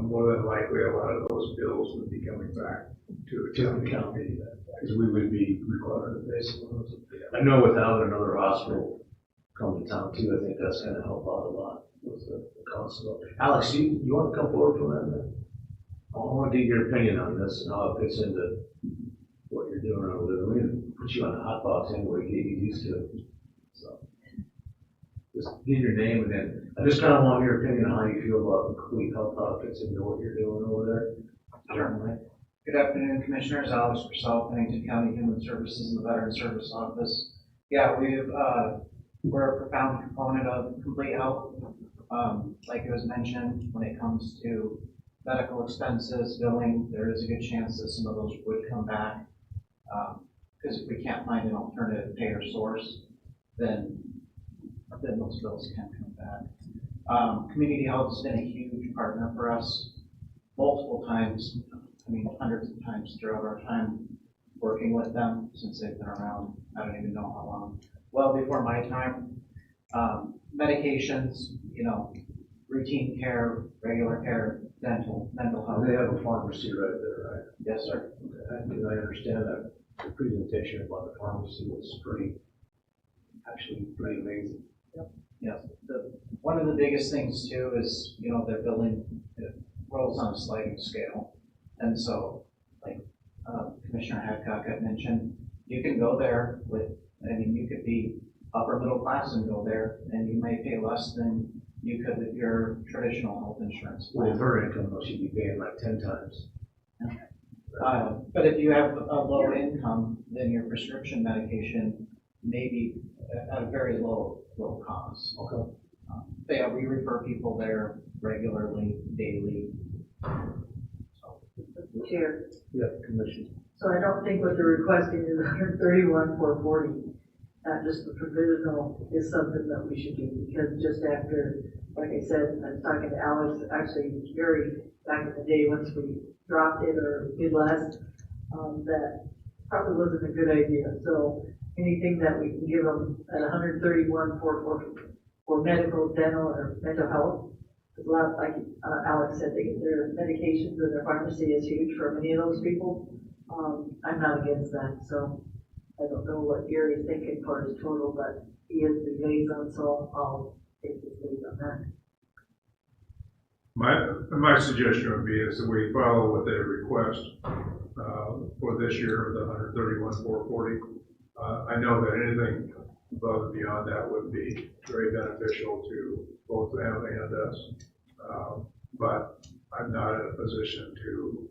more than likely a lot of those bills would be coming back to the county, because we would be required to pay some of those. I know without another hospital coming to town too, I think that's going to help out a lot with the cost of it. Alex, you want to come forward for that? Man? I want to get your opinion on this and how it fits into what you're doing over there. We're going to put you on the hot box anyway, get you used to it. So, just give your name, and then I just kind of want your opinion on how you feel about the complete health, how it fits into what you're doing over there. Certainly. Good afternoon, Commissioners. Alex Purcell, Pennington County Human Services and the Veteran Service Office. Yeah, we're a profound component of complete health. Like it was mentioned, when it comes to medical expenses, billing, there is a good chance that some of those would come back. Because if we can't find an alternative payer source, then those bills can come back. Community health has been a huge partner for us multiple times. Hundreds of times throughout our time working with them since they've been around. I don't even know how long. Well before my time. Medications, routine care, regular care, dental, mental health. They have a pharmacy right there, right? Yes, sir. Okay. I understand that the presentation about the pharmacy was pretty amazing. Yep. Yes. One of the biggest things too is, their billing, it rolls on a sliding scale. And so, like Commissioner Hadcock had mentioned, you can go there you could be upper middle class and go there, and you may pay less than you could with your traditional health insurance plan. Well, her income, though, she'd be paying like 10 times. But if you have a low income, then your prescription medication may be at a very low cost. Okay. We refer people there regularly, daily. Chair. Yeah, Commissioner. So I don't think what they're requesting is 131,440. Just the provisional is something that we should do, because just after, like I said, I was talking to Alex, actually very back in the day, once we dropped it or did less, that probably wasn't a good idea. So, anything that we can give them at 131 for medical, dental, or mental health. Because a lot, like Alex said, their medications and their pharmacy is huge for many of those people. I'm not against that, so I don't know what Gary's thinking for his total, but he is the liaison, so I'll take his lead on that. My suggestion would be is that we follow what they request for this year, the 131,440. I know that anything above and beyond that would be very beneficial to both them and us, but I'm not in a position to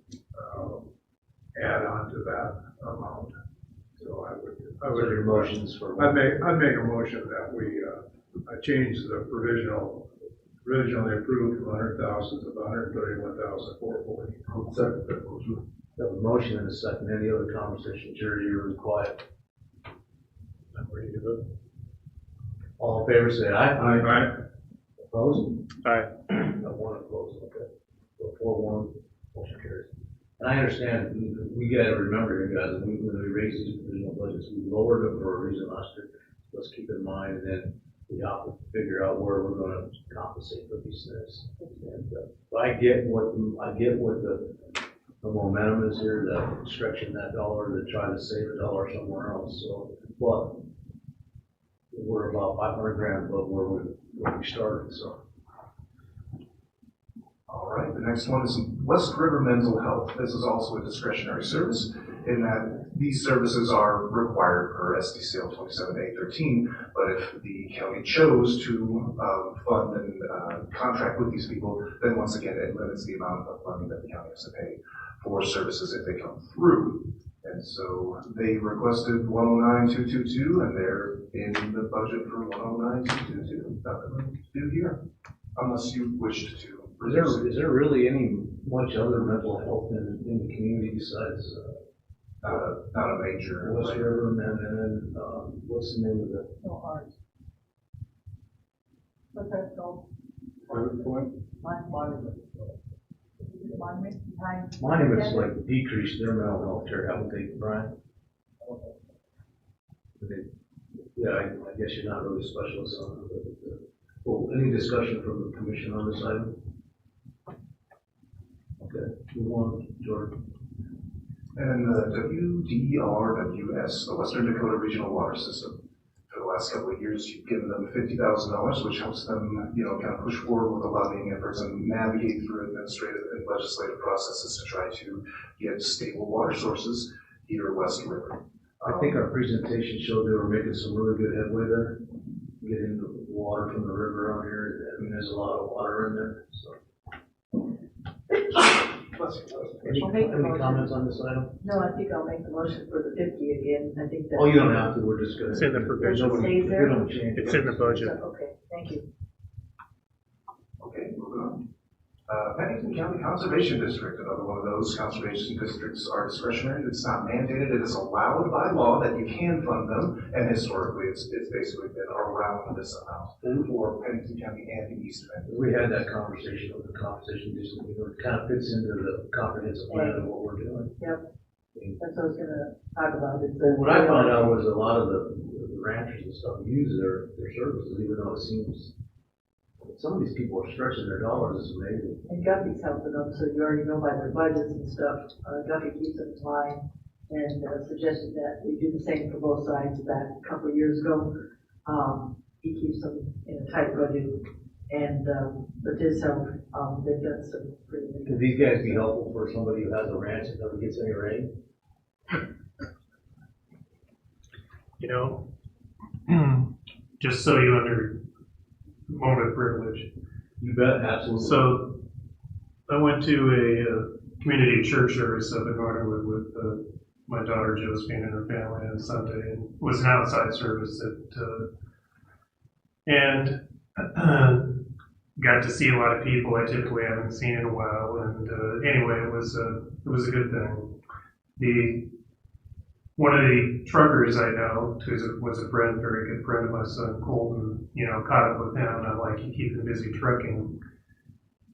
add on to that amount. So I would your motions for. I'd make a motion that we change the originally approved from 100,000 to 131,440. I'll second that motion. Have a motion and a second. Any other conversation? Jerry, you're really quiet. I'm ready to vote. All in favor, say aye. Aye. Opposed? Aye. One opposed, okay. So 4-1, motion carries. And I understand, we gotta remember here, guys, when we raise these provisional budgets, we lowered them for a reason last year. Let's keep in mind, and then we have to figure out where we're gonna compensate for these things. And, I get what the momentum is here, the stretching that dollar to try to save a dollar somewhere else, so, but we're about 500 grand above where we started, so. All right, the next one is West River Mental Health. This is also a discretionary service in that these services are required per SDCL 27A13, but if the county chose to fund and contract with these people, then once again, it limits the amount of money that the county has to pay for services if they come through. And so they requested 109,222, and they're in the budget for 109,222. Nothing to do here, unless you wished to. Is there really any much other mental health in the community besides not a major West River, and then what's the name of the? No ours. What's that called? Monuments like decreased their mental health care, haven't they, Brian? Yeah, I guess you're not really a specialist on it, but well, any discussion from the commission on this item? Okay, move on, Jordan. And the WDRWS, the Western Dakota Regional Water System. For the last couple of years, you've given them $50,000, which helps them, kind of push forward with the lobbying efforts and navigate through administrative and legislative processes to try to get stable water sources here West River. I think our presentation showed they were making some really good headway there, getting the water from the river out here. I mean, there's a lot of water in there, so. Any comments on this item? No, I think I'll make the motion for the 50 again. I think that. Oh, you don't have to, we're just gonna. It's in the provision. Stays there? We don't change. It's in the budget. Okay, thank you. Okay, moving on. Pennington County Conservation District, another one of those. Conservation districts are discretionary. It's not mandated. It is allowed by law that you can fund them. And historically, it's basically been around this amount for Pennington County and the East End. We had that conversation with the compensation district. It kind of fits into the comprehensive plan of what we're doing. Yep. That's what I was gonna talk about. What I found out was a lot of the ranchers and stuff use their services, even though it seems some of these people are stretching their dollars. It's amazing. And Guffey's helping them, so you already know by their budgets and stuff. Guffey keeps them in line and suggested that we do the same for both sides back a couple of years ago. He keeps them in a tight budget, and with his help, they've done some pretty good. Could these guys be helpful for somebody who has a ranch that never gets any rain? Just so you under moment of privilege. You bet, absolutely. So I went to a community church service up in Northwood with my daughter Josephine and her family on Sunday, and it was an outside service and got to see a lot of people I typically haven't seen in a while. And anyway, it was a good thing. One of the truckers I know, who was a friend, very good friend of my son Colton, caught up with him, and I'm like, you keep him busy trucking.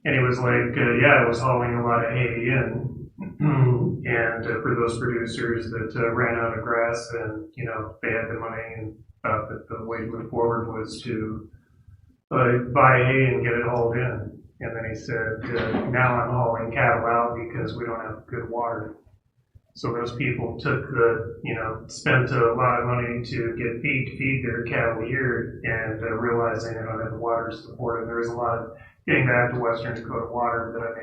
And he was like, yeah, I was hauling a lot of hay in. And for those producers that ran out of grass and, they had the money and thought that the way to move forward was to buy hay and get it hauled in. And then he said, now I'm hauling cattle out because we don't have good water. So those people took spent a lot of money to get feed to feed their cattle here and realizing they don't have the water to support it. There was a lot of getting back to Western Dakota water, but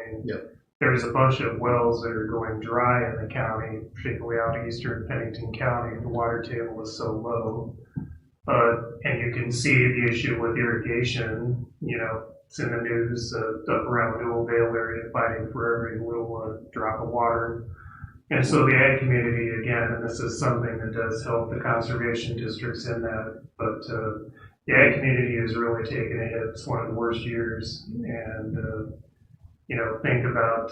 there's a bunch of wells that are going dry in the county, particularly out eastern Pennington County. The water table is so low. And you can see the issue with irrigation, it's in the news, up around the Newellville area fighting for every little drop of water. And so the ag community, again, and this is something that does help the conservation districts in that, but the ag community is really taking a hit. It's one of the worst years. And, think about,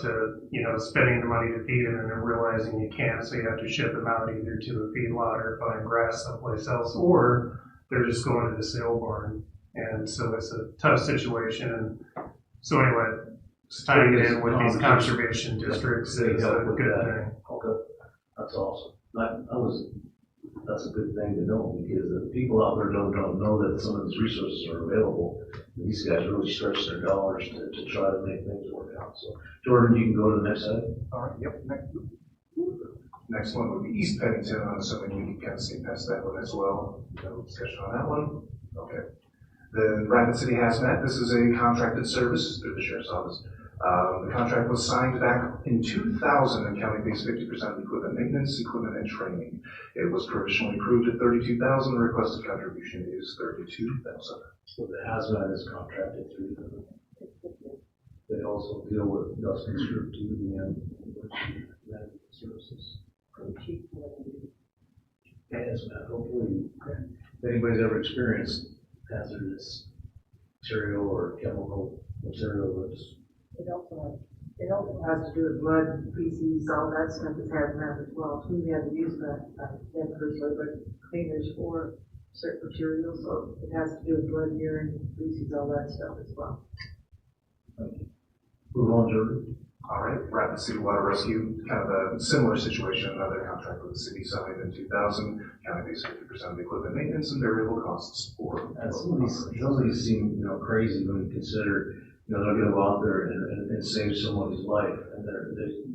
spending the money to feed them and then realizing you can't, so you have to ship them out either to a feedlot or find grass someplace else, or they're just going to the sale barn. And so it's a tough situation. And so anyway, just tying it in with these conservation districts is a good thing. Okay, that's awesome. That's a good thing to know, because the people out there don't know that some of these resources are available. And these guys really stretch their dollars to try to make things work out. So, Jordan, you can go to the next slide. All right, yep. Next one would be East Pennington. I'm assuming we can kind of skip past that one as well. No discussion on that one. Okay. The Rapid City Hazmat, this is a contracted service through the Sheriff's Office. The contract was signed back in 2000 and county pays 50% of equipment maintenance, equipment, and training. It was provisionally approved at $32,000. The requested contribution is $32,000. So the hazmat is contracted through them. They also deal with dust and strip too, medical services. Hazmat, hopefully, if anybody's ever experienced hazardous material or chemical material that's It also has to do with blood, feces, all that stuff is hazmat as well. We had to use that, personally, but cleaners for certain materials, so it has to do with blood, urine, feces, all that stuff as well. Move on, Jordan. All right, Rapid City Water Rescue, kind of a similar situation, another contract with the city signed in 2000. County pays 50% of the equipment maintenance and variable costs for. Some of these seem, crazy when you consider, they're going to go out there and save someone's life, and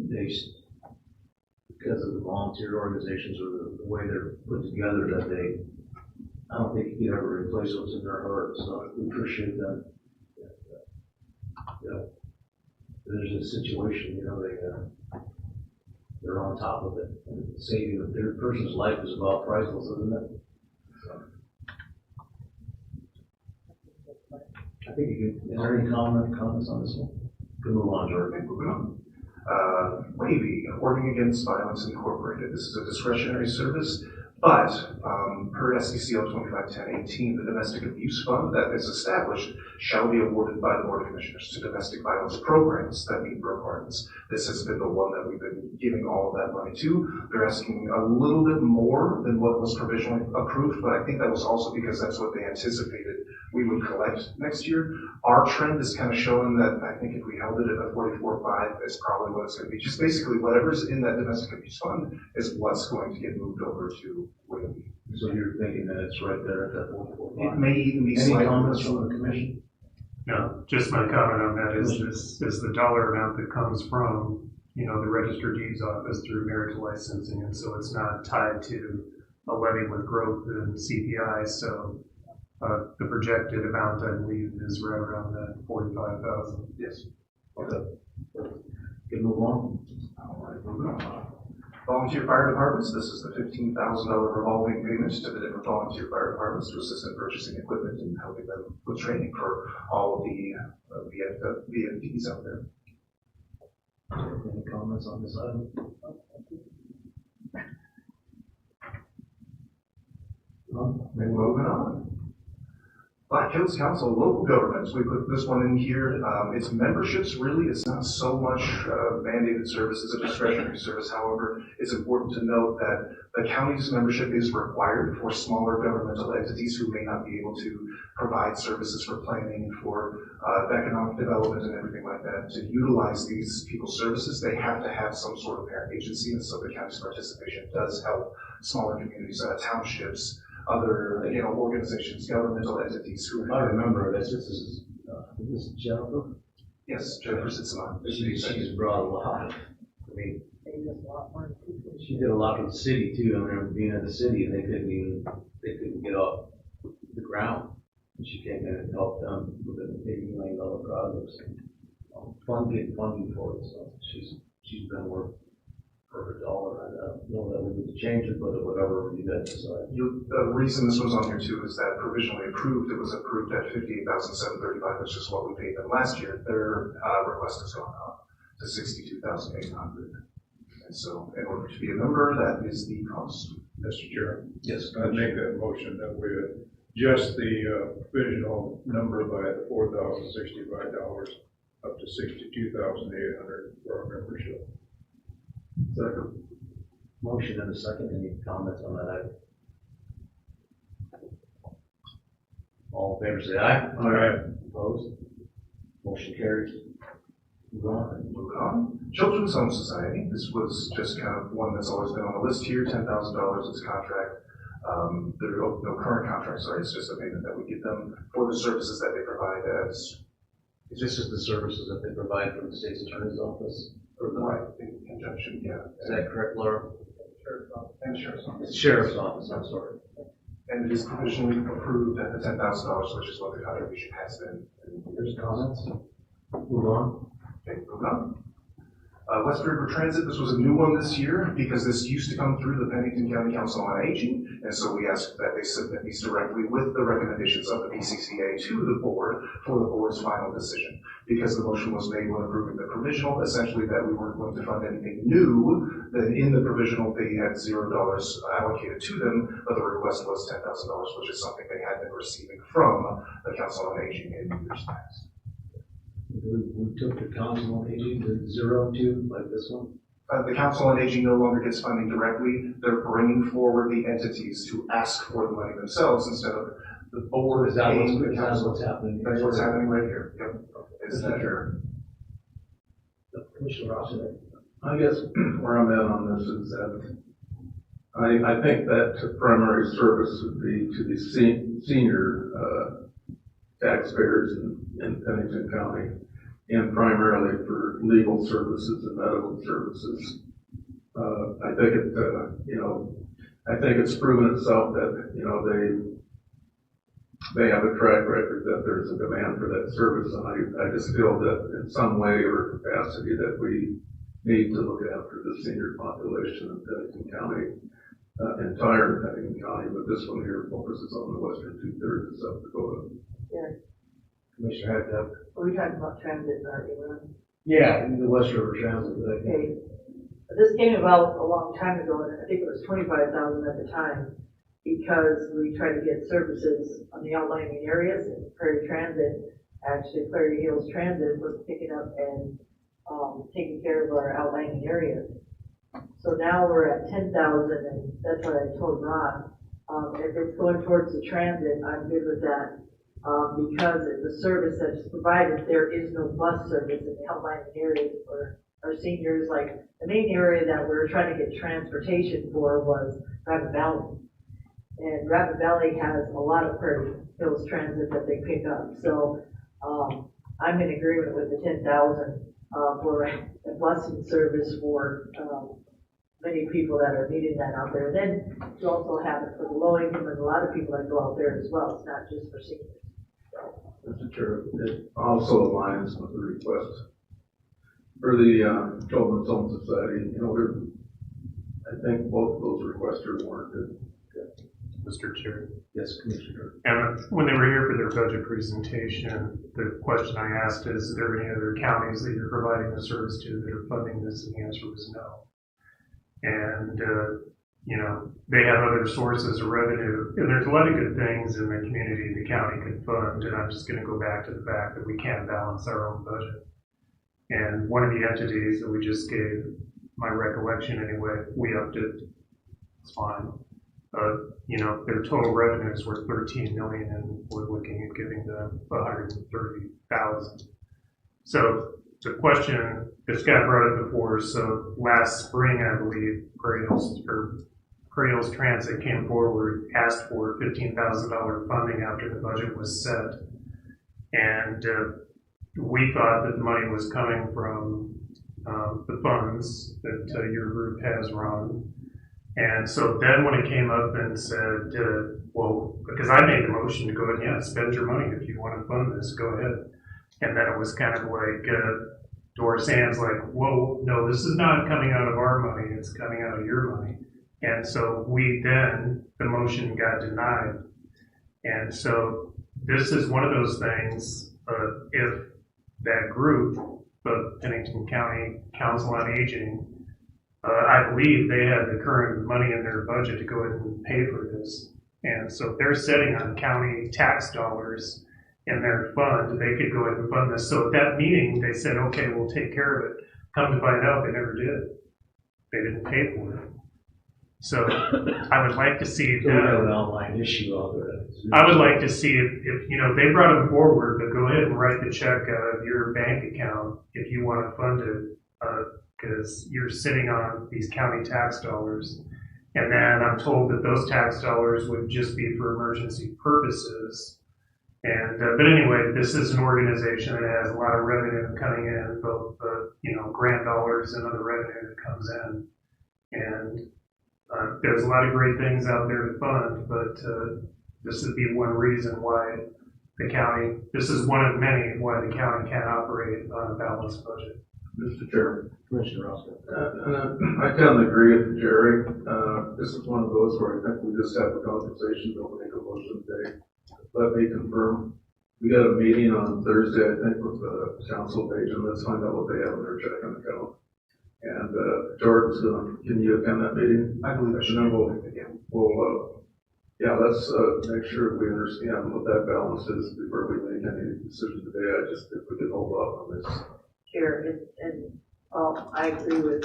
they because of the volunteer organizations or the way they're put together, that I don't think you could ever replace what's in their heart. So we appreciate that. There's a situation, they're on top of it, and saving their person's life is about priceless, isn't it? So. I think is there any comments on this one? Good, move on, Jordan. Moving on. WAVY, Working Against Violence Incorporated. This is a discretionary service, but per SDCL 251018, the Domestic Abuse Fund that is established shall be awarded by the Board of Commissioners to domestic violence programs that meet requirements. This has been the one that we've been giving all of that money to. They're asking a little bit more than what was provisionally approved, but I think that was also because that's what they anticipated we would collect next year. Our trend is kind of showing that I think if we held it at a 44.5, it's probably what it's going to be. Just basically whatever's in that domestic abuse fund is what's going to get moved over to WAVY. So you're thinking that it's right there at that 44.5? It may even be Any slightly. comments from the commission? No, just my comment on that is the dollar amount that comes from, the Register Deeds Office through marriage licensing, and so it's not tied to a levy with growth in CPI, so the projected amount, I believe, is right around that 45,000. Yes. Okay. Can move on. All right, moving on. Volunteer fire departments. This is the $15,000 revolving payments to the different volunteer fire departments to assist in purchasing equipment and helping them with training for all of the VFDs out there. Any comments on this item? Moving on. Black Hills Council, local governments, we put this one in here. It's memberships, really. It's not so much mandated service. It's a discretionary service. However, it's important to note that the county's membership is required for smaller governmental entities who may not be able to provide services for planning, for economic development and everything like that. To utilize these people's services, they have to have some sort of parent agency, and so the county's participation does help smaller communities, townships, other, organizations, governmental entities who. I remember this is Jennifer? Yes, Jennifer sits on. She's brought a lot. I mean, she did a lot for the city too. I remember being in the city and they couldn't get off the ground. And she came in and helped them with an $80 million project. Funding for it. So she's been working for her dollar. I don't know that we need to change it, but whatever you guys decide. The reason this was on here too is that provisionally approved, it was approved at $58,735, which is what we paid them last year. Their request has gone up to $62,800. And so in order to be a member, that is the cost. Mr. Chair. Yes. I'd make that motion that we adjust the provisional number by the $4,065 up to $62,800 for our membership. Second. Motion and a second. Any comments on that item? All in favor say aye. Aye. Opposed? Motion carries. Move on. Children's Home Society. This was just kind of one that's always been on the list here. $10,000 is contract. There are no current contracts. Sorry, it's just a payment that we give them for the services that they provide as. This is the services that they provide from the state's attorney's office. Right, in conjunction, yeah. Is that correct, Laura? Sheriff's office. And Sheriff's office. It's Sheriff's office, I'm sorry. And it is provisionally approved at the $10,000, which is what the contribution has been. There's comments? Move on. Okay, moving on. West River Transit, this was a new one this year because this used to come through the Pennington County Council on Aging, and so we asked that they submit these directly with the recommendations of the PCCA to the board for the board's final decision. Because the motion was made when approving the provisional, essentially that we weren't going to fund anything new, then in the provisional they had $0 allocated to them, but the request was $10,000, which is something they had been receiving from the Council on Aging in years past. We took the Council on Aging to 0 to like this one? The Council on Aging no longer gets funding directly. They're bringing forward the entities to ask for the money themselves instead of the board Is that paying the what's council. happening? That's what's happening right here. Yep. Is that here? Commissioner Rossi. I guess where I'm at on this is that I think that primary service would be to the senior taxpayers in Pennington County, and primarily for legal services and medical services. I think I think it's proven itself that, they have a track record that there's a demand for that service, and I just feel that in some way or capacity that we need to look after the senior population in Pennington County, entire Pennington County, but this one here focuses on the western 2/3 of South Dakota. Yeah. Commissioner Haddock. Are we talking about transit, aren't we? Yeah, the West River Transit. Okay. This came about a long time ago, and I think it was 25,000 at the time, because we tried to get services on the outlying areas, and Prairie Transit, actually Prairie Hills Transit was picking up and taking care of our outlying areas. So now we're at 10,000, and that's what I told Ron. If it's going towards the transit, I'm good with that. Because it's a service that's provided, there is no bus service in the outlying areas for our seniors. Like, the main area that we were trying to get transportation for was Rapid Valley. And Rapid Valley has a lot of Prairie Hills Transit that they pick up. So, I'm in agreement with the 10,000, for a busing service for, many people that are needing that out there. Then you also have it for the low income and a lot of people that go out there as well. It's not just for seniors. Mr. Chair, it also aligns with the request for the Children's Home Society. I think both of those requests are warranted. Mr. Chair. Yes, Commissioner. And when they were here for their budget presentation, the question I asked is there any other counties that you're providing the service to that are funding this? And the answer was no. And they have other sources of revenue. And there's a lot of good things in the community the county can fund, and I'm just gonna go back to the fact that we can't balance our own budget. And one of the entities that we just gave, my recollection anyway, we upped it, it's fine. Their total revenues were 13 million and we're looking at giving them 130,000. So the question, this got brought up before, so last spring, I believe, Prairie Hills Transit came forward, asked for $15,000 funding after the budget was set. And we thought that the money was coming from the funds that your group has run. And so then when it came up and said, well, because I made the motion to go ahead, yeah, spend your money if you want to fund this, go ahead. And then it was kind of like, Doris Ann's like, whoa, no, this is not coming out of our money, it's coming out of your money. And so the motion got denied. And so this is one of those things, if that group, the Pennington County Council on Aging, I believe they have the current money in their budget to go ahead and pay for this. And so they're sitting on county tax dollars in their fund, they could go ahead and fund this. So at that meeting, they said, okay, we'll take care of it. Come to find out, they never did. They didn't pay for it. So I would like to see So we have an online issue out there. I would like to see if they brought them forward, but go ahead and write the check out of your bank account if you want to fund it, because you're sitting on these county tax dollars. And then I'm told that those tax dollars would just be for emergency purposes. And, but anyway, this is an organization that has a lot of revenue coming in, both, grant dollars and other revenue that comes in. And, there's a lot of great things out there to fund, but, this would be one reason why this is one of many why the county can't operate on a balanced budget. Mr. Chairman. Commissioner Roscoe. I tend to agree with Jerry. This is one of those where I think we just have a conversation, don't make a motion today. Let me confirm. We got a meeting on Thursday, I think, with the council agent. Let's find out what they have in their checking account. And Jordan's can you attend that meeting? I believe I should. And then let's make sure we understand what that balance is before we make any decision today. If we can hold off on this. Chair, I agree with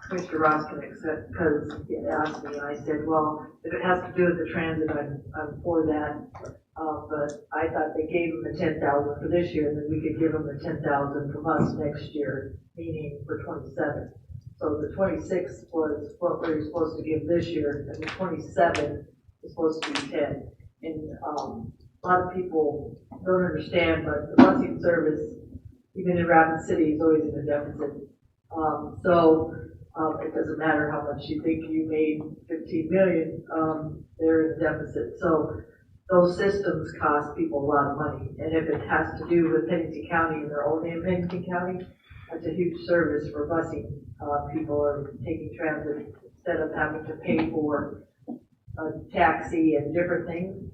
Commissioner Roskin, except because he asked me, and I said, well, if it has to do with the transit, I'm for that. But I thought they gave them the 10,000 for this year, and then we could give them the 10,000 from us next year, meaning for 27. So the 26 was what we were supposed to give this year, and the 27 is supposed to be 10. And a lot of people don't understand, but the busing service, even in Rapid City, is always in a deficit. It doesn't matter how much you think you made, 15 million, they're in a deficit. So those systems cost people a lot of money. And if it has to do with Pennington County and they're only in Pennington County, that's a huge service for busing. People are taking transit instead of having to pay for a taxi and different things.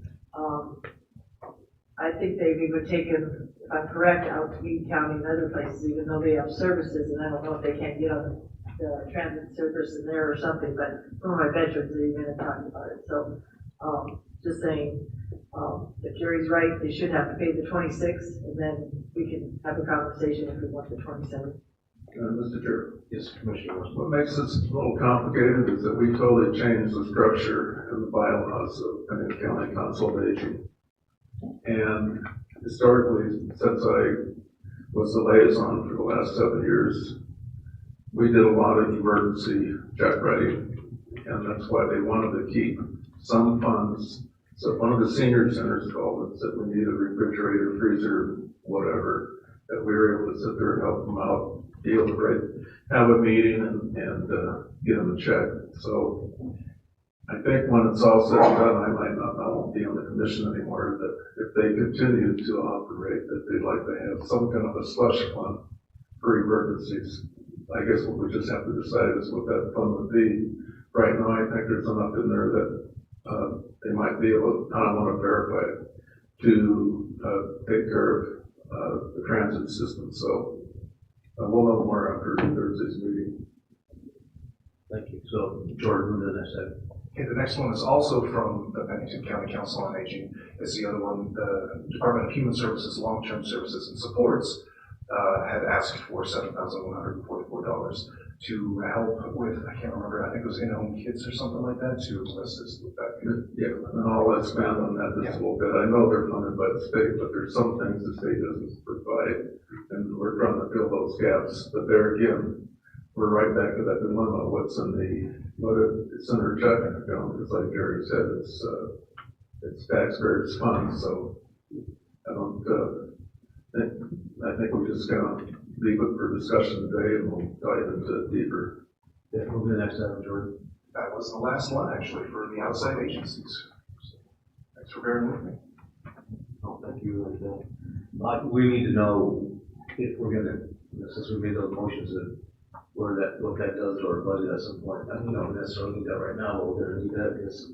I think they've even taken, if I'm correct, out to Meade County and other places, even though they have services, and I don't know if they can't get on the transit service in there or something, but some of my veterans are even talking about it. So, just saying, if Jerry's right, they should have to pay the 26, and then we can have a conversation if we want the 27. Mr. Chair. Yes, Commissioner. What makes this a little complicated is that we totally changed the structure and the bylaws of Pennington County Council of Aging. And historically, since I was the liaison for the last 7 years, we did a lot of emergency check writing, and that's why they wanted to keep some funds. So one of the senior centers called and said we need a refrigerator, freezer, whatever, that we were able to sit there and help them out, be able to have a meeting and get them a check. So I think when it's all said and done, I won't be on the commission anymore, that if they continue to operate, that they'd like to have some kind of a slush fund for emergencies. I guess what we just have to decide is what that fund would be. Right now, I think there's enough in there that they might be able, I don't want to verify it, to take care of the transit system. So we'll know more after Thursday's meeting. Thank you. So, Jordan, the next item. Okay, the next one is also from the Pennington County Council on Aging. It's the other one, the Department of Human Services, Long-Term Services and Supports, had asked for $7,144 to help with, I can't remember, I think it was in-home kids or something like that, to assist with that. Yeah, and I'll expand on that just a little bit. I know they're funded by the state, but there's some things the state doesn't provide, and we're trying to fill those gaps. But there again, we're right back to that dilemma. What's in it's in their checking account. It's like Jerry said, it's taxpayers' funds, so I think we're just gonna leave it for discussion today, and we'll dive into it deeper. Yeah, we'll do the next item, Jordan. That was the last one, actually, for the outside agencies. Thanks for bearing with me. Oh, thank you. And, we need to know if we're gonna, since we made those motions, what that does to our budget at some point. I don't necessarily need that right now, but we're gonna need that because.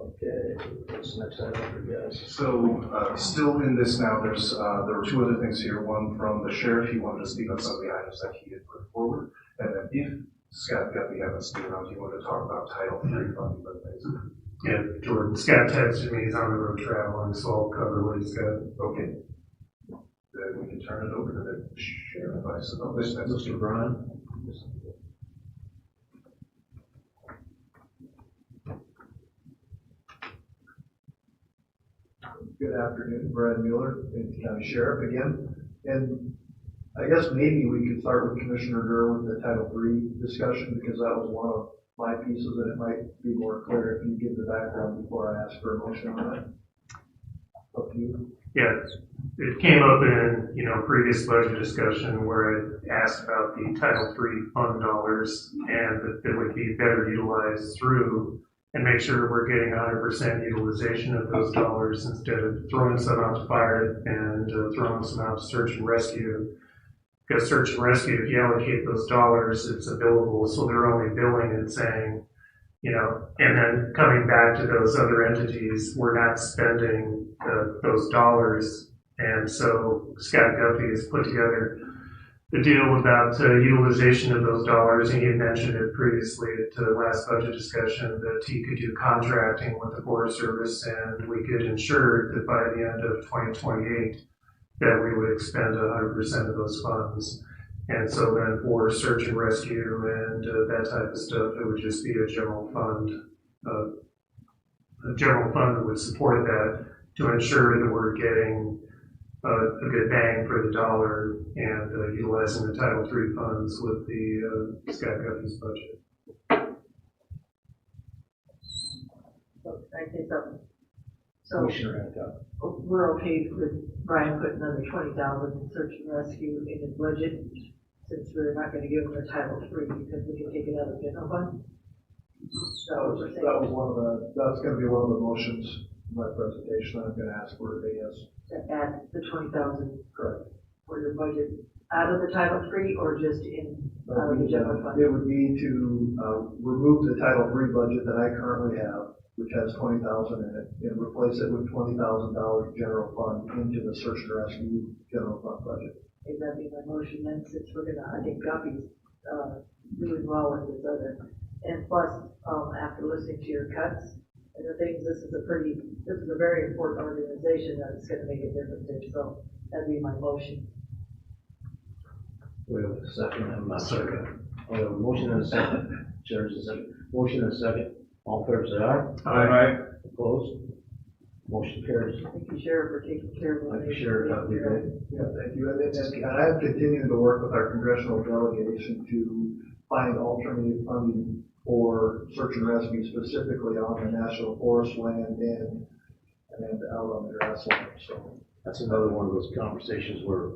Okay, what's the next item for you guys? So, still in this now, there were two other things here. One from the sheriff, he wanted to speak on some of the items that he had put forward. And then if Scott Guppy happens to be around, he wanted to talk about Title III funding, but things. Yeah, Jordan, Scott texted me, he's on the road traveling, so I'll cover what he's got. Okay. Then we can turn it over to the sheriff, I suppose. Mr. Brian? Good afternoon, Brad Mueller, Pennington County Sheriff again. And I guess maybe we could start with Commissioner Durr with the Title III discussion, because that was one of my pieces, and it might be more clear if you give the background before I ask for a motion on that. Up to you. Yeah, it came up in, previous budget discussion where I asked about the Title III fund dollars and that they would be better utilized through and make sure we're getting 100% utilization of those dollars instead of throwing some out to fire and throwing some out to search and rescue. Because search and rescue, if you allocate those dollars, it's a billable, so they're only billing and saying, and then coming back to those other entities, we're not spending those dollars. And so Scott Guppy has put together the deal about utilization of those dollars, and he had mentioned it previously at the last budget discussion that he could do contracting with the Forest Service, and we could ensure that by the end of 2028 that we would expend 100% of those funds. And so then for search and rescue and that type of stuff, it would just be a general fund that would support that to ensure that we're getting a good bang for the dollar and utilizing the Title III funds with the Scott Guppy's budget. So, can I say something? So, Commissioner we're okay with Brian putting another 20,000 in search and rescue in his budget, since we're not gonna give him the Title III because we can take it out of the general fund? So we're saying. That's gonna be one of the motions in my presentation. I'm gonna ask for a yes. To add the 20,000 Correct. for your budget out of the Title III or just out of the general fund? It would be to remove the Title III budget that I currently have, which has 20,000 in it, and replace it with $20,000 general fund into the search and rescue general fund budget. Okay, that'd be my motion then, since I think Guppy's doing well with his other. And plus, after listening to your cuts and the things, this is a very important organization that's gonna make a difference there, so that'd be my motion. We have a second, I'm not second. We have a motion and a second. Chair's a second. Motion and a second. All in favor, say aye. Aye. Opposed? Motion carries. Thank you, Sheriff, for taking care of Thank you, Sheriff. Have a good day. Yeah, thank you. And I have continued to work with our congressional delegation to find alternative funding for search and rescue, specifically on the national forest land and out on the grassland. So that's another one of those conversations where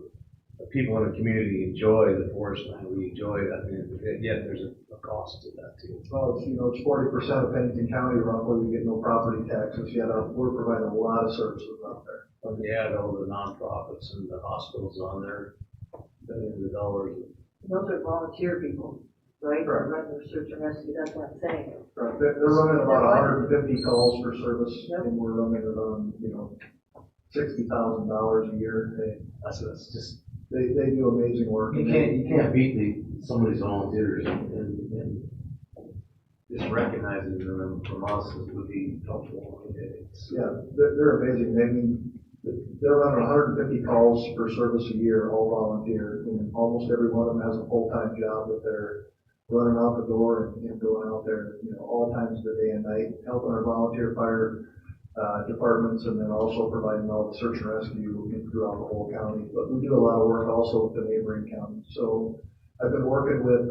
the people in the community enjoy the forest land. We enjoy that, and yet there's a cost to that too. Well, it's 40% of Pennington County roughly. We get no property taxes, yet we're providing a lot of services out there. When you add all the nonprofits and the hospitals on there, billions of dollars. Those are volunteer people, right? Right. Running their search and rescue, that's what I'm saying. Right. They're running about 150 calls for service, and we're running it on, $60,000 a year. That's just They do amazing work. You can't beat somebody's volunteers and just recognizing them from us would be helpful. Yeah, they're amazing. I mean, they're running 150 calls per service a year, all volunteer, and almost every one of them has a full-time job that they're running out the door and going out there, all times of the day and night, helping our volunteer fire departments, and then also providing all the search and rescue throughout the whole county. But we do a lot of work also with the neighboring counties. So I've been working with,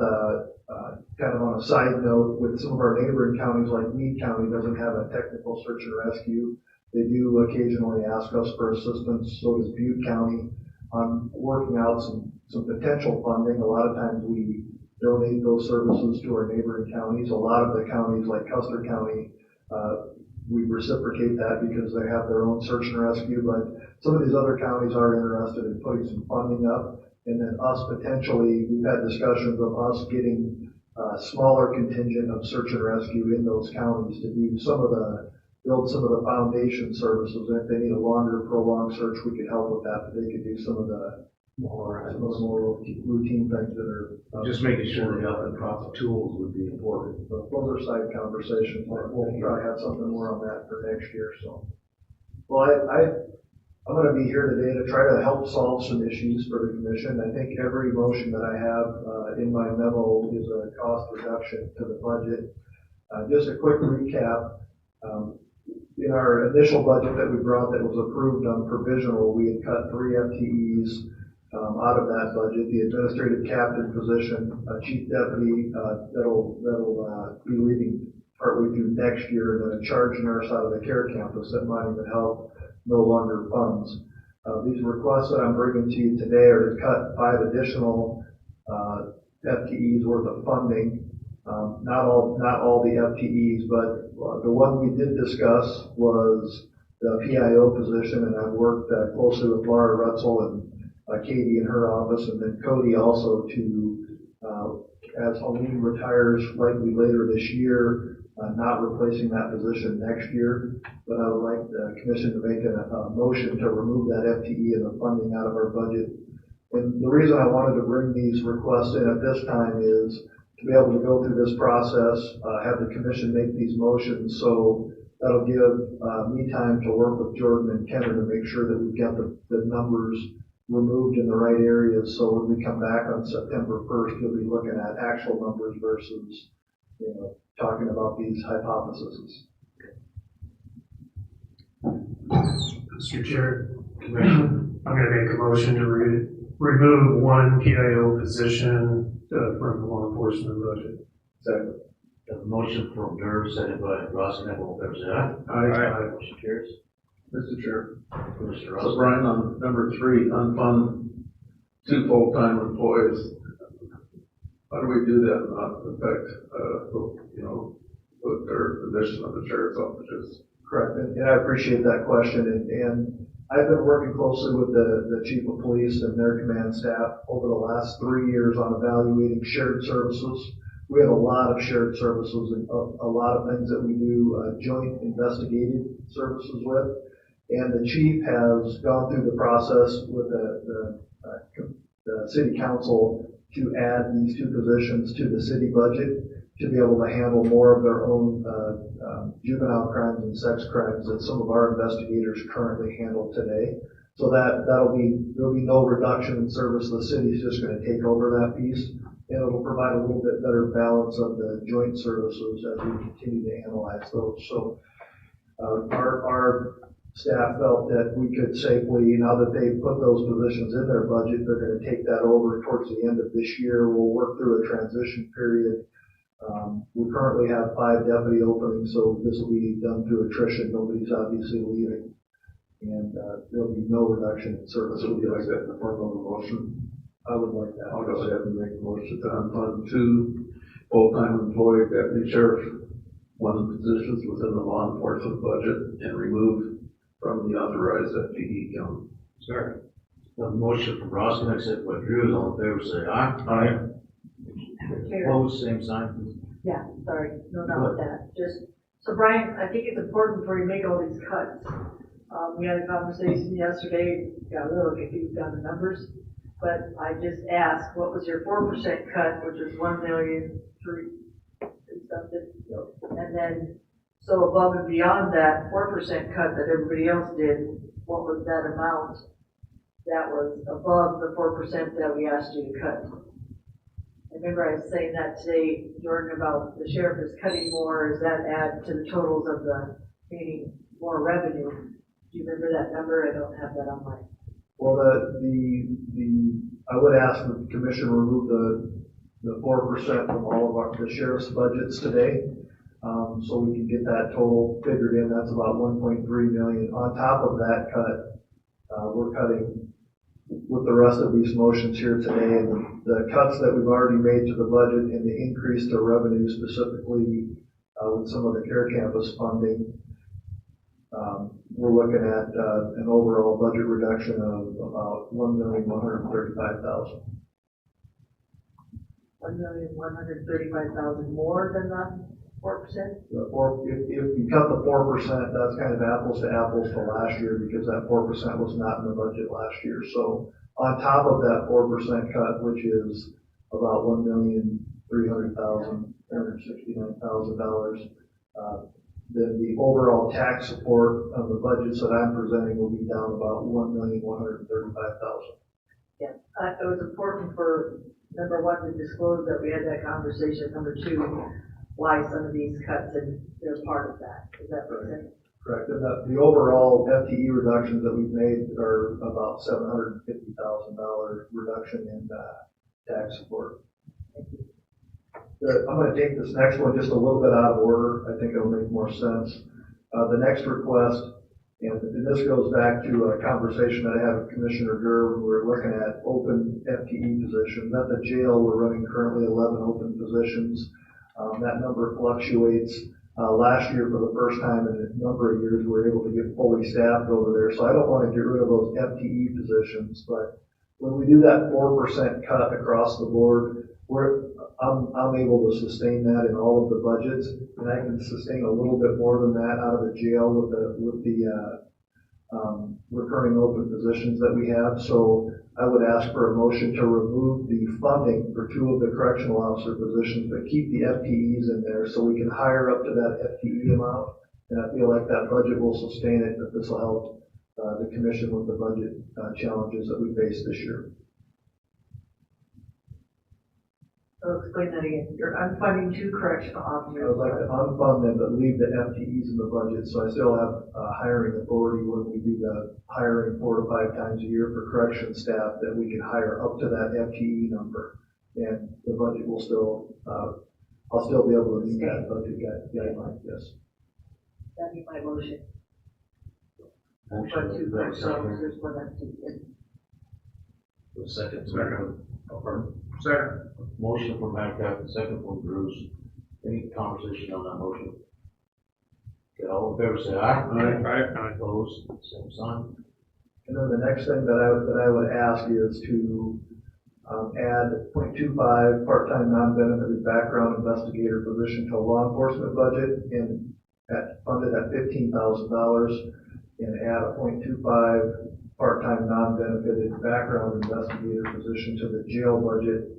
kind of on a side note, with some of our neighboring counties, like Meade County doesn't have a technical search and rescue. They do occasionally ask us for assistance. So does Butte County on working out some potential funding. A lot of times we donate those services to our neighboring counties. A lot of the counties, like Custer County, we reciprocate that because they have their own search and rescue, but some of these other counties are interested in putting some funding up. And then us potentially, we've had discussions of us getting a smaller contingent of search and rescue in those counties to do build some of the foundation services. And if they need a longer, prolonged search, we could help with that, but they could do some of the more routine things that are. Just making sure they got the proper tools would be important. But those are side conversations. We'll probably have something more on that for next year. So, well, I'm going to be here today to try to help solve some issues for the commission. I think every motion that I have in my memo is a cost reduction to the budget. Just a quick recap. In our initial budget that we brought that was approved on provisional, we had cut 3 FTEs out of that budget. The administrative captain position, chief deputy, that'll be leaving partway through next year, and then a charge nurse out of the care campus at Monument Health, no longer funds. These requests that I'm bringing to you today are to cut 5 additional FTEs worth of funding. Not all the FTEs, but the one we did discuss was the PIO position, and I've worked closely with Laura Rutzel and Katie in her office, and then Cody also to, as Helene retires likely later this year, not replacing that position next year. But I would like the commission to make a motion to remove that FTE and the funding out of our budget. And the reason I wanted to bring these requests in at this time is to be able to go through this process, have the commission make these motions. So that'll give me time to work with Jordan and Kenner to make sure that we've got the numbers removed in the right areas. So when we come back on September 1st, you'll be looking at actual numbers versus, talking about these hypotheses. Mr. Chair, Commission, I'm going to make a motion to remove 1 PIO position from the law enforcement budget. Second. A motion from Durr, seconded by Roskinek. All in favor, say aye. Aye. Motion carries. Mr. Chair. Mr. So Roskinek. Brian, on number 3, unfund 2 full-time employees. How do we do that and not affect, with their position of the sheriff's offices? Correct, and I appreciate that question, and I've been working closely with the chief of police and their command staff over the last 3 years on evaluating shared services. We have a lot of shared services and a lot of things that we do joint investigative services with. And the chief has gone through the process with the city council to add these 2 positions to the city budget to be able to handle more of their own juvenile crimes and sex crimes that some of our investigators currently handle today. So there'll be no reduction in service. The city's just going to take over that piece, and it'll provide a little bit better balance of the joint services as we continue to analyze those. So our staff felt that we could safely, now that they've put those positions in their budget, they're going to take that over towards the end of this year. We'll work through a transition period. We currently have 5 deputy openings, so this will be done through attrition. Nobody's obviously leaving, and there'll be no reduction in service. Would you like that in the form of a motion? I would like that. I'll go ahead and make a motion to unfund 2 full-time employee deputy sheriff, 1 positions within the law enforcement budget, and remove from the authorized FTE count. Sir. A motion from Roskinek, seconded by Drews. All in favor, say aye. Aye. Opposed, same sign. Yeah, sorry, no, not with that. So Brian, I think it's important before you make all these cuts. We had a conversation yesterday, got a little confused on the numbers. but I just asked, what was your 4% cut, which was 1,000,003 and something? And then, so above and beyond that 4% cut that everybody else did, what was that amount that was above the 4% that we asked you to cut? I remember I was saying that today, Jordan, about the sheriff is cutting more. Does that add to the totals of the, meaning more revenue? Do you remember that number? I don't have that on my. Well, I would ask the commission remove the 4% from all of the sheriff's budgets today. So we can get that total figured in. That's about 1.3 million. On top of that cut, we're cutting with the rest of these motions here today, and the cuts that we've already made to the budget and the increase to revenue specifically with some of the care campus funding, we're looking at an overall budget reduction of about $1,135,000. 1,135,000 more than the 4%? If you cut the 4%, that's kind of apples to apples to last year because that 4% was not in the budget last year. So on top of that 4% cut, which is about $1,300,000, then the overall tax support of the budgets that I'm presenting will be down about $1,135,000. Yeah, it was important for, number one, to disclose that we had that conversation. Number two, why some of these cuts, and they're part of that. Is that correct? Correct. And the overall FTE reductions that we've made are about $750,000 reduction in tax support. I'm going to take this next one just a little bit out of order. I think it'll make more sense. The next request, and this goes back to a conversation that I had with Commissioner Gurr when we were looking at open FTE positions. At the jail, we're running currently 11 open positions. That number fluctuates. Last year, for the first time in a number of years, we were able to get fully staffed over there. So I don't want to get rid of those FTE positions, but when we do that 4% cut across the board, I'm able to sustain that in all of the budgets, and I can sustain a little bit more than that out of the jail with the recurring open positions that we have. So I would ask for a motion to remove the funding for 2 of the correctional officer positions, but keep the FTEs in there so we can hire up to that FTE amount. And I feel like that budget will sustain it, that this will help the commission with the budget challenges that we face this year. So explain that again. You're unfunding 2 correctional officers. I would like to unfund them, but leave the FTEs in the budget, so I still have hiring authority when we do the hiring 4 to 5 times a year for correction staff, that we can hire up to that FTE number, and the budget will still, I'll still be able to meet that budget guideline, yes. That'd be my motion. Motion. 2 correctional officers for that. Second. Second. Motion from Metcalf, second from Bruce. Any conversation on that motion? Okay, all in favor say aye. Aye. Opposed, same sign. And then the next thing that I would ask is to add 0.25 part-time non-benefited background investigator position to a law enforcement budget and funded at $15,000, and add a 0.25 part-time non-benefited background investigator position to the jail budget,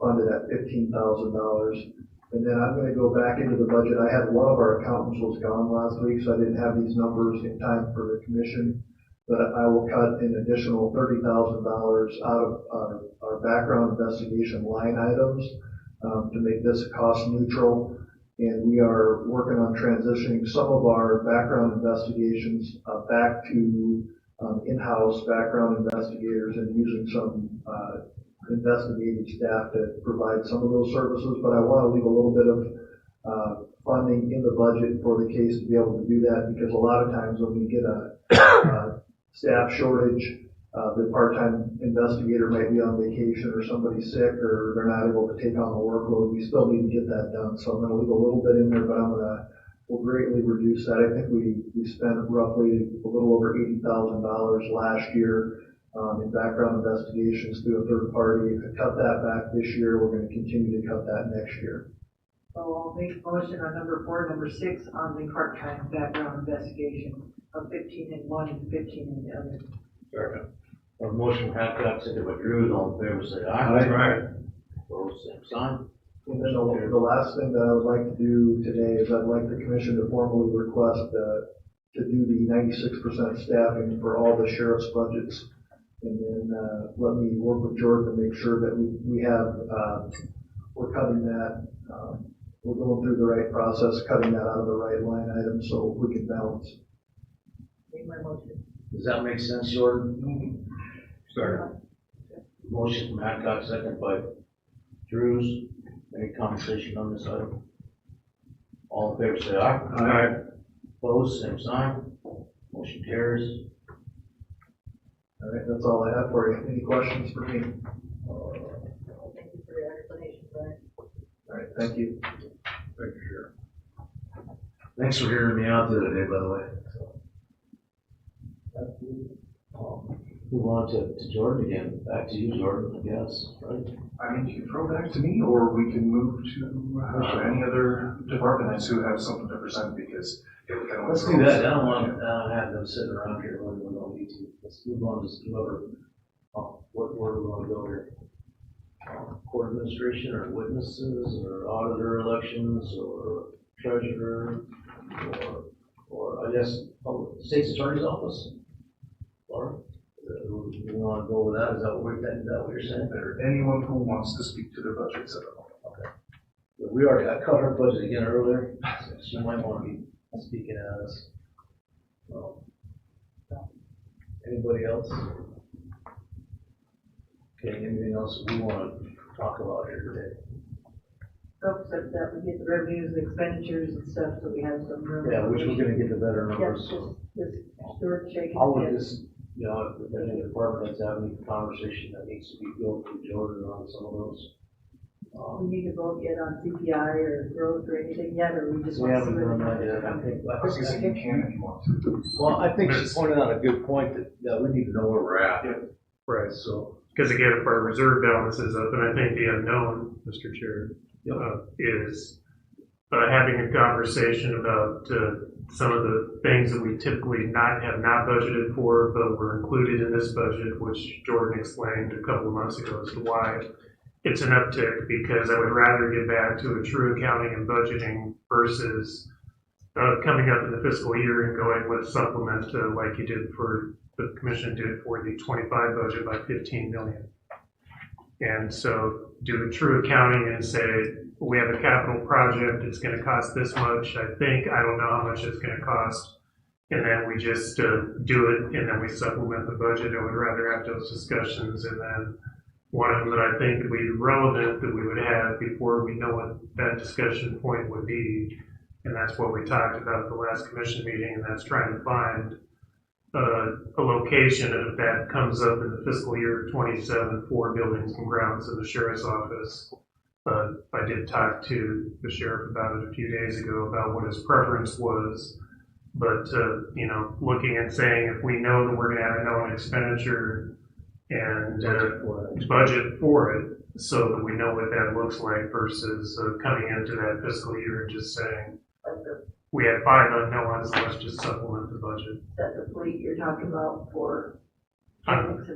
funded at $15,000. And then I'm going to go back into the budget. I had one of our accountants was gone last week, so I didn't have these numbers in time for the commission. But I will cut an additional $30,000 out of our background investigation line items to make this cost neutral. And we are working on transitioning some of our background investigations back to in-house background investigators, and using some investigative staff to provide some of those services. But I want to leave a little bit of funding in the budget for the case to be able to do that, because a lot of times when we get a staff shortage, the part-time investigator might be on vacation, or somebody's sick, or they're not able to take on the workload. We still need to get that done. So I'm going to leave a little bit in there, but we'll greatly reduce that. I think we spent roughly a little over $80,000 last year in background investigations through a third party. If we cut that back this year, we're going to continue to cut that next year. So I'll make a motion on number 4, number 6 on the part-time background investigation of 15 in one and 15 in the other. Second. A motion from Hancock, seconded by Drews, all in favor, say aye. Aye. Opposed, same sign. And then the last thing that I would like to do today is I'd like the commission to formally request, to do the 96% staffing for all the sheriff's budgets. And then, let me work with Jordan to make sure that we have, we're cutting that, we're going through the right process, cutting that out of the right line item so we can balance. Make my motion. Does that make sense, Jordan? Sorry. Motion from Hancock, seconded by Drews. Any conversation on this item? All in favor, say aye. Aye. Opposed, same sign. Motion carries. All right, that's all I have for you. Any questions for me? Thank you for your explanation, Brian. All right, thank you. Thank you, Sheriff. Thanks for hearing me out the other day, by the way. Move on to Jordan again. Back to you, Jordan, I guess, right? I mean, you can throw back to me, or we can move to any other department heads who have something to present, because yeah, we kind of. Let's do that. I don't want to have them sitting around here when we don't need to. Let's move on to whoever, where do we want to go here? Court administration or witnesses or auditor elections or treasurer or I guess state's attorney's office? Laura? You want to go with that? Is that what you're saying? Or anyone who wants to speak to their budgets at all. Okay. We already, I covered her budget again earlier, so she might want to be speaking at us. Anybody else? Okay, anything else we want to talk about here today? Except that we get the revenues and expenditures and stuff, so we have some room. Yeah, which we're gonna get the better numbers. Yes, just Stuart shaking. I would just, if any department heads have any conversation that needs to be built through Jordan on some of those. We need to vote yet on CPI or growth or anything yet, or we just We want to. haven't done that yet. I think you can if you want to. Well, I think she pointed out a good point that we need to know where we're at. Yeah. Right, so. Because again, if our reserve balance is up, and I think the unknown, Mr. Chair, is having a conversation about some of the things that we typically have not budgeted for, but were included in this budget, which Jordan explained a couple of months ago as to why it's an uptick, because I would rather get back to a true accounting and budgeting versus coming up in the fiscal year and going with supplement like you did for the commission did for the 25 budget by 15 million. And so do a true accounting and say, we have a capital project, it's going to cost this much. I don't know how much it's going to cost. And then we just do it, and then we supplement the budget. I would rather have those discussions. And then one of them that I think would be relevant that we would have before we know what that discussion point would be. And that's what we talked about at the last commission meeting, and that's trying to find a location, and if that comes up in the fiscal year 27 for buildings and grounds in the sheriff's office. I did talk to the sheriff about it a few days ago about what his preference was. But, looking and saying if we know that we're going to have a known expenditure and budget for it so that we know what that looks like versus coming into that fiscal year and just saying, we have 5 unknowns, let's just supplement the budget. That's the fleet you're talking about for. I'm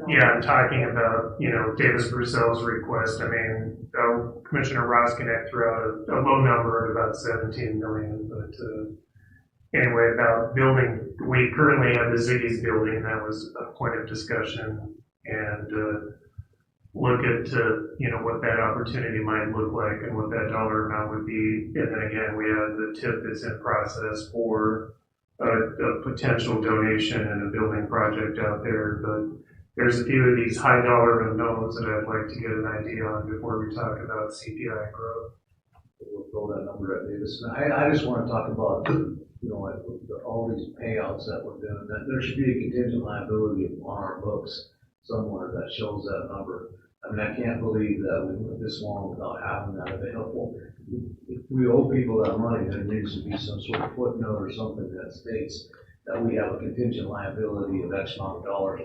talking about, Davis Broussel's request. I mean, Commissioner Roskinek threw out a low number of about 17 million, but anyway, about building, we currently have the Ziggy's building, that was a point of discussion, and look at, what that opportunity might look like and what that dollar amount would be. And then again, we have the tip that's in process for a potential donation and a building project out there. But there's a few of these high dollar unknowns that I'd like to get an idea on before we talk about CPI growth. We'll throw that number at Davis. I just want to talk about, all these payouts that we're doing, that there should be a contingent liability on our books somewhere that shows that number. I mean, I can't believe that we went this long without having that available. If we owe people that money, there needs to be some sort of footnote or something that states that we have a contingent liability of X amount of dollars.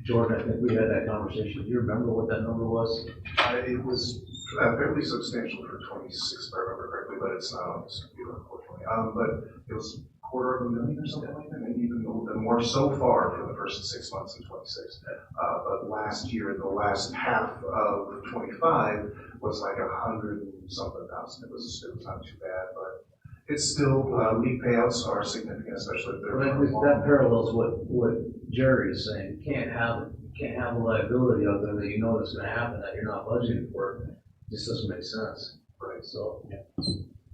Jordan, I think we had that conversation. Do you remember what that number was? It was fairly substantial for 26, if I remember correctly, but it's not on this computer, unfortunately. But it was $250,000 or something like that, maybe even a little bit more so far for the first 6 months of 26. But last year, the last half of 25 was like 100 and something thousand. It was not too bad, but it's still, league payouts are significant, especially if they're. That parallels what Jerry is saying. You can't have a liability out there that you know that's gonna happen, that you're not budgeting for. It just doesn't make sense. Right. So,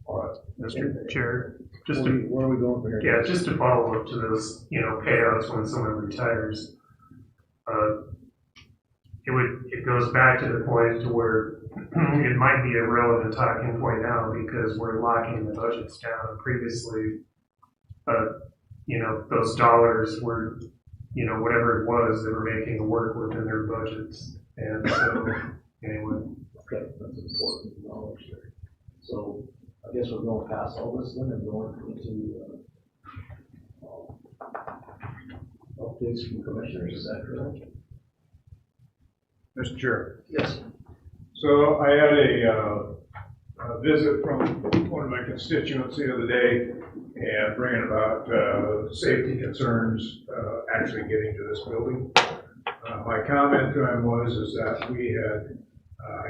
all right. Mr. Chair, Where are we going from here? Yeah, just to follow up to those, payouts when someone retires. It goes back to the point to where it might be a relevant talking point now because we're locking the budgets down. Previously, those dollars were, whatever it was, they were making it work within their budgets. And so, anyway. Okay, that's important knowledge there. So, I guess we're going past all this then and going into updates from commissioners, is that correct? Mr. Chair. Yes. So I had a visit from one of my constituents the other day and bringing about safety concerns actually getting to this building. My comment to him is that we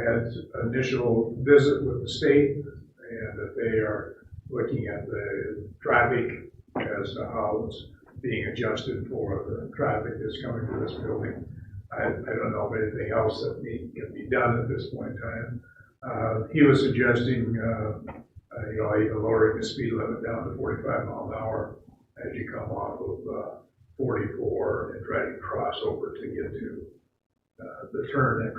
had initial visit with the state and that they are looking at the traffic as to how it's being adjusted for the traffic that's coming to this building. I don't know of anything else that can be done at this point in time. He was suggesting, lowering the speed limit down to 45 miles an hour as you come off of 44 and try to cross over to get to the turn at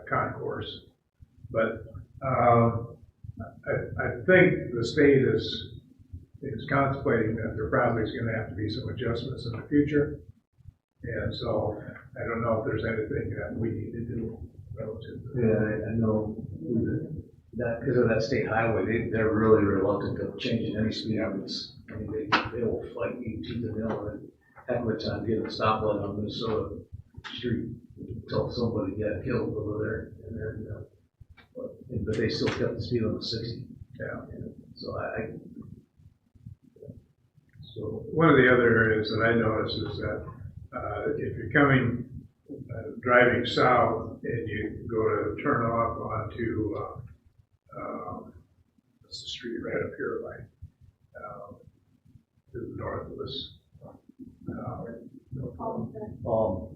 Concourse. But I think the state is contemplating that there probably is going to have to be some adjustments in the future. And so I don't know if there's anything that we need to do relative to that. Yeah, I know that because of that state highway, they're really reluctant to changing any speed limits. I mean, they will fight you tooth and nail and heck of a time getting a stoplight on Minnesota Street until somebody got killed over there. And then, but they still kept the speed limit 60. Yeah. So So one of the other areas that I noticed is that if you're coming, driving south and you go to turn off onto, what's the street right up here, like, to the north of us?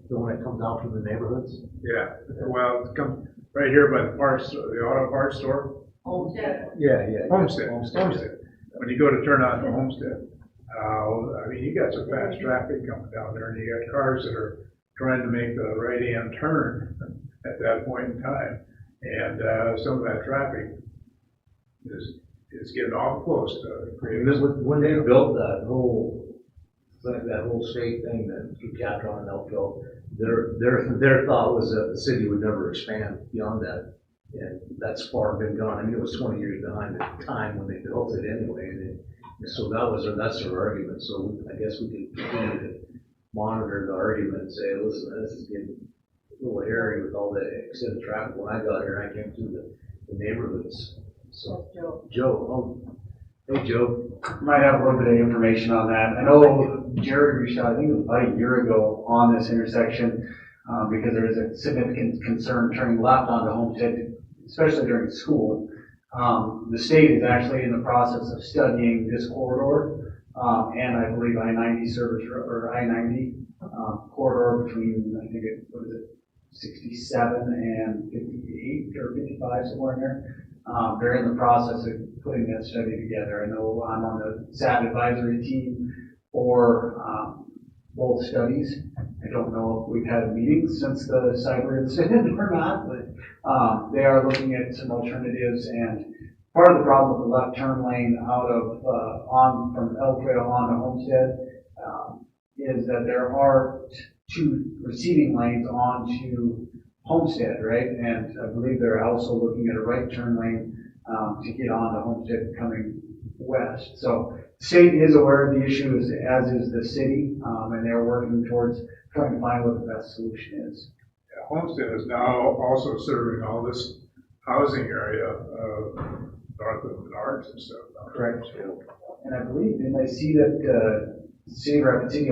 the one that comes out from the neighborhoods? Yeah, well, it comes right here by the parts, the auto parts store. Homestead. Yeah. Homestead. When you go to turn on to Homestead, I mean, you got some fast traffic coming down there, and you got cars that are trying to make the right-hand turn at that point in time, and some of that traffic is getting awful close to creating. When they built that whole state thing that through Catron and Elko, their thought was that the city would never expand beyond that, and that's far been gone. I mean, it was 20 years behind the time when they built it anyway, and so that's their argument. So I guess we can continue to monitor the argument and say, listen, this is getting a little hairy with all the extended traffic. When I got here, I came through the neighborhoods. So Joe, hey Joe. Might have a little bit of information on that. I know Jerry reached out, I think it was about a year ago, on this intersection because there is a significant concern turning left onto Homestead, especially during school. The state is actually in the process of studying this corridor, and I believe I-90 service, or I-90 corridor between, I think it was 67 and 58 or 55, somewhere in there. They're in the process of putting that study together. I know I'm on the SAT advisory team for both studies. I don't know if we've had a meeting since the cyber incident or not, but they are looking at some alternatives. And part of the problem with the left turn lane out of from Elk Trail on to Homestead is that there are two receiving lanes onto Homestead, right? And I believe they're also looking at a right turn lane to get onto Homestead coming west. So the state is aware of the issue, as is the city, and they're working towards trying to find what the best solution is. Yeah, Homestead is now also serving all this housing area north of Menards and stuff. Correct. And I believe, didn't I see that City of Rapid City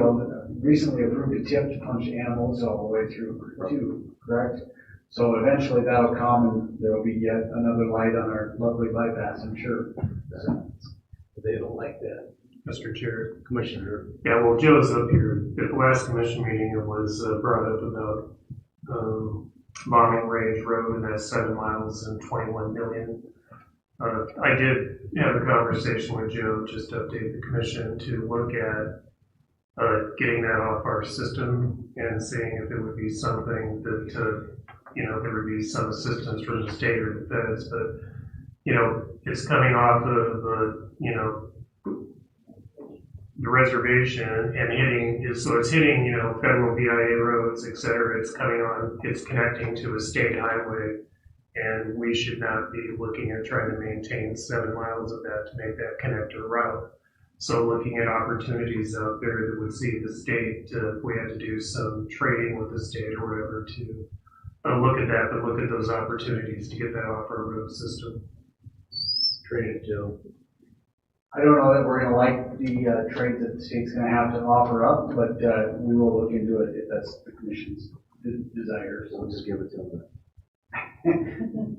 recently approved a tip to punch animals all the way through too, correct? So eventually that'll come and there'll be yet another light on our lovely bypass, I'm sure. So, They don't like that. Mr. Chair. Commissioner. Yeah, well, Joe's up here. At the last commission meeting, it was brought up about bombing Range Road, and that's 7 miles and 21 million. I did have a conversation with Joe, just to update the commission to look at getting that off our system and seeing if it would be something that, there would be some assistance from the state or the feds, but, it's coming off of, the reservation and it's hitting, federal BIA roads, et cetera. It's connecting to a state highway, and we should not be looking at trying to maintain 7 miles of that to make that connector route. So looking at opportunities out there that would see the state, if we had to do some trading with the state or whatever to look at that, but look at those opportunities to get that off our road system. Trade it, Joe. I don't know that we're gonna like the trade that the state's gonna have to offer up, but we will look into it if that's the commission's desire. So We'll just give it to them.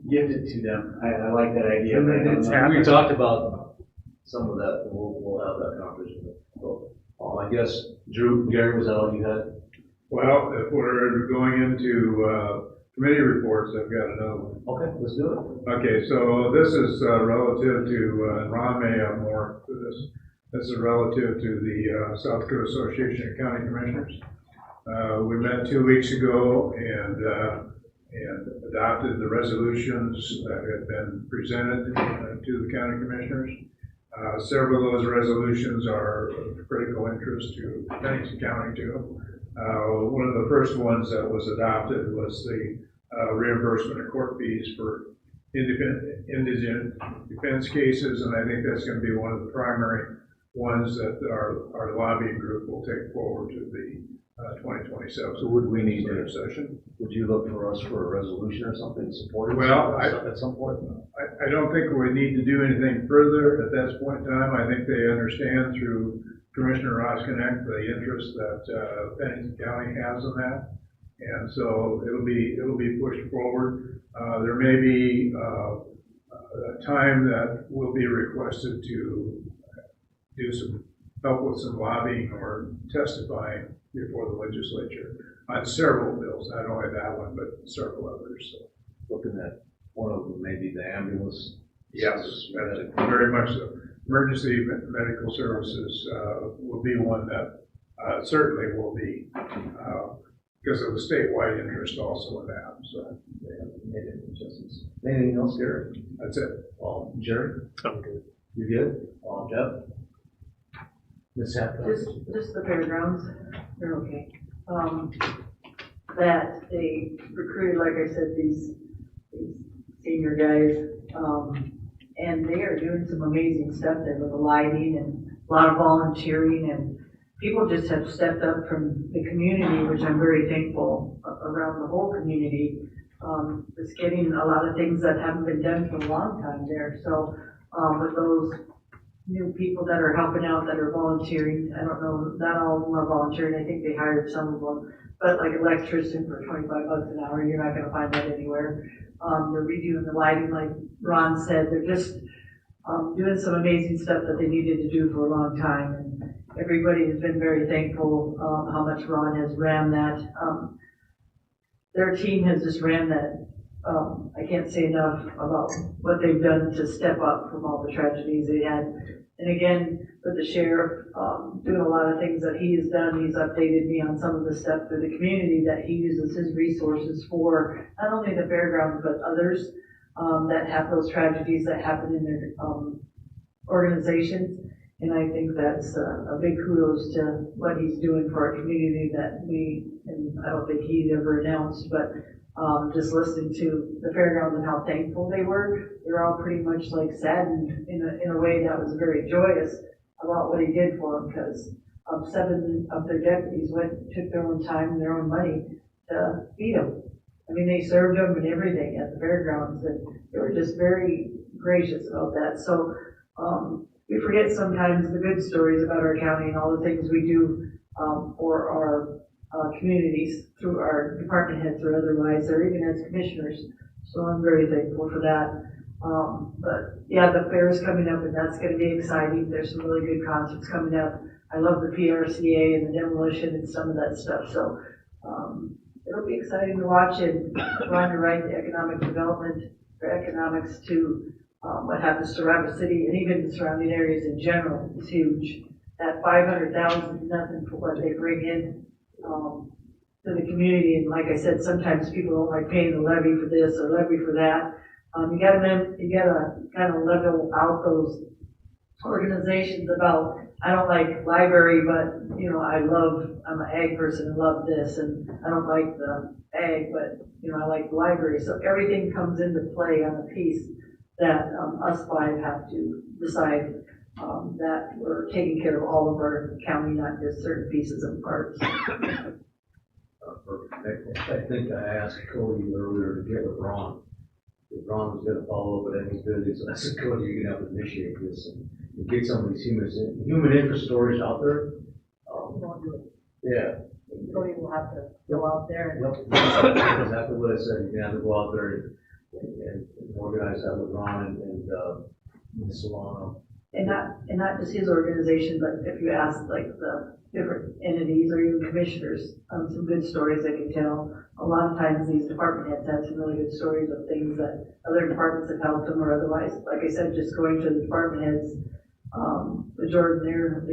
gift it to them. I like that idea. We talked about some of that, and we'll have that conversation. So, I guess, Drew, Gary, was that all you had? Well, if we're going into committee reports, I've got another one. Okay, let's do it. Okay, so this is relative to, and Ron may have more to this. This is relative to the South Dakota Association of County Commissioners. We met 2 weeks ago and adopted the resolutions that had been presented to the county commissioners. Several of those resolutions are of critical interest to Pennington County too. One of the first ones that was adopted was the reimbursement of court fees for indigent defense cases, and I think that's going to be one of the primary ones that our lobbying group will take forward to the 2027. So would we need to session? Would you look for us for a resolution or something supported? Well, at some point. I don't think we need to do anything further at this point in time. I think they understand through Commissioner Roskinick the interest that Pennington County has in that, and so it'll be pushed forward. There may be a time that will be requested to do some help with some lobbying or testifying before the legislature on several bills, not only that one, but several others. So. Looking at one of them, maybe the ambulance. Yes, very much so. Emergency medical services will be one that certainly will be because of the statewide interest also in that. So, anything else, Gary? That's it. Jerry? I'm good. You good? Jeff? Ms. Hatfield? Just the fairgrounds, they're okay. That they recruited, like I said, these senior guys, and they are doing some amazing stuff there with the lighting and a lot of volunteering, and people just have stepped up from the community, which I'm very thankful around the whole community. It's getting a lot of things that haven't been done for a long time there. So with those new people that are helping out, that are volunteering, I don't know, not all of them are volunteering. I think they hired some of them, but like electrician for $25 an hour, you're not going to find that anywhere. They're redoing the lighting, like Ron said. They're just doing some amazing stuff that they needed to do for a long time. And everybody has been very thankful how much Ron has ran that. Their team has just ran that. I can't say enough about what they've done to step up from all the tragedies they had. And again, with the sheriff doing a lot of things that he has done, he's updated me on some of the stuff for the community that he uses his resources for, not only the fairgrounds, but others that have those tragedies that happen in their organizations. And I think that's a big kudos to what he's doing for our community that and I don't think he'd ever announced, but just listening to the fairgrounds and how thankful they were, they're all pretty much like saddened in a way that was very joyous about what he did for them, because 7 of their deputies took their own time and their own money to feed them. I mean, they served them and everything at the fairgrounds, and they were just very gracious about that. So we forget sometimes the good stories about our county and all the things we do, for our, communities through our department heads or otherwise, or even as commissioners. So I'm very thankful for that. But yeah, the fair is coming up and that's going to be exciting. There's some really good concerts coming up. I love the PRCA and the demolition and some of that stuff. So, it'll be exciting to watch, and trying to write the economic development or economics to, what happens to Rapid City and even the surrounding areas in general is huge. That 500,000 is nothing for what they bring in, to the community. And like I said, sometimes people don't like paying the levy for this or levy for that. You gotta kind of level out those organizations about, I don't like library, but, you know, I'm an ag person and love this, and I don't like the ag, but, you know, I like the library. So everything comes into play on a piece that, us five have to decide, that we're taking care of all of our county, not just certain pieces and parts. I think I asked Cody earlier to get with Ron. If Ron was gonna follow up with any good, so I said, Cody, you're gonna have to initiate this and get some of these human interest stories out there. We won't do it. Yeah. Cody will have to go out there and. Yep, that's exactly what I said. You have to go out there and organize that with Ron and Solano. And not just his organization, but if you ask like the different entities or even commissioners, some good stories they can tell. A lot of times these department heads have some really good stories of things that other departments have helped them or otherwise. Like I said, just going to the department heads, the Jordan there,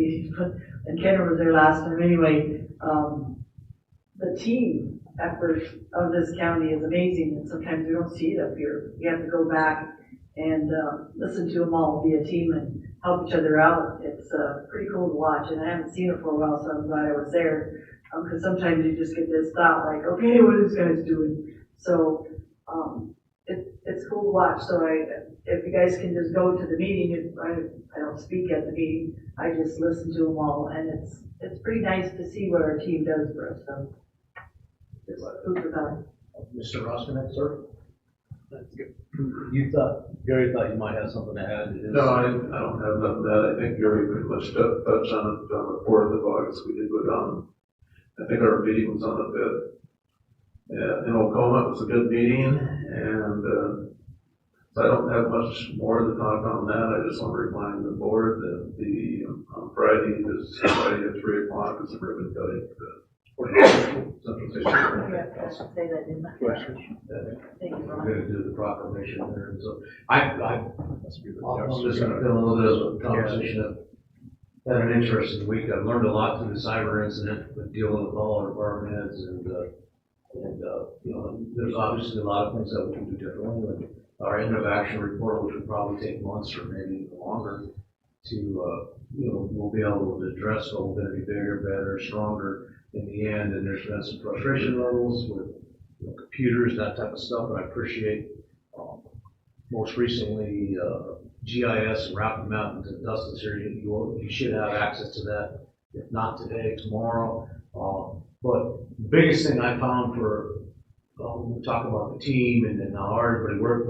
and Kenner was there last time anyway. The team effort of this county is amazing, and sometimes we don't see it up here. We have to go back and listen to them all, be a team, and help each other out. It's pretty cool to watch, and I haven't seen it for a while, so I'm glad I was there. Because sometimes you just get this thought like, okay, what are these guys doing? So it's cool to watch. So if you guys can just go to the meeting, I don't speak at the meeting. I just listen to them all, and it's pretty nice to see what our team does for us. So it's food for thought. Mr. Roskinek, sir? Gary thought you might have something to add to this. No, I don't have nothing to add. I think Gary pretty much touched on it. On the 4th of August, we did go down. I think our meeting was on the 5th. Yeah, in Oklahoma, it was a good meeting, and so I don't have much more to talk on that. I just want to remind the board that on Friday, this Friday at 3 o'clock is a ribbon cutting for Central Station. I should say that, didn't I? Thank you, We're Ron. gonna do the proclamation there, and so I'm just gonna fill a little bit of a conversation up. Had an interesting week. I've learned a lot through the cyber incident, with dealing with all our department heads, and you know, there's obviously a lot of things that we can do differently. Like our end of action report, which would probably take months or maybe even longer to, you know, we'll be able to address, but we're gonna be bigger, better, stronger in the end. And there's been some frustration levels with, you know, computers, that type of stuff, but I appreciate, most recently, GIS and Rocky Mountains and Dustin's here. You should have access to that, if not today, tomorrow. But the biggest thing I found for, we talk about the team and how hard everybody worked,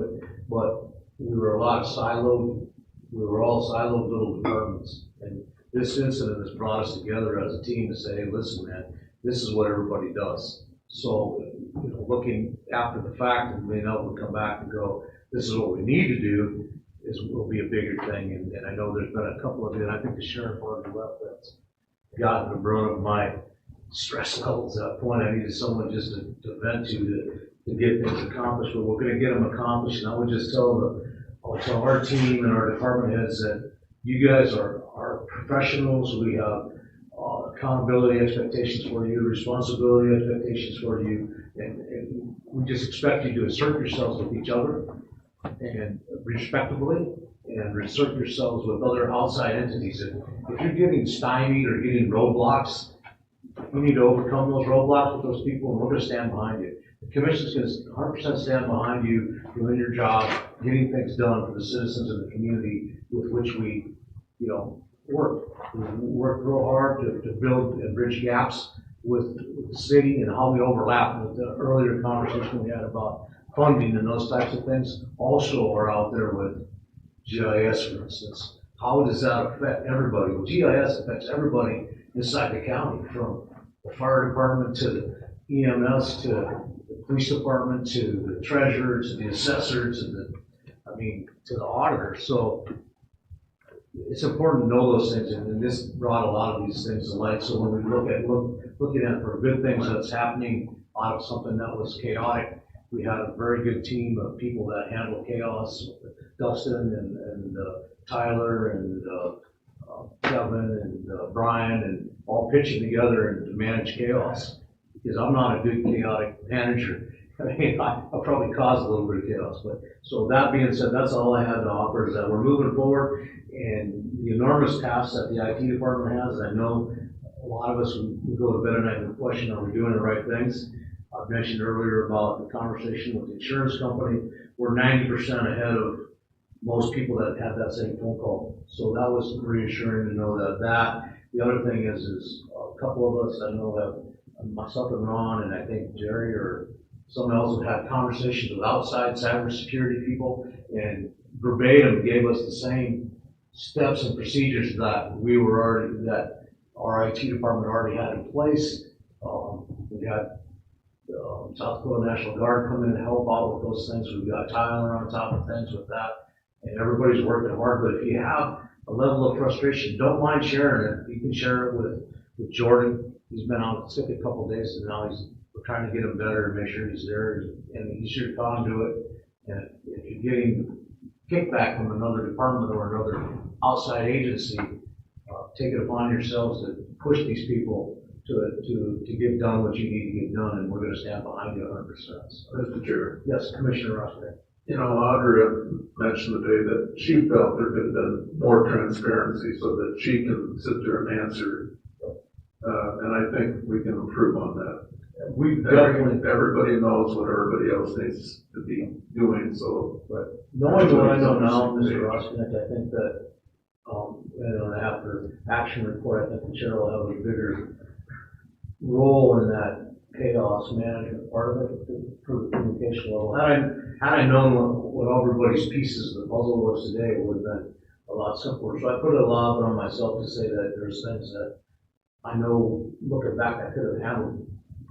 but we were a lot of siloed, we were all siloed little departments. And this incident has brought us together as a team to say, hey, listen, man, this is what everybody does. So, you know, looking after the fact and being able to come back and go, this is what we need to do, will be a bigger thing. And I know there's been a couple of you, and I think the sheriff already left, that's gotten the brunt of my stress levels at that point. I needed someone just to vent to get things accomplished, but we're going to get them accomplished. And I would just tell our team and our department heads that you guys are professionals. We have accountability expectations for you, responsibility expectations for you, and we just expect you to assert yourselves with each other and respectably, and assert yourselves with other outside entities. And if you're getting stymied or getting roadblocks, you need to overcome those roadblocks with those people, and we're going to stand behind you. The commission's going to 100% stand behind you, doing your job, getting things done for the citizens of the community with which we, you know, work. We work real hard to build and bridge gaps with the city and how we overlap with the earlier conversation we had about funding and those types of things. Also are out there with GIS, for instance. how does that affect everybody? Well, GIS affects everybody inside the county, from the fire department to the EMS to the police department to the treasurer to the assessor to to the auditor. So it's important to know those things, and this brought a lot of these things to light. So when we looking at for good things that's happening out of something that was chaotic, we had a very good team of people that handle chaos. Dustin and Tyler and Kevin and Brian, and all pitching together and to manage chaos. Because I'm not a good chaotic manager. I mean, I'll probably cause a little bit of chaos. But so that being said, that's all I had to offer, is that we're moving forward, and the enormous tasks that the IT department has. I know a lot of us we go to bed at night and question, are we doing the right things? I mentioned earlier about the conversation with the insurance company. We're 90% ahead of most people that had that same phone call. So that was reassuring to know that. The other thing is a couple of us, I know have, myself and Ron, and I think Jerry or someone else have had conversations with outside cybersecurity people, and verbatim gave us the same steps and procedures that that our IT department already had in place. We had South Dakota National Guard come in and help out with those things. We've got Tyler on top of things with that, and everybody's working hard. But if you have a level of frustration, don't mind sharing it. You can share it with Jordan. He's been out sick a couple of days, and now we're trying to get him better and make sure he's there, and he's your conduit. And if you're getting kickback from another department or another outside agency, take it upon yourselves to push these people to get done what you need to get done, and we're going to stand behind you 100%. So, Mr. Chair. yes, Commissioner Rossman. You know, Audra mentioned today that she felt there could have been more transparency so that she can sit there and answer. And I think we can improve on that. Everybody knows what everybody else needs to be doing, so. But knowing what I know now, Mr. Rossman, I think that, after action report, I think the chair will have a bigger role in that chaos management part of it for the communication level. Had I known what everybody's pieces of the puzzle was today, it would have been a lot simpler. So I put a lot of it on myself to say that there's things that I know, looking back, I could have handled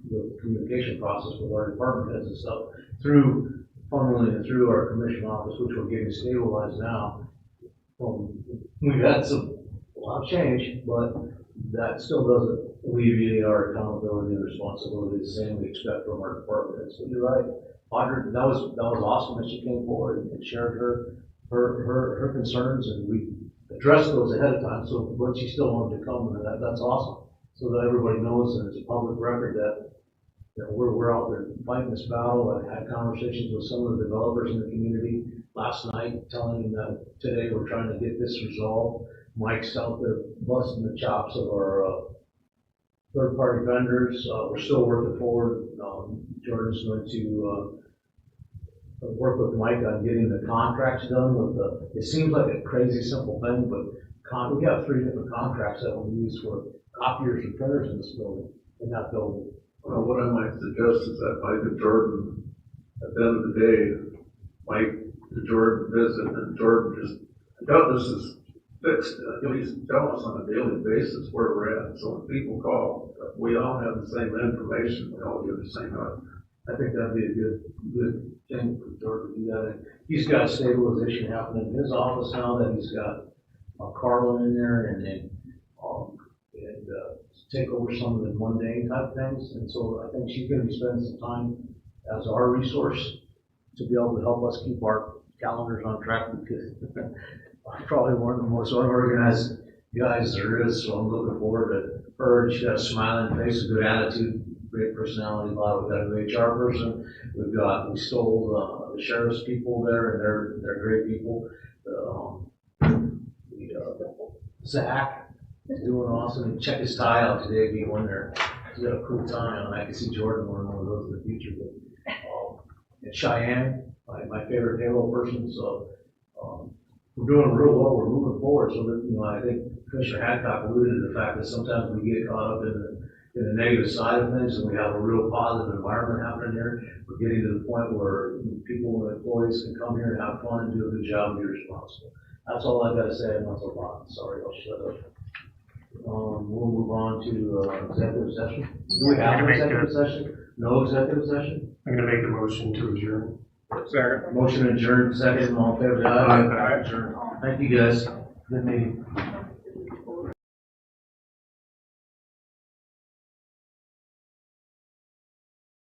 the communication process with our department heads and stuff through funneling it through our commission office, which we're getting stabilized now. We've had a lot of change, but that still doesn't alleviate our accountability and responsibility the same we expect from our department heads. So you're right, Audrey, that was awesome that she came forward and shared her concerns, and we addressed those ahead of time. So, but she still wanted to come, and that's awesome. So that everybody knows, and it's a public record that we're out there fighting this battle. I had conversations with some of the developers in the community last night, telling them that today we're trying to get this resolved. Mike's out there busting the chops of our third-party vendors. We're still working forward. Jordan's going to work with Mike on getting the contracts done. It seems like a crazy simple thing, but we have 3 different contracts that we use for copiers and printers in this building, in that building. Well, what I might suggest is that Mike and Jordan, at the end of the day, Mike to Jordan visit, and Jordan just, I doubt this is fixed. He's telling us on a daily basis where we're at. So when people call, we all have the same information. We all give the same out. I think that'd be a good thing for Jordan to do that. And he's got stabilization happening in his office now that he's got Carlin in there, and then take over some of the mundane type things. And so I think she's going to be spending some time as our resource to be able to help us keep our calendars on track, because I'm probably one of the most unorganized guys there is. So I'm looking forward to her. She's got a smiling face, a good attitude, great personality about it. We've got a new HR person. We stole the sheriff's people there, and they're great people. Zach is doing awesome. Check his tie out today, be one there. He's got a cool tie on. I can see Jordan wearing one of those in the future. But, and Cheyenne, my favorite payroll person. So we're doing real well. We're moving forward. So that, I think Commissioner Hadcock alluded to the fact that sometimes we get caught up in the negative side of things, and we have a real positive environment happening here. We're getting to the point where people and employees can come here and have fun and do a good job and be responsible. That's all I gotta say, and that's a lot, sorry, I'll shut up. We'll move on to, executive session. Do we have an executive session? No executive session? I'm gonna make a motion to adjourn. Motion adjourned, second, all in favor, aye. Thank you, guys. Good meeting.